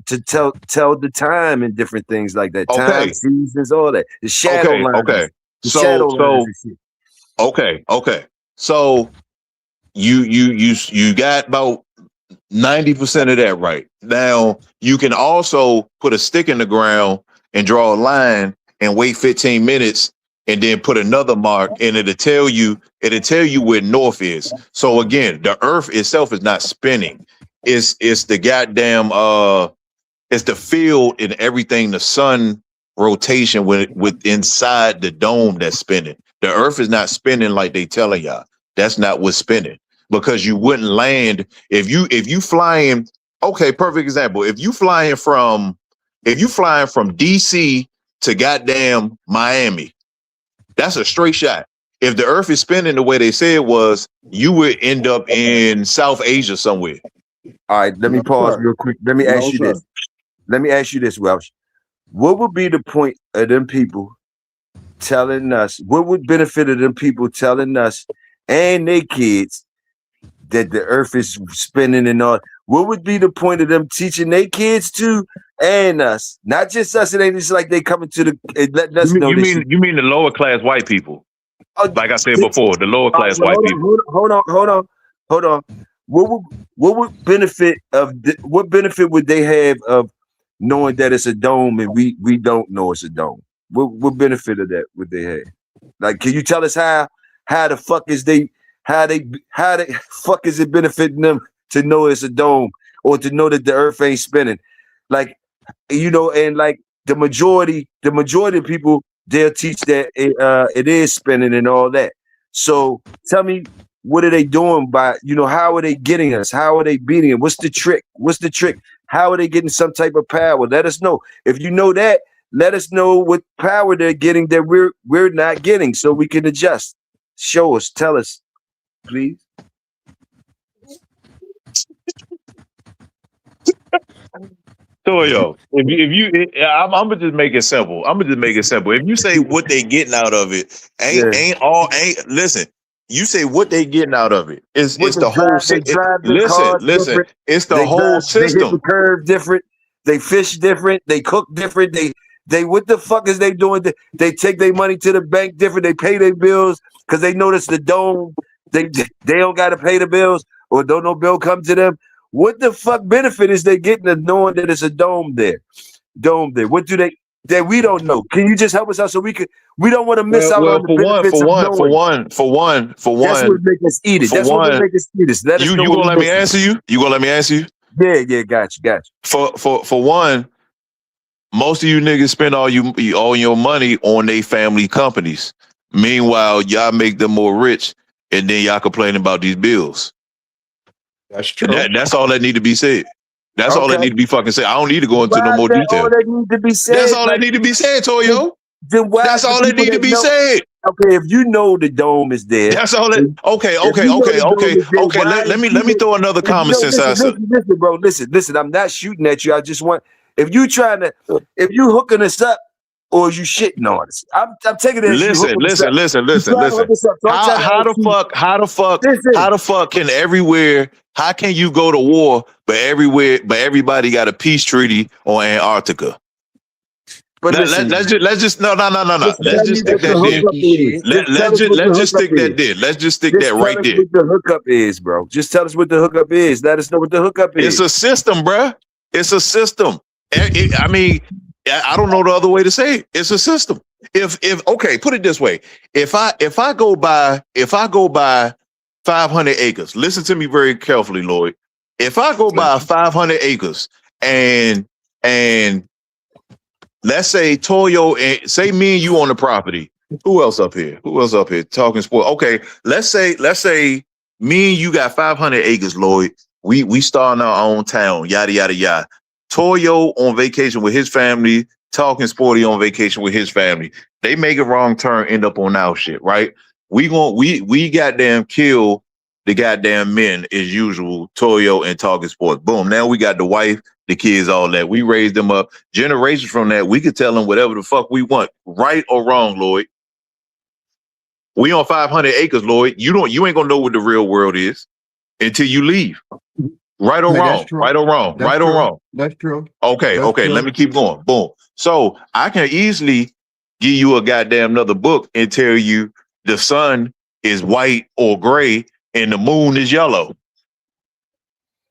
to tell the time and different things like that.
Okay.
Time, seasons, all that. The shadow lines.
Okay.
The shadow lines and shit.
Okay. So you got about 90% of that right. Now you can also put a stick in the ground and draw a line and wait 15 minutes and then put another mark, and it'll tell you where north is. So again, the earth itself is not spinning. It's the goddamn it's the field and everything, the sun rotation with inside the dome that's spinning. The earth is not spinning like they telling y'all. That's not what's spinning, because you wouldn't land if you flying. Okay, perfect example. If you flying from DC to goddamn Miami, that's a straight shot. If the earth is spinning the way they say it was, you would end up in South Asia somewhere.
All right, let me pause real quick. Let me ask you this. Let me ask you this, Welsh. What would be the point of them people telling us, what would benefit of them people telling us and their kids that the earth is spinning and all? What would be the point of them teaching their kids too and us? Not just us. It ain't just like they coming to the letting us know.
You mean the lower class white people? Like I said before, the lower class white people.
Hold on. What would benefit what benefit would they have of knowing that it's a dome and we don't know it's a dome? What benefit of that would they have? Like, can you tell us how the fuck is how the fuck is it benefiting them to know it's a dome, or to know that the earth ain't spinning? Like, and like the majority of people, they'll teach that it is spinning and all that. So tell me, what are they doing by, how are they getting us? How are they beating it? What's the trick? How are they getting some type of power? Let us know. If you know that, let us know what power they're getting that we're not getting, so we can adjust. Show us, tell us, please.
Toyo, I'm gonna just make it simple. If you say what they getting out of it, listen. You say what they getting out of it. It's the whole system. Listen. It's the whole system.
They hit the curve different. They fish different. They cook different. They what the fuck is they doing? They take their money to the bank different. They pay their bills because they notice the dome. They don't got to pay the bills, or don't no bill come to them. What the fuck benefit is they getting of knowing that it's a dome there? What do they that we don't know? Can you just help us out so we don't want to miss out on the benefits of knowing?
For one.
That's what make us eat it. That's what make us eat it. Let us know.
You gonna let me answer you? You gonna let me answer you?
Yeah, got you.
For one, most of you niggas spend all your money on their family companies. Meanwhile, y'all make them more rich, and then y'all complain about these bills.
That's true.
That's all that need to be said. That's all that need to be fucking said. I don't need to go into no
Why
more
is that all
detail.
that need to be said?
That's all
Like,
that need to be said, Toyo.
then why
That's
the
all that
people
need to be
know-
said.
Okay, if you know the dome is there.
That's all that. Okay.
If you know the dome is there, why
Let me
people-
throw another
if you
common
know-
sense answer.
Listen, bro. Listen. I'm not shooting at you. I just want if you hooking us up or you shitting on us. I'm taking it as you hooking us up.
Listen. How the fuck can how can you go to war, but everybody got a peace treaty on Antarctica?
But
Let's just no. Let's just stick that there. Let's just stick that there. Let's just stick that right there.
What the hookup is, bro. Just tell us what the hookup is. Let us know what the hookup is.
It's a system, bruh. It's a system. I mean, I don't know the other way to say it. It's a system. If okay, put it this way. If I go by 500 acres, listen to me very carefully, Lloyd. If I go by 500 acres and let's say Toyo and say me and you on the property. Who else up here? Talking sport. Okay, let's say me and you got 500 acres, Lloyd. We starting our own town, yada yada yada. Toyo on vacation with his family, Talking Sporty on vacation with his family. They make a wrong turn, end up on our shit, right? We goddamn kill the goddamn men as usual, Toyo and Talking Sports. Boom. Now we got the wife, the kids, all that. We raised them up. Generations from that, we could tell them whatever the fuck we want, right or wrong, Lloyd. We on 500 acres, Lloyd. You ain't gonna know what the real world is until you leave. Right or wrong? Right or wrong? Right or wrong?
That's true.
Okay. Let me keep going. Boom. So I can easily give you a goddamn another book and tell you the sun is white or gray and the moon is yellow.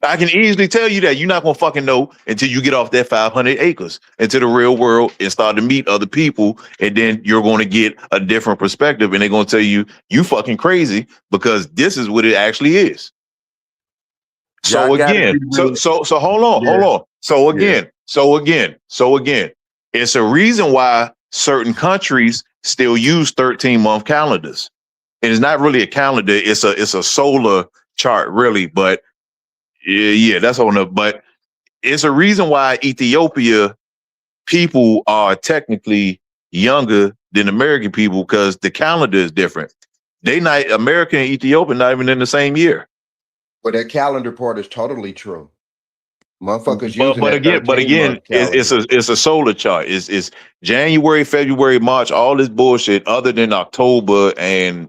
I can easily tell you that. You're not gonna fucking know until you get off that 500 acres into the real world and start to meet other people, and then you're going to get a different perspective, and they're gonna tell you fucking crazy because this is what it actually is. So again, so hold on. So again, it's a reason why certain countries still use 13-month calendars. And it's not really a calendar, it's a solar chart, really, but yeah, that's on the but it's a reason why Ethiopia people are technically younger than American people because the calendar is different. They not American and Ethiopian not even in the same year.
But that calendar part is totally true. Motherfuckers using
but again, it's a solar chart. It's January, February, March, all this bullshit. Other than October and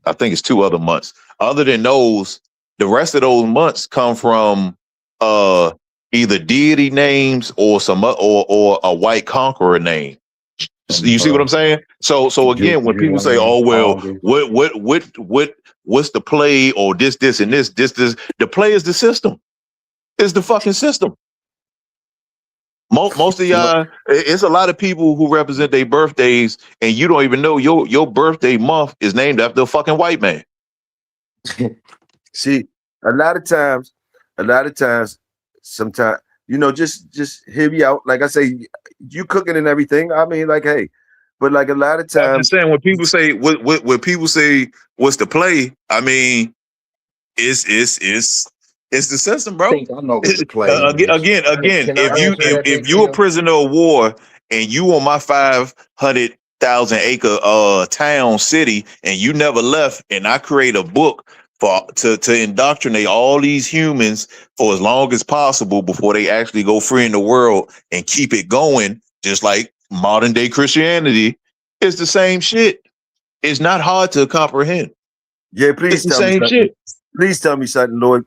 I think it's 2 other months. Other than those, the rest of those months come from either deity names or or a white conqueror name. You see what I'm saying? So again, when people say, "Oh well, what's the play or this and this," the play is the system. It's the fucking system. Most of y'all, it's a lot of people who represent their birthdays, and you don't even know your birthday month is named after a fucking white man.
See, a lot of times, sometimes, just hear me out. Like I say, you cooking and everything. I mean, like, hey, but like a lot of times,
I'm just saying when people say when people say what's the play, I mean, it's the system, bro.
I think I know what the play
again, if you a prisoner of war and you on my 500,000 acre town city and you never left, and I create a book to indoctrinate all these humans for as long as possible before they actually go free in the world and keep it going, just like modern day Christianity, it's the same shit. It's not hard to comprehend.
Yeah, please
it's the same shit.
Please tell me something, Lord.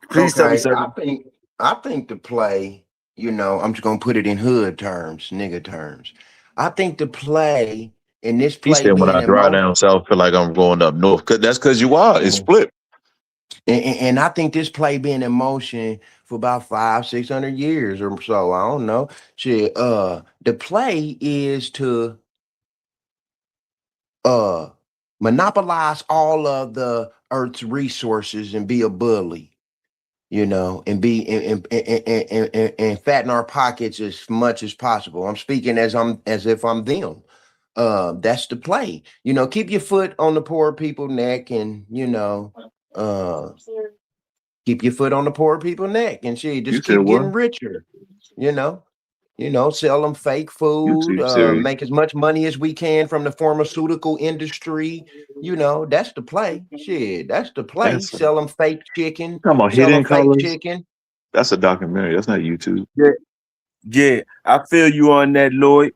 Please tell me something.
I think the play, I'm just gonna put it in hood terms, nigga terms. I think the play in this play.
He said when I drive down south, I feel like I'm going up north. That's because you are. It's split.
And I think this play been in motion for about 500-600 years or so. I don't know. Shit. The play is to monopolize all of the Earth's resources and be a bully. And be and fatten our pockets as much as possible. I'm speaking as if I'm them. That's the play. Keep your foot on the poor people's neck, and keep your foot on the poor people's neck and shit.
You
Just
said
keep getting
what?
richer. You know. Sell them fake
You
food,
too serious.
make as much money as we can from the pharmaceutical industry. That's the play. Shit, that's the play.
That's
Sell them fake chicken,
talking about
sell them
Hidden
fake
Colors.
chicken.
That's a documentary. That's not YouTube.
Yeah, I feel you on that, Lloyd.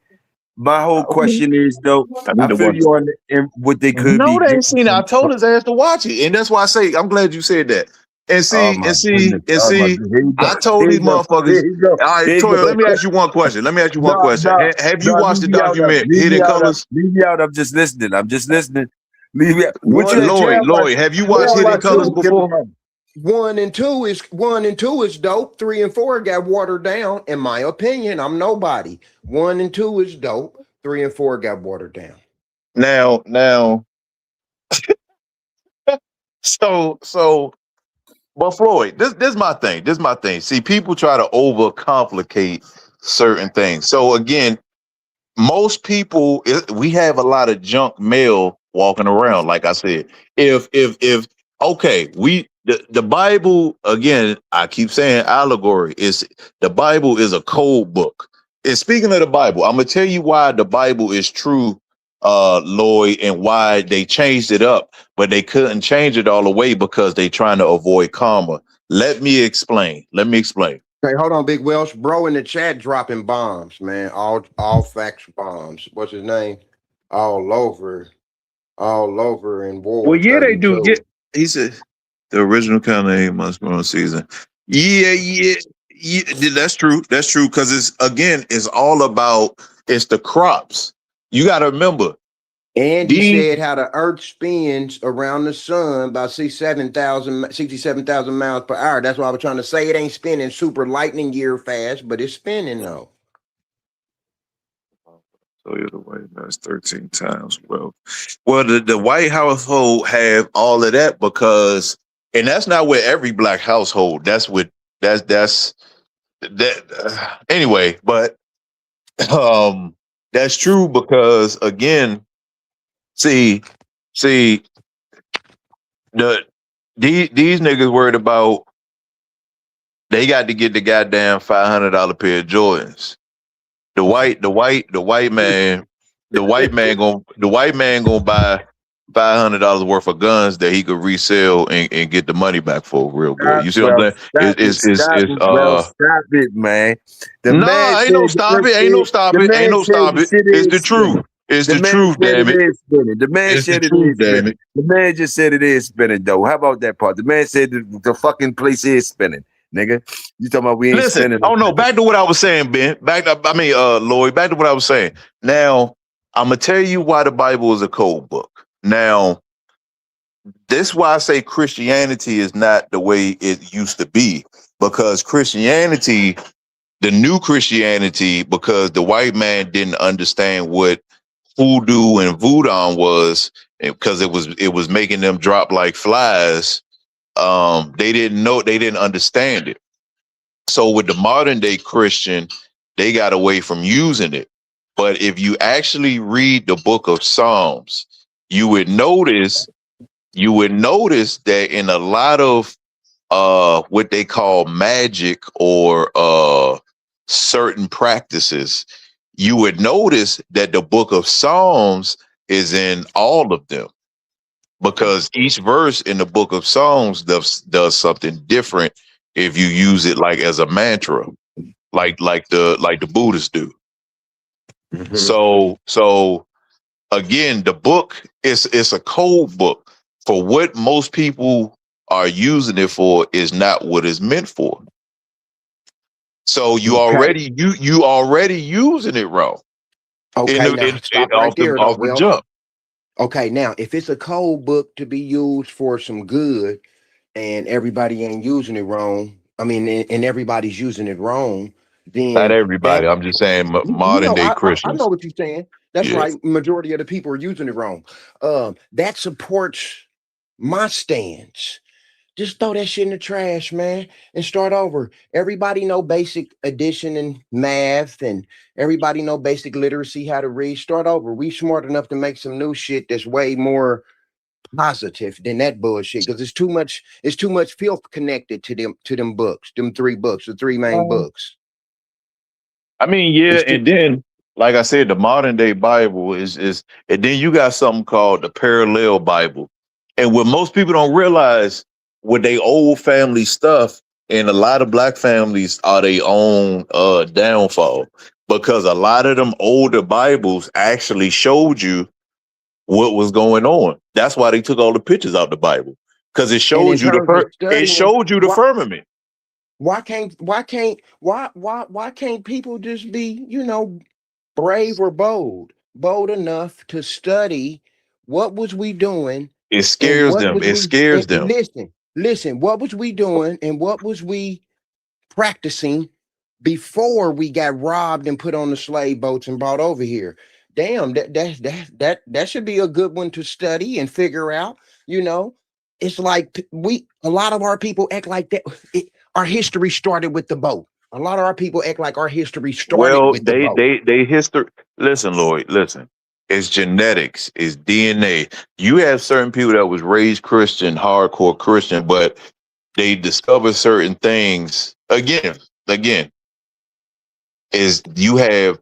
My whole question is though,
I need
I
to
feel
watch
you
it.
on what they could
No,
be
they ain't
getting
seen it. I
from.
told his ass to watch it, and that's why I say I'm glad you said that. And
Oh
see,
my
and see,
goodness!
and
Oh my
see.
goodness! Here you go!
I told
Here
these
you go!
motherfuckers.
Here you go!
All right,
Here you
Toyo, let me
go!
ask you one question.
No, no,
Have you
no!
watched the
Leave me out of it!
document
Leave me
Hidden
out of
Colors?
it! Leave me out! I'm just listening. I'm just listening. Leave me out. What
One
you
and
tell my
Lloyd, have you watched
tell my
Hidden Colors
sister give me
before?
one.
1 and 2 is dope. 3 and 4 got watered down. In my opinion, I'm nobody. 1 and 2 is dope. 3 and 4 got watered down.
Now, so, but Floyd, this is my thing. This is my thing. See, people try to overcomplicate certain things. So again, most people, we have a lot of junk mail walking around. Like I said, if okay, the Bible, again, I keep saying allegory, is the Bible is a code book. And speaking of the Bible, I'm gonna tell you why the Bible is true, Lloyd, and why they changed it up, but they couldn't change it all the way because they trying to avoid karma. Let me explain.
Hey, hold on, Big Welsh. Bro in the chat dropping bombs, man. All facts bombs. What's his name? All over in
Well,
War
yeah, they do.
32.
Yeah, he said the original kind of 8 months on season. Yeah, that's true. That's true because it's all about it's the crops. You got to remember
And he
these.
said how the earth spins around the sun about 67,000 miles per hour. That's why I was trying to say it ain't spinning super lightning year fast, but it's spinning though.
So you're the White House 13 times. Well, the White household have all of that because, and that's not with every black household. That's that. Anyway, but that's true because again, see, these niggas worried about they got to get the goddamn $500 pair of Jordans. The white man gonna buy $500 worth of guns that he could resell and get the money back for real good. You see what I'm saying?
Stop it, man. The man
Nah, ain't
said
no
the
stop it. Ain't no stop
the
it. Ain't
man
no
said
stop
the
it.
shit
It's the
is spinning.
truth. It's
The
the
man
truth,
said
damn
it
it.
is spinning. The man
It's the
said it
truth,
is
damn
spinning.
it.
The man just said it is spinning, though. How about that part? The man said the fucking place is spinning, nigga. You talking about we ain't
Listen,
spinning?
oh no, back to what I was saying, Ben. Lloyd, back to what I was saying. Now, I'm gonna tell you why the Bible is a code book. Now, this is why I say Christianity is not the way it used to be. Because Christianity, the new Christianity, because the white man didn't understand what hoodoo and voodoo was, because it was making them drop like flies. They didn't understand it. So with the modern day Christian, they got away from using it. But if you actually read the book of Psalms, you would notice that in a lot of what they call magic or certain practices, you would notice that the book of Psalms is in all of them because each verse in the book of Psalms does something different if you use it like as a mantra, like the Buddhists do.
Mhm.
So again, the book it's a code book for what most people are using it for is not what it's meant for. So you
Okay.
already using it wrong
Okay, now stop right
off
there though,
the
Welsh.
jump.
Okay, now if it's a code book to be used for some good and everybody ain't using it wrong, I mean, and everybody's using it wrong,
Not
then
everybody.
that
I'm just saying modern
no,
day
I know
Christians.
what you're saying. That's
Yeah.
right. Majority of the people are using it wrong. That supports my stance. Just throw that shit in the trash, man, and start over. Everybody know basic addition and math, and everybody know basic literacy, how to read. Start over. We smart enough to make some new shit that's way more positive than that bullshit because it's too much filth connected to them books, them 3 books, the 3 main books.
I mean, yeah,
It's too,
and then like I said, the modern day Bible is and then you got something called the parallel Bible. And what most people don't realize with their old family stuff, and a lot of black families are their own downfall because a lot of them older Bibles actually showed you what was going on. That's why they took all the pictures out the Bible because it
and in
showed you
terms of
it
studying,
showed you the firmament.
why can't people just be, brave or bold enough to study what was we doing
It
and
scares
what
them.
was
It
we
scares
and
them.
listen, what was we doing and what was we practicing before we got robbed and put on the slave boats and brought over here. Damn, that should be a good one to study and figure out. It's like a lot of our people act like that. Our history started with the boat. A lot of our people act like our history started
Well,
with the boat.
they history. Listen, Lloyd. Listen, it's genetics. It's DNA. You have certain people that was raised Christian, hardcore Christian, but they discover certain things. Again, is you have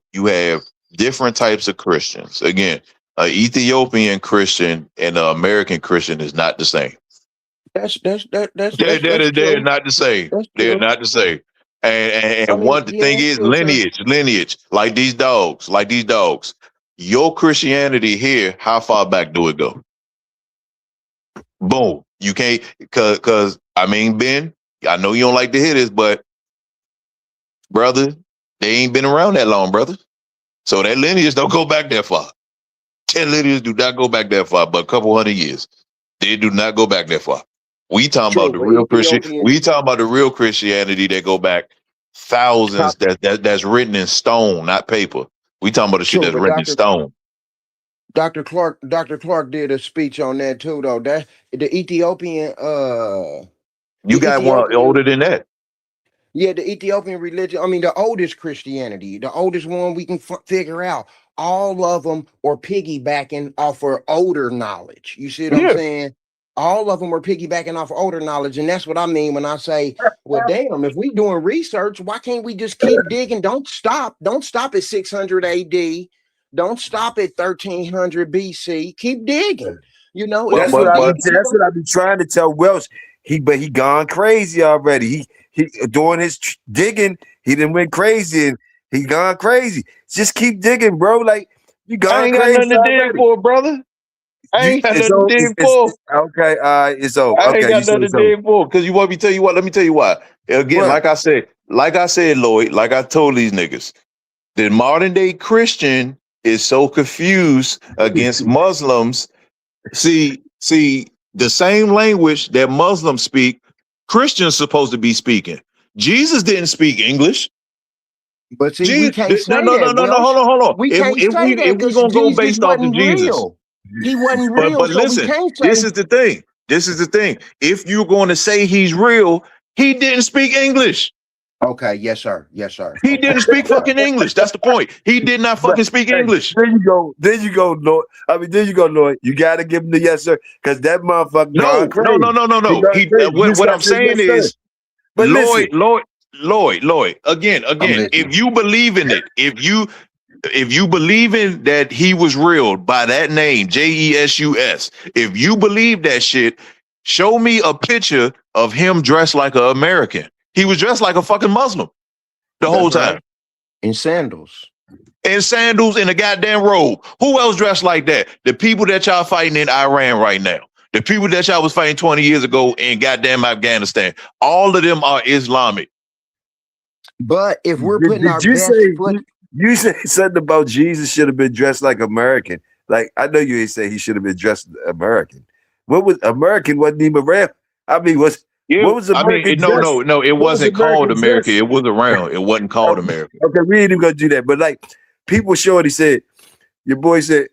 different types of Christians. Again, an Ethiopian Christian and an American Christian is not the same.
That's
They're
true.
not the same.
That's
They're
true.
not the same. And
I mean,
one
yeah,
thing
that's
is
true, sir.
lineage, like these dogs, Your Christianity here, how far back do it go? Boom. You can't, cause I mean, Ben, I know you don't like to hear this, but brother, they ain't been around that long, brother. So that lineage don't go back that far. 10 lineages do not go back that far, but a couple hundred years. They do not go back that far. We talking
True,
about the
but
real Christian.
Ethiopian
We talking about the real Christianity that go back thousands. That's written in stone, not paper. We talking about the shit
true,
that's
but
written in stone.
Dr. Clark did a speech on that too, though. That the Ethiopian
You got one older than that.
Yeah, the Ethiopian religion. I mean, the oldest Christianity, the oldest one we can figure out. All of them are piggybacking off of older knowledge. You see what I'm saying? All of them are piggybacking off of older knowledge, and that's what I mean when I say, "Well, damn, if we doing research, why can't we just keep digging? Don't stop. Don't stop at 600 AD. Don't stop at 1300 BC. Keep digging.
That's what I be trying to tell Welsh. But he gone crazy already. He doing his digging. He done went crazy and he gone crazy. Just keep digging, bro. Like you gone crazy.
I ain't got nothing to dig for, brother. I ain't got nothing to dig for.
Okay, it's over.
I ain't got nothing to dig for because you want me to tell you what? Let me tell you why. Again, like I said, Lloyd, like I told these niggas, the modern day Christian is so confused against Muslims. See, the same language that Muslims speak, Christians supposed to be speaking. Jesus didn't speak English.
But see, we can't say that.
No, hold on.
We can't say that
if we're gonna go based off of Jesus,
real. He wasn't real.
But listen,
so we can't say
this is the thing. If you're going to say he's real, he didn't speak English.
Okay, yes, sir.
He didn't speak fucking English. That's the point. He did not fucking speak English.
There you go, Lloyd. Lloyd. You gotta give him the yes, sir, because that motherfucker.
No. What I'm saying is,
but
Lloyd. Again. If you believe in it, if you believe in that he was real by that name, Jesus, if you believe that shit, show me a picture of him dressed like an American. He was dressed like a fucking Muslim the whole time.
Right. In sandals
in a goddamn robe. Who else dressed like that? The people that y'all fighting in Iran right now. The people that y'all was fighting 20 years ago in goddamn Afghanistan. All of them are Islamic.
But if we're putting our best foot...
You said something about Jesus should have been dressed like American. Like, I know you ain't say he should have been dressed American. What was American? Wasn't even around. I mean, what was American?
No, it wasn't called America. It was around. It wasn't called America.
Okay, we ain't even gonna do that. But like, people shorty said, your boy said,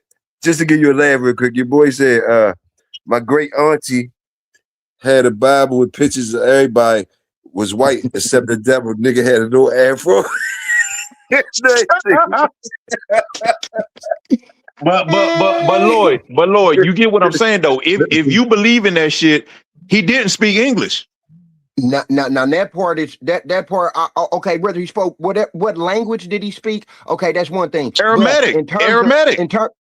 just to give you a laugh real quick, your boy said, my great auntie had a Bible with pictures of everybody was white except the devil. Nigga had a little afro.
Lloyd, you get what I'm saying though. If you believe in that shit, he didn't speak English.
Now, that part is that part. Okay, whether he spoke what language did he speak? Okay, that's one thing.
Aramaic.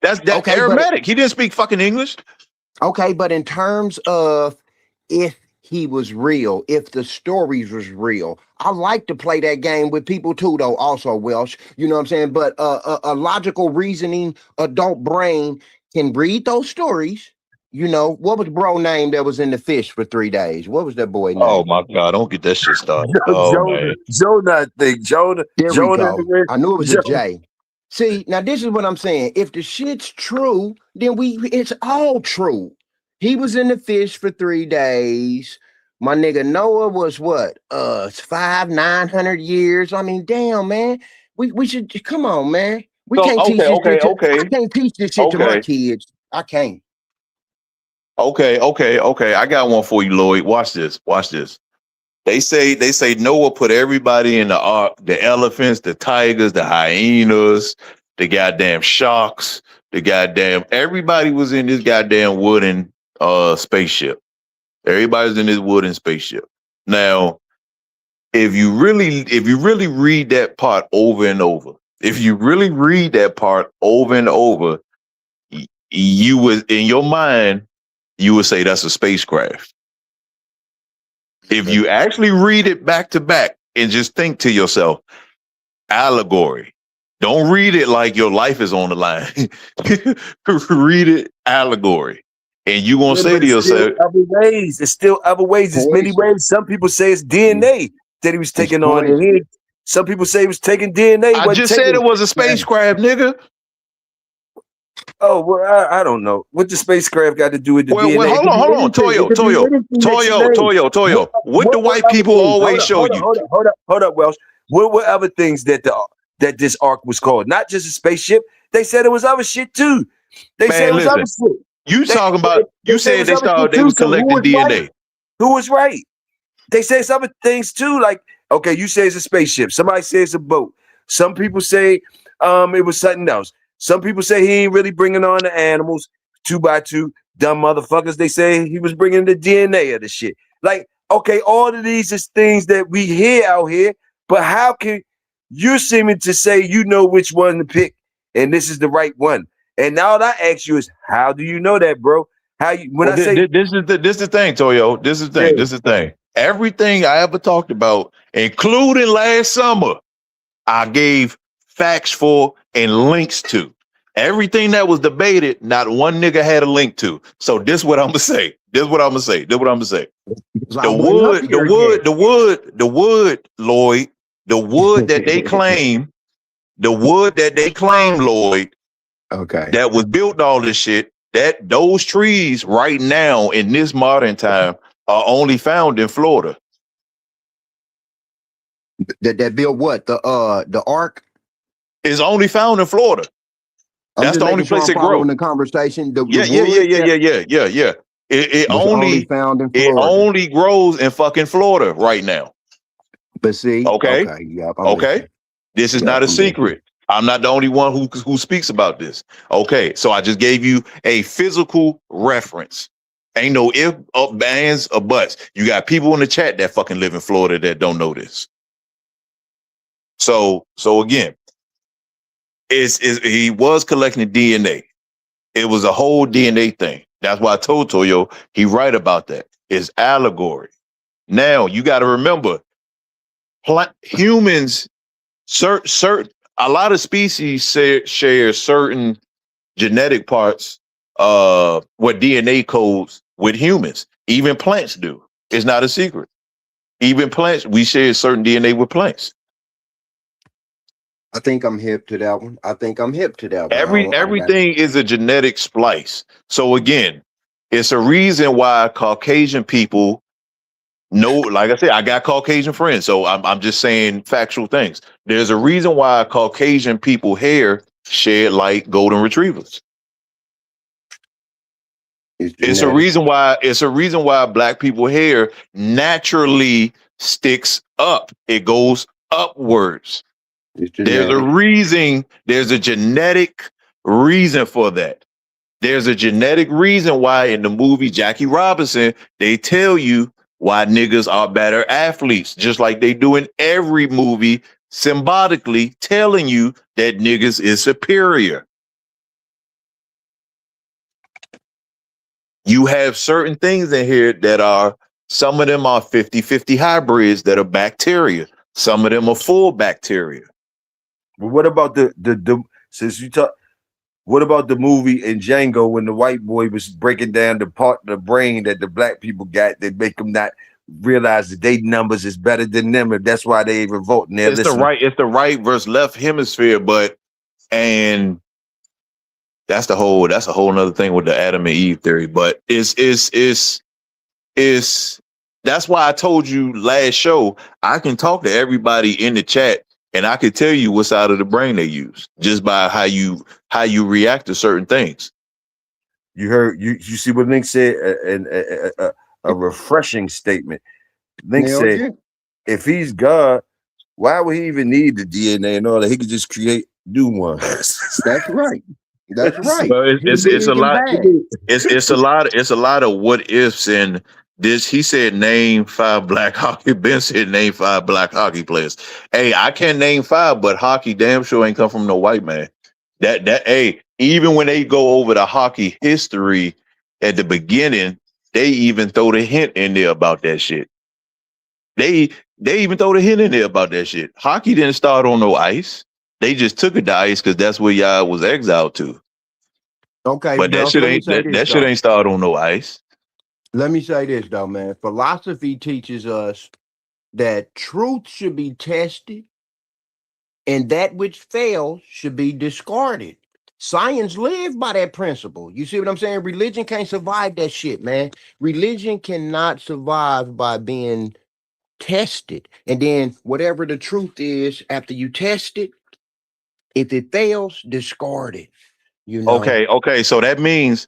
That's
okay,
Aramaic. He didn't speak fucking English.
Okay, but in terms of if he was real, if the stories was real, I like to play that game with people too, though. Also, Welsh, you know what I'm saying. But a logical reasoning adult brain can read those stories. You know, what was bro name that was in the fish for 3 days? What was that boy name?
Oh my God, don't get that shit started.
Jonah, I think. Jonah.
There we
Jonah.
go. I knew it was a J. See, now this is what I'm saying. If the shit's true, then it's all true. He was in the fish for 3 days. My nigga Noah was what? 900 years. I mean, damn, man. We should come on, man. We can't teach this shit. I can't teach this shit to my kids. I can't.
Okay. I got one for you, Lloyd. Watch this. They say Noah put everybody in the ark, the elephants, the tigers, the hyenas, the goddamn sharks, everybody was in this goddamn wooden spaceship. Everybody's in this wooden spaceship. Now, if you really read that part over and over, you would, in your mind, you would say that's a spacecraft. If you actually read it back to back and just think to yourself, allegory. Don't read it like your life is on the line. Read it allegory. And you're going to say to yourself,
There's still other ways. There's many ways. Some people say it's DNA that he was taking on. And some people say he was taking DNA.
I just said it was a spacecraft, nigga.
Oh, well, I don't know. What the spacecraft got to do with the DNA?
Well, hold on. Toyo. What do white people always show you?
Hold up, Welsh. What were other things that this ark was called? Not just a spaceship. They said it was other shit too. They said it was other shit.
You said they was collecting DNA.
Right? Who was right? They said some other things too. Like, okay, you say it's a spaceship. Somebody says it's a boat. Some people say it was something else. Some people say he ain't really bringing on the animals 2 by 2. Dumb motherfuckers. They say he was bringing the DNA of the shit. Like, okay, all of these is things that we hear out here. But how can you seeming to say you know which one to pick and this is the right one? And now what I ask you is, how do you know that, bro? How you when I say
this is the thing, Toyo. This is the thing. Everything I ever talked about, including last summer, I gave facts for and links to. Everything that was debated, not one nigga had a link to. So this is what I'm gonna say. The wood, Lloyd, the wood that they claim, Lloyd,
okay,
that was built all this shit, that those trees right now in this modern time are only found in Florida.
That built what? The ark
is only found in Florida. That's the only place it grows. In
the conversation,
yeah. It only found in Florida. It only grows in fucking Florida right now.
But see,
okay. This is not a secret. I'm not the only one who speaks about this. Okay, so I just gave you a physical reference. Ain't no if, ands, or buts. You got people in the chat that fucking live in Florida that don't know this. So again, he was collecting DNA. It was a whole DNA thing. That's why I told Toyo he right about that. It's allegory. Now you got to remember, humans, certain a lot of species share certain genetic parts, what DNA codes with humans. Even plants do. It's not a secret. Even plants, we share certain DNA with plants.
I think I'm hip to that one.
Everything is a genetic splice. So again, it's a reason why Caucasian people know, like I said, I got Caucasian friends, so I'm just saying factual things. There's a reason why Caucasian people hair shed like golden retrievers. It's a reason why black people hair naturally sticks up. It goes upwards. There's a reason. There's a genetic reason for that. There's a genetic reason why in the movie Jackie Robinson, they tell you why niggas are better athletes, just like they do in every movie, symbolically telling you that niggas is superior. You have certain things in here that are, some of them are 50-50 hybrids that are bacteria. Some of them are full bacteria.
But what about the since you talk, what about the movie in Django when the white boy was breaking down the part of the brain that the black people got that make them not realize that they numbers is better than them, and that's why they even vote. And
It's the right versus left hemisphere, and that's a whole nother thing with the Adam and Eve theory. But it's that's why I told you last show, I can talk to everybody in the chat and I can tell you what side of the brain they use just by how you react to certain things.
You heard you see what Link said, a refreshing statement. Link said, if he's God, why would he even need the DNA and all that? He could just create new ones.
That's right. That's right.
Well, it's a lot. It's a lot of what ifs and this. He said name 5 black hockey. Ben said name 5 black hockey players. Hey, I can't name 5, but hockey damn sure ain't come from no white man. Hey, even when they go over the hockey history at the beginning, they even throw the hint in there about that shit. They even throw the hint in there about that shit. Hockey didn't start on no ice. They just took it to ice because that's where y'all was exiled to.
Okay,
but that shit ain't started on no ice.
Let me say this though, man. Philosophy teaches us that truth should be tested, and that which fails should be discarded. Science lives by that principle. You see what I'm saying? Religion can't survive that shit, man. Religion cannot survive by being tested, and then whatever the truth is after you test it, if it fails, discard it. You know.
Okay. So that means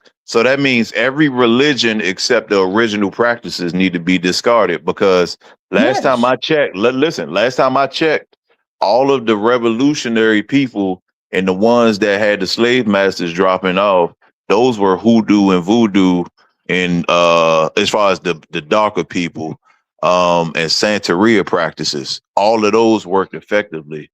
every religion except the original practices need to be discarded because last time I checked, all of the revolutionary people and the ones that had the slave masters dropping off, those were hoodoo and voodoo, and as far as the darker people, and Santeria practices, all of those worked effectively.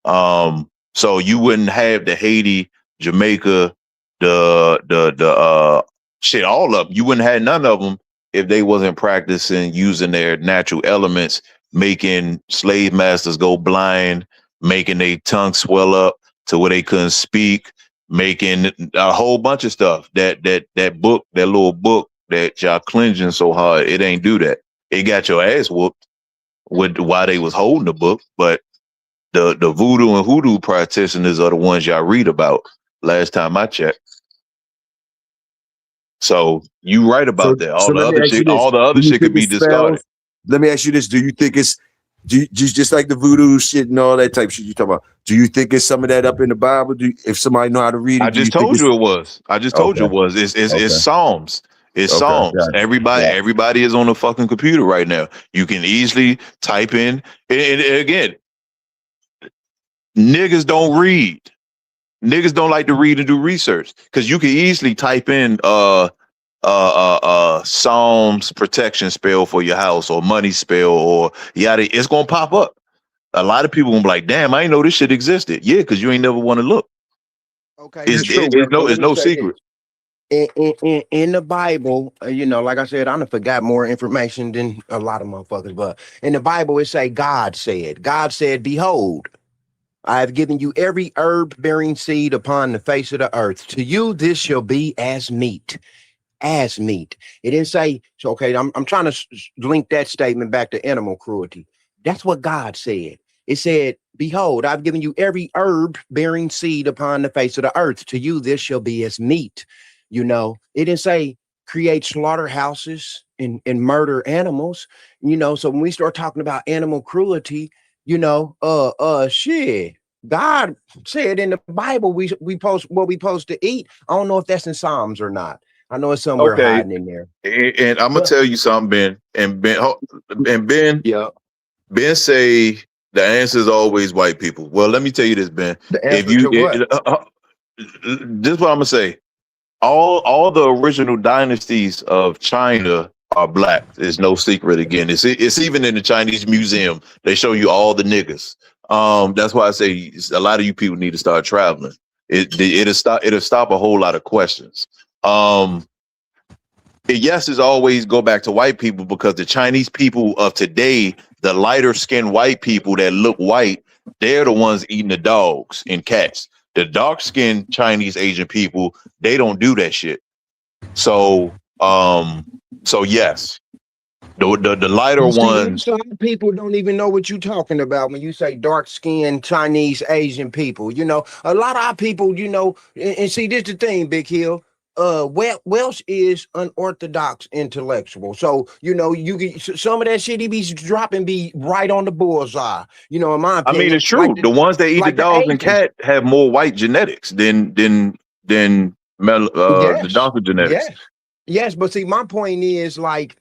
So you wouldn't have the Haiti, Jamaica, the shit, all of them. You wouldn't have none of them if they wasn't practicing using their natural elements, making slave masters go blind, making their tongue swell up to where they couldn't speak, making a whole bunch of stuff. That little book that y'all cleansing so hard, it ain't do that. It got your ass whooped while they was holding the book, but the voodoo and hoodoo practitioners are the ones y'all read about last time I checked. So you right about that. All the other shit could be discarded.
Let me ask you this. Do you think it's just like the voodoo shit and all that type of shit you talk about? Do you think it's some of that up in the Bible? If somebody know how to read it?
I just told you it was. It's Psalms. It's Psalms. Everybody is on the fucking computer right now. You can easily type in, and again, niggas don't read. Niggas don't like to read and do research because you can easily type in Psalms protection spell for your house or money spell or yada. It's gonna pop up. A lot of people gonna be like, "Damn, I didn't know this shit existed." Yeah, because you ain't never want to look.
Okay,
it's no secret.
In the Bible, like I said, I done forgot more information than a lot of motherfuckers. But in the Bible, it say God said, "Behold, I have given you every herb-bearing seed upon the face of the earth. To you, this shall be as meat." As meat. It didn't say, so okay, I'm trying to link that statement back to animal cruelty. That's what God said. It said, "Behold, I've given you every herb-bearing seed upon the face of the earth. To you, this shall be as meat." It didn't say create slaughterhouses and murder animals. So when we start talking about animal cruelty, shit. God said in the Bible we post what we supposed to eat. I don't know if that's in Psalms or not. I know it's somewhere hiding in there.
And I'm gonna tell you something, Ben. And Ben,
yeah.
Ben say the answer is always white people. Well, let me tell you this, Ben.
The answer to what?
this is what I'm gonna say. All the original dynasties of China are black. There's no secret. Again, it's even in the Chinese museum. They show you all the niggas. That's why I say a lot of you people need to start traveling. It'll stop a whole lot of questions. Yes, is always go back to white people, because the Chinese people of today, the lighter skinned white people that look white, they're the ones eating the dogs and cats. The dark skinned Chinese Asian people, they don't do that shit. So yes, the lighter ones.
Some people don't even know what you're talking about when you say dark skinned Chinese Asian people. You know, a lot of our people, you know, and see, this is the thing, Big Hill. Welsh is unorthodox intellectual, so you know you get some of that shit he be dropping be right on the bullseye. You know, in my opinion,
I mean, it's true. Like the ones that eat the dogs and cat have more white genetics than the donkey genetics.
Yes, but see, my point is, like,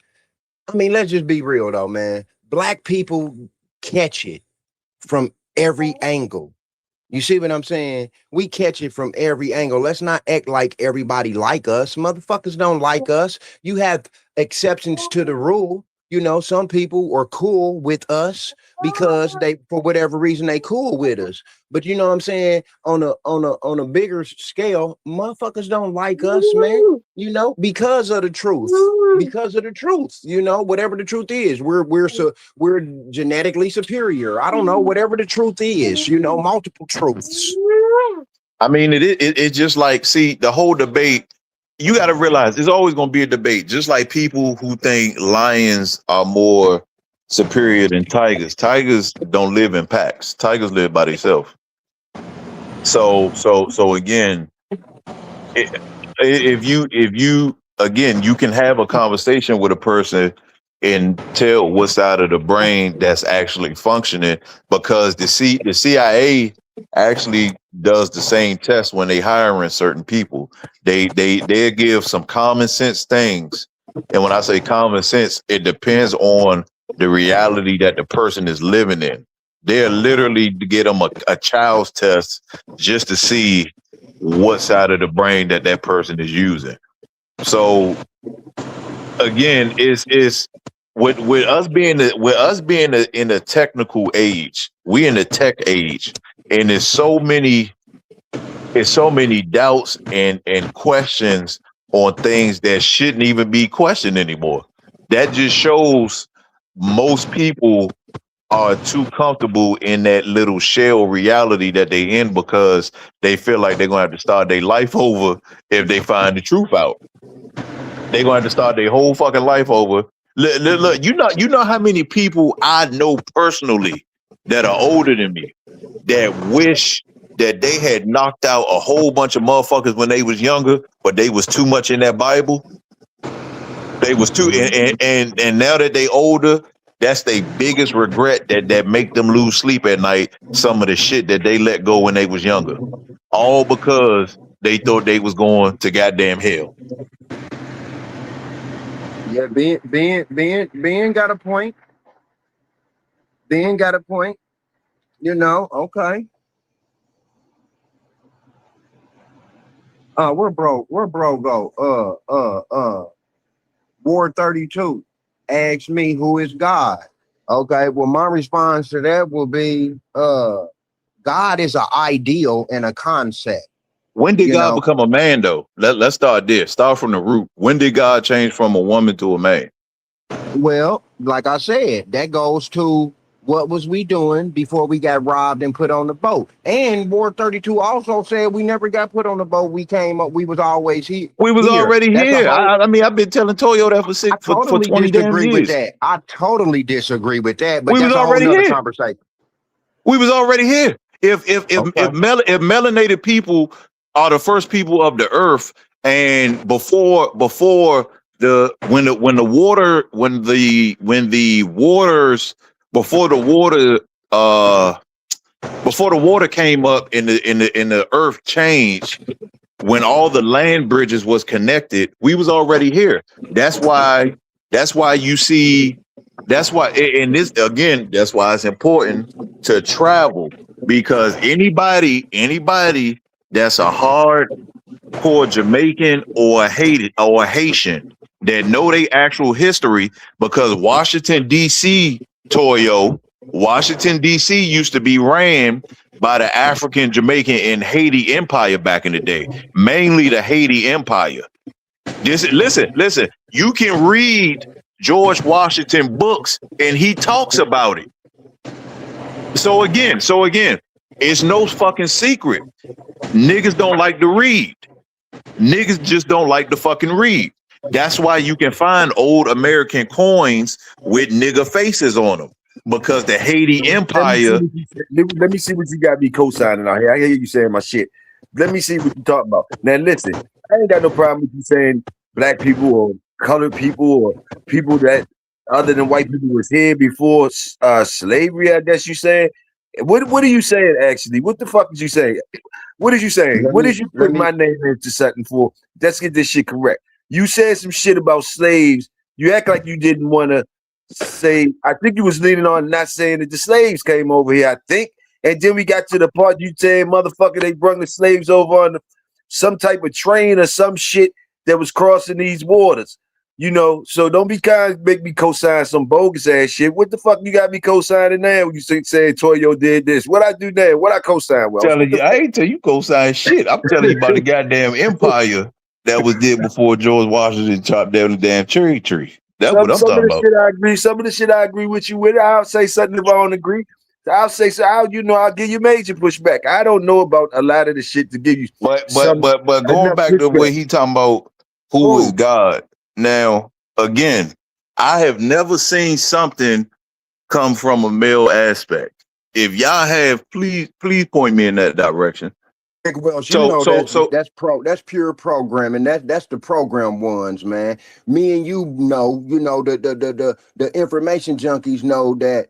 I mean, let's just be real though, man. Black people catch it from every angle. You see what I'm saying? We catch it from every angle. Let's not act like everybody like us. Motherfuckers don't like us. You have exceptions to the rule. You know, some people are cool with us because they, for whatever reason, they cool with us. But you know what I'm saying? On a bigger scale, motherfuckers don't like us, man. You know, because of the truth. Because of the truth. You know, whatever the truth is, we're genetically superior. I don't know, whatever the truth is. You know, multiple truths.
I mean, it's just like, see, the whole debate. You got to realize there's always going to be a debate. Just like people who think lions are more superior than tigers. Tigers don't live in packs. Tigers live by themselves. So again, if you again, you can have a conversation with a person and tell what side of the brain that's actually functioning, because the CIA actually does the same test when they hiring certain people. They give some common sense things, and when I say common sense, it depends on the reality that the person is living in. They're literally to get them a child's test just to see what side of the brain that person is using. So again, is with us being in the technical age, we in the tech age. And there's so many doubts and questions on things that shouldn't even be questioned anymore. That just shows most people are too comfortable in that little shell reality that they in, because they feel like they're gonna have to start their life over if they find the truth out. They're gonna have to start their whole fucking life over. Look, you know how many people I know personally that are older than me that wish that they had knocked out a whole bunch of motherfuckers when they was younger, but they was too much in that Bible. They was too, and now that they older, that's their biggest regret, that make them lose sleep at night. Some of the shit that they let go when they was younger, all because they thought they was going to goddamn hell.
Yeah, Ben got a point. Ben got a point. You know, okay. Where bro go? Ward 32 asked me who is God. Okay, well, my response to that will be God is an ideal and a concept.
When did God become a man, though? Let's start there. Start from the root. When did God change from a woman to a man?
Well, like I said, that goes to what was we doing before we got robbed and put on the boat. And Ward 32 also said we never got put on the boat. We came up. We was always here.
We was already here. I mean, I've been telling Toyo that for 20 damn years.
With that. I totally disagree with that. But
we
that's
was already here.
Conversation.
We was already here. If melanated people are the first people of the earth, and before the water came up in the earth changed, when all the land bridges was connected, we was already here. That's why you see, that's why that's why it's important to travel, because anybody that's a hardcore Jamaican or a Haitian that know their actual history, because Washington, D.C., Toyo, Washington, D.C. used to be ran by the African, Jamaican, and Haiti Empire back in the day, mainly the Haiti Empire. Listen, you can read George Washington books and he talks about it. So again, it's no fucking secret. Niggas don't like to read. Niggas just don't like to fucking read. That's why you can find old American coins with nigga faces on them, because the Haiti Empire.
Let me see what you got me co-signing out here. I hear you saying my shit. Let me see what you talking about. Now listen, I ain't got no problem with you saying black people or colored people or people that other than white people was here before slavery, I guess you saying. What are you saying actually? What the fuck did you say? What did you say? What did you put my name into something for? Let's get this shit correct. You said some shit about slaves. You act like you didn't want to say. I think you was leaning on not saying that the slaves came over here, I think. And then we got to the part you saying, motherfucker, they brought the slaves over on some type of train or some shit that was crossing these waters. You know, so don't be kind, make me co-sign some bogus ass shit. What the fuck you got me co-signing now when you saying Toyo did this? What I do now? What I co-sign? Well,
telling you, I ain't tell you co-sign shit. I'm telling you about the goddamn empire that was there before George Washington chopped down the damn cherry tree. That's what I'm talking about.
I agree. Some of the shit I agree with you with. I'll say something if I don't agree. I'll say so. I'll give you major pushback. I don't know about a lot of the shit to give you.
But going back to what he talking about, who is God? Now, again, I have never seen something come from a male aspect. If y'all have, please point me in that direction.
Well, that's pure programming. That's the program ones, man. Me and you know, the information junkies know that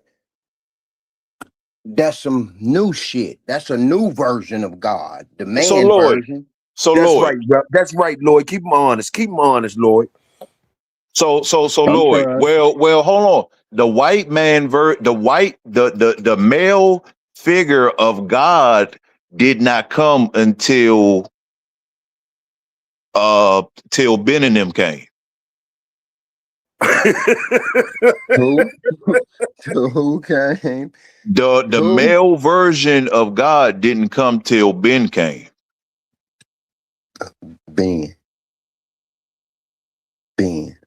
that's some new shit. That's a new version of God, the man version.
Right, bro. That's right, Lloyd. Keep him honest, Lloyd.
So Lloyd. Well, hold on. The white man, the male figure of God did not come until till Ben and them came.
Who came?
The male version of God didn't come till Ben came.
Ben.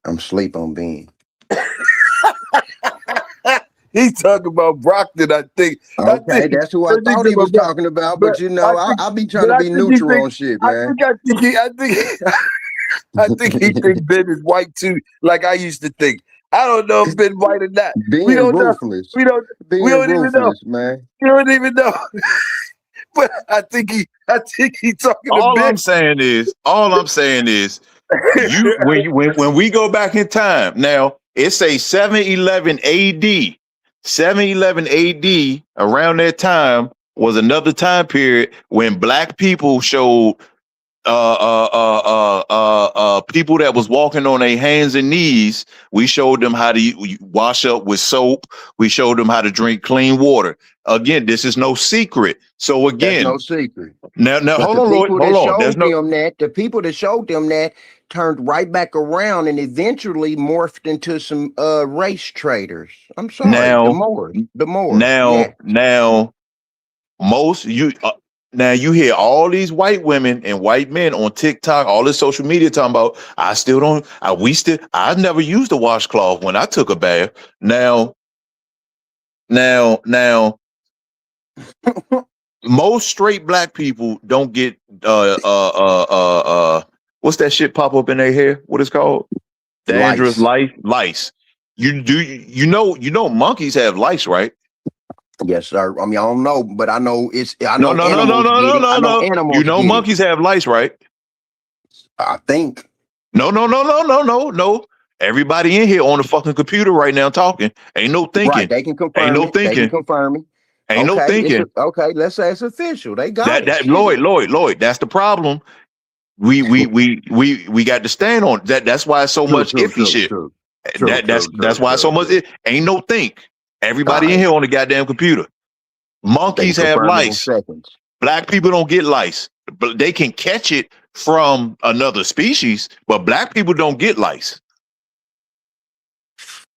I'm asleep on Ben.
He's talking about Brockton, I think.
Okay, that's who I thought he was talking about. But you know, I'll be trying to be neutral on shit, man.
I think he thinks Ben is white too, like I used to think. I don't know if Ben white or not.
We don't ruthless.
We don't even know,
man.
You don't even know. But I think he talking.
All I'm saying is, when we go back in time, now it's a 711 AD. 711 AD, around that time, was another time period when black people showed people that was walking on their hands and knees. We showed them how to wash up with soap. We showed them how to drink clean water. Again, this is no secret. So again,
that's no secret.
Now hold on, Lloyd. Hold on.
The people that showed them that turned right back around and eventually morphed into some race traders. I'm sorry. The more. Now,
most you. Now you hear all these white women and white men on TikTok, all this social media talking about, I never used a washcloth when I took a bath. Now, most straight black people don't get what's that shit pop up in their hair? What is called? Dandruff, lice. You know monkeys have lice, right?
Yes, sir. I mean, I don't know, but I know it's.
No. You know monkeys have lice, right?
I think.
No. Everybody in here on the fucking computer right now talking. Ain't no thinking.
Right, they can confirm.
Ain't no thinking.
They can confirm it.
Ain't no thinking.
Okay, let's say it's official. They got
that. Lloyd. That's the problem. We got to stand on that. That's why it's so much iffy shit. That's why it's so much. Ain't no think. Everybody in here on the goddamn computer. Monkeys have lice. Black people don't get lice. but they can catch it from another species, but black people don't get lice.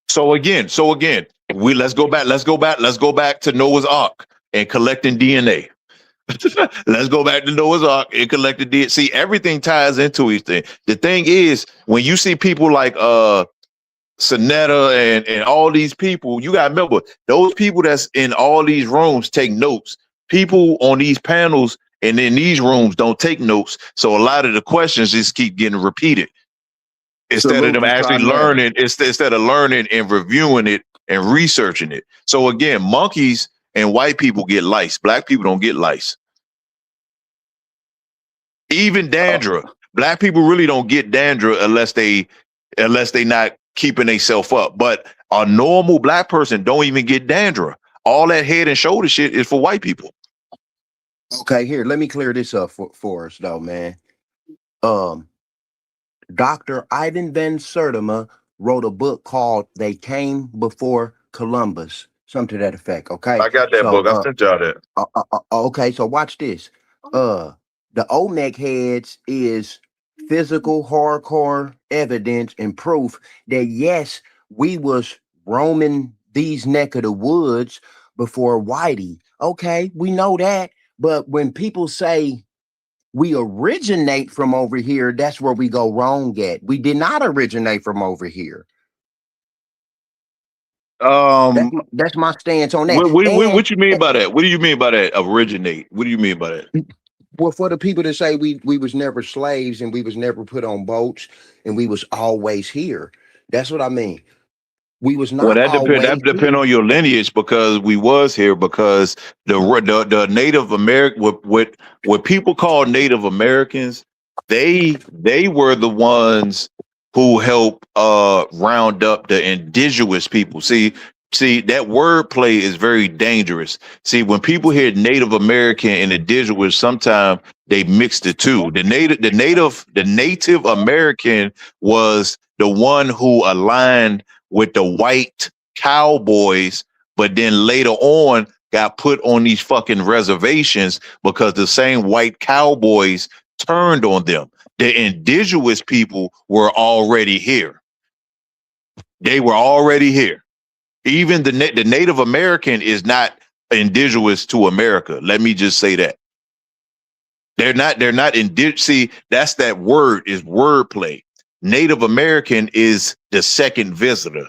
So again, let's go back to Noah's Ark and collecting DNA. Let's go back to Noah's Ark and collecting DNA. See, everything ties into each thing. The thing is, when you see people like Sonetta and all these people, you gotta remember those people that's in all these rooms take notes. People on these panels and in these rooms don't take notes, so a lot of the questions just keep getting repeated instead of them actually learning. Instead of learning and reviewing it and researching it. So again, monkeys and white people get lice. Black people don't get lice. Even dandruff. Black people really don't get dandruff unless they not keeping themselves up. But a normal black person don't even get dandruff. All that head and shoulder shit is for white people.
Okay, here, let me clear this up for us though, man. Dr. Ivan Van Sertima wrote a book called They Came Before Columbus. Something to that effect, okay?
I got that book. I sent y'all that.
Okay, so watch this. The Olmec heads is physical hardcore evidence and proof that yes, we was roaming these neck of the woods before Whitey. Okay, we know that. But when people say we originate from over here, that's where we go wrong at. We did not originate from over here. That's my stance on that.
What you mean by that? What do you mean by that? Originate? What do you mean by that?
Well, for the people that say we was never slaves and we was never put on boats and we was always here, that's what I mean. We was not.
Well, that depend on your lineage, because we was here because the Native American, what people call Native Americans, they were the ones who helped round up the indigenous people. See, that wordplay is very dangerous. See, when people hear Native American and indigenous, sometimes they mix the two. The Native American was the one who aligned with the white cowboys, but then later on got put on these fucking reservations because the same white cowboys turned on them. The indigenous people were already here. They were already here. Even the Native American is not indigenous to America. Let me just say that. They're not indigenous. See, that's that word is wordplay. Native American is the second visitor.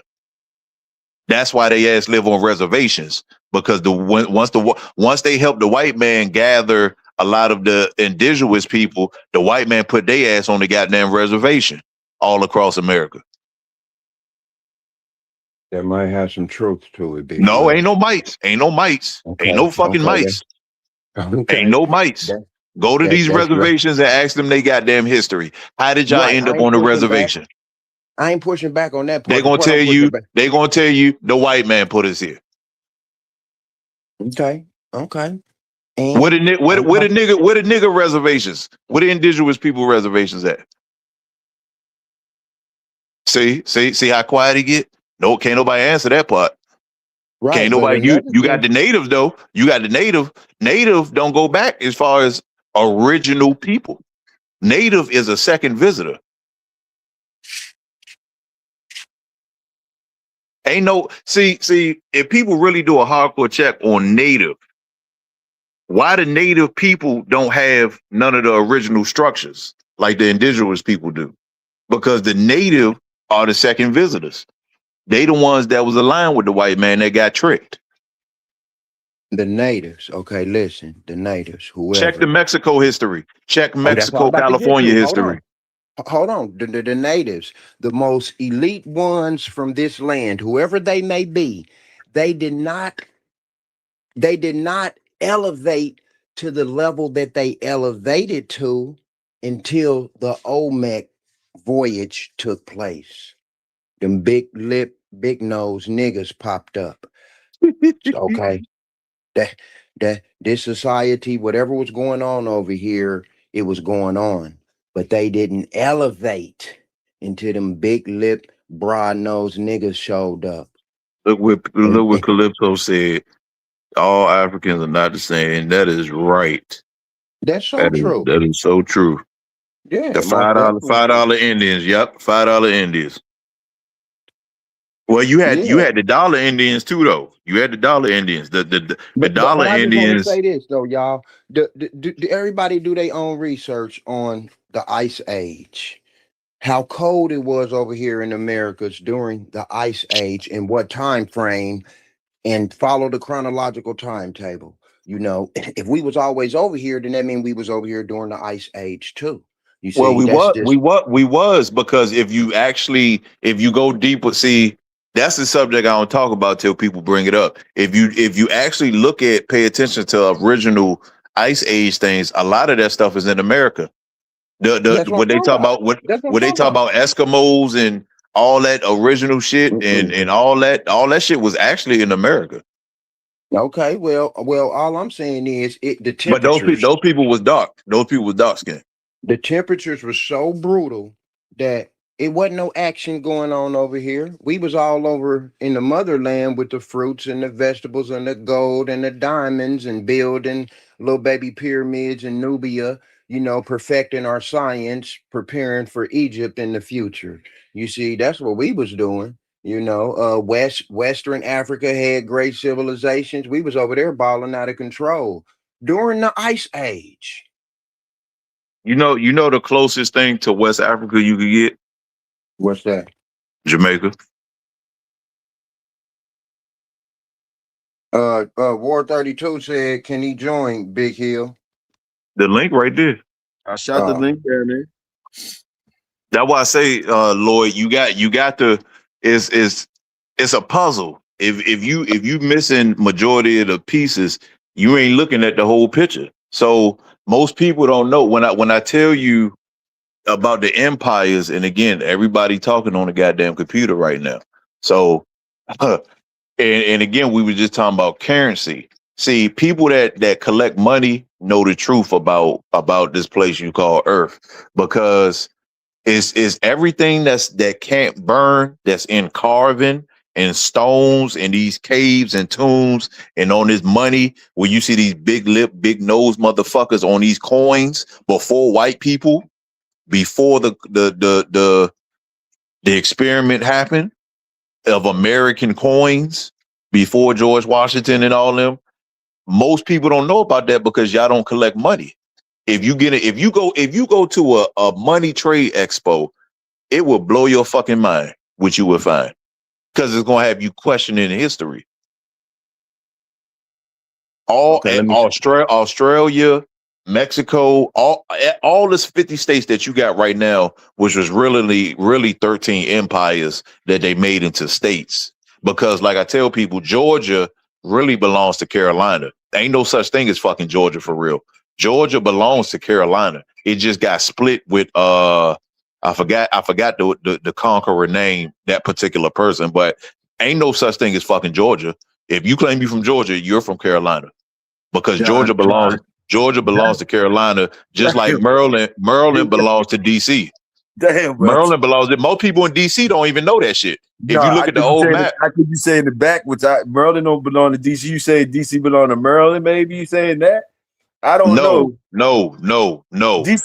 That's why they ass live on reservations, because once they help the white man gather a lot of the indigenous people, the white man put their ass on the goddamn reservation all across America.
That might have some truth to it.
No, ain't no mites. Ain't no mites. Okay. Ain't no fucking mites. Okay. Ain't no mites. Go to these reservations and ask them they goddamn history. How did y'all end up on a reservation?
I ain't pushing back on that part.
They're gonna tell you the white man put us here.
Okay. And
where the nigga reservations? Where the indigenous people reservations at? See how quiet he get? No, can't nobody answer that part. Right, can't nobody. You got the natives though. You got the native don't go back as far as original people. Native is a second visitor. Ain't no see if people really do a hardcore check on native, why the native people don't have none of the original structures like the indigenous people do? Because the native are the second visitors. They the ones that was aligned with the white man that got tricked.
The natives. Okay, listen. The natives. Whoever.
Check the Mexico history. Check Mexico, California history.
Hold on. The natives, the most elite ones from this land, whoever they may be, they did not elevate to the level that they elevated to until the Olmec voyage took place. Them big lip, big nose niggas popped up. Okay. This society, whatever was going on over here, it was going on. But they didn't elevate until them big lip, broad nose niggas showed up.
Look what Calypso said. All Africans are not the same. That is right.
That's so true.
That is so true.
Yeah,
The
most definitely.
$5 Indians. Yep, $5 Indians. Well, you had
Yeah.
the dollar Indians too, though. You had the dollar Indians. The dollar
But I just want to
Indians.
say this though, y'all. Do everybody do their own research on the Ice Age? How cold it was over here in Americas during the Ice Age and what time frame, and follow the chronological timetable. You know, if we was always over here, then that means we was over here during the Ice Age too. You
Well,
see, that's just
we was because if you go deeper, see, that's the subject I don't talk about till people bring it up. If you actually pay attention to original Ice Age things, a lot of that stuff is in America.
that's what I'm
When they
talking
talk
about.
about what
That's what I'm
when they
talking
talk
about.
about Eskimos and all that original shit
Mm-mm.
and all that shit was actually in America.
Okay, well, all I'm saying is the
But
temperatures.
those people was dark. Those people was dark skinned.
The temperatures were so brutal that it wasn't no action going on over here. We was all over in the motherland with the fruits and the vegetables and the gold and the diamonds and building little baby pyramids in Nubia, you know, perfecting our science, preparing for Egypt in the future. You see, that's what we was doing. You know, Western Africa had great civilizations. We was over there balling out of control during the Ice Age.
You know the closest thing to West Africa you could get?
What's that?
Jamaica.
War 32 said, can he join Big Hill?
The link right there.
I shot the link there, man.
That's why I say, Lloyd, you got to it's a puzzle. If you missing majority of the pieces, you ain't looking at the whole picture. So most people don't know when I tell you about the empires, and again, everybody talking on the goddamn computer right now. So and again, we were just talking about currency. See, people that collect money know the truth about this place you call Earth, because is everything that can't burn, that's in carving and stones and these caves and tombs and on this money where you see these big lip, big nose motherfuckers on these coins before white people, before the experiment happened of American coins, before George Washington and all them. Most people don't know about that because y'all don't collect money. If you go to a money trade expo, it will blow your fucking mind what you will find, because it's gonna have you questioning history. Australia, Mexico, all this 50 states that you got right now, which was really 13 empires that they made into states. Because like I tell people, Georgia really belongs to Carolina. Ain't no such thing as fucking Georgia for real. Georgia belongs to Carolina. It just got split with I forgot the conqueror name, that particular person, but ain't no such thing as fucking Georgia. If you claim you from Georgia, you're from Carolina, because Georgia belongs to Carolina, just like Maryland belongs to DC.
Damn, bro.
Maryland belongs to, most people in DC don't even know that shit. If you look at the old map,
I could be saying the backwards. Maryland don't belong to DC. You say DC belong to Maryland, maybe you saying that? I don't know.
No.
DC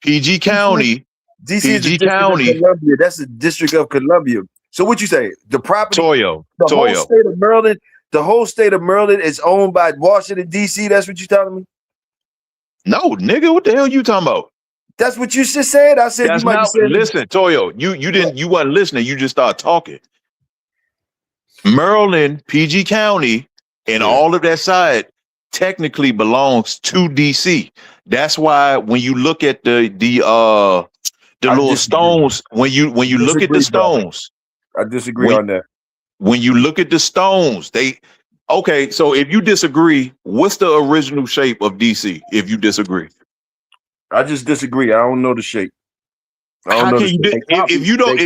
PG County.
DC is the District of Columbia. That's the District of Columbia. So what you say? The property,
Toyo.
Whole state of Maryland, the whole state of Maryland is owned by Washington DC. That's what you telling me?
No, nigga, what the hell you talking about?
That's what you just said. I said
that's
you might
not.
be saying.
Listen, Toyo, you wasn't listening. You just started talking. Maryland, PG County, and all of that side technically belongs to DC. That's why when you look at the little stones, when you look at the stones,
I disagree on that.
When you look at the stones, okay. So if you disagree, what's the original shape of DC? If you disagree,
I just disagree. I don't know the shape.
How can you if you don't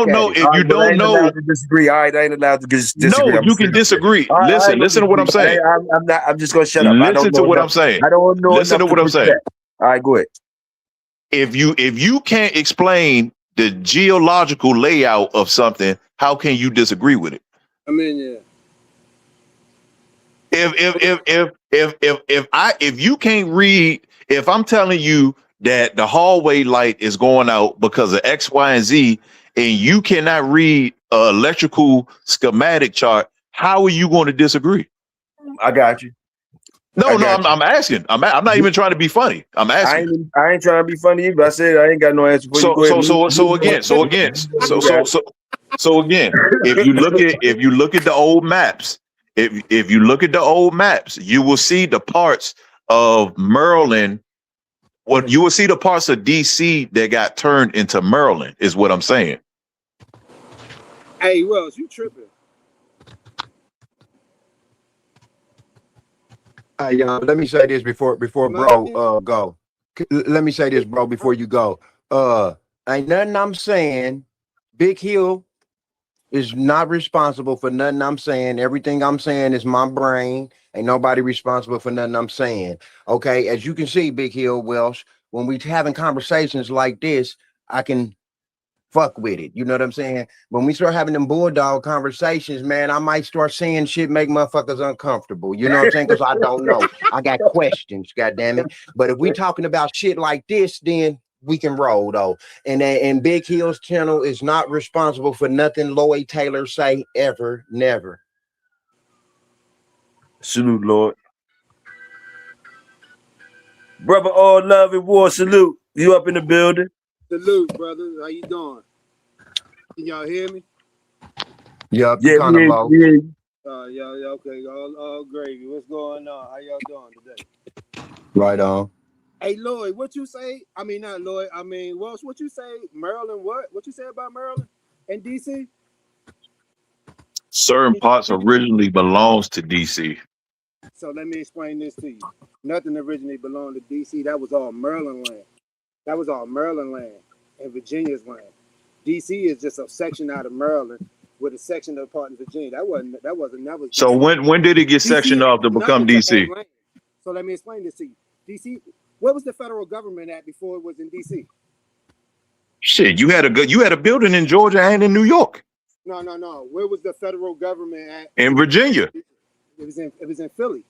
know
to disagree. All right, I ain't allowed to disagree.
No, you can disagree. Listen to what I'm saying.
I'm just gonna shut up.
Listen to what I'm saying.
I don't know.
Listen to what I'm saying.
All right, go ahead.
If you can't explain the geological layout of something, how can you disagree with it?
I mean, yeah.
If you can't read, if I'm telling you that the hallway light is going out because of X, Y, and Z, and you cannot read an electrical schematic chart, how are you going to disagree?
I got you.
No, I'm asking. I'm not even trying to be funny. I'm asking.
I ain't trying to be funny either. I said I ain't got no answer for you. Go ahead.
So again, if you look at the old maps, if you look at the old maps, you will see the parts of Maryland. What you will see the parts of DC that got turned into Maryland is what I'm saying.
Hey, Wells, you tripping?
Let me say this before bro go. Let me say this, bro, before you go. Ain't nothing I'm saying. Big Hill is not responsible for nothing I'm saying. Everything I'm saying is my brain. Ain't nobody responsible for nothing I'm saying. Okay, as you can see, Big Hill Welsh, when we having conversations like this, I can fuck with it. You know what I'm saying? When we start having them bulldog conversations, man, I might start saying shit make motherfuckers uncomfortable. You know what I'm saying? Because I don't know. I got questions, goddamn it. But if we talking about shit like this, then we can roll though. And Big Hill's channel is not responsible for nothing Lloyd Taylor say ever, never.
Salute, Lord. Brother, all love and war, salute. You up in the building?
Salute, brother. How you doing? Can y'all hear me?
Yep,
Yeah,
kind of low.
Yeah, okay. All gravy. What's going on? How y'all doing today?
Right on.
Hey, Lloyd, what you say? I mean, not Lloyd. I mean, Welsh, what you say? Maryland, what? What you say about Maryland and DC?
Certain parts originally belongs to DC.
So let me explain this to you. Nothing originally belonged to DC. That was all Maryland land. That was all Maryland land and Virginia's land. DC is just a section out of Maryland with a section of part in Virginia. That wasn't.
So when did it get sectioned off to become DC?
So let me explain this to you. DC, where was the federal government at before it was in DC?
Shit, you had a building in Georgia and in New York.
No. Where was the federal government at? In
Virginia.
It was in Philly.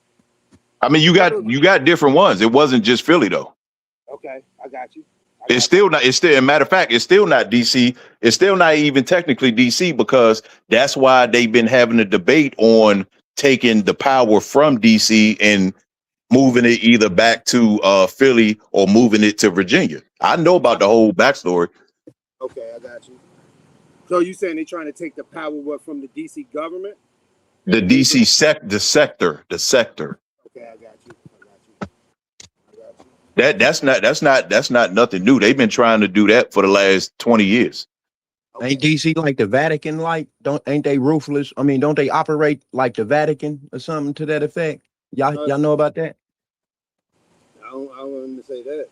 I mean, you got different ones. It wasn't just Philly though.
Okay, I got you.
It's still not. It's still. Matter of fact, it's still not DC. It's still not even technically DC because that's why they've been having a debate on taking the power from DC and moving it either back to Philly or moving it to Virginia. I know about the whole backstory.
Okay, I got you. So you saying they're trying to take the power from the DC government?
The DC sector.
Okay, I got you.
That's not nothing new. They've been trying to do that for the last 20 years.
Okay. Ain't DC like the Vatican? Ain't they ruthless? I mean, don't they operate like the Vatican or something to that effect? Y'all know about that?
I don't want to say that.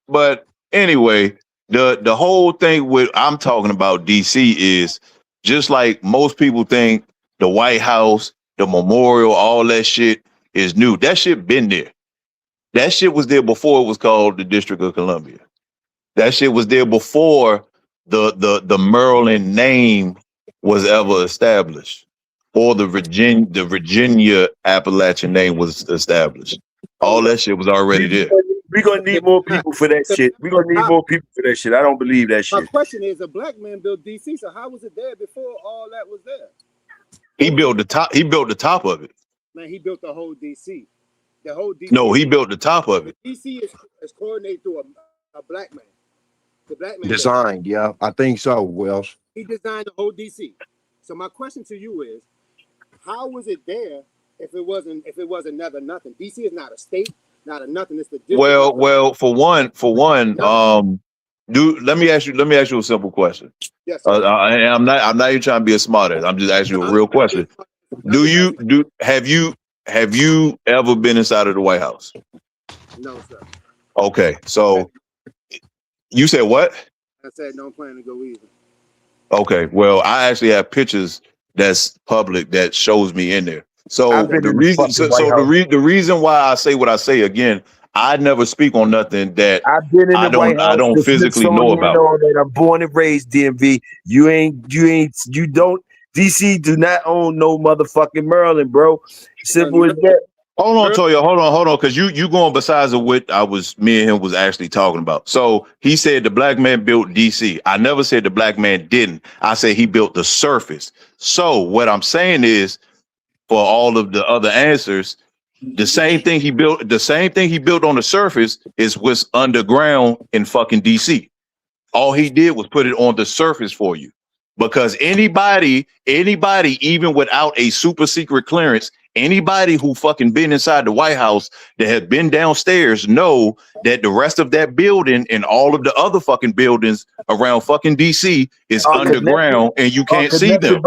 But anyway, the whole thing with I'm talking about DC is just like most people think the White House, the memorial, all that shit is new. That shit been there. That shit was there before it was called the District of Columbia. That shit was there before the Maryland name was ever established, or the Virginia Appalachian name was established. All that shit was already there.
We're gonna need more people for that shit. We're gonna need more people for that shit. I don't believe that shit.
My question is, a black man built DC, so how was it there before all that was there?
He built the top. He built the top of it.
Man, he built the whole DC. The whole DC.
No, he built the top of it.
DC is coordinated through a black man. The black man
designed, yeah, I think so, Welsh.
He designed the whole DC. So my question to you is, how was it there if it wasn't nothing? DC is not a state, not a nothing. It's the district.
Well, for one, let me ask you a simple question.
Yes.
I'm not even trying to be a smartass. I'm just asking you a real question. Have you ever been inside of the White House?
No, sir.
Okay, so you said what?
I said don't plan to go either.
Okay, well, I actually have pictures that's public that shows me in there. So the reason why I say what I say again, I never speak on nothing that I don't physically know about.
That I'm born and raised DMV. You don't DC do not own no motherfucking Maryland, bro. Simple as that.
Hold on, Toya. Hold on, because you going besides of what me and him was actually talking about. So he said the black man built DC. I never said the black man didn't. I said he built the surface. So what I'm saying is, for all of the other answers, the same thing he built on the surface is what's underground in fucking DC. All he did was put it on the surface for you. Because anybody, even without a super secret clearance, anybody who fucking been inside the White House that has been downstairs know that the rest of that building and all of the other fucking buildings around fucking DC is underground and you can't see them.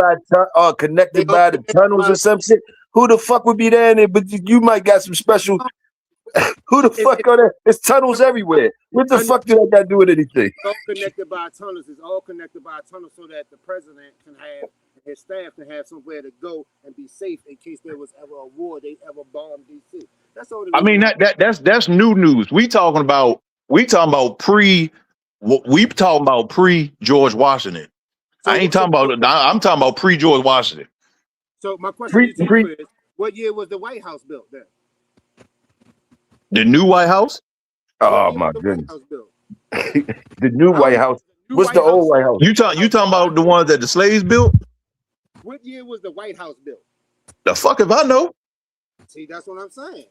Connected by the tunnels or some shit. Who the fuck would be there in it? But you might got some special. Who the fuck are there? There's tunnels everywhere. What the fuck do that got to do with anything?
All connected by tunnels. It's all connected by tunnels so that the president can have, his staff can have somewhere to go and be safe in case there was ever a war, they ever bombed DC. That's all.
I mean that's new news. We talking about pre George Washington. So, I'm talking about pre George Washington.
So my question to you is, what year was the White House built then?
The new White House?
Oh my goodness. The new White House. What's the old White House?
You talking about the ones that the slaves built?
What year was the White House built?
The fuck if I know?
See, that's what I'm saying.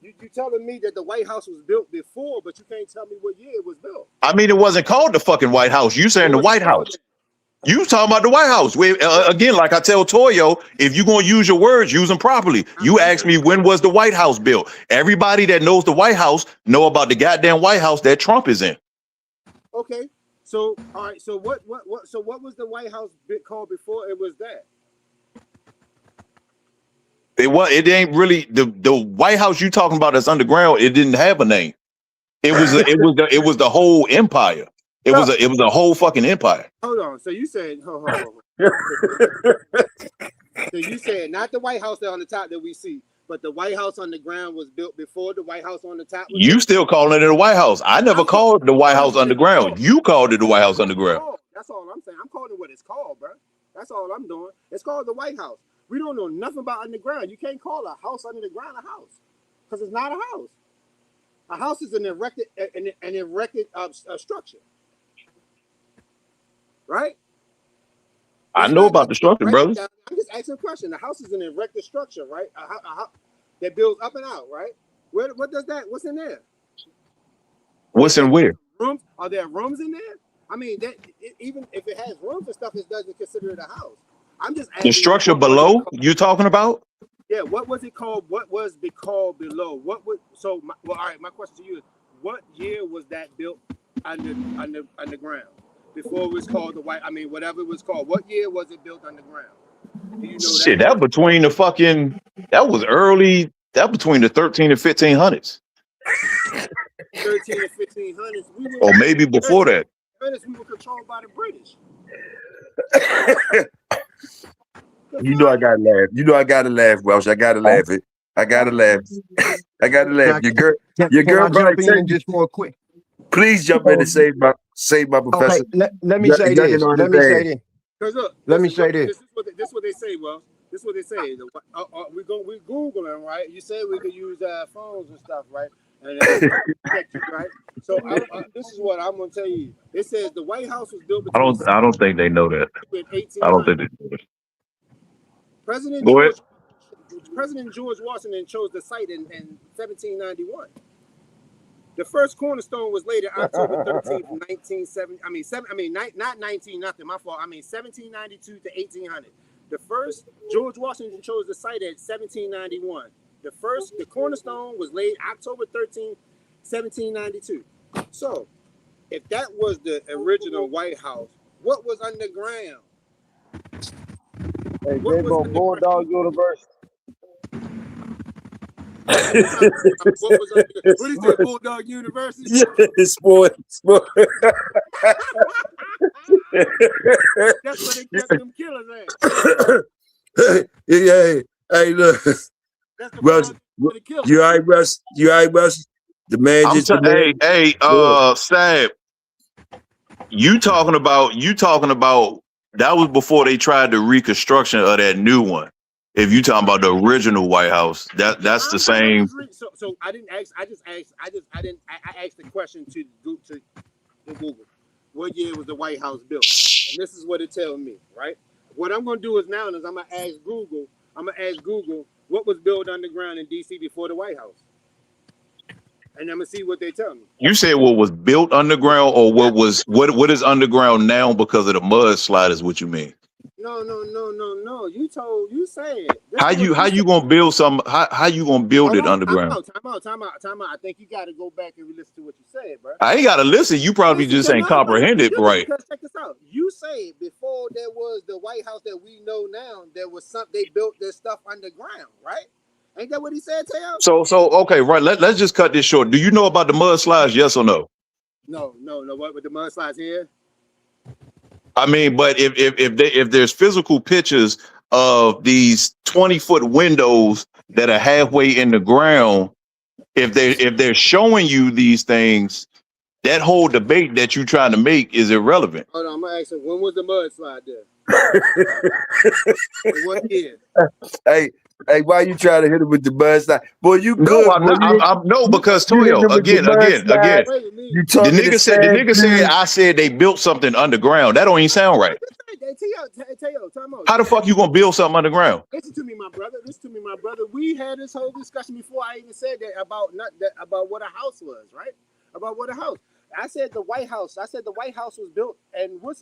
You telling me that the White House was built before, but you can't tell me what year it was built.
I mean, it wasn't called the fucking White House. You saying the White House. You talking about the White House. Again, like I tell Toyo, if you're going to use your words, use them properly. You ask me, when was the White House built? Everybody that knows the White House know about the goddamn White House that Trump is in.
Okay. So, all right. So what was the White House called before it was that?
It ain't really the White House you talking about that's underground. It didn't have a name. It was the whole empire. It was a whole fucking empire.
Hold on. So you said, hold on. So you said not the White House there on the top that we see, but the White House on the ground was built before the White House on the top.
You still calling it the White House? I never called the White House underground. You called it the White House underground.
That's all I'm saying. I'm calling it what it's called, bro. That's all I'm doing. It's called the White House. We don't know nothing about underground. You can't call a house under the ground a house because it's not a house. A house is an erected structure. Right?
I know about the structure, brother.
I'm just asking a question. The house is an erected structure, right? A house that builds up and out, right? What does that? What's in there?
What's in where?
Rooms? Are there rooms in there? I mean, even if it has rooms and stuff, it doesn't consider it a house. I'm just asking.
The structure below you talking about?
Yeah. What was it called? What was it called below? All right. My question to you is, what year was that built underground? Before it was called the White, whatever it was called. What year was it built underground? Do you know
shit, that between the fucking, that was early, that between the 13 and 1500s.
13 and 1500s.
Or maybe before that.
We were controlled by the British.
You know I gotta laugh. Welsh. I gotta laugh it. I gotta laugh. Your girl
jump in just for a quick.
Please jump in and save my professor.
Okay, let me say this. Let me say this.
This is what they say. Well, this is what they say. We Googling, right? You say we could use phones and stuff, right? And right. So this is what I'm gonna tell you. It says the White House was built.
I don't think they know that. I don't think they know that.
President George Washington chose the site in 1791. The first cornerstone was laid October 13th, 1792 to 1800. The first, George Washington chose the site at 1791. The cornerstone was laid October 13th, 1792. So, if that was the original White House, what was underground?
Hey, they go Bulldog University.
What is that, Bulldog University?
Yeah, sport.
That's where they kept them killers at.
Yeah, hey, look. Russ, you all right, Russ? The man just.
Sab. You talking about before they tried the reconstruction of that new one. If you talking about the original White House, that's the same.
So I didn't ask. I asked the question to Google. What year was the White House built? And this is what it tells me, right? What I'm gonna do is I'm gonna ask Google. What was built underground in DC before the White House, and I'm gonna see what they tell me.
You said what was built underground, or what is underground now because of the mudslide is what you mean?
No. You said.
How you gonna build some? How you gonna build it underground?
Time out. I think you got to go back and listen to what you said, bro.
I ain't gotta listen. You probably just ain't comprehended right.
Because check this out. You say before there was the White House that we know now, there was they built their stuff underground, right? Ain't that what he said, Teo?
So okay, right. Let's just cut this short. Do you know about the mudslides? Yes or no?
No. What with the mudslides here?
I mean, but if there's physical pictures of these 20-foot windows that are halfway in the ground, if they're showing you these things, that whole debate that you're trying to make is irrelevant.
Hold on, I'm gonna ask you, when was the mudslide there? What year?
Hey, why you trying to hit him with the mudslide? Boy, you good.
No, because Toyo, again. The nigga said I said they built something underground. That don't even sound right. How the fuck you gonna build something underground?
Listen to me, my brother. We had this whole discussion before I even said that about what a house was, right? About what a house. I said the White House. The White House was built, and you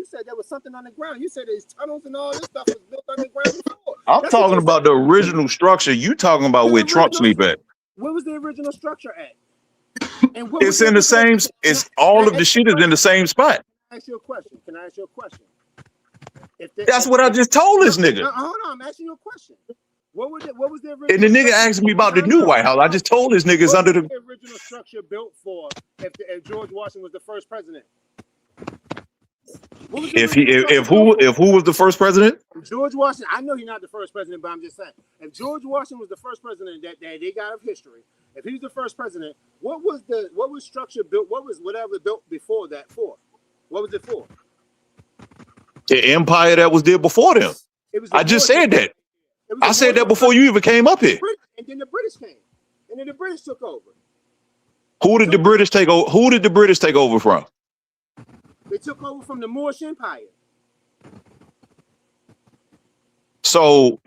said there was something on the ground. You said there's tunnels and all this stuff was built on the ground before.
I'm talking about the original structure. You talking about where Trump sleep at?
Where was the original structure at? And
it's in the same. It's all of the shit is in the same spot.
Can I ask you a question?
That's what I just told this nigga.
Hold on, I'm asking you a question. What was the original?
And the nigga asked me about the new White House. I just told this nigga it's under the
original structure built for if George Washington was the first president.
If who was the first president?
George Washington. I know he's not the first president, but I'm just saying. If George Washington was the first president that they got of history, if he was the first president, what was structure built? What was whatever built before that for? What was it for?
The empire that was there before them. I just said that. I said that before you even came up here.
And then the British came. And then the British took over.
Who did the British take over? Who did the British take over from?
They took over from the Moorish Empire.
So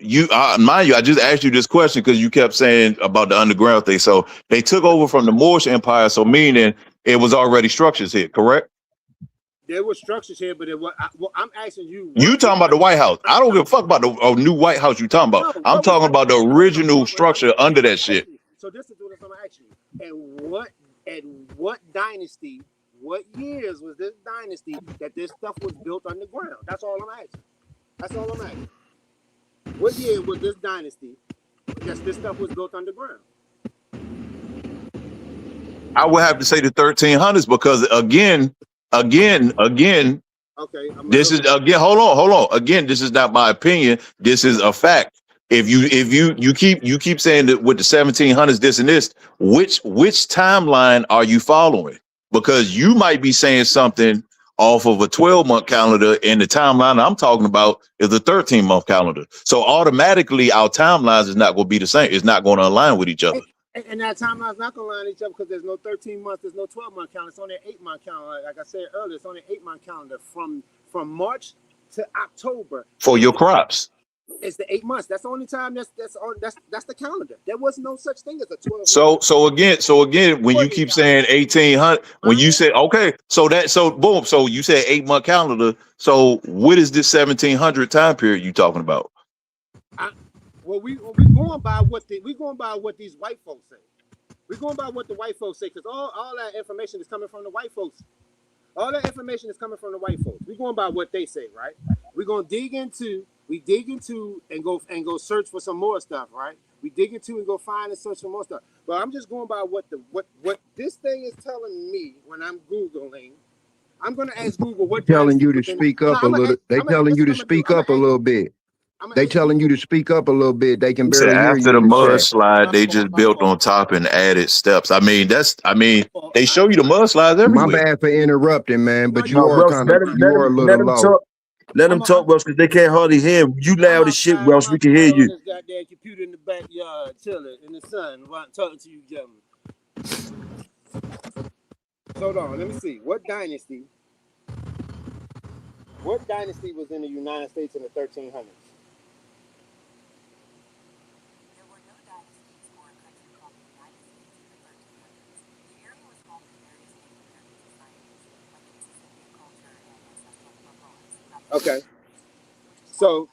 mind you, I just asked you this question because you kept saying about the underground thing. So they took over from the Moorish Empire. So meaning it was already structures here, correct?
There were structures here, but I'm asking you.
You talking about the White House? I don't give a fuck about the new White House you talking about. No, I'm talking about the original structure under that shit.
So this is what I'm gonna ask you. And what dynasty? What years was this dynasty that this stuff was built underground? That's all I'm asking. What year was this dynasty that this stuff was built underground?
I would have to say the 1300s because again. Okay. This is again. Hold on. Again, this is not my opinion. This is a fact. If you keep saying that with the 1700s, this and this, which timeline are you following? Because you might be saying something off of a 12-month calendar, and the timeline I'm talking about is a 13-month calendar. So automatically, our timelines is not going to be the same. It's not going to align with each other.
And that timeline's not going to line each other because there's no 13 months, there's no 12-month calendar. It's only an 8-month calendar. Like I said earlier, it's only an 8-month calendar from March to October.
For your crops.
It's the 8 months. That's the only time that's the calendar. There was no such thing as a 12.
So again, when you keep saying 1800, when you say okay, so boom, so you said 8-month calendar. So what is this 1700 time period you talking about?
Well, we going by what these white folks say. We're going by what the white folks say because all that information is coming from the white folks. All that information is coming from the white folks. We're going by what they say, right? We're gonna dig into and go search for some more stuff, right? We dig into and go find and search for more stuff. But I'm just going by what this thing is telling me when I'm Googling. I'm gonna ask Google what
telling you to speak up a little. They telling you to speak up a little bit. They telling you to speak up a little bit. They can barely hear you.
After the mudslide, they just built on top and added steps. I mean, they show you the mudslides everywhere.
My bad for interrupting, man, but you are a little low.
Let them talk, Welsh, because they can't hardly hear him. You loud as shit, Welsh. We can hear you.
On this goddamn computer in the backyard, chilling in the sun, while I'm talking to you, gentlemen. Hold on, let me see. What dynasty was in the United States in the 1300s? Okay, so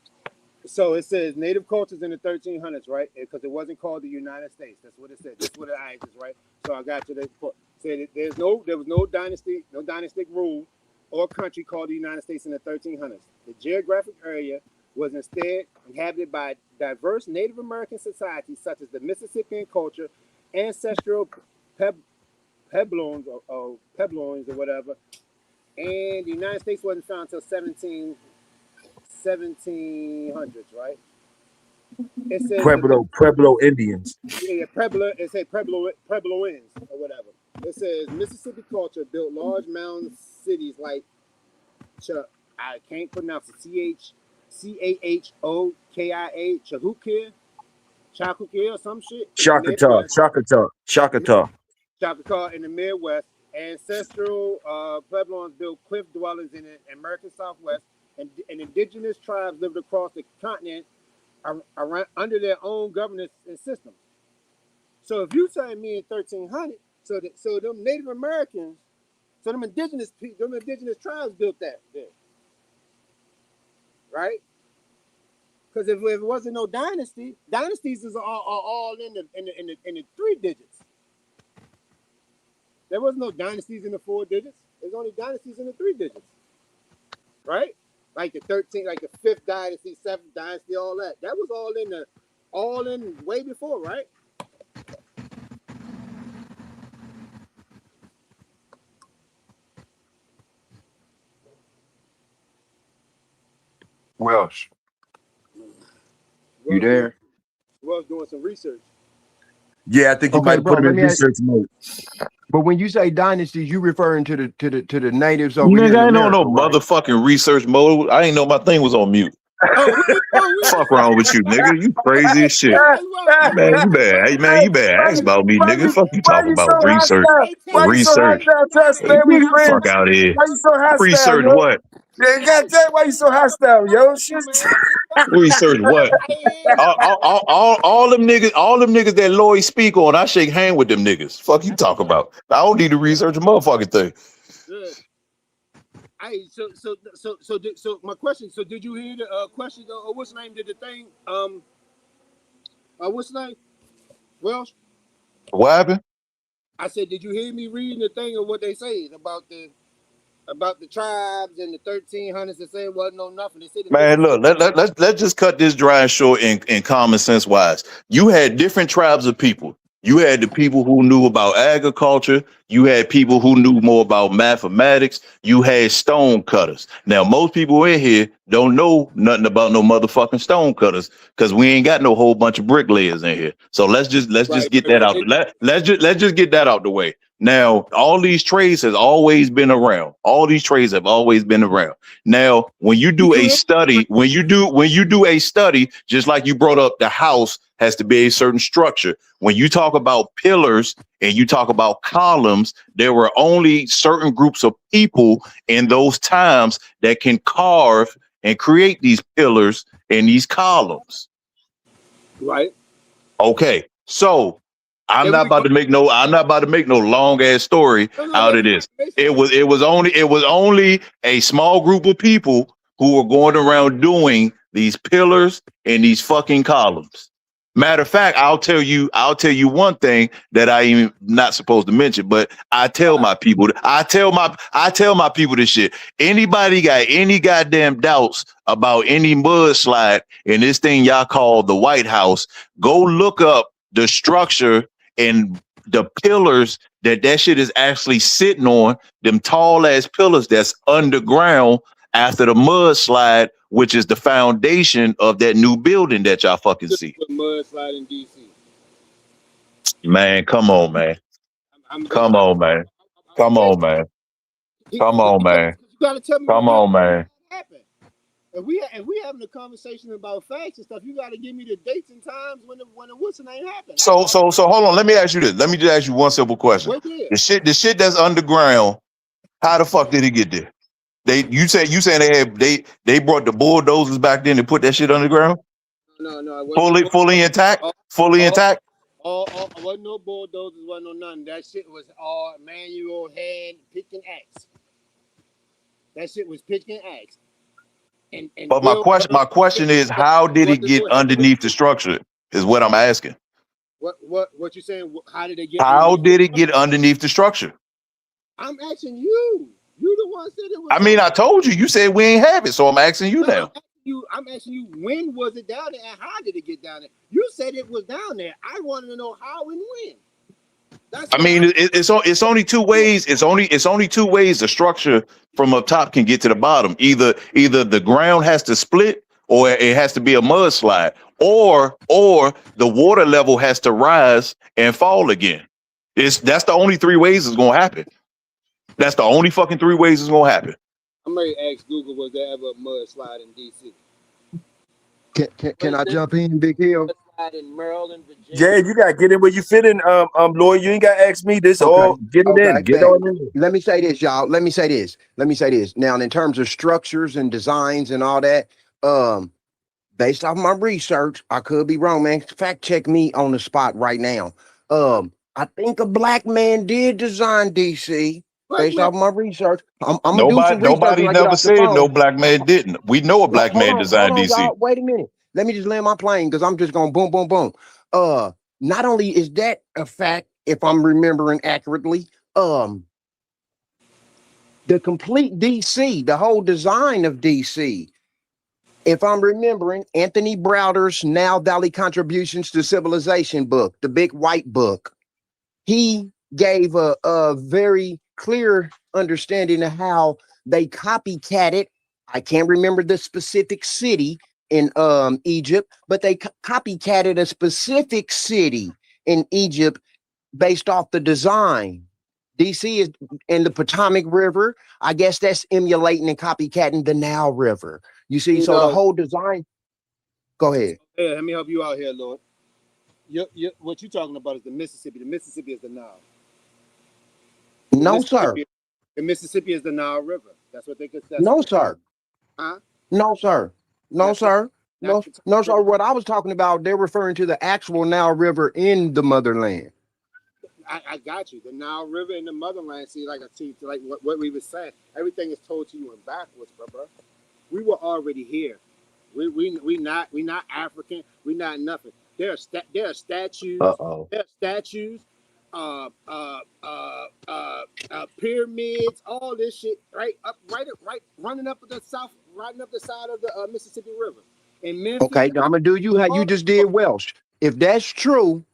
it says native cultures in the 1300s, right? Because it wasn't called the United States. That's what it said. That's what it is, right? So I got you. They said there was no dynastic rule or country called the United States in the 1300s. The geographic area was instead inhabited by diverse Native American societies such as the Mississippian culture, ancestral Puebloans or whatever. And the United States wasn't found until 1700s, right? It says
Pueblo Indians.
Yeah, Pueblo. It said Puebloans or whatever. It says Mississippi culture built large mound cities like I can't pronounce it. Chahokia, Chahokia or some shit.
Choctaw
in the Midwest. Ancestral Puebloans built cliff dwellings in the American Southwest, and indigenous tribes lived across the continent around, under their own governance and systems. So if you tell me in 1300, so them Native Americans, so them indigenous tribes built that there, right? Because if it wasn't no dynasties are all in the 3 digits. There was no dynasties in the 4 digits. There's only dynasties in the 3 digits, right? Like the 13, like the 5th dynasty, 7th dynasty, all that. That was all in way before, right?
Welsh, you there?
Welsh doing some research.
Yeah, I think you might have put him in research mode.
But when you say dynasties, you referring to the natives over
Nigga,
here.
I ain't on no motherfucking research mode. I ain't know my thing was on mute. Fuck wrong with you, nigga? You crazy as shit. Man, you better ask about me, nigga. Fuck you talking about research. Research. Fuck out of here.
Why you so hostile?
Research
yo?
what?
Yeah, goddamn, why you so hostile, yo?
Research what? All them niggas that Lloyd speak on, I shake hand with them niggas. Fuck you talk about. I don't need to research a motherfucking thing.
So my question. So did you hear the question? What's the name? Did the thing? What's the name? Welsh.
What happened?
I said, did you hear me reading the thing of what they say about the tribes and the 1300s? They say it wasn't no nothing. They said,
man, look, let's just cut this dry and short in common sense wise. You had different tribes of people. You had the people who knew about agriculture. You had people who knew more about mathematics. You had stone cutters. Now, most people in here don't know nothing about no motherfucking stone cutters because we ain't got no whole bunch of bricklayers in here. So let's just get that out. Let's just get that out the way. Now, all these trades has always been around. All these trades have always been around. Now, when you do a study, just like you brought up, the house has to be a certain structure. When you talk about pillars and you talk about columns, there were only certain groups of people in those times that can carve and create these pillars and these columns.
Right.
Okay. So I'm not about to make no long ass story out of this. It was only a small group of people who were going around doing these pillars and these fucking columns. Matter of fact, I'll tell you one thing that I am not supposed to mention, but I tell my people this shit. Anybody got any goddamn doubts about any mudslide in this thing y'all call the White House, go look up the structure and the pillars that shit is actually sitting on, them tall ass pillars that's underground after the mudslide, which is the foundation of that new building that y'all fucking see.
Mudslide in DC.
Man, come on, man. Come on, man. Come on, man. Come on, man.
You gotta tell me
come on, man.
if we having a conversation about facts and stuff, you got to give me the dates and times when the what's the name happened.
So hold on. Let me ask you this. Let me just ask you one simple question.
Yeah.
The shit that's underground. How the fuck did it get there? You saying they brought the bulldozers back then and put that shit underground?
No.
Fully intact. Fully intact.
Wasn't no bulldozers, wasn't no nothing. That shit was all manual hand pick and axe. That shit was pick and axe. And
But my question is, how did it get underneath the structure? Is what I'm asking.
What you saying? How did it get?
How did it get underneath the structure?
I'm asking you. You the one said it was.
I mean, I told you. You said we ain't have it, so I'm asking you now.
I'm asking you, when was it down there and how did it get down there? You said it was down there. I wanted to know how and when.
It's only two ways. It's only two ways the structure from up top can get to the bottom. Either the ground has to split, or it has to be a mudslide, or the water level has to rise and fall again. That's the only three ways it's gonna happen. That's the only fucking three ways it's gonna happen.
I may ask Google, was there ever a mudslide in DC?
Can I jump in, Big Hill?
In Maryland, Virginia.
Yeah, you gotta get in where you fit in, Lloyd. You ain't gotta ask me this.
Okay.
All get it in. Get on in.
Let me say this, y'all. Let me say this. Now, in terms of structures and designs and all that, based off my research, I could be wrong, man. Fact check me on the spot right now. I think a black man did design DC. Based off my research,
Nobody never said no black man didn't. We know a black man designed DC.
Wait a minute. Let me just land my plane because I'm just going boom, boom, boom. Not only is that a fact, if I'm remembering accurately, the complete DC, the whole design of DC, if I'm remembering, Anthony Browder's Now Valley Contributions to Civilization book, the big white book, he gave a very clear understanding of how they copycatted. I can't remember the specific city in Egypt, but they copycatted a specific city in Egypt based off the design. DC is in the Potomac River. I guess that's emulating and copycatting the Nile River. You see, so the whole design. Go ahead.
Yeah, let me help you out here, Lord. What you're talking about is the Mississippi. The Mississippi is the Nile.
No, sir.
The Mississippi is the Nile River. That's what they could say.
No, sir.
Huh?
No, sir. No, sir. No, sir. What I was talking about, they're referring to the actual Nile River in the motherland.
I got you. The Nile River in the motherland. See, like what we were saying. Everything is told to you in backwards, bro. We were already here. We not African. We not nothing. There are statues. There are statues. Pyramids, all this shit, right running up the side of the Mississippi River. In Memphis.
Okay, I'm gonna do you how you just did Welsh. If that's true,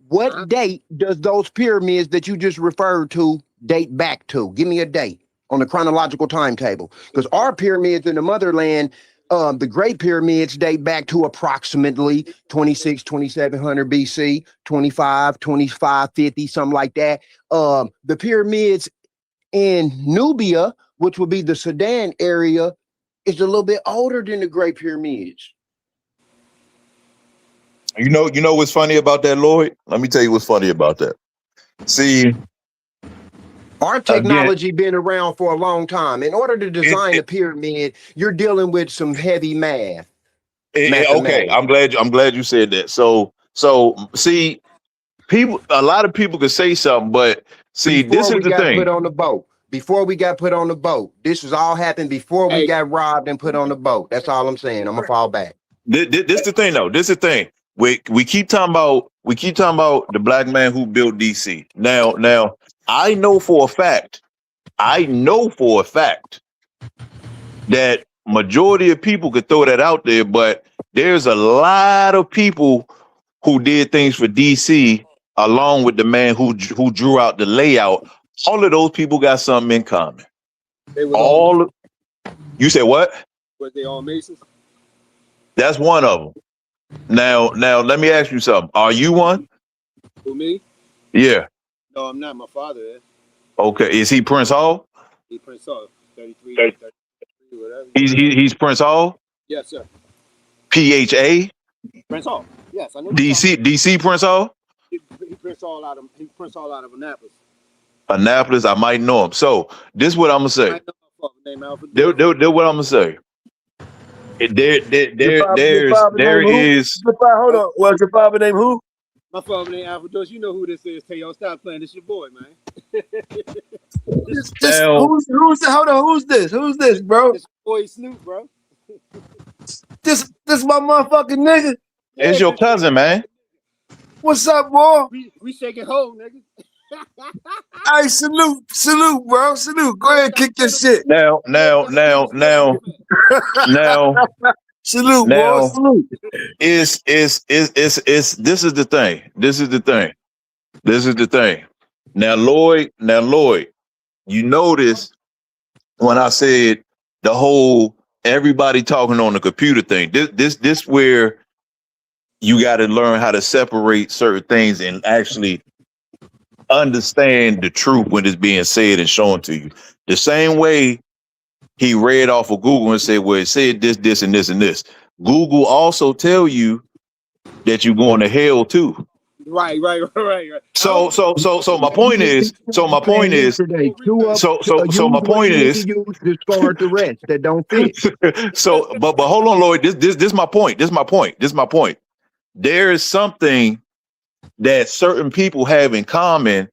what date does those pyramids that you just referred to date back to? Give me a date on the chronological timetable, because our pyramids in the motherland, the Great Pyramids date back to approximately 2700 BC, 2550, something like that. The pyramids in Nubia, which would be the Sudan area, is a little bit older than the Great Pyramids.
You know what's funny about that, Lloyd? Let me tell you what's funny about that. See,
our technology been around for a long time. In order to design a pyramid, you're dealing with some heavy math.
Okay, I'm glad you said that. So see, a lot of people could say something, but see, this is the thing.
Before we got put on the boat, this was all happened before we got robbed and put on the boat. That's all I'm saying. I'm gonna fall back.
This the thing, though. This is the thing. We keep talking about the black man who built DC. Now I know for a fact that majority of people could throw that out there, but there's a lot of people who did things for DC along with the man who drew out the layout. All of those people got something in common. You said what?
Was they all Masons?
That's one of them. Now let me ask you something. Are you one?
Who, me?
Yeah.
No, I'm not. My father is.
Okay. Is he Prince Hall?
He's Prince Hall. 33, whatever.
He's Prince Hall?
Yes, sir.
PHA,
Prince Hall. Yes, I know.
DC Prince Hall,
He prints all out of Annapolis.
Annapolis. I might know him. So this is what I'm gonna say.
I know my father named Alfred.
What I'm gonna say.
Your father
There
name who?
is.
Hold on. What's your father name who?
My father named Alfred Dose. You know who this is, Tayo. Stop playing. This your boy, man.
Now,
Who's hold on, who's this? Who's this, bro?
This your boy Snoop, bro.
This my motherfucking nigga.
it's your cousin, man.
What's up, boy?
We shaking hoe, nigga.
Hey, salute, bro. Salute. Go ahead, kick your shit.
Now.
Salute,
Now,
boy. Salute.
This is the thing. Now, Lloyd, you notice when I said the whole everybody talking on the computer thing. This where you got to learn how to separate certain things and actually understand the truth when it's being said and shown to you. The same way he read off of Google and said, well, it said this, and this, and this. Google also tell you that you're going to hell too.
Right.
So my point is, my point is
to start the rest that don't fit.
but hold on, Lloyd. This is my point. This is my point. There is something that certain people have in common.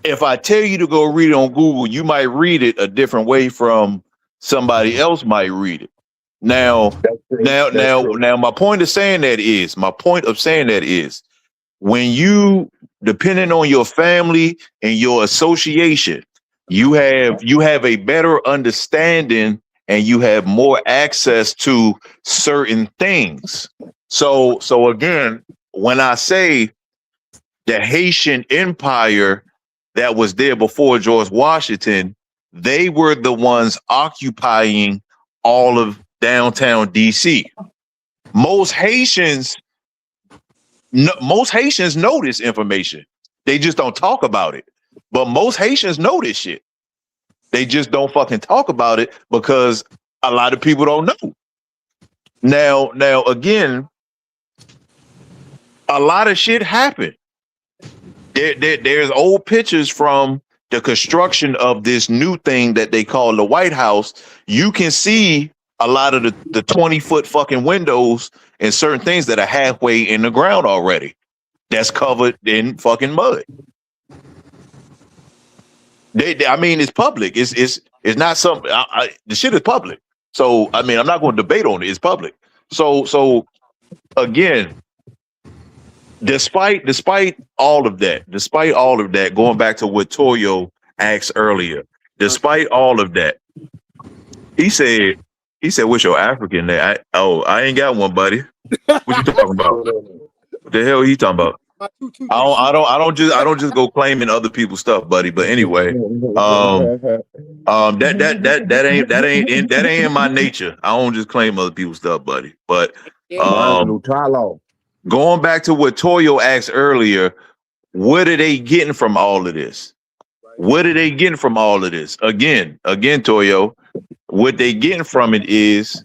If I tell you to go read it on Google, you might read it a different way from somebody else might read it. Now, my point of saying that is when you, depending on your family and your association, you have a better understanding and you have more access to certain things. So again, when I say the Haitian Empire that was there before George Washington, they were the ones occupying all of downtown DC. Most Haitians know this information. They just don't talk about it. But most Haitians know this shit. They just don't fucking talk about it because a lot of people don't know. Now again, a lot of shit happened. There's old pictures from the construction of this new thing that they call the White House. You can see a lot of the 20-foot fucking windows and certain things that are halfway in the ground already. That's covered in fucking mud. I mean, it's public. It's not something. The shit is public. So I mean, I'm not going to debate on it. It's public. So again, despite all of that, going back to what Toyo asked earlier, despite all of that, he said, "What's your African there?" I ain't got one, buddy. What you talking about? What the hell are you talking about? I don't just go claiming other people's stuff, buddy. But anyway, that ain't in my nature. I don't just claim other people's stuff, buddy. But going back to what Toyo asked earlier, what are they getting from all of this? What are they getting from all of this? Again, Toyo, what they getting from it is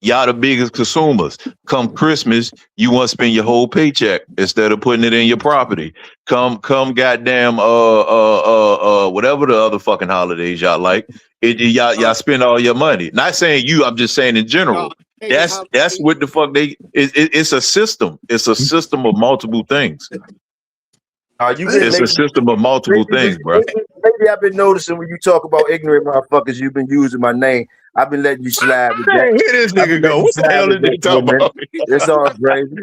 y'all the biggest consumers. Come Christmas, you want to spend your whole paycheck instead of putting it in your property. Come goddamn whatever the other fucking holidays y'all like. Y'all spend all your money. Not saying you, I'm just saying in general. That's what the fuck it's a system. It's a system of multiple things. It's a system of multiple things, bro.
Maybe I've been noticing when you talk about ignorant motherfuckers, you've been using my name. I've been letting you slide with that.
Hey, here this nigga go. What the hell did they talk about?
It's all crazy.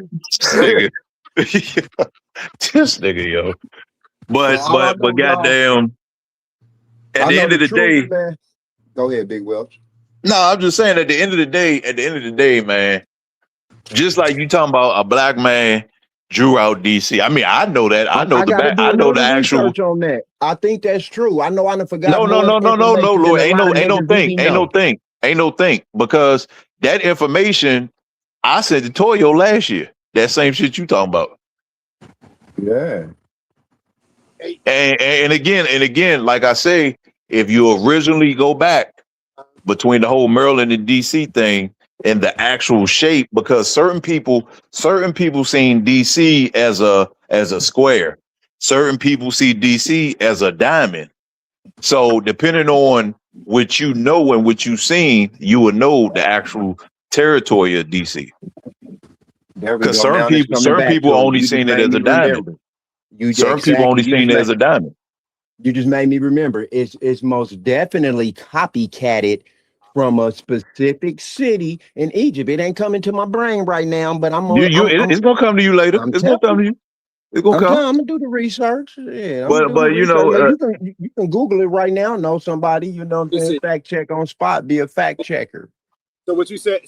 This nigga, yo. But goddamn, at the end of the day,
man. Go ahead, Big Welch.
No, I'm just saying at the end of the day, man, just like you talking about a black man drew out DC. I mean, I know that. I know the actual
research on that. I think that's true. I know I done forgot.
No, Lord. Ain't no thing. Because that information I sent to Toyo last year. That same shit you talking about.
Yeah.
And again, like I say, if you originally go back between the whole Maryland and DC thing, in the actual shape, because certain people seen DC as a square. Certain people see DC as a diamond. So depending on what you know and what you've seen, you will know the actual territory of DC.
There we
Because
go. Now it's coming back
people
to it.
only
You just
seen it
made
as
me
a diamond.
remember. You
Certain people
exactly.
only seen it as a diamond.
You just made me remember. It's most definitely copycatted from a specific city in Egypt. It ain't coming to my brain right now, but
It's gonna come to you later.
I'm
It's gonna come to you. It's gonna come.
I'm gonna do the research. Yeah, I'm
But
gonna do the
you
research.
know,
Yeah, you can Google it right now. Know somebody, you know what I'm saying?
Listen.
Fact check on spot. Be a fact checker.
So what you said,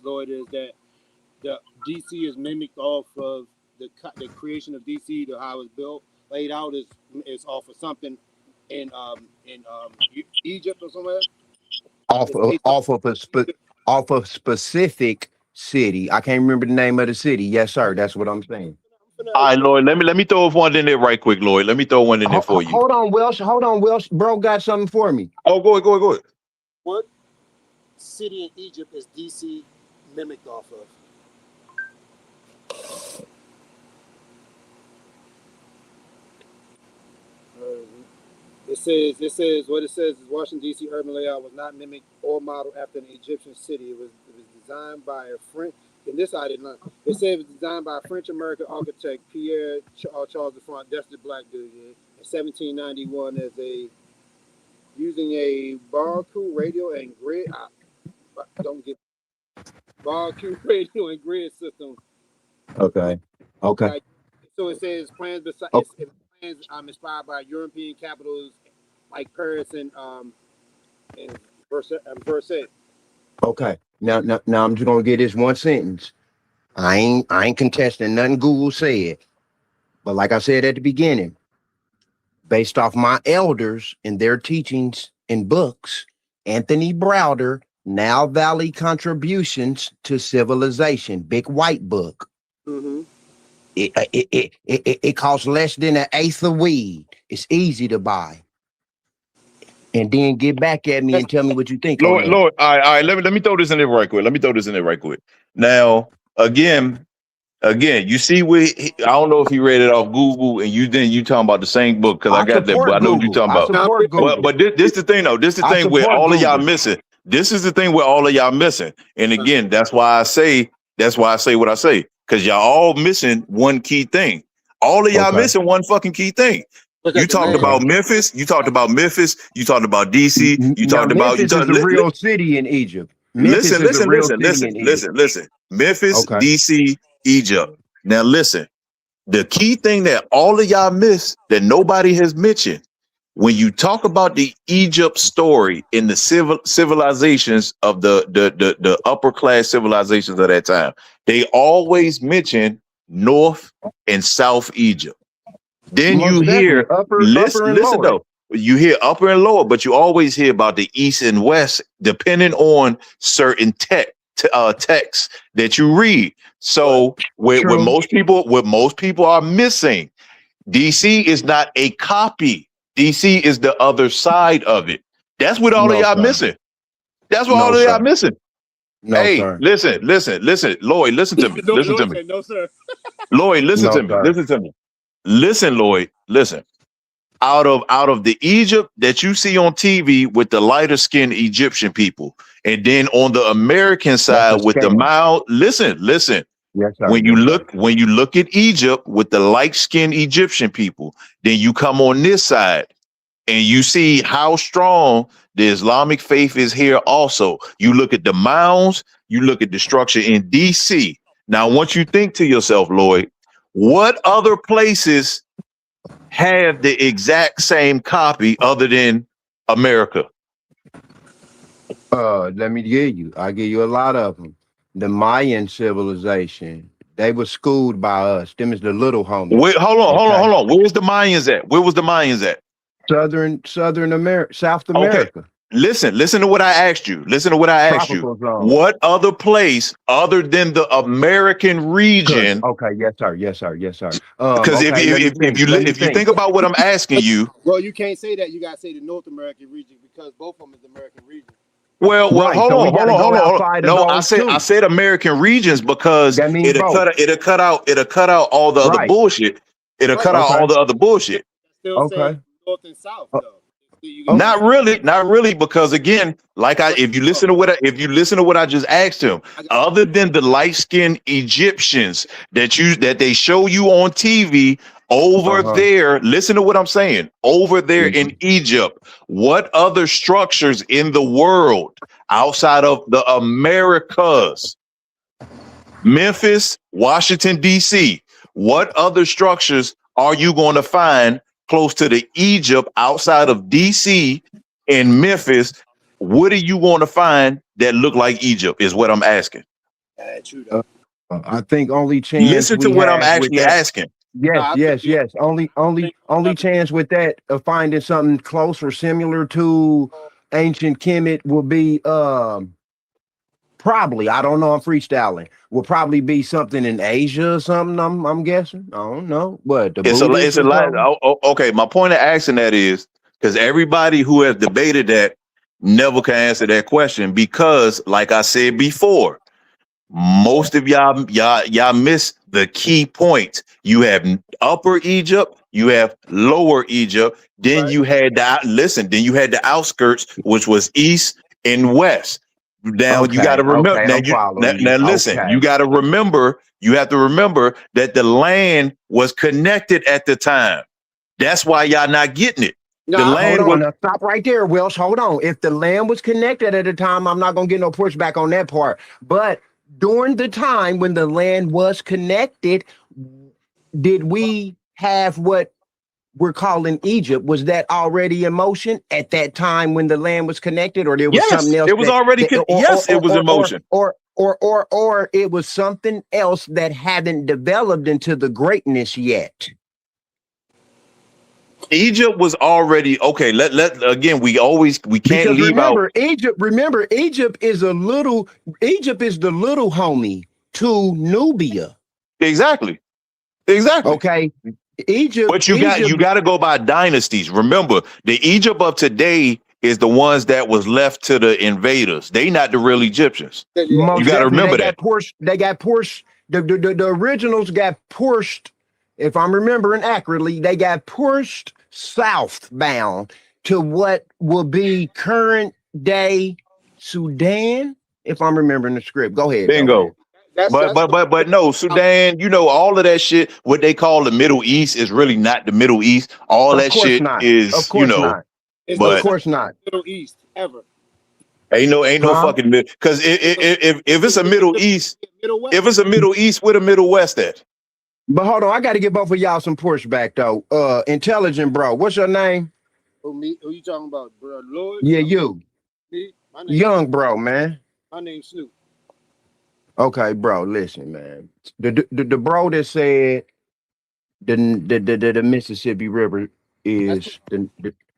Lloyd, is that the DC is mimicked off of the creation of DC, to how it's built, laid out is off of something in Egypt or somewhere.
Off of specific city. I can't remember the name of the city. Yes, sir. That's what I'm saying.
all right, Lloyd. Let me throw one in there right quick, Lloyd. Let me throw one in there for you.
Hold on, Welsh. Bro got something for me.
Oh, go ahead.
What city in Egypt is DC mimicked off of? It says what it says is Washington D.C. urban layout was not mimicked or modeled after an Egyptian city. It was designed by a French. And this I didn't learn. It said it was designed by a French American architect Pierre Charles Lafont. That's the black dude. Yeah, in 1791 as using a Barcoo radio and grid. Don't get Barcoo radio and grid system.
Okay.
So it says plans beside. Plans inspired by European capitals like Paris and Versailles.
Okay. Now I'm just gonna get this one sentence. I ain't contesting nothing Google said, but like I said at the beginning, based off my elders and their teachings and books, Anthony Browder, Now Valley Contributions to Civilization, big white book.
Mm-hmm.
It costs less than an eighth of weed. It's easy to buy. And then get back at me and tell me what you think.
Lloyd, all right. Let me throw this in there right quick. Now, again, you see, I don't know if he read it off Google, and you talking about the same book, because I got that, but I know what you're talking about. But this the thing though. This is the thing where all of y'all missing. This is the thing where all of y'all missing. And again, that's why I say what I say, because y'all all missing one key thing. All of y'all missing one fucking key thing. You talked about Memphis. You talked about DC. You talked about
Memphis is the real city in Egypt.
Listen. Memphis, DC, Egypt. Now listen. The key thing that all of y'all miss that nobody has mentioned, when you talk about the Egypt story in the civilizations of the upper class civilizations of that time, they always mention North and South Egypt. Then you hear listen though. You hear upper and lower, but you always hear about the east and west, depending on certain texts that you read. So what most people are missing, DC is not a copy. DC is the other side of it. That's what all of y'all missing. That's what all of y'all missing. Hey, listen, Lloyd, listen to me. Listen to me.
No, sir.
Lloyd, listen to me. Listen to me. Listen, Lloyd, listen. Out of the Egypt that you see on TV with the lighter skinned Egyptian people, and then on the American side with the mild, listen. Yes, when you look at Egypt with the light skinned Egyptian people, then you come on this side and you see how strong the Islamic faith is here also. You look at the mounds, you look at the structure in DC. Now, once you think to yourself, Lloyd, what other places have the exact same copy other than America?
Let me I'll give you a lot of them. The Mayan civilization, they were schooled by us. Them is the little homies.
Wait, hold on. Where's the Mayans at? Where was the Mayans at?
Southern America, South America.
Okay. Listen to what I asked you. What other place other than the American region?
Okay, yes, sir.
Because if you think about what I'm asking you,
well, you can't say that. You gotta say the North American region, because both of them is the American region.
Well,
Right.
hold
So we
on, hold
got to
on,
go
hold on, hold on.
outside of
No,
those
I
two.
said American regions because
That means both.
it'll cut out all the other
Right.
bullshit. It'll
Right.
cut out all
Okay.
the other bullshit.
Still
Okay.
say North and South
Uh,
though. You got
okay.
Not really, because again, like if you listen to what I just asked him, other than the light-skinned Egyptians that they show you on TV over
Uh-huh.
there, listen to what I'm saying. Over there in
Mhm.
Egypt, what other structures in the world outside of the Americas, Memphis, Washington, D.C., what other structures are you going to find close to the Egypt outside of DC and Memphis? What are you going to find that look like Egypt is what I'm asking.
true though.
I think only chance
Listen to
we
what I'm
have with
actually
that.
asking.
Yes. Only chance with that of finding something close or similar to ancient Kemet will be probably, I don't know, I'm freestyling. Will probably be something in Asia or something. I'm guessing. I don't know. What the Buddhists
It's a
or
lot.
something?
Okay, my point of asking that is because everybody who has debated that never can answer that question because, like I said before, most of y'all miss the key point. You have Upper Egypt, you have Lower Egypt, then
Right.
you had then you had the outskirts, which was East and West. Now you got to remember.
Okay, I'm following you.
Now listen.
Okay.
You got to remember. You have to remember that the land was connected at the time. That's why y'all not getting it.
No,
The
Hold
land
on,
was
now stop right there, Welsh. Hold on. If the land was connected at the time, I'm not gonna get no pushback on that part. But during the time when the land was connected, did we have what we're calling Egypt? Was that already in motion at that time when the land was connected, or there was something
yes.
else
It was already yes. It was in motion.
or it was something else that hadn't developed into the greatness yet?
Egypt was already okay. Let again. We can't
Because
leave out
Egypt is the little homie to Nubia.
exactly.
Okay. Egypt,
But you got to go by dynasties. Remember, the Egypt of today is the ones that was left to the invaders. They not the real Egyptians.
most
You got to
definitely
remember
they
that.
got pushed. They got pushed. The originals got pushed. If I'm remembering accurately, they got pushed southbound to what will be current day Sudan. If I'm remembering the script, go ahead though, man.
Bingo. But no, Sudan, all of that shit, what they call the Middle East is really not the Middle East. All
Of
that
course
shit
not.
is,
Of course not.
It's
Of
but
course not.
Middle East ever.
ain't no
Huh?
fucking because if it's a Middle East,
Middle West.
if it's a Middle East, where the Middle West at?
But hold on, I got to give both of y'all some pushback though. Intelligent bro, what's your name?
Who you talking about, bro? Lloyd?
Yeah, you.
Me? My name.
Young bro, man.
My name's Snoop.
Okay, bro, listen, man. The bro that said the Mississippi River is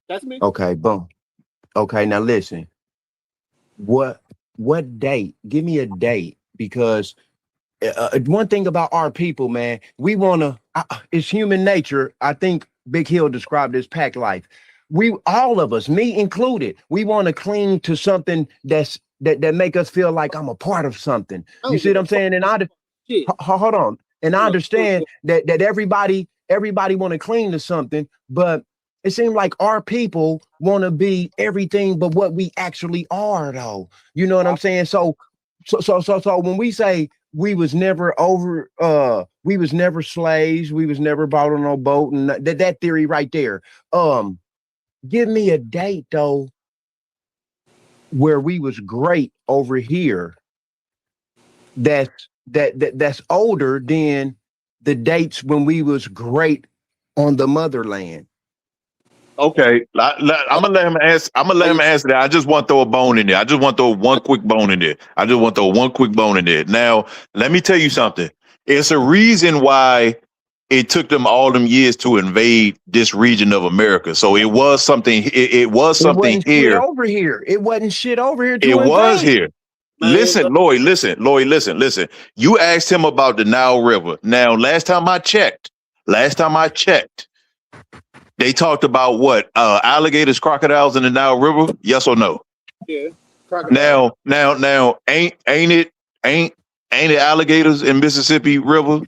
That's me.
okay, boom. Okay, now listen. What date? Give me a date because one thing about our people, man, we want to. It's human nature. I think Big Hill described this pack life. We all of us, me included, we want to cling to something that make us feel like I'm a part of something. You see what I'm saying? And hold on. And I understand that everybody want to cling to something, but it seems like our people want to be everything but what we actually are, though. You know what I'm saying? So when we say we was never we was never slaves, we was never bought on no boat, and that theory right there. Give me a date though where we was great over here that's older than the dates when we was great on the motherland.
Okay, I'm gonna let him answer. I'm gonna let him answer that. I just want to throw a bone in there. I just want to throw one quick bone in there. Now, let me tell you something. It's a reason why it took them all them years to invade this region of America. So it was something. It was something here.
Shit over here. It wasn't shit over here.
It was here. Listen, Lloyd. Listen. You asked him about the Nile River. Now, last time I checked, they talked about what? Alligators, crocodiles in the Nile River? Yes or no?
Yeah. Crocodile.
Now, ain't it alligators in Mississippi River,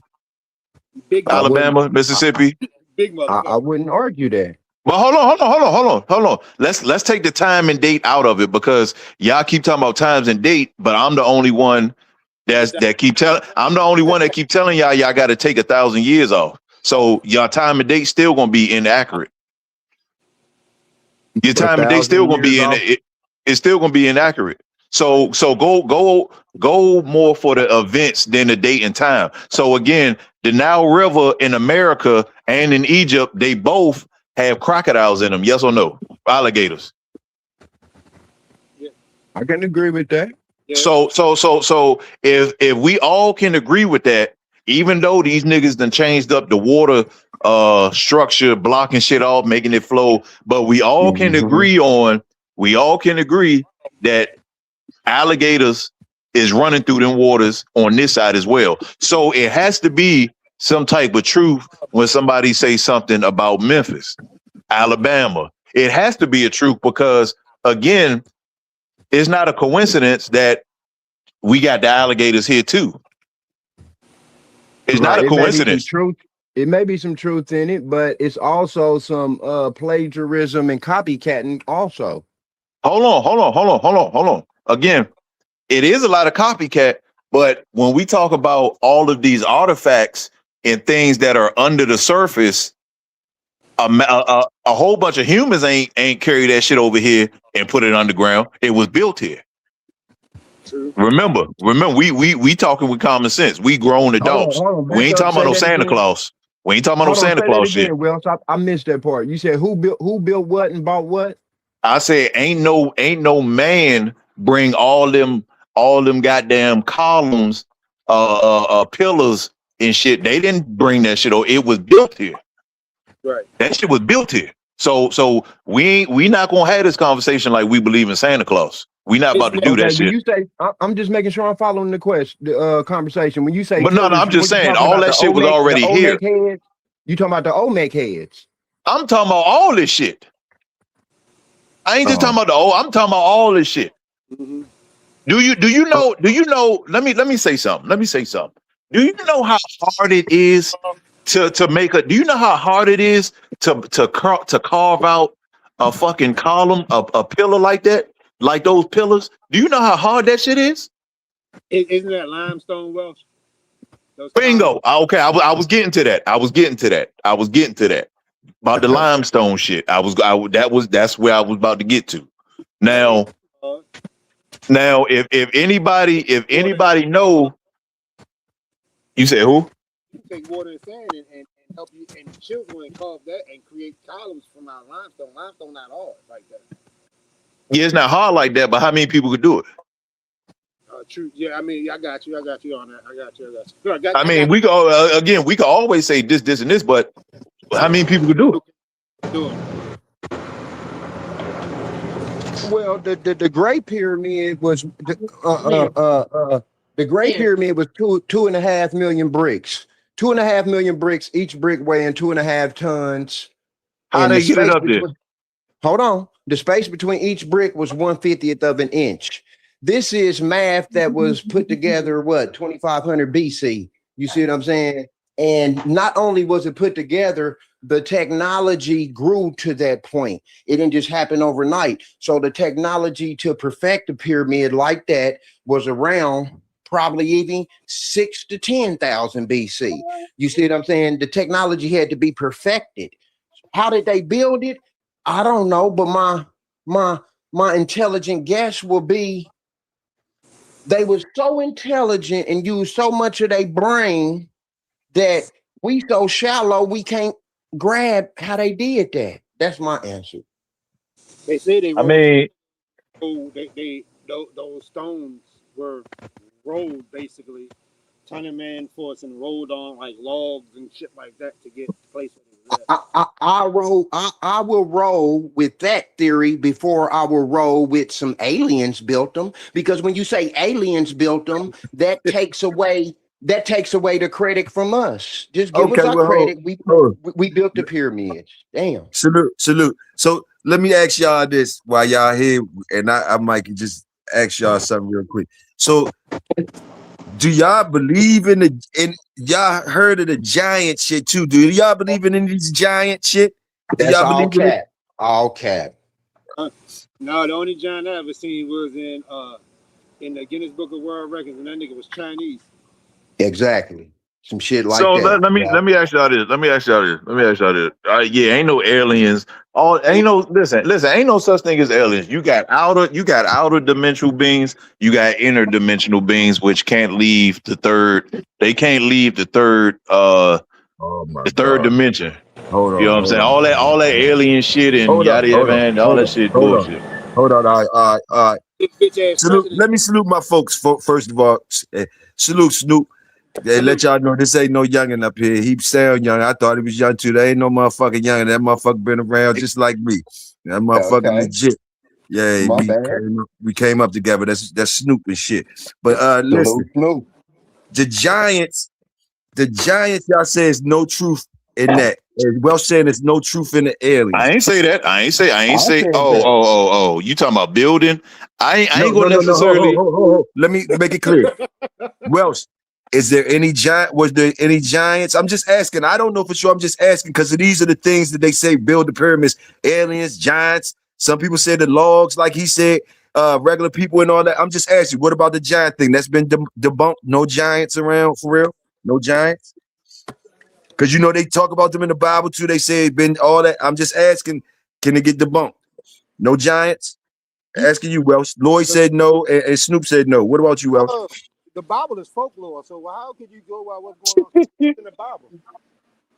Big
I
mother.
wouldn't.
Alabama, Mississippi?
Big
I
motherfucker.
wouldn't argue that.
But hold on. Let's take the time and date out of it because y'all keep talking about times and date, but I'm the only one that keep telling. I'm the only one that keep telling y'all got to take 1,000 years off. So your time and date still gonna be inaccurate. Your
Put
time and date still
1,000
gonna be
years off.
it's still gonna be inaccurate. So go more for the events than the date and time. So again, the Nile River in America and in Egypt, they both have crocodiles in them. Yes or no? Alligators.
I can agree with that.
Yeah.
So if we all can agree with that, even though these niggas done changed up the water structure, blocking shit off, making it flow, but we all can agree that alligators is running through them waters on this side as well. So it has to be some type of truth when somebody says something about Memphis, Alabama. It has to be a truth because again, it's not a coincidence that we got the alligators here too. It's not a coincidence.
It may be some truth in it, but it's also some plagiarism and copycatting also.
Hold on. Again, it is a lot of copycat, but when we talk about all of these artifacts and things that are under the surface, a whole bunch of humans ain't carry that shit over here and put it underground. It was built here.
True.
Remember, we talking with common sense. We grown adults.
Hold on,
We ain't talking about no Santa Claus. We ain't talking about no Santa Claus shit.
Well, I missed that part. You said who built what and bought what?
I said ain't no man bring all them goddamn columns, pillars and shit. They didn't bring that shit over. It was built here.
Right.
That shit was built here. So we not gonna have this conversation like we believe in Santa Claus. We not about to do that shit.
When you say, I'm just making sure I'm following the conversation. When you say,
but no, I'm just saying all that shit was already here.
You talking about the Olmec heads?
I'm talking about all this shit. I ain't just talking about I'm talking about all this shit.
Mm-hmm.
Do you know? Let me say something. Do you know how hard it is to make a? Do you know how hard it is to carve out a fucking column, a pillar like that, like those pillars? Do you know how hard that shit is?
Isn't that limestone Welsh?
Bingo. Okay, I was getting to that. About the limestone shit. That's where I was about to get to. Now if anybody know, you said who?
You take water and sand and help you and chisel and carve that and create columns from our limestone. Limestone not hard like that.
Yeah, it's not hard like that, but how many people could do it?
True. Yeah, I mean, I got you on that. I got you.
We go again. We could always say this, and this, but how many people could do it?
Well, the Great Pyramid was the Great Pyramid was 2.5 million bricks. 2.5 million bricks, each brick weighing 2.5 tons.
How they get it up there?
Hold on. The space between each brick was 1/50th of an inch. This is math that was put together, 2500 BC. You see what I'm saying? And not only was it put together, the technology grew to that point. It didn't just happen overnight. So the technology to perfect the pyramid like that was around probably even 6 to 10,000 BC. You see what I'm saying? The technology had to be perfected. How did they build it? I don't know, but my intelligent guess will be they were so intelligent and used so much of their brain that we so shallow we can't grab how they did that. That's my answer.
They say they. Those stones were rolled basically, turning man force and rolled on like logs and shit like that to get to the place where they was at.
I will roll with that theory before I will roll with some aliens built them, because when you say aliens built them, that takes away the credit from us. Just give us our credit. We built the pyramids. Damn.
Salute. So let me ask y'all this while y'all here, and I might just ask y'all something real quick. So, do y'all believe in y'all heard of the giant shit too? Do y'all believe in these giant shit? Do
That's
y'all
all
believe in it?
cap. All cap.
No, the only giant I ever seen was in the Guinness Book of World Records, and that nigga was Chinese.
Exactly. Some shit like
So
that.
let me ask y'all this. Yeah, ain't no aliens. Ain't no such thing as aliens. You got outer dimensional beings, you got interdimensional beings which can't leave the third. They can't leave the third
Oh my
the third
God.
dimension.
Hold
You know
on,
what I'm
hold
saying?
on.
All that alien shit and
Hold on,
yada yada
hold on,
man, all
hold
that
on,
shit
hold on,
bullshit.
hold on. All right.
This bitch ass
Salute.
president.
Let me salute my folks. First of all, salute Snoop. They let y'all know this ain't no youngin' up here. He sound young. I thought he was young too. There ain't no motherfucking youngin'. That motherfucker been around just like me. That motherfucker
Okay.
legit. Yeah,
My bad.
we came up together. That's Snoop and shit. But listen,
Salute Snoop.
the Giants, y'all say is no truth in that. Welsh saying there's no truth in the aliens.
I ain't say that. I ain't say.
I said that.
Oh. You talking about building? I
No,
ain't gonna
no.
necessarily.
Ho. Let me make it clear. Welsh, is there any giant? Was there any giants? I'm just asking. I don't know for sure. I'm just asking because these are the things that they say build the pyramids. Aliens, giants. Some people say the logs, like he said, regular people and all that. I'm just asking. What about the giant thing? That's been debunked. No giants around for real. No giants. Because they talk about them in the Bible too. They say it's been all that. I'm just asking. Can it get debunked? No giants. Asking you, Welsh. Lloyd said no, and Snoop said no. What about you, Welsh?
The Bible is folklore, so how could you go by what's going on in the Bible?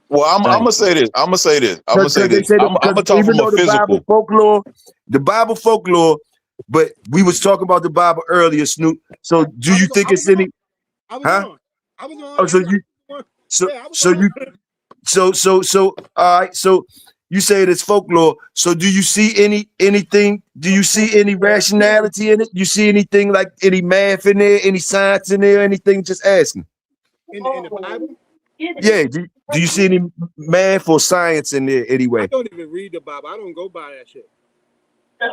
Well, I'm
Thank
gonna say this. I'm gonna say this.
Because they say that
I'm
because
gonna talk
even
from a
though the
physical.
Bible folklore, but we was talking about the Bible earlier, Snoop. So do
I
you
was,
think
I was
it's any?
on. I was
Huh?
on. I was on.
Oh,
I
so
was
you
on.
so
Yeah, I was
so
on.
you so all right. So you say it is folklore. So do you see anything? Do you see any rationality in it? You see anything like any math in there, any science in there, anything? Just asking.
In the Bible.
Yeah. Do you see any math or science in there
I
anyway?
don't even read the Bible. I don't go by that shit.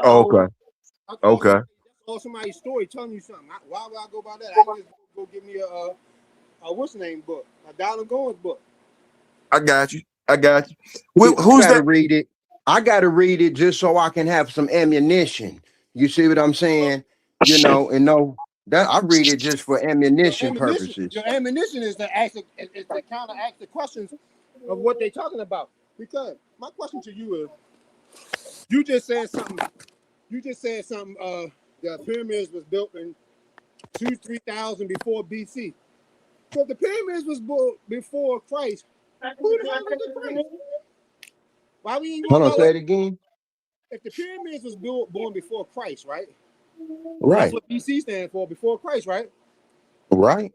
Oh, okay.
That's
Okay.
all somebody's story telling you something. Why would I go by that? I can just go give me a what's the name book, a Donald Goins book.
I got you.
I
Who's
gotta
that?
read it. I gotta read it just so I can have some ammunition. You see what I'm saying? And know that I read it just for ammunition purposes.
Your ammunition is to is to kind of ask the questions of what they're talking about. Because my question to you is, you just said something. The pyramids was built in 3,000 before BC. So if the pyramids was built before Christ, who the hell is the Christ? Why we ain't going
Hold on,
by
say
what?
it again.
If the pyramids was born before Christ, right? And that's
Right,
what BC stands for, before Christ, right?
right.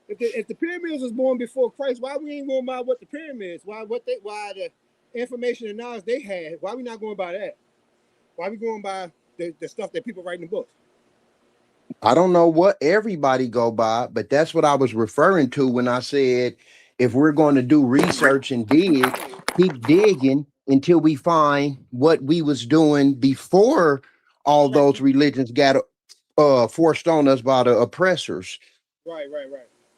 If the pyramids was born before Christ, why we ain't going by what the pyramids? Why the information and knowledge they had? Why we not going by that? Why we going by the stuff that people write in the books?
I don't know what everybody go by, but that's what I was referring to when I said if we're going to do research and dig, keep digging until we find what we was doing before all those religions got forced on us by the oppressors.
Right.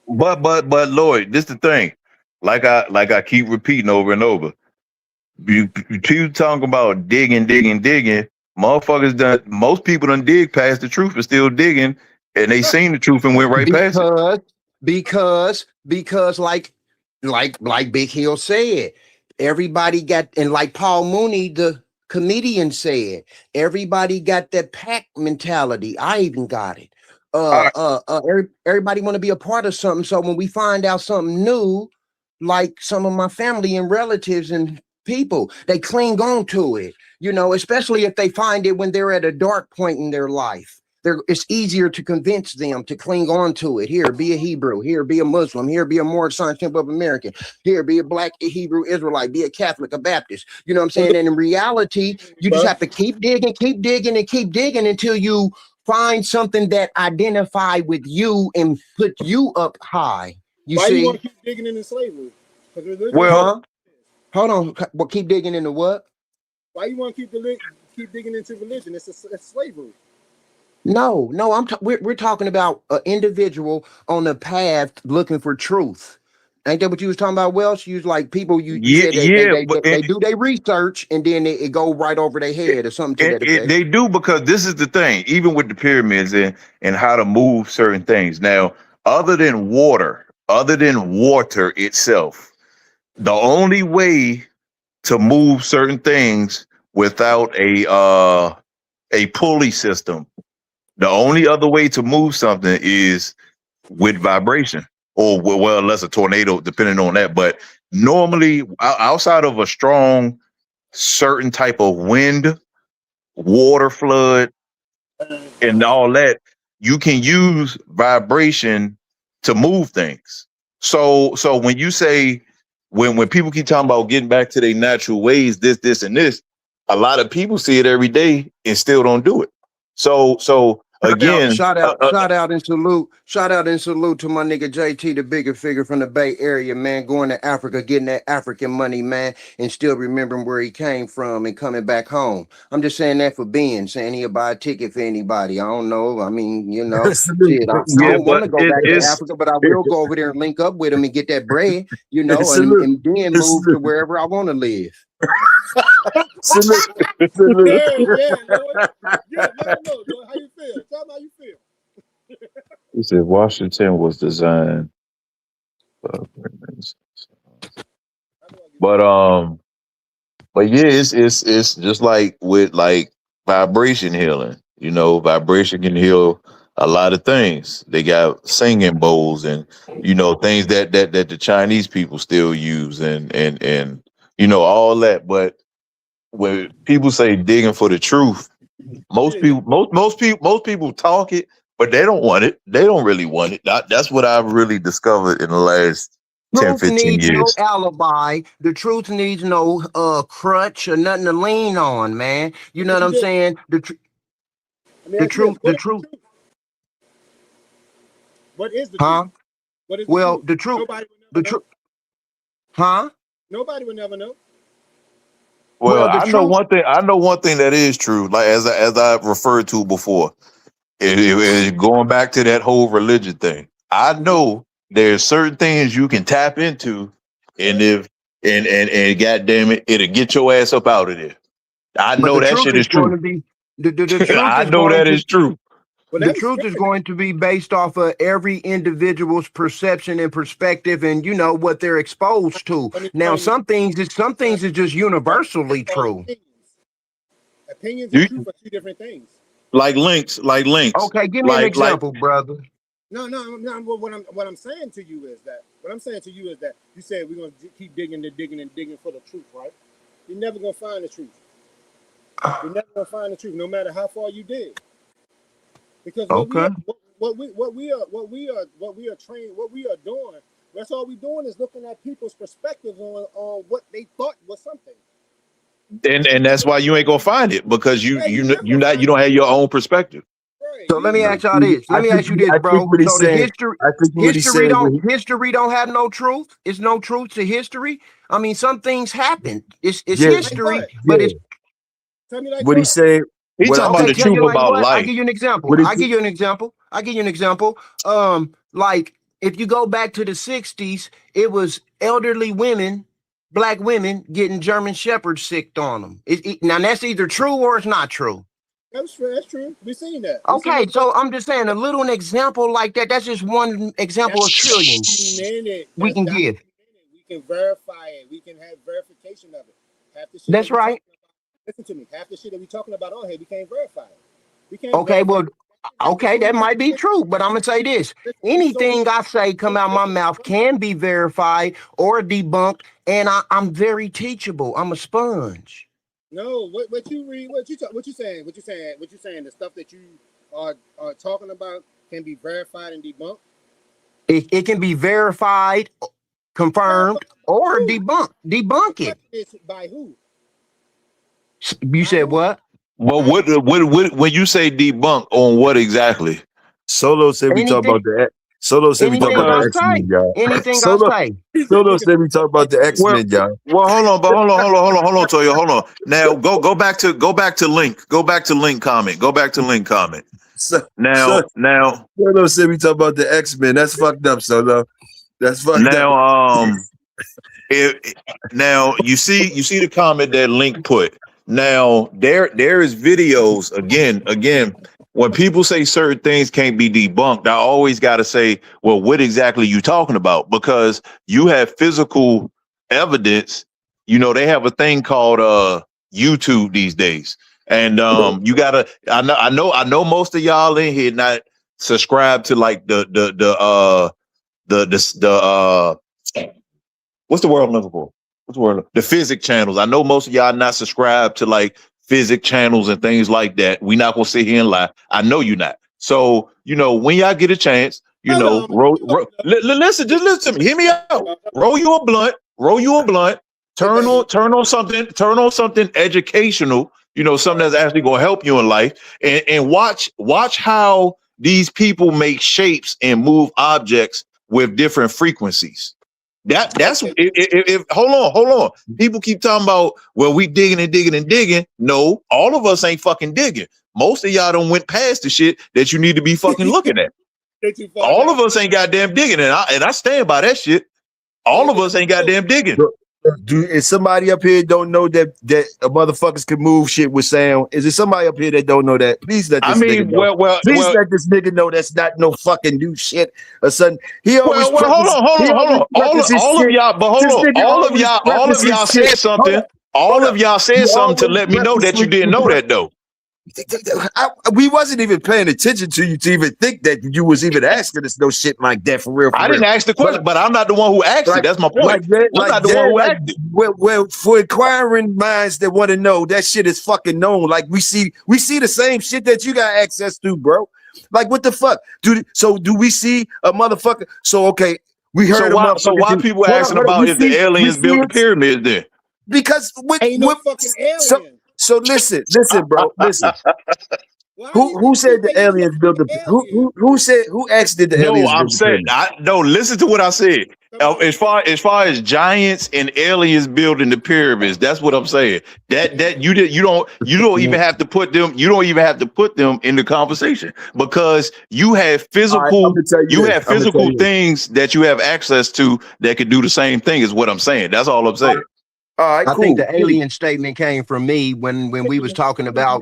But Lloyd, this the thing. Like I keep repeating over and over. You keep talking about digging. Motherfuckers done. Most people done dig past the truth and still digging, and they seen the truth and went right past it.
Because like Big Hill said, everybody got, and like Paul Mooney the comedian said, everybody got that pack mentality. I even got it. Everybody want to be a part of something, so when we find out something new, like some of my family and relatives and people, they cling on to it, especially if they find it when they're at a dark point in their life. It's easier to convince them to cling on to it. Here, be a Hebrew. Here, be a Muslim. Here, be a Mormon Science Temple of American. Here, be a Black Hebrew Israelite. Be a Catholic, a Baptist. You know what I'm saying? And in reality, you just have to keep digging, and keep digging until you find something that identify with you and put you up high. You
Why you
see?
want to keep digging into slavery? Because religion.
Well,
Huh? Hold on. Well, keep digging into what?
Why you want to keep digging into religion? It's slavery.
No, we're talking about an individual on the path looking for truth. Ain't that what you was talking about, Welsh? You was like people you
Yeah,
said
yeah, but
they do their research and then it go right over their head or something to that effect.
they do, because this is the thing, even with the pyramids and how to move certain things. Now, other than water itself, the only way to move certain things without a pulley system, the only other way to move something is with vibration, or well, unless a tornado, depending on that. But normally, outside of a strong certain type of wind, water flood, and all that, you can use vibration to move things. So when you say, when people keep talking about getting back to their natural ways, this and this, a lot of people see it every day and still don't do it. So again,
Shout out and salute to my nigga JT, the bigger figure from the Bay Area, man, going to Africa, getting that African money, man, and still remembering where he came from and coming back home. I'm just saying that for being, saying he'll buy a ticket for anybody. I don't know. I mean, you know, shit, I
yeah,
don't want
but
to go back to
it's
Africa, but I will go over there and link up with him and get that bread, you know,
Salute.
and then move to wherever I want to live.
Salute.
Yeah, Lord. Yeah, let me know, Lord. How you feel? Tell me how you feel.
he said Washington was designed for pyramids. But yeah, it's just like with like vibration healing. You know, vibration can heal a lot of things. They got singing bowls and things that the Chinese people still use and all that. But when people say digging for the truth, most people talk it, but they don't want it. They don't really want it. That's what I've really discovered in the last 10,
Truth
15
needs no
years.
alibi. The truth needs no crutch or nothing to lean on, man. You know what I'm saying? The truth.
What is the
Huh?
truth? What is the
Well,
truth?
the truth.
Nobody will
The
never know.
truth. Huh?
Nobody will never know.
Well,
the
I know
truth.
one thing. I know one thing that is true. Like as I referred to before, going back to that whole religion thing. I know there's certain things you can tap into, and and goddamn it, it'll get your ass up out of there. I
But
know
the
that
truth
shit
is
is
going
true.
to be the truth
I
is
know
going
that
to
is true.
Well,
the truth is going to be based off of every individual's perception and perspective and what they're exposed to. Now some things is just universally true.
Opinions and truth are two different things.
Like links.
Okay, give me an example, brother.
No. What I'm saying to you is that you said we're gonna keep digging for the truth, right? You're never gonna find the truth. You're never gonna find the truth, no matter how far you dig. Because what we are trained, what we are doing, that's all we're doing is looking at people's perspectives on what they thought was something.
And that's why you ain't gonna find it, because you don't have your own perspective.
Right.
So let me ask y'all this. Let me ask you this, bro. So the history don't have no truth. It's no truth to history. I mean, some things happen. It's history, but it's.
Tell me like
what he said.
He's talking about the truth about life.
I'll give you an example. Like if you go back to the 60s, it was elderly women, black women getting German Shepherds sicked on them. Now that's either true or it's not true.
That's true. We've seen that.
Okay, so I'm just saying a little example like that. That's just one example of trillions we can give.
We can verify it. We can have verification of it. Half the shit
that's right.
Listen to me. Half the shit that we're talking about on here, we can't verify it. We can't.
Okay, that might be true, but I'm gonna say this: anything I say come out my mouth can be verified or debunked, and I'm very teachable. I'm a sponge.
No, what you read, what you saying, the stuff that you are talking about can be verified and debunked.
It can be verified, confirmed, or debunked. Debunk it.
It's by who?
You said what?
Well, what when you say debunk, on what exactly?
Solo said we talk about the Solo said we talk about the X-Men, y'all.
Anything
Solo,
I say.
Solo said we talk about the X-Men, y'all.
Well, hold on, Toya, hold on. Now go back to link. Go back to link comment. Now,
Solo said we talk about the X-Men. That's fucked up, Solo. That's fucked up.
now, now you see the comment that Link put. Now there is videos again. When people say certain things can't be debunked, I always got to say, well, what exactly you talking about? Because you have physical evidence. You know, they have a thing called YouTube these days, and you gotta. I know most of y'all in here not subscribe to like the what's the word I'm looking for? What's the word? The physics channels. I know most of y'all not subscribed to like physics channels and things like that. We not gonna sit here and lie. I know you're not. So, you know, when y'all get a chance, you know, listen, just listen to me. Hear me out. Roll you a blunt. Turn on something educational, you know, something that's actually gonna help you in life. And watch how these people make shapes and move objects with different frequencies. That's if hold on. People keep talking about, well, we digging. No, all of us ain't fucking digging. Most of y'all done went past the shit that you need to be fucking looking at. All of us ain't goddamn digging, and I stand by that shit. All of us ain't goddamn digging.
Is somebody up here don't know that a motherfuckers can move shit with sound? Is there somebody up here that don't know that? Please let this nigga know. Please let this nigga know that's not no fucking new shit or something. He always
hold on. All of y'all, but hold on. All of y'all said something. All of y'all said something to let me know that you didn't know that though.
We wasn't even paying attention to you to even think that you was even asking us no shit like that for real.
I didn't ask the question, but I'm not the one who asked it. That's my point. I'm not the one who asked it.
Well, for inquiring minds that want to know, that shit is fucking known. Like we see the same shit that you got access to, bro. Like what the fuck? Do we see a motherfucker? So okay, we heard.
So why people asking about if the aliens built the pyramids then?
Because
ain't no fucking alien.
So listen, bro. Listen. Who said the aliens built the who asked did the aliens build the pyramids?
Listen to what I said. As far as giants and aliens building the pyramids, that's what I'm saying. That you don't even have to put them in the conversation, because you have physical things that you have access to that could do the same thing, is what I'm saying. That's all I'm saying.
All right,
I think the alien statement came from me when we was talking about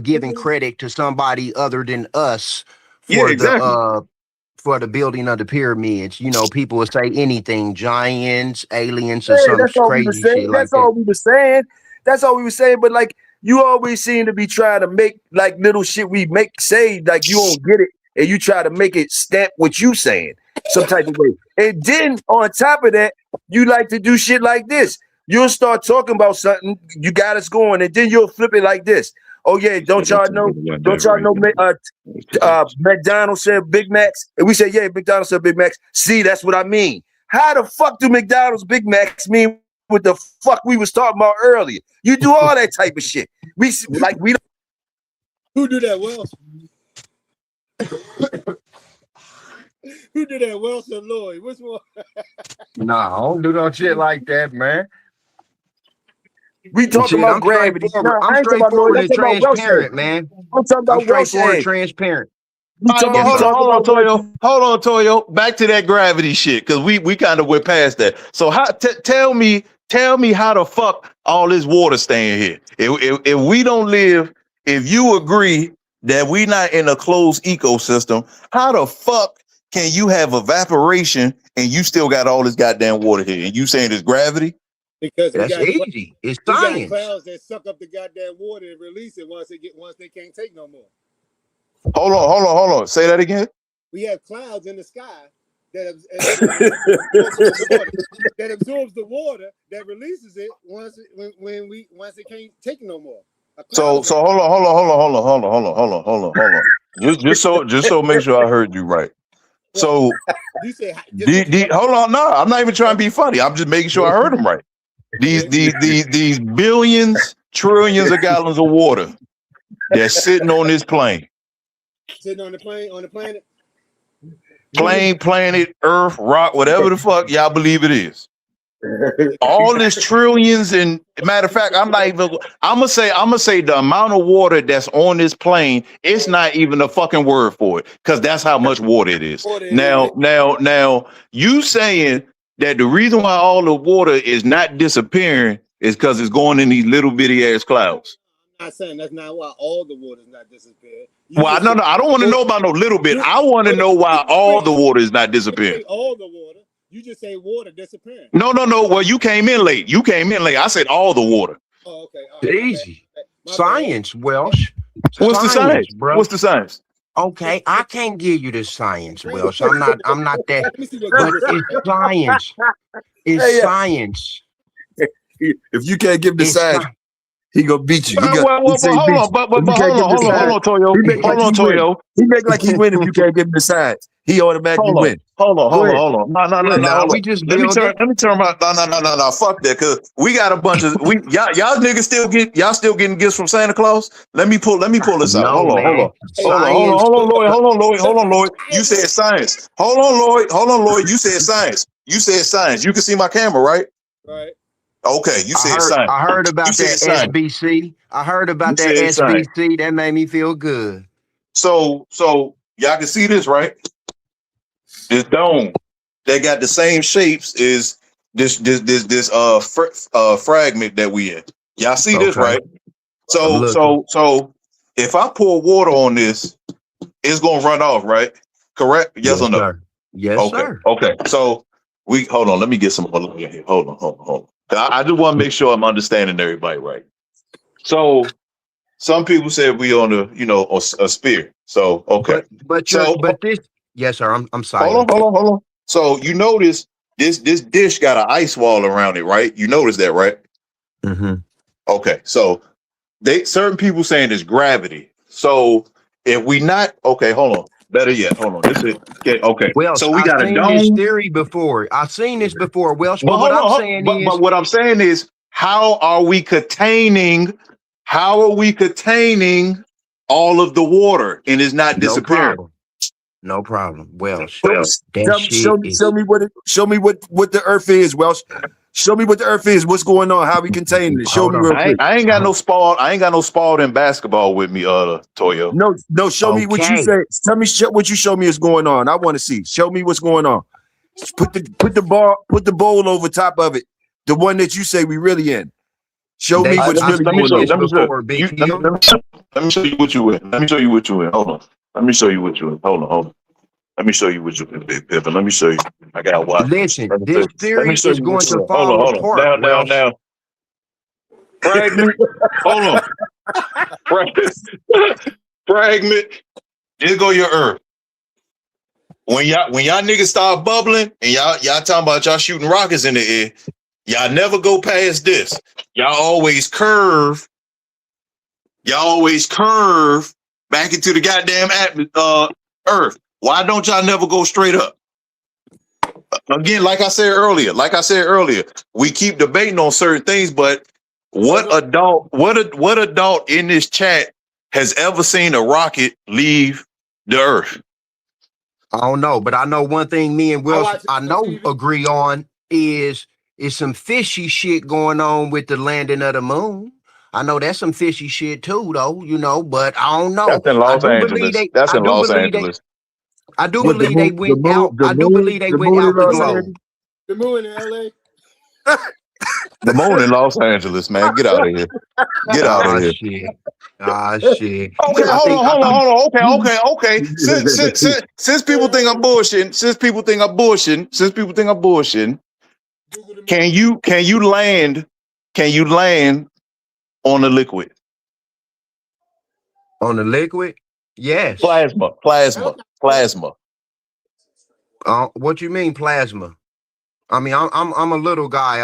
giving credit to somebody other than us for the building of the pyramids. You know, people would say anything, giants, aliens, or some crazy shit like that.
That's all we were saying. But like, you always seem to be trying to make like little shit we say like you don't get it, and you try to make it stamp what you saying some type of way. And then on top of that, you like to do shit like this. You'll start talking about something, you got us going, and then you'll flip it like this. Oh yeah, don't y'all know McDonald's said Big Macs? And we say, yeah, McDonald's said Big Macs. See, that's what I mean. How the fuck do McDonald's Big Macs mean what the fuck we was talking about earlier? You do all that type of shit. We don't.
Who do that, Wells? Who did that, Wells or Lloyd? Which one?
Nah, I don't do no shit like that, man.
We talking about gravity.
I'm straightforward and transparent, man.
I'm talking about
straightforward and transparent.
Hold on, Toyo. Back to that gravity shit, because we kind of went past that. So tell me how the fuck all this water staying here? If we don't live, if you agree that we not in a closed ecosystem, how the fuck can you have evaporation and you still got all this goddamn water here? And you saying it's gravity?
Because
that's easy. It's science.
We got clouds that suck up the goddamn water and release it once they can't take no more.
Hold on. Say that again.
We have clouds in the sky that absorbs the water, that releases it once it can't take no more.
So hold on. Just so make sure I heard you right. So hold on. No, I'm not even trying to be funny. I'm just making sure I heard him right. These billions, trillions of gallons of water that's sitting on this plane.
Sitting on the planet?
Plane, planet, Earth, rock, whatever the fuck y'all believe it is. All this trillions and matter of fact, I'm not even. I'm gonna say the amount of water that's on this plane. It's not even a fucking word for it because that's how much water it is. Now, you saying that the reason why all the water is not disappearing is because it's going in these little bitty ass clouds.
I'm not saying that's not why all the water is not disappearing.
Well, I don't want to know about no little bit. I want to know why all the water is not disappearing.
All the water. You just say water disappearing.
No. Well, you came in late. I said all the water.
Oh, okay.
Easy. Science, Welsh.
What's the science,
bro?
What's the science?
Okay, I can't give you the science, Welsh. I'm not that. But it's science. It's science.
If you can't give the science, he gonna beat you.
Hold on, Toyo.
He make like he win if you can't give him the science. He automatically win.
Hold on. No.
We just
let me turn my no. Fuck that, cause we got a bunch of y'all niggas still getting gifts from Santa Claus. Let me pull this out. Hold on, Lloyd. You said science. Hold on, Lloyd. You said science. You can see my camera, right?
Right.
Okay, you said science.
I heard about that SBC. I heard about that SBC. That made me feel good.
So y'all can see this, right? This dome, they got the same shapes as this fragment that we in. Y'all see this, right? So if I pour water on this, it's gonna run off, right? Correct? Yes or no?
Sir. Yes, sir.
Okay. So hold on. Let me get some more here. Hold on. I just want to make sure I'm understanding everybody right. So some people said we on a spear. So okay.
But this. Yes, sir. I'm sorry.
Hold on. So you notice this dish got an ice wall around it, right? You notice that, right?
Mm-hmm.
Okay. So certain people saying it's gravity. So if we not hold on. Better yet, hold on. This is okay.
Well,
so we got a dome.
This theory before. I've seen this before. Well,
but what I'm saying is, how are we containing all of the water and it's not disappearing?
No problem. Welsh.
Show me what the earth is, Welsh. Show me what the earth is. What's going on? How we contain it? Show me real quick.
I ain't got no spalled in basketball with me, Toyo.
No. Show me what you say. Tell me what you show me is going on. I want to see. Show me what's going on. Put the bowl over top of it. The one that you say we really in. Show me what's really going on.
Let me show you what you in. Hold on. Let me show you what you're in. Hold on. Let me show you what you're in, Big Pippin. Let me show you. I got watch.
Listen, this theory is going to fall apart.
Now. Fragment. Hold on. Fragment. Here go your earth. When y'all niggas start bubbling and y'all talking about y'all shooting rockets in the air, y'all never go past this. Y'all always curve back into the goddamn earth. Why don't y'all never go straight up? Again, like I said earlier, we keep debating on certain things, but what adult in this chat has ever seen a rocket leave the earth?
I don't know, but I know one thing me and Will agree on is some fishy shit going on with the landing of the moon. I know that's some fishy shit too, though, but I don't know.
That's in Los Angeles.
I do believe they went out. I do believe they went out the globe.
The moon in LA.
The moon in Los Angeles, man. Get out of here. Get out of here.
Shit. Shit.
Okay, hold on. Okay. Since people think I'm bullshitting, can you land on the liquid?
On the liquid? Yes.
Plasma.
What you mean plasma? I mean, I'm a little guy.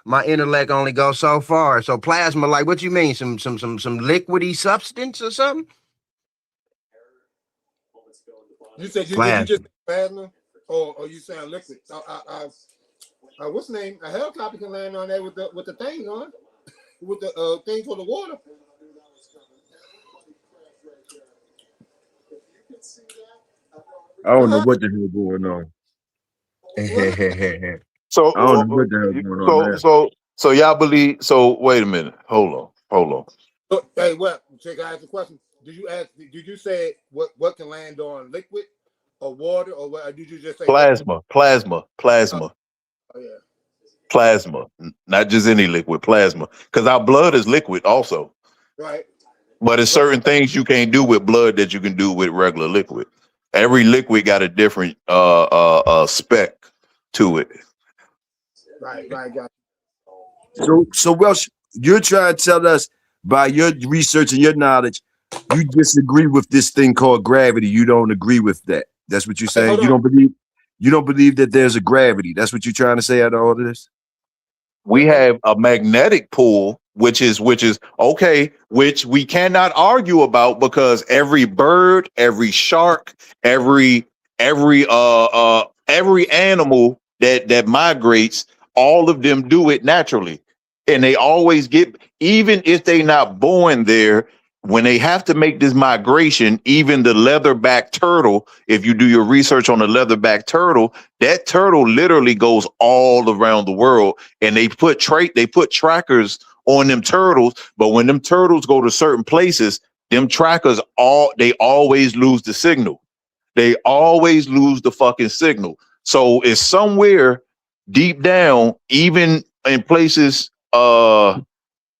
My intellect only goes so far. So plasma, like, what you mean? Some liquidy substance or something?
You said you just plasma, or you sound liquid? What's the name? A helicopter can land on there with the thing on, with the thing for the water.
I don't know what the hell going on.
So,
I don't know what the hell's going on
so,
there.
so, so y'all believe? So, wait a minute. Hold on.
So, hey, what? Check. I ask a question. Did you ask? Did you say what can land on liquid or water or what? Or did you just say liquid?
Plasma.
Oh yeah.
Plasma, not just any liquid, plasma. Because our blood is liquid also.
Right.
But there's certain things you can't do with blood that you can do with regular liquid. Every liquid got a different spec to it.
Right. Got
So Welsh, you're trying to tell us by your research and your knowledge, you disagree with this thing called gravity. You don't agree with that. That's what you're saying.
hold
You
on.
don't believe that there's a gravity. That's what you're trying to say out of all of this.
We have a magnetic pull, which is okay, which we cannot argue about because every bird, every shark, every animal that migrates, all of them do it naturally. And they always get, even if they not born there, when they have to make this migration, even the leatherback turtle, if you do your research on the leatherback turtle, that turtle literally goes all around the world, and they put trackers on them turtles. But when them turtles go to certain places, them trackers they always lose the signal. They always lose the fucking signal. So it's somewhere deep down, even in places
Bermuda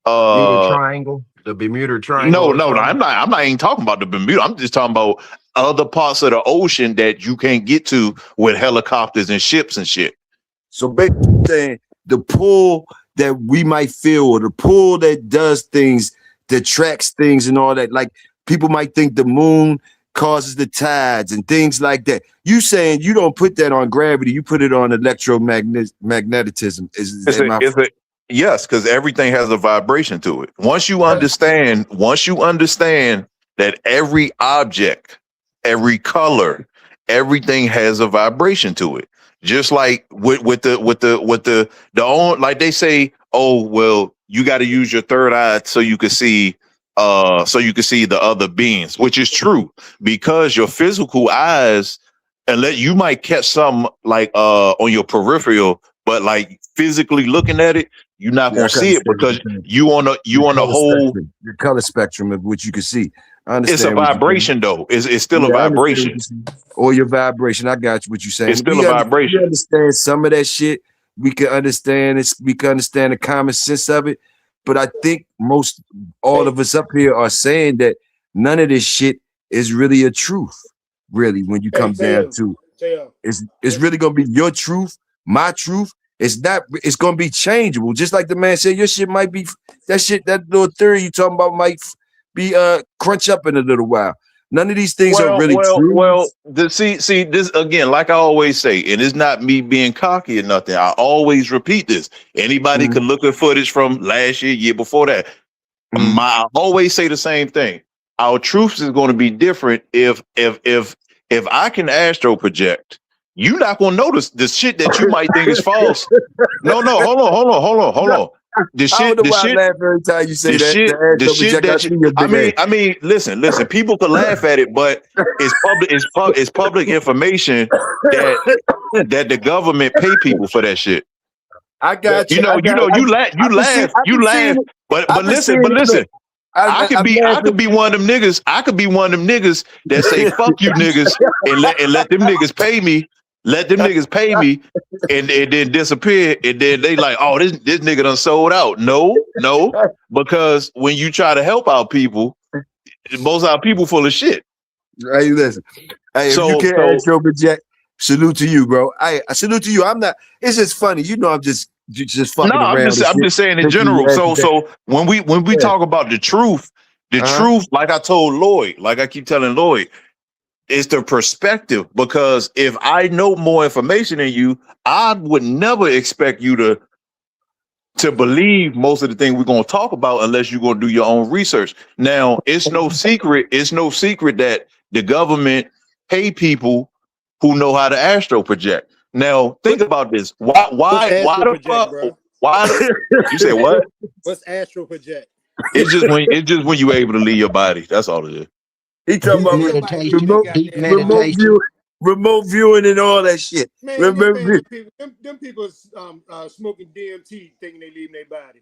Triangle, the Bermuda Triangle.
no, I'm not even talking about the Bermuda. I'm just talking about other parts of the ocean that you can't get to with helicopters and ships and shit.
So basically saying the pull that we might feel, or the pull that does things, that tracks things and all that, like people might think the moon causes the tides and things like that. You saying you don't put that on gravity, you put it on electromagnetism.
Yes, because everything has a vibration to it. Once you understand that every object, every color, everything has a vibration to it. Just like with the own, like they say, oh well, you got to use your third eye so you can see the other beings, which is true, because your physical eyes, and you might catch some like on your peripheral, but like physically looking at it, you're not gonna see it because you on the whole
the color spectrum of which you can see. I understand.
It's a vibration though. It's still a vibration.
Or your vibration. I got you. What you saying?
It's still a vibration.
We understand some of that shit. We can understand it. We can understand the common sense of it. But I think all of us up here are saying that none of this shit is really a truth. Really, when you come down to it, it's really gonna be your truth, my truth. It's not. It's gonna be changeable. Just like the man said, your shit might be that little theory you talking about might be crunch up in a little while. None of these things are really true.
Well, see this again, like I always say, and it's not me being cocky or nothing. I always repeat this. Anybody can look at footage from last year before that. I always say the same thing. Our truth is going to be different if I can astro project. You're not gonna notice the shit that you might think is false. No, hold on. The shit every time you say the shit that I mean, listen, people can laugh at it, but it's public information that the government pay people for that shit.
I got you.
You laugh, but listen. I could be one of them niggas. I could be one of them niggas that say fuck you niggas and let them niggas pay me. Let them niggas pay me and then disappear. And then they like, oh, this nigga done sold out. No, because when you try to help out people, most of our people full of shit.
Hey, listen. Hey, if you can't astro project, salute to you, bro. I salute to you. I'm not. It's just funny. You know, I'm just fucking around.
I'm just saying in general. So when we talk about the truth, like I told Lloyd, like I keep telling Lloyd, it's the perspective, because if I know more information than you, I would never expect you to believe most of the things we're going to talk about unless you're going to do your own research. Now, it's no secret that the government pay people who know how to astro project. Now, think about this. Why the fuck? Bro? Why? You say what?
What's astro project?
It's just when you're able to leave your body. That's all it is.
He talking about remote view. remote viewing and all that shit.
Man,
Remember?
them people smoking DMT thinking they leaving their body.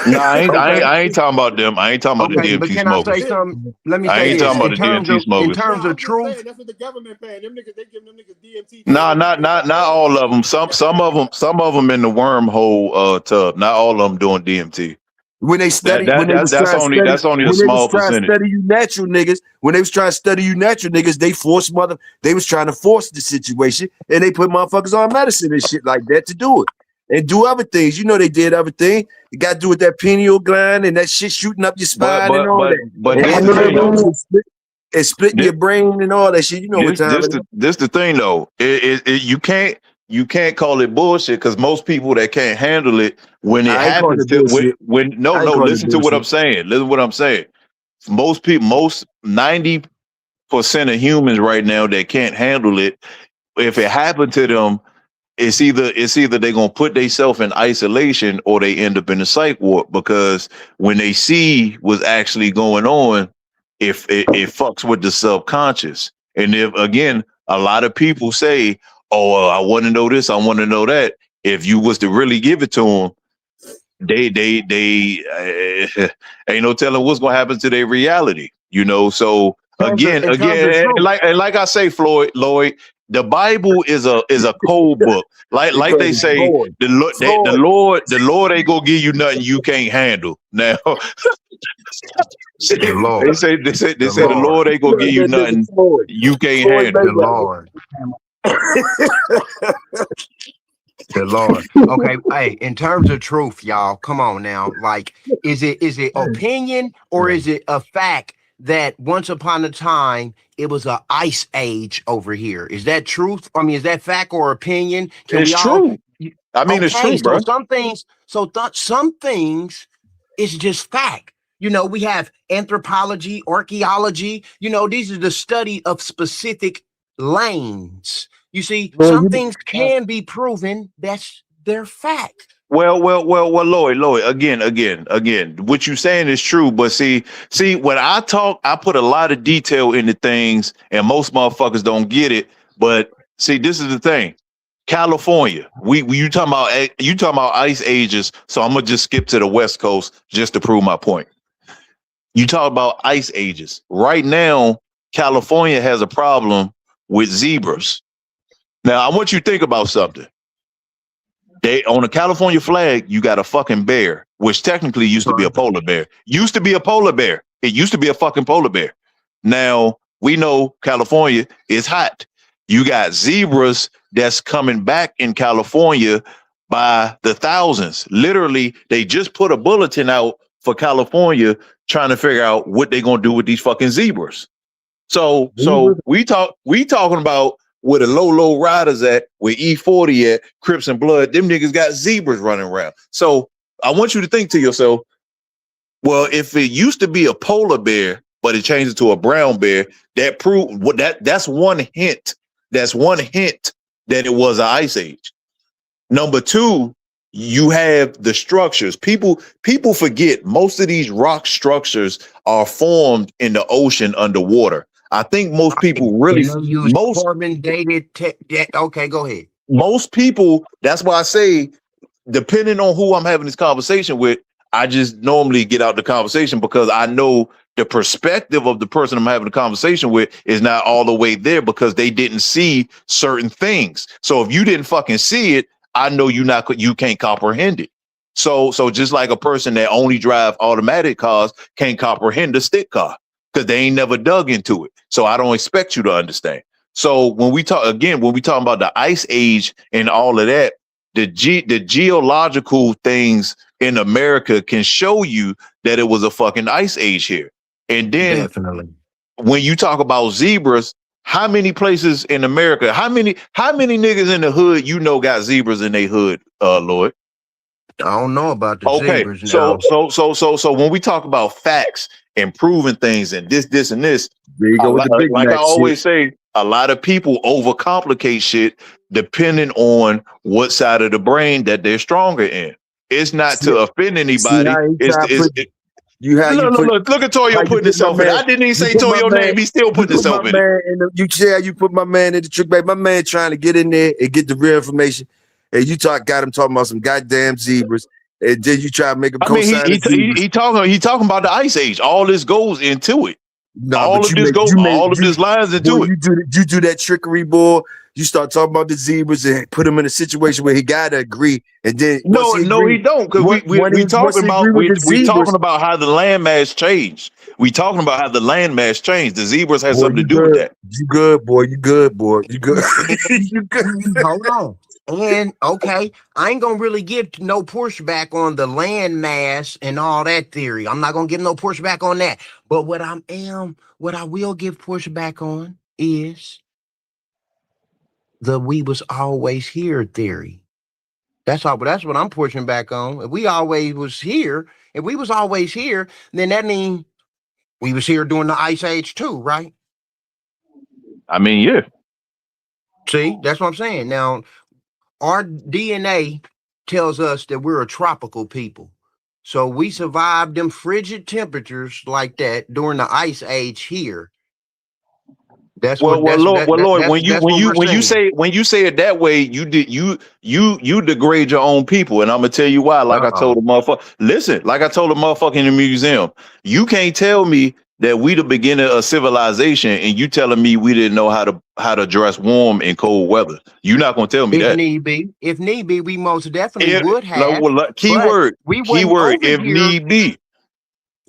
No,
Okay.
I ain't talking about them. I ain't talking about
Okay,
the
but
DMT
can I
smokers.
say something? Let me
I
say
ain't
this.
talking about
In
the
terms
DMT
of
smokers.
I'm just
truth,
saying, that's what the government paying. Them niggas, they giving them niggas DMT.
Nah, not all of them. Some of them in the wormhole tub. Not all of them doing DMT.
When they study, when they was
That's
trying to
only
study,
a
when they was
small
trying to
percentage.
study you natural niggas, when they was trying to study you natural niggas, they was trying to force the situation, and they put motherfuckers on medicine and shit like that to do it. And do other things. You know they did other thing. You got to do with that pineal gland and that shit shooting up your spine and all that.
But
And
this
add
the thing though.
chemicals and splitting your brain and all that shit. You know what time it is.
This the thing though. You can't call it bullshit because most people that can't handle it when it
I ain't calling
happens
it
to
bullshit.
listen to what I'm saying. Listen to what I'm saying. Most 90% of humans right now that can't handle it, if it happened to them, it's either they're gonna put themselves in isolation or they end up in a psych ward because when they see what's actually going on, if it fucks with the subconscious. And if again, a lot of people say, "Oh, I want to know this, I want to know that." If you was to really give it to them, they ain't no telling what's gonna happen to their reality, you know. So again, like I say, Lloyd, the Bible is a cold book. Like they say, the Lord ain't gonna give you nothing you can't handle. Now
the Lord.
they say the Lord ain't gonna give you nothing you can't handle.
The Lord. The Lord. Okay, hey, in terms of truth, y'all, come on now. Like, is it opinion or is it a fact that once upon a time it was an ice age over here? Is that truth? I mean, is that fact or opinion?
It's true. I mean, it's true, bro.
So some things is just fact. You know, we have anthropology, archaeology. You know, these are the study of specific lanes. You see, some things can be proven. That's their fact.
Well, Lloyd, again, what you saying is true, but see, when I talk, I put a lot of detail into things, and most motherfuckers don't get it. But see, this is the thing. California, you talking about ice ages, so I'm gonna just skip to the West Coast just to prove my point. You talk about ice ages. Right now, California has a problem with zebras. Now, I want you to think about something. They on the California flag, you got a fucking bear, which technically used to be a polar bear. Used to be a polar bear. It used to be a fucking polar bear. Now we know California is hot. You got zebras that's coming back in California by the thousands. Literally, they just put a bulletin out for California trying to figure out what they're gonna do with these fucking zebras. So we talking about where the low riders at, where E40 at, Crips and Blood, them niggas got zebras running around. So I want you to think to yourself, well, if it used to be a polar bear, but it changed to a brown bear, that proved what that's one hint. That's one hint that it was an ice age. Number two, you have the structures. People forget most of these rock structures are formed in the ocean underwater. I think most people really
carbon dated. Okay, go ahead.
Most people, that's why I say, depending on who I'm having this conversation with, I just normally get out the conversation because I know the perspective of the person I'm having the conversation with is not all the way there because they didn't see certain things. So if you didn't fucking see it, I know you can't comprehend it. So just like a person that only drive automatic cars can't comprehend a stick car because they ain't never dug into it. So I don't expect you to understand. So when we talk about the ice age and all of that, the geological things in America can show you that it was a fucking ice age here. And then
definitely
when you talk about zebras, how many places in America, how many niggas in the hood got zebras in their hood, Lloyd?
I don't know about the zebras
now. So when we talk about facts and proving things and this and this,
there you go with the big
like I always say, a lot of people overcomplicate shit depending on what side of the brain that they're stronger in. It's not to offend anybody.
You how you put
Look at Toyo
how you
putting
put my
himself in.
man.
I didn't even
You
say
put my
Toyo
man.
name. He's still
You
putting
put my
himself in it.
man in the. You see how you put my man in the trick bag. My man trying to get in there and get the real information, and you got him talking about some goddamn zebras, and then you try to make him
I mean,
co-sign the zebras.
he talking about the Ice Age. All this goes into it.
Nah,
All
but
of this lines
boy,
into it.
you do that trickery, boy. You start talking about the zebras and put him in a situation where he gotta agree, and then
No, he don't, because we talking about how the landmass changed. We talking about how the landmass changed. The zebras had something to do with that.
You good, boy. You good, boy. You good. You good.
Hold on. And okay, I ain't gonna really give no pushback on the land mass and all that theory. I'm not gonna give no pushback on that. But what I will give pushback on is the we was always here theory. That's what I'm pushing back on. If we was always here, then that means we was here during the Ice Age too, right?
I mean, yeah.
See, that's what I'm saying. Now, our DNA tells us that we're a tropical people. So we survived them frigid temperatures like that during the Ice Age here.
Lloyd, when you say it that way, you degrade your own people, and I'm gonna tell you why. Like I told the motherfucker in the museum, you can't tell me that we the beginning of civilization, and you telling me we didn't know how to dress warm in cold weather. You're not gonna tell me that.
If need be, we most definitely would have.
Keyword. If need be.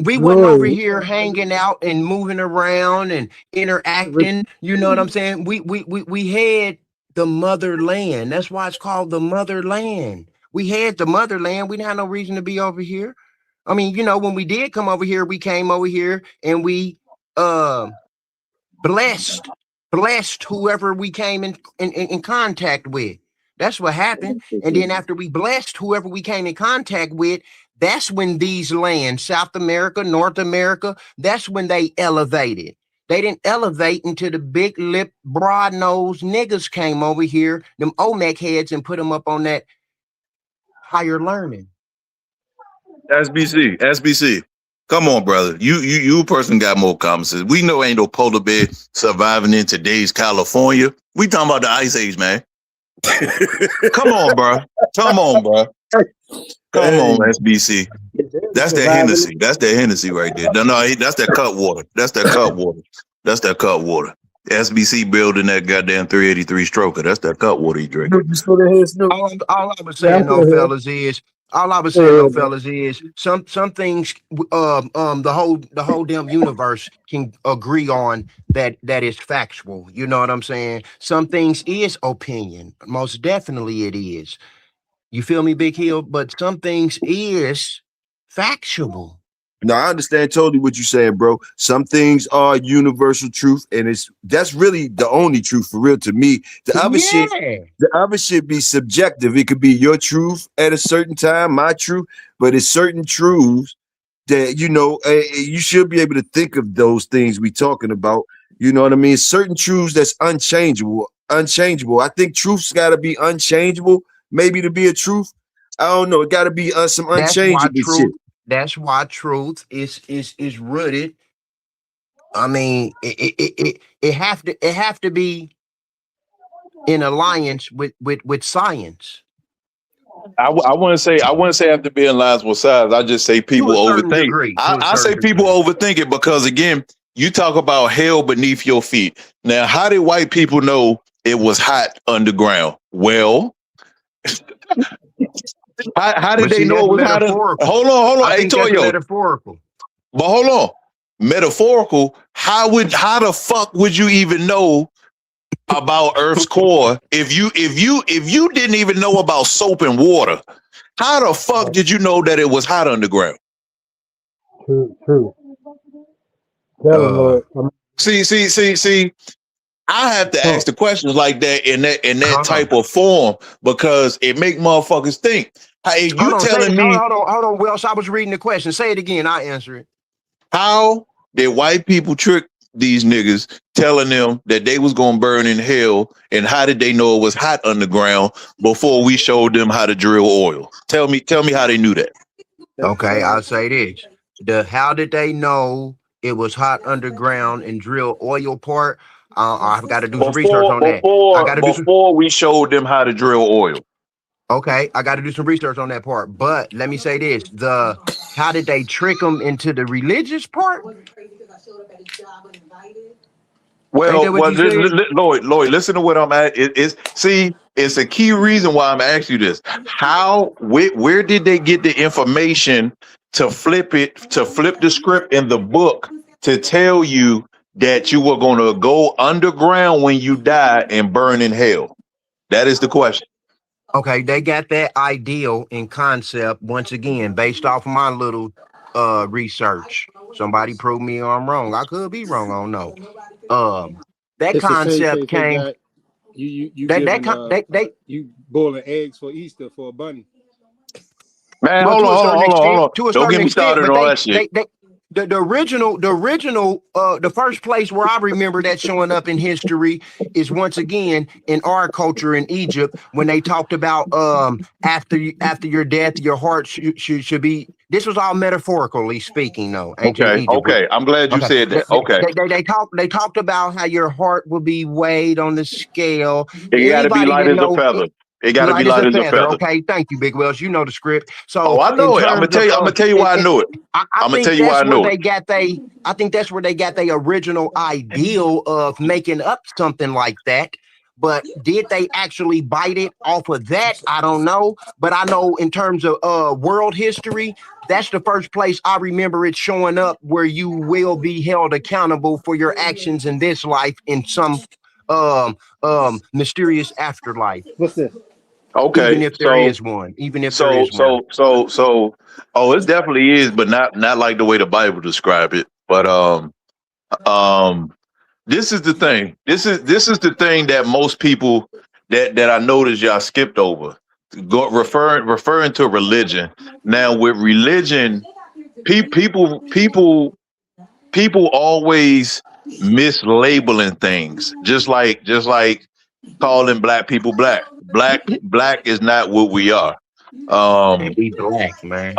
We wasn't over here hanging out and moving around and interacting. You know what I'm saying? We had the motherland. That's why it's called the motherland. We had the motherland. We didn't have no reason to be over here. I mean, you know, when we did come over here, we came over here and we blessed whoever we came in contact with. That's what happened. And then after we blessed whoever we came in contact with, that's when these lands, South America, North America, that's when they elevated. They didn't elevate until the big lip, broad nose niggas came over here, them Olmec heads, and put them up on that higher learning.
SBC. Come on, brother. You person got more common sense. We know ain't no polar bear surviving in today's California. We talking about the Ice Age, man. Come on, bro. Come on, SBC. That's that Hennessy. That's that Hennessy right there. No, that's that cut water. That's that cut water. SBC building that goddamn 383 stroker. That's that cut water he drinking.
All I was saying, though, fellas, is some things the whole damn universe can agree on that is factual. You know what I'm saying? Some things is opinion. Most definitely it is. You feel me, Big Hill? But some things is factual.
No, I understand totally what you're saying, bro. Some things are universal truth, and that's really the only truth for real to me. The other shit be subjective. It could be your truth at a certain time, my truth, but it's certain truths that you should be able to think of those things we talking about. You know what I mean? Certain truths that's unchangeable. I think truth's got to be unchangeable, maybe to be a truth. I don't know. It got to be some unchangeable shit.
That's why truth is rooted. I mean, it have to be in alliance with science.
I wouldn't say I have to be in alliance with science. I just say people overthink. I say people overthink it because again, you talk about hell beneath your feet. Now, how did white people know it was hot underground? Well. How did they know it was hot? Hold on. Hey, Toyo.
Metaphorical.
But hold on. Metaphorical. How the fuck would you even know about Earth's core if you didn't even know about soap and water? How the fuck did you know that it was hot underground?
True.
See. I have to ask the questions like that in that type of form because it make motherfuckers think. Hey, hold
on, Welsh. I was reading the question. Say it again. I'll answer it.
How did white people trick these niggas, telling them that they was gonna burn in hell, and how did they know it was hot underground before we showed them how to drill oil? Tell me how they knew that.
Okay, I'll say this. the how did they know it was hot underground and drill oil part? I've got to do some research on that. I got to do some.
Before we showed them how to drill oil.
Okay, I got to do some research on that part. But let me say this: how did they trick them into the religious part?
Well, Lloyd, listen to what I'm at. It's a key reason why I'm asking you this. Where did they get the information to flip the script in the book to tell you that you were going to go underground when you die and burn in hell? That is the question.
Okay, they got that ideal and concept once again based off of my little research. Somebody prove me I'm wrong. I could be wrong. I don't know. That
It's
concept came.
You boiling eggs for Easter for a bunny.
Man,
Well,
hold on. Don't get me started on all that shit.
The original, the first place where I remember that showing up in history is once again in our culture in Egypt when they talked about after your death, your heart should be. This was all metaphorically speaking, though. Ancient Egypt.
Okay. I'm glad you said that. Okay.
They talked about how your heart will be weighed on the scale.
It got to be light as a feather. It got to be light as a feather.
Okay, thank you, Big Wells. You know the script. So
I know it. I'm gonna tell you why I knew it. I'm gonna tell you why I know it.
I think that's where they got their original ideal of making up something like that. But did they actually bite it off of that? I don't know. But I know in terms of world history, that's the first place I remember it showing up where you will be held accountable for your actions in this life in some mysterious afterlife.
What's this?
Okay,
even if there is one, it
definitely is, but not like the way the Bible described it. But this is the thing. This is the thing that most people that I noticed y'all skipped over. Referring to religion. Now with religion, people always mislabeling things, just like calling black people black. Black is not what we are.
Be black, man.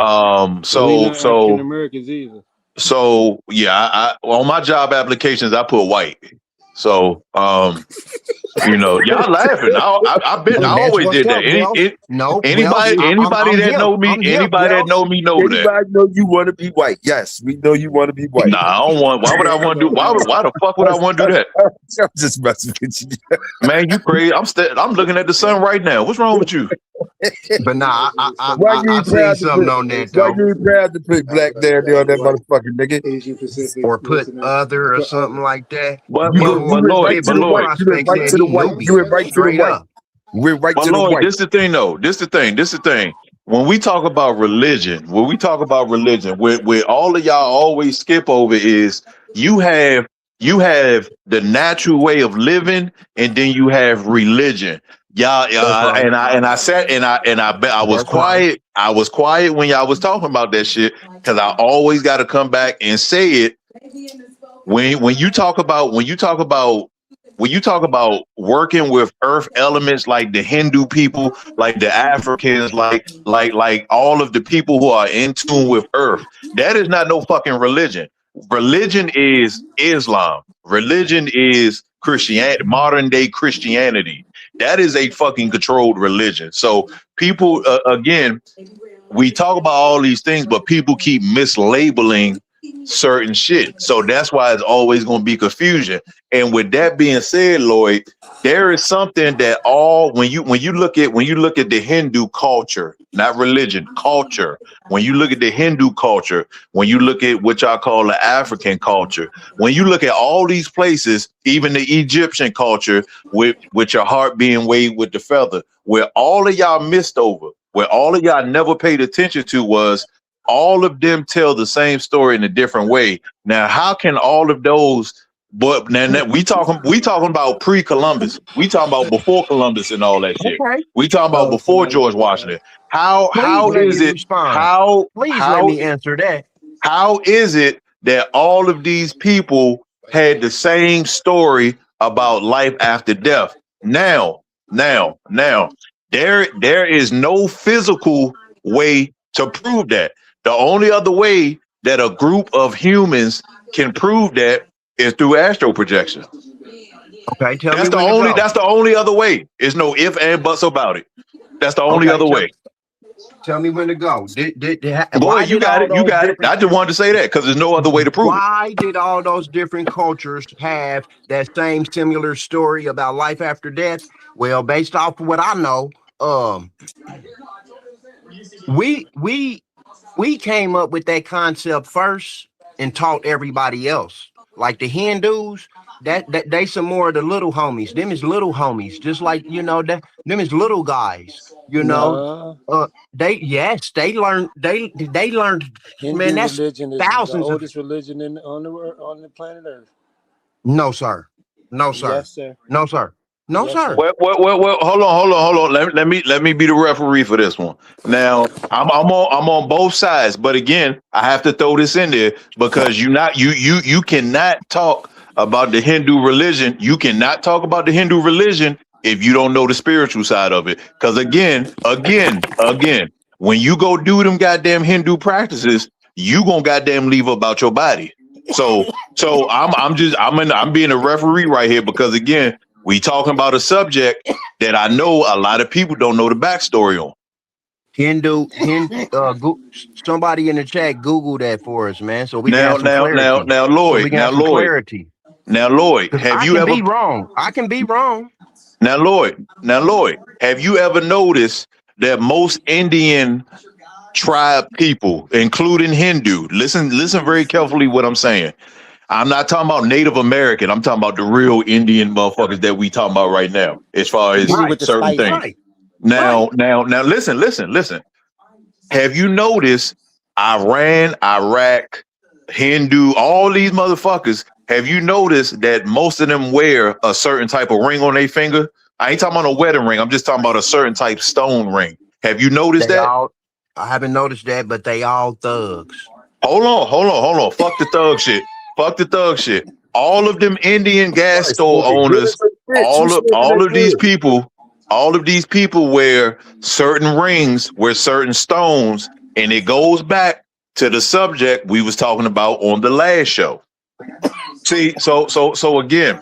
So
African Americans either.
So yeah, I on my job applications I put white. So y'all laughing. I always did that. Anybody that know me know that.
Anybody know you want to be white? Yes, we know you want to be white.
Nah, I don't want. Why would I want to do? Why the fuck would I want to do that?
I'm just messing with you.
Man, you crazy? I'm looking at the sun right now. What's wrong with you?
But nah, I see something on that though.
Why you proud to put black down there on that motherfucking nigga?
Or put other or something like that.
But Lloyd,
you went right to the white. We're right to the white.
This the thing though. This the thing. When we talk about religion, where all of y'all always skip over is you have the natural way of living, and then you have religion. Y'all, and I was quiet. I was quiet when y'all was talking about that shit because I always got to come back and say it. When you talk about working with earth elements like the Hindu people, like the Africans, like all of the people who are in tune with earth, that is not no fucking religion. Religion is Islam. Religion is Christianity, modern day Christianity. That is a fucking controlled religion. So people, again, we talk about all these things, but people keep mislabeling certain shit. So that's why it's always going to be confusion. And with that being said, Lloyd, there is something that when you look at the Hindu culture, not religion, culture. When you look at the Hindu culture, when you look at what y'all call the African culture, when you look at all these places, even the Egyptian culture, with your heart being weighed with the feather, where all of y'all missed over, where all of y'all never paid attention to was all of them tell the same story in a different way. Now, how can all of those? But now we talking about pre-Columbus. We talking about before Columbus and all that shit.
Okay.
We talking about before George Washington. How is it?
Let me answer that.
How is it that all of these people had the same story about life after death? Now, there is no physical way to prove that. The only other way that a group of humans can prove that is through astral projection.
Okay, tell
That's
me
the
when
only.
to go.
That's the only other way. There's no if and buts about it. That's the only other way.
Tell me when to go.
Boy, you got it. You got it. I just wanted to say that because there's no other way to prove it.
Why did all those different cultures have that same similar story about life after death? Well, based off of what I know, we came up with that concept first and taught everybody else. Like the Hindus, that they some more of the little homies. Them is little homies, just like that them is little guys. They learned
Hindu
man, that's
religion is
thousands
the
of
oldest religion on the planet Earth.
no sir. No sir.
Yes, sir.
No sir. No
Yes,
sir.
sir.
Well, hold on. Let me be the referee for this one. Now, I'm on both sides, but again, I have to throw this in there because you cannot talk about the Hindu religion. You cannot talk about the Hindu religion if you don't know the spiritual side of it. Because again, when you go do them goddamn Hindu practices, you gonna goddamn leave about your body. So I'm being a referee right here because again, we talking about a subject that I know a lot of people don't know the backstory on.
Hindu, somebody in the chat Google that for us, man. So we can have some clarity.
Now, Lloyd, have you ever
be wrong? I can be wrong.
Now, Lloyd, have you ever noticed that most Indian tribe people, including Hindu, listen very carefully what I'm saying. I'm not talking about Native American. I'm talking about the real Indian motherfuckers that we talking about right now, as far as certain things.
Right.
Now, listen. Have you noticed Iran, Iraq, Hindu, all these motherfuckers? Have you noticed that most of them wear a certain type of ring on their finger? I ain't talking about a wedding ring. I'm just talking about a certain type stone ring. Have you noticed that?
I haven't noticed that, but they all thugs.
Hold on. Fuck the thug shit. All of them Indian gas store owners, all of these people wear certain rings, wear certain stones, and it goes back to the subject we was talking about on the last show. See, so again,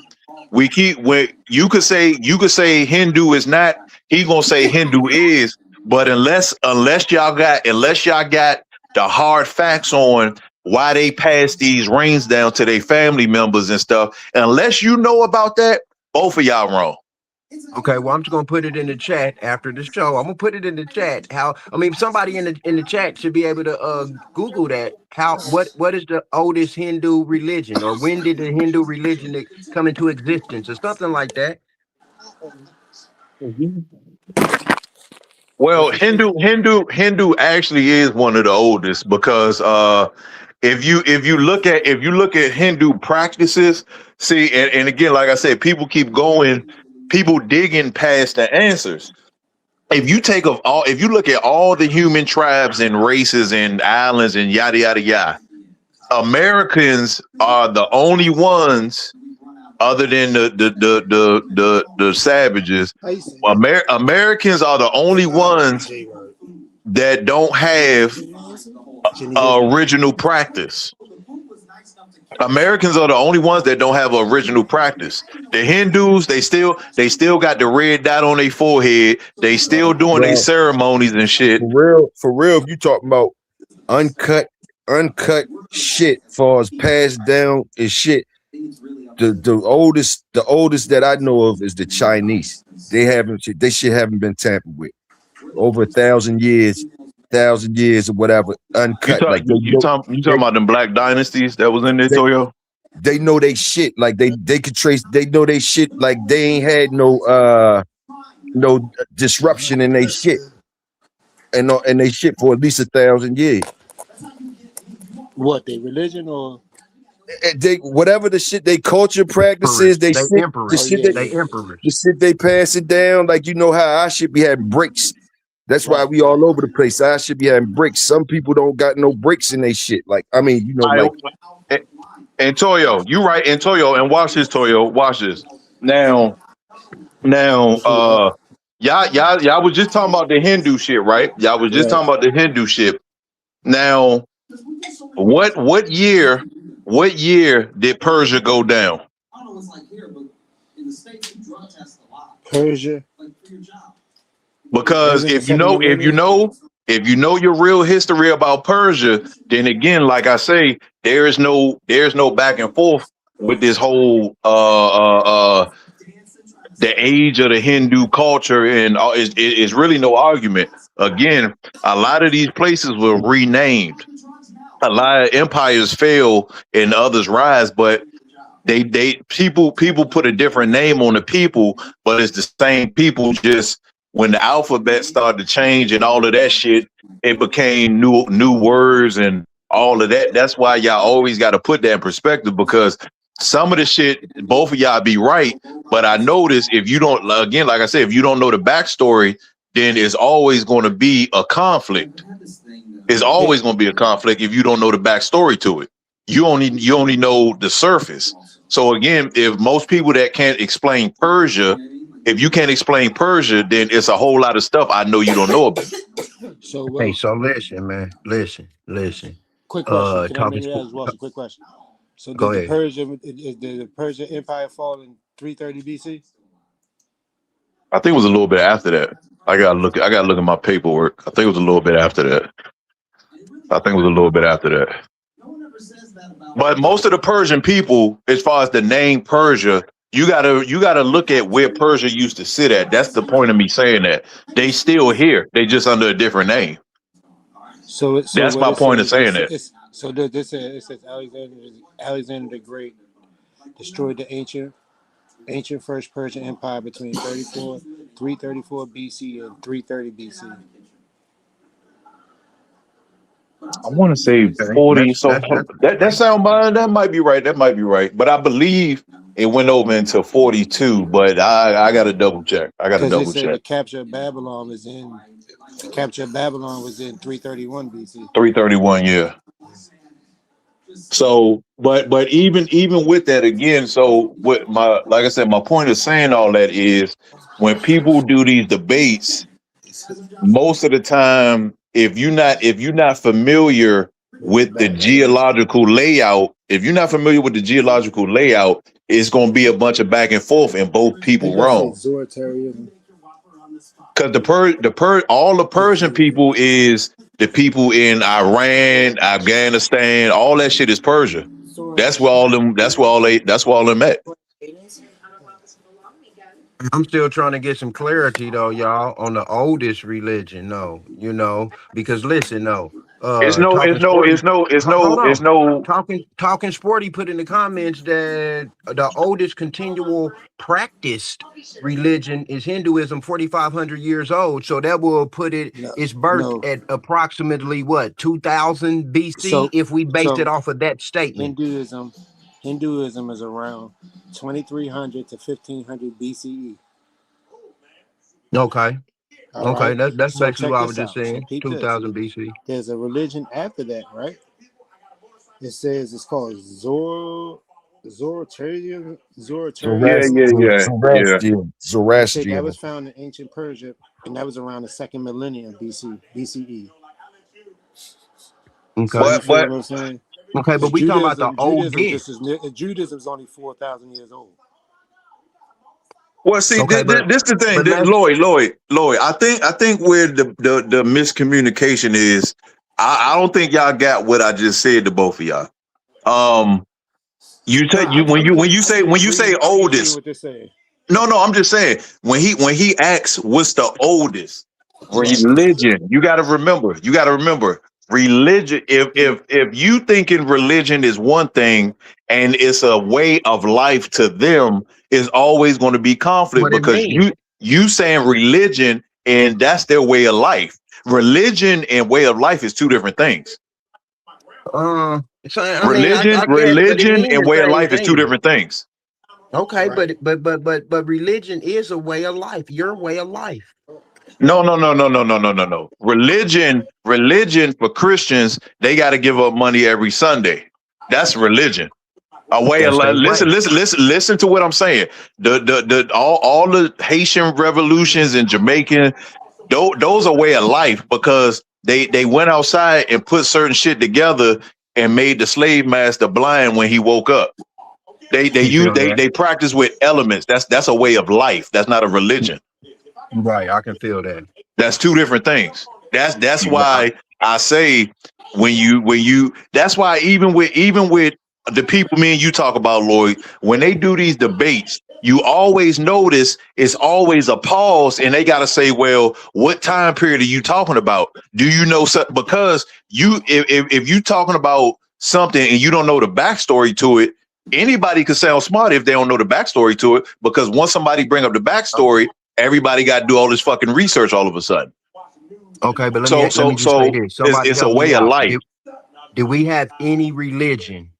you could say Hindu is not, he gonna say Hindu is, but unless y'all got the hard facts on why they pass these rings down to their family members and stuff, unless you know about that, both of y'all wrong.
Okay, well, I'm just gonna put it in the chat after the show. I'm gonna put it in the chat. Somebody in the chat should be able to Google that. What is the oldest Hindu religion, or when did the Hindu religion come into existence, or something like that?
Well, Hindu actually is one of the oldest because if you look at Hindu practices, see, and again, like I said, people digging past the answers. If you look at all the human tribes and races and islands and yada yada yada, Americans are the only ones, other than the savages. Americans are the only ones that don't have original practice. Americans are the only ones that don't have original practice. The Hindus, they still got the red dot on their forehead. They still doing their ceremonies and shit.
For real, if you talking about uncut shit, far as passed down is shit. The oldest that I know of is the Chinese. They shit haven't been tampered with. Over 1,000 years or whatever, uncut.
You talking about them black dynasties that was in there, Toyo?
They know they shit. Like they could trace. They know they shit. Like they ain't had no disruption in they shit, and they shit for at least 1,000 years.
What, they religion or?
They whatever the shit they culture practices, they shit they pass it down. Like you know how I should be having breaks. That's why we all over the place. I should be having breaks. Some people don't got no breaks in their shit. Like, I mean, you know, like.
And Toyo, you right. And Toyo, and watch this, Toyo. Watch this. Now, y'all was just talking about the Hindu shit, right? Y'all was just talking about the Hindu shit. Now, What year did Persia go down?
Persia.
Because if you know your real history about Persia, then again, like I say, there's no back and forth with this whole the age of the Hindu culture, and it's really no argument. Again, a lot of these places were renamed. A lot of empires fail and others rise, but people put a different name on the people, but it's the same people. Just when the alphabet started to change and all of that shit, it became new words and all of that. That's why y'all always got to put that in perspective, because some of the shit, both of y'all be right, but I notice if you don't, again, like I said, if you don't know the backstory, then it's always going to be a conflict. It's always going to be a conflict if you don't know the backstory to it. You only know the surface. So again, if most people that can't explain Persia, if you can't explain Persia, then it's a whole lot of stuff I know you don't know about.
So
Hey, so listen, man. Listen.
quick question. Can I make
Talking.
that as well? Quick question. So
Go
did
ahead.
the Persian Empire fall in 330 BC?
I think it was a little bit after that. I gotta look at my paperwork. I think it was a little bit after that. But most of the Persian people, as far as the name Persia, you gotta look at where Persia used to sit at. That's the point of me saying that. They still here. They just under a different name.
So
That's my point of saying that.
It says Alexander the Great destroyed the ancient First Persian Empire between 334 BC and 330 BC.
I want to say 40. So that sound mind, that might be right. But I believe it went over into 42. But I got to double check.
The capture of Babylon was in 331 BC.
331, yeah. So, but even with that again, so what like I said, my point of saying all that is when people do these debates, most of the time, if you're not familiar with the geological layout, it's going to be a bunch of back and forth and both people wrong. Because all the Persian people is the people in Iran, Afghanistan, all that shit is Persia. That's where all them at.
I'm still trying to get some clarity though, y'all, on the oldest religion. No, because listen, no. Talking Sporty put in the comments that the oldest continual practiced religion is Hinduism, 4,500 years old. So that will put its birth at approximately what, 2000 BC, if we based it off of that statement.
Hinduism is around 2300 to 1500 BCE.
Okay.
All
okay,
right?
that's
So
basically
check
what I was
this
just
out.
saying.
So
2000 BC.
There's a religion after that, right? It says it's called Zoroastrianism.
Zoroastrian.
That was found in ancient Persia, and that was around the second millennium BCE.
Okay.
So you feel what I'm saying?
Okay, but we talking about the oldest.
Judaism is only 4,000 years old.
Well, see,
Okay,
this the thing. Lloyd. I think where the miscommunication is, I don't think y'all got what I just said to both of y'all. When you say oldest. No, I'm just saying when he asks what's the oldest religion, you got to remember religion. If you thinking religion is one thing and it's a way of life to them, is always going to be conflict, because you saying religion and that's their way of life. Religion and way of life is two different things. Religion and way of life is two different things.
Okay, right. but religion is a way of life. Your way of life.
No. Religion for Christians, they got to give up money every Sunday. That's religion. A way of life. Listen to what I'm saying. All the Haitian revolutions and Jamaican, those are way of life, because They went outside and put certain shit together and made the slave master blind when he woke up. They practice with elements. That's a way of life. That's not a religion.
Right, I can feel that.
That's two different things. That's why I say when you that's why even with the people me and you talk about, Lloyd, when they do these debates, you always notice it's always a pause and they got to say, well, what time period are you talking about? Do you know something? Because if you talking about something and you don't know the backstory to it, anybody could sound smart if they don't know the backstory to it, because once somebody bring up the backstory, everybody got to do all this fucking research all of a sudden.
Okay, but let me just say this.
It's a way of life.
Did we have any religion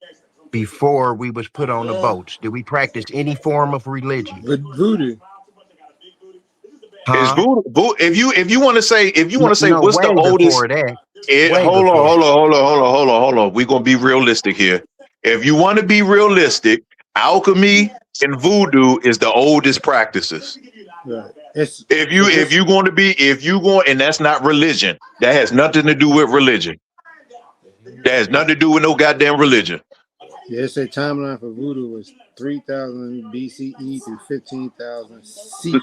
before we was put on the boats? Did we practice any form of religion?
Voodoo.
Is voodoo? If you want to say what's the oldest? Hold on. We're gonna be realistic here. If you want to be realistic, alchemy and voodoo is the oldest practices.
Right.
If you're going, and that's not religion. That has nothing to do with religion. That has nothing to do with no goddamn religion.
Yeah, it's a timeline for voodoo was 3000 BCE through 15,000 CE.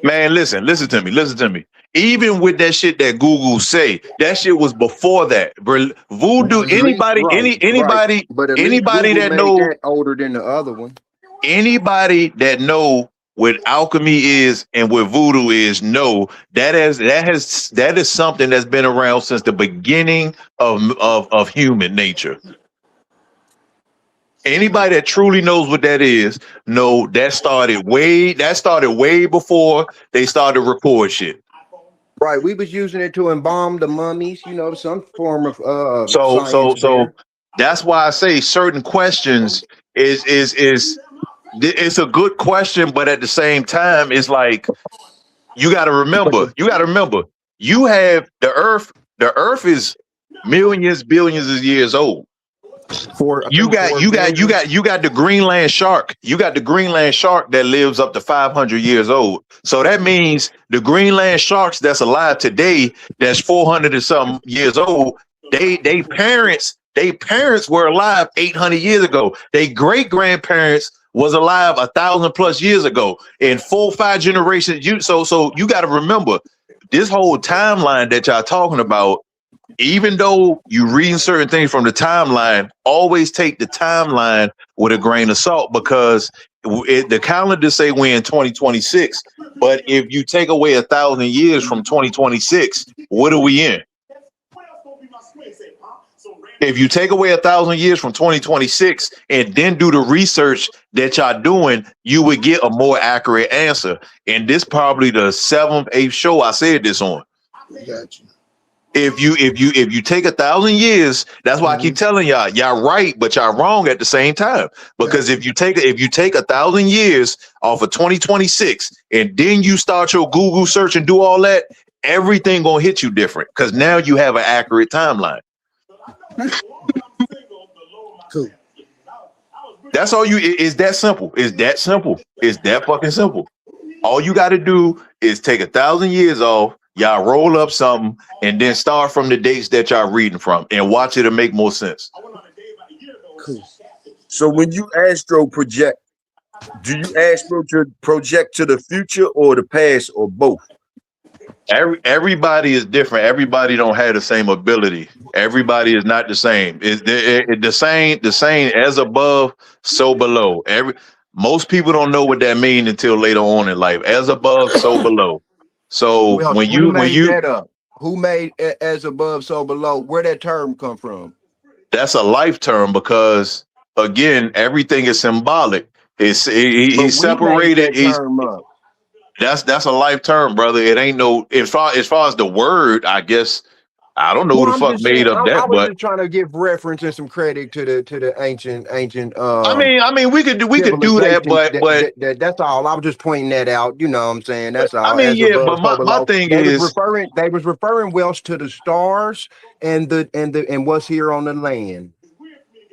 Man, listen to me. Even with that shit that Google say, that shit was before that. Voodoo, anybody that know
that older than the other one.
Anybody that know what alchemy is and what voodoo is, know that is something that's been around since the beginning of human nature. Anybody that truly knows what that is, know that started way before they started to record shit.
Right, we was using it to embalm the mummies, some form of
so that's why I say certain questions is it's a good question, but at the same time, it's like you got to remember, you have the earth is millions, billions of years old. You got the Greenland shark. You got the Greenland shark that lives up to 500 years old. So that means the Greenland sharks that's alive today, that's 400 and something years old, they parents were alive 800 years ago. They great grandparents was alive 1,000+ years ago. In 4 or 5 generations. So you got to remember this whole timeline that y'all talking about. Even though you reading certain things from the timeline, always take the timeline with a grain of salt, because the calendar say we're in 2026, but if you take away 1,000 years from 2026, what are we in? If you take away 1,000 years from 2026 and then do the research that y'all doing, you would get a more accurate answer. And this probably the 7th, 8th show I said this on.
Gotcha.
If you take 1,000 years, that's why I keep telling y'all right, but y'all wrong at the same time. Because if you take 1,000 years off of 2026 and then you start your Google search and do all that, everything gonna hit you different, because now you have an accurate timeline.
Cool.
That's all it's that simple. It's that simple. It's that fucking simple. All you got to do is take 1,000 years off. Y'all roll up something and then start from the dates that y'all reading from and watch it'll make more sense.
Cool.
So when you astro project, do you astro project to the future or the past or both?
Everybody is different. Everybody don't have the same ability. Everybody is not the same. It's the same as above, so below. Most people don't know what that means until later on in life. As above, so below. So who
made as above, so below? Where that term come from?
That's a life term, because again, everything is symbolic. He separated. That's a life term, brother. It ain't no as far as the word, I guess. I don't know who the fuck made up that,
I was
but
just trying to give reference and some credit to the ancient.
I mean, we could do that, but
that's all. I was just pointing that out. You know what I'm saying? That's all.
I mean, yeah, but my thing is,
they was referring Welsh to the stars and what's here on the land.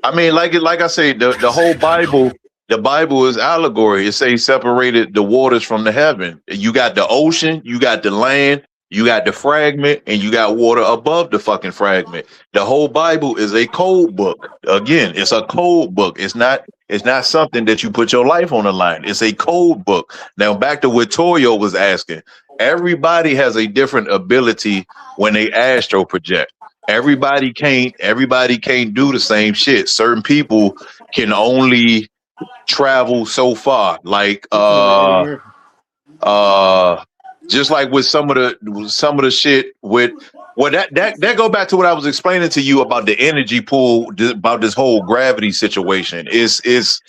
I mean, like I say, the whole Bible. The Bible is allegory. It says separated the waters from the heaven. You got the ocean, you got the land, You got the fragment and you got water above the fucking fragment. The whole Bible is a code book. Again, it's a code book. It's not something that you put your life on the line. It's a code book. Now back to what Toyo was asking. Everybody has a different ability when they astro project. Everybody can't do the same shit. Certain people can only travel so far. Like just like with some of the shit with that go back to what I was explaining to you about the energy pool, about this whole gravity situation. Is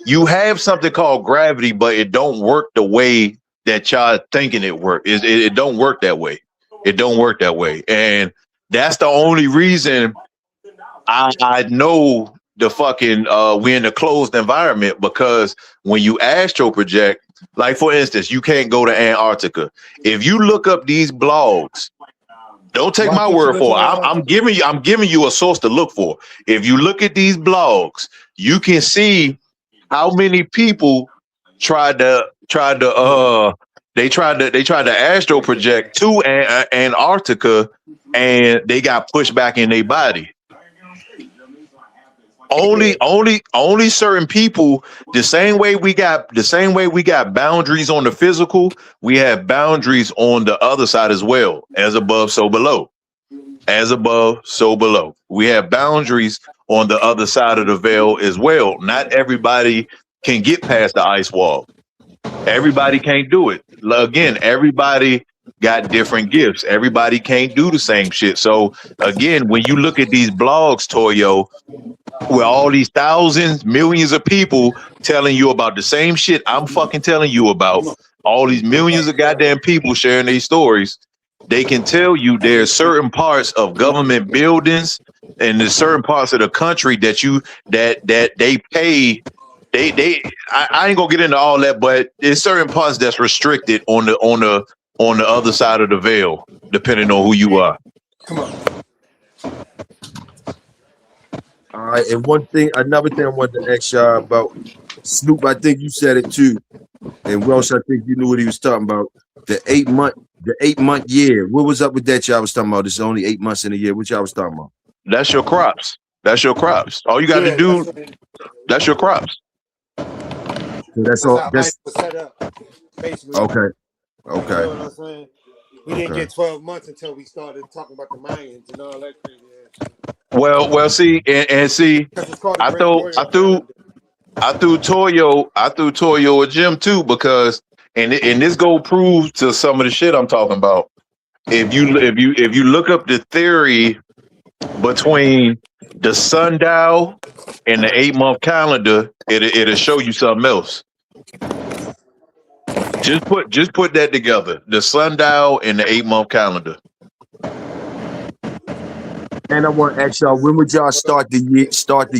you have something called gravity, but it don't work the way that y'all thinking it work. It don't work that way. It don't work that way. And that's the only reason I know the fucking we're in a closed environment, because when you astro project, like for instance, you can't go to Antarctica. If you look up these blogs, don't take my word for it. I'm giving you a source to look for. If you look at these blogs, you can see how many people tried to astro project to Antarctica, and they got pushed back in their body. Only certain people. The same way we got boundaries on the physical, we have boundaries on the other side as well. As above, so below. As above, so below. We have boundaries on the other side of the veil as well. Not everybody can get past the ice wall. Everybody can't do it. Again, everybody got different gifts. Everybody can't do the same shit. So again, when you look at these blogs, Toyo, where all these thousands, millions of people telling you about the same shit I'm fucking telling you about, all these millions of goddamn people sharing their stories, they can tell you there's certain parts of government buildings and there's certain parts of the country that they pay. I ain't gonna get into all that, but there's certain parts that's restricted on the other side of the veil, depending on who you are.
Come on.
All right, and another thing I wanted to ask y'all about, Snoop, I think you said it too, and Welsh, I think you knew what he was talking about. The 8 month year. What was up with that y'all was talking about? It's only 8 months in a year. What y'all was talking about?
That's your crops. That's your crops. All you got to do, that's your crops.
So that's all. That's
set up, basically.
Okay.
You know what I'm saying? We didn't get 12 months until we started talking about the Mayans and all that crazy ass.
Well, see, and see, I threw Toyo a gem too, because and this go prove to some of the shit I'm talking about. If you look up the theory between the sundial and the 8 month calendar, it'll show you something else. Just put that together. The sundial and the 8 month calendar.
And I want to ask y'all, when would y'all start the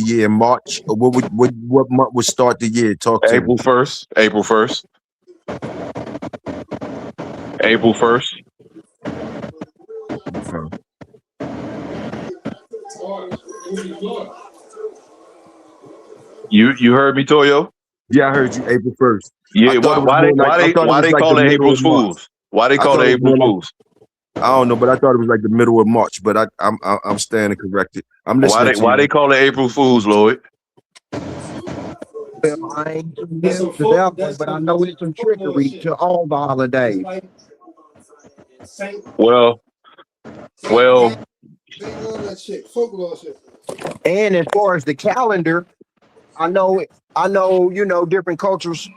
year in March? Or what month would start the year? Talk to
April 1st. April 1st. April 1st. You heard me, Toyo?
Yeah, I heard you. April 1st.
Yeah, why they call it April Fools? Why they call it April Fools?
I don't know, but I thought it was like the middle of March. But I'm standing corrected. I'm listening.
Why they call it April Fools, Lloyd?
Well, I ain't too into that one, but I know it's some trickery to all the holidays.
Well.
And as far as the calendar, I know, different cultures,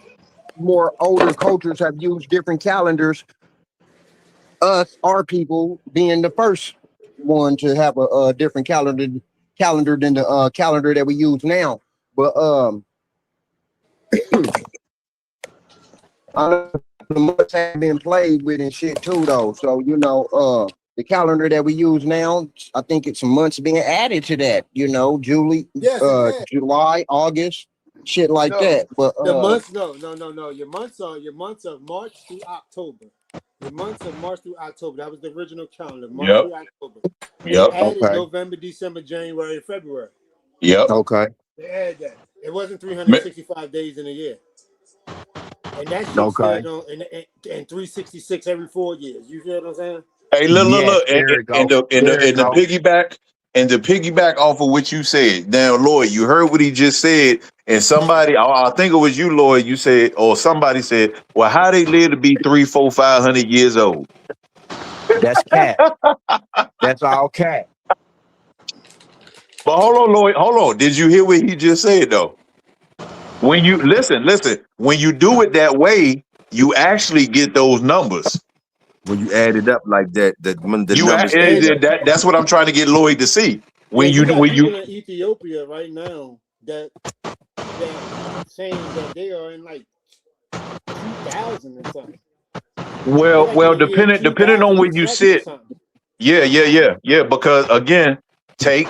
more older cultures have used different calendars. Our people being the first one to have a different calendar than the calendar that we use now. But I know the months have been played with and shit too, though. So the calendar that we use now, I think it's some months being added to that. July, August, shit like that. But
the months, no. Your months are March through October. The months of March through October. That was the original calendar. March through October. They added November, December, January, and February.
Okay.
They added that. It wasn't 365 days in a year. And that shit
Okay.
still don't and 366 every 4 years. You feel what I'm saying?
Hey, look,
There it
and
go. There it
the
go.
piggyback off of what you said. Now, Lloyd, you heard what he just said, and somebody, I think it was you, Lloyd, you said, or somebody said, well, how they live to be 300, 400, 500 years old?
That's cat. That's all cat.
But hold on, Lloyd, hold on. Did you hear what he just said though? When you listen, when you do it that way, you actually get those numbers.
When you add it up like that, the numbers.
That's what I'm trying to get Lloyd to see. When
you got
when
people
you
in Ethiopia right now that saying that they are in like 2000 and something.
well, depending on where you sit. Yeah. Because again, take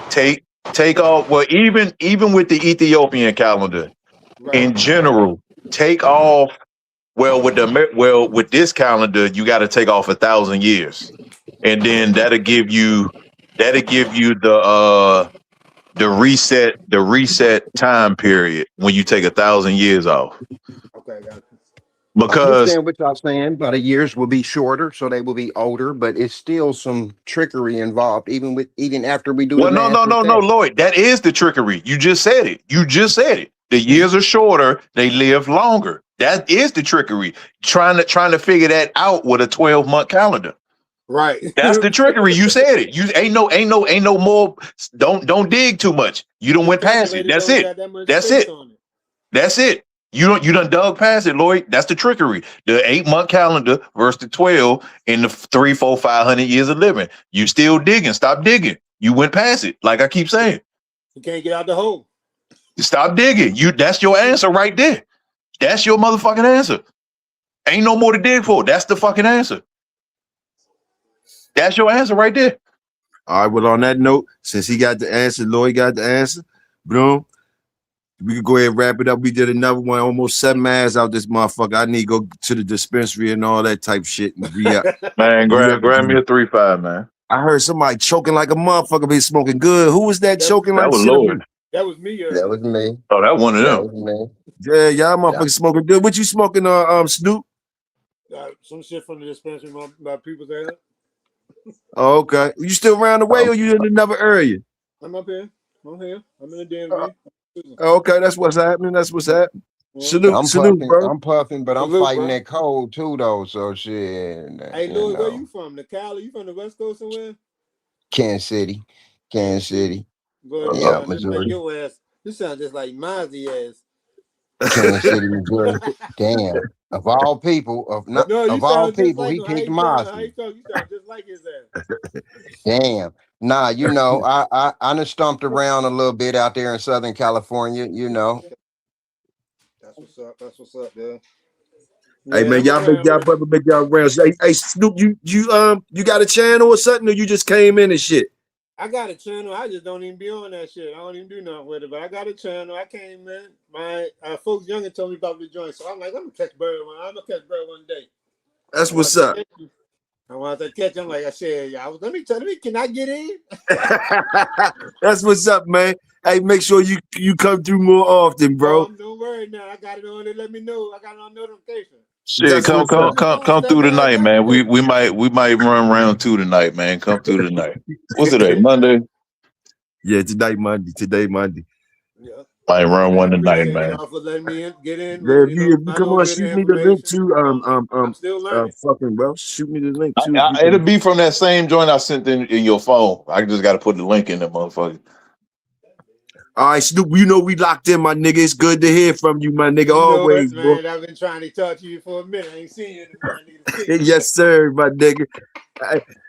off. Well, even with the Ethiopian calendar in general, take off. Well, with this calendar, you got to take off 1,000 years, and then that'll give you the reset time period when you take 1,000 years off.
Okay, got it.
I
Because
understand what y'all saying, but the years will be shorter, so they will be older, but it's still some trickery involved, even after we do the math.
No, Lloyd, that is the trickery. You just said it. The years are shorter, they live longer. That is the trickery. Trying to figure that out with a 12-month calendar.
Right.
That's the trickery. You said it. You ain't no more. Don't dig too much. You don't went past it. That's it. That's it. You done dug past it, Lloyd. That's the trickery. The 8-month calendar versus the 12 in the 300, 400, 500 years of living. You still digging. Stop digging. You went past it. Like I keep saying.
You can't get out the hole.
Stop digging. That's your answer right there. That's your motherfucking answer. Ain't no more to dig for. That's the fucking answer. That's your answer right there.
All right, well, on that note, since he got the answer, Lloyd got the answer, boom, we could go ahead and wrap it up. We did another one, almost 7 miles out this motherfucker. I need to go to the dispensary and all that type shit. And re-up.
Man, grab me a 3-5, man.
I heard somebody choking like a motherfucker, been smoking good. Who was that choking like
that was
shit?
Lloyd.
That was me.
That was me.
Oh, that one of them.
That was me.
Yeah, y'all motherfuckers smoking good. What you smoking, Snoop?
Some shit from the dispensary, my people's at.
Oh, okay. You still around the way or you in another area?
I'm up here. I'm here. I'm in the DMV.
Okay, that's what's happening. That's what's happening. Salute, bro.
I'm puffing, but I'm fighting that cold too, though. So shit.
Hey, Louis, where you from? The Cali? You from the West Coast somewhere?
Kansas City.
Go ahead,
yeah, Missouri.
Your ass. You sound just like Mozzie ass.
Kansas City, Missouri. Damn. Of all people, he picked Mozzie.
You sound just like his ass.
Damn. Nah, I done stomped around a little bit out there in Southern California,
That's what's up, dude.
Hey man, y'all make y'all rounds. Hey Snoop, you got a channel or something, or you just came in and shit?
I got a channel. I just don't even be on that shit. I don't even do nothing with it. But I got a channel. I came in. My folks younger told me about the joint, so I'm like, I'm gonna catch Bird one. I'm gonna catch Bird one day.
That's what's up.
I want to catch him. Like I said, let me. Can I get in?
That's what's up, man. Hey, make sure you come through more often, bro.
Don't worry now. I got it on it. Let me know. I got it on notification.
Shit, come through tonight, man. We might run round 2 tonight, man. Come through tonight. What's today? Monday?
Yeah, today Monday.
Yeah.
Might run one tonight, man.
For letting me get in.
Yeah, if you come on, shoot me the link too.
I'm still learning.
Fucking bro, shoot me the link too.
It'll be from that same joint I sent in your phone. I just got to put the link in there, motherfucker.
All right, Snoop, we locked in, my nigga. It's good to hear from you, my nigga. Always,
man. Bro. I've been trying to talk to you for a minute. I ain't seen you in a minute.
Yes, sir, my nigga.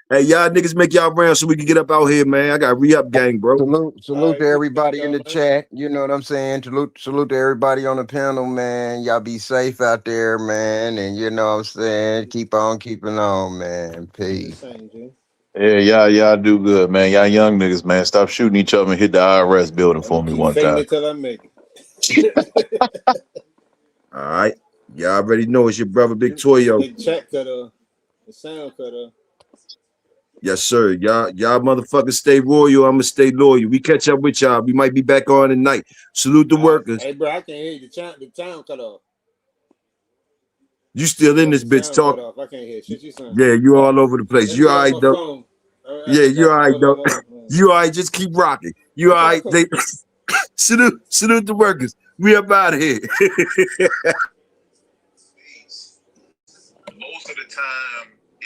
Hey, y'all niggas make y'all round so we can get up out here, man. I got re-up gang, bro.
Salute to everybody in the chat. You know what I'm saying? Salute to everybody on the panel, man. Y'all be safe out there, man. And you know what I'm saying? Keep on keeping on, man. Peace.
Yeah, y'all do good, man. Y'all young niggas, man. Stop shooting each other and hit the IRS building for me one time.
Until I make it.
All right. Y'all already know it's your brother, Big Toyo.
The chat cutter. The sound cutter.
Yes, sir. Y'all motherfuckers stay royal. I'ma stay loyal. We catch up with y'all. We might be back on tonight. Salute the workers.
Hey, bro, I can't hear you. The sound cut off.
You still in this bitch
Sound cut
talk?
off. I can't hear shit you saying.
Yeah, you all over the place.
Let
You
me
all
get off
right
my
though?
phone.
Yeah, you all right
Hold
though?
on, hold on.
You all right? Just keep rocking. You all
Okay,
right?
cool.
Salute the workers. We up out of here.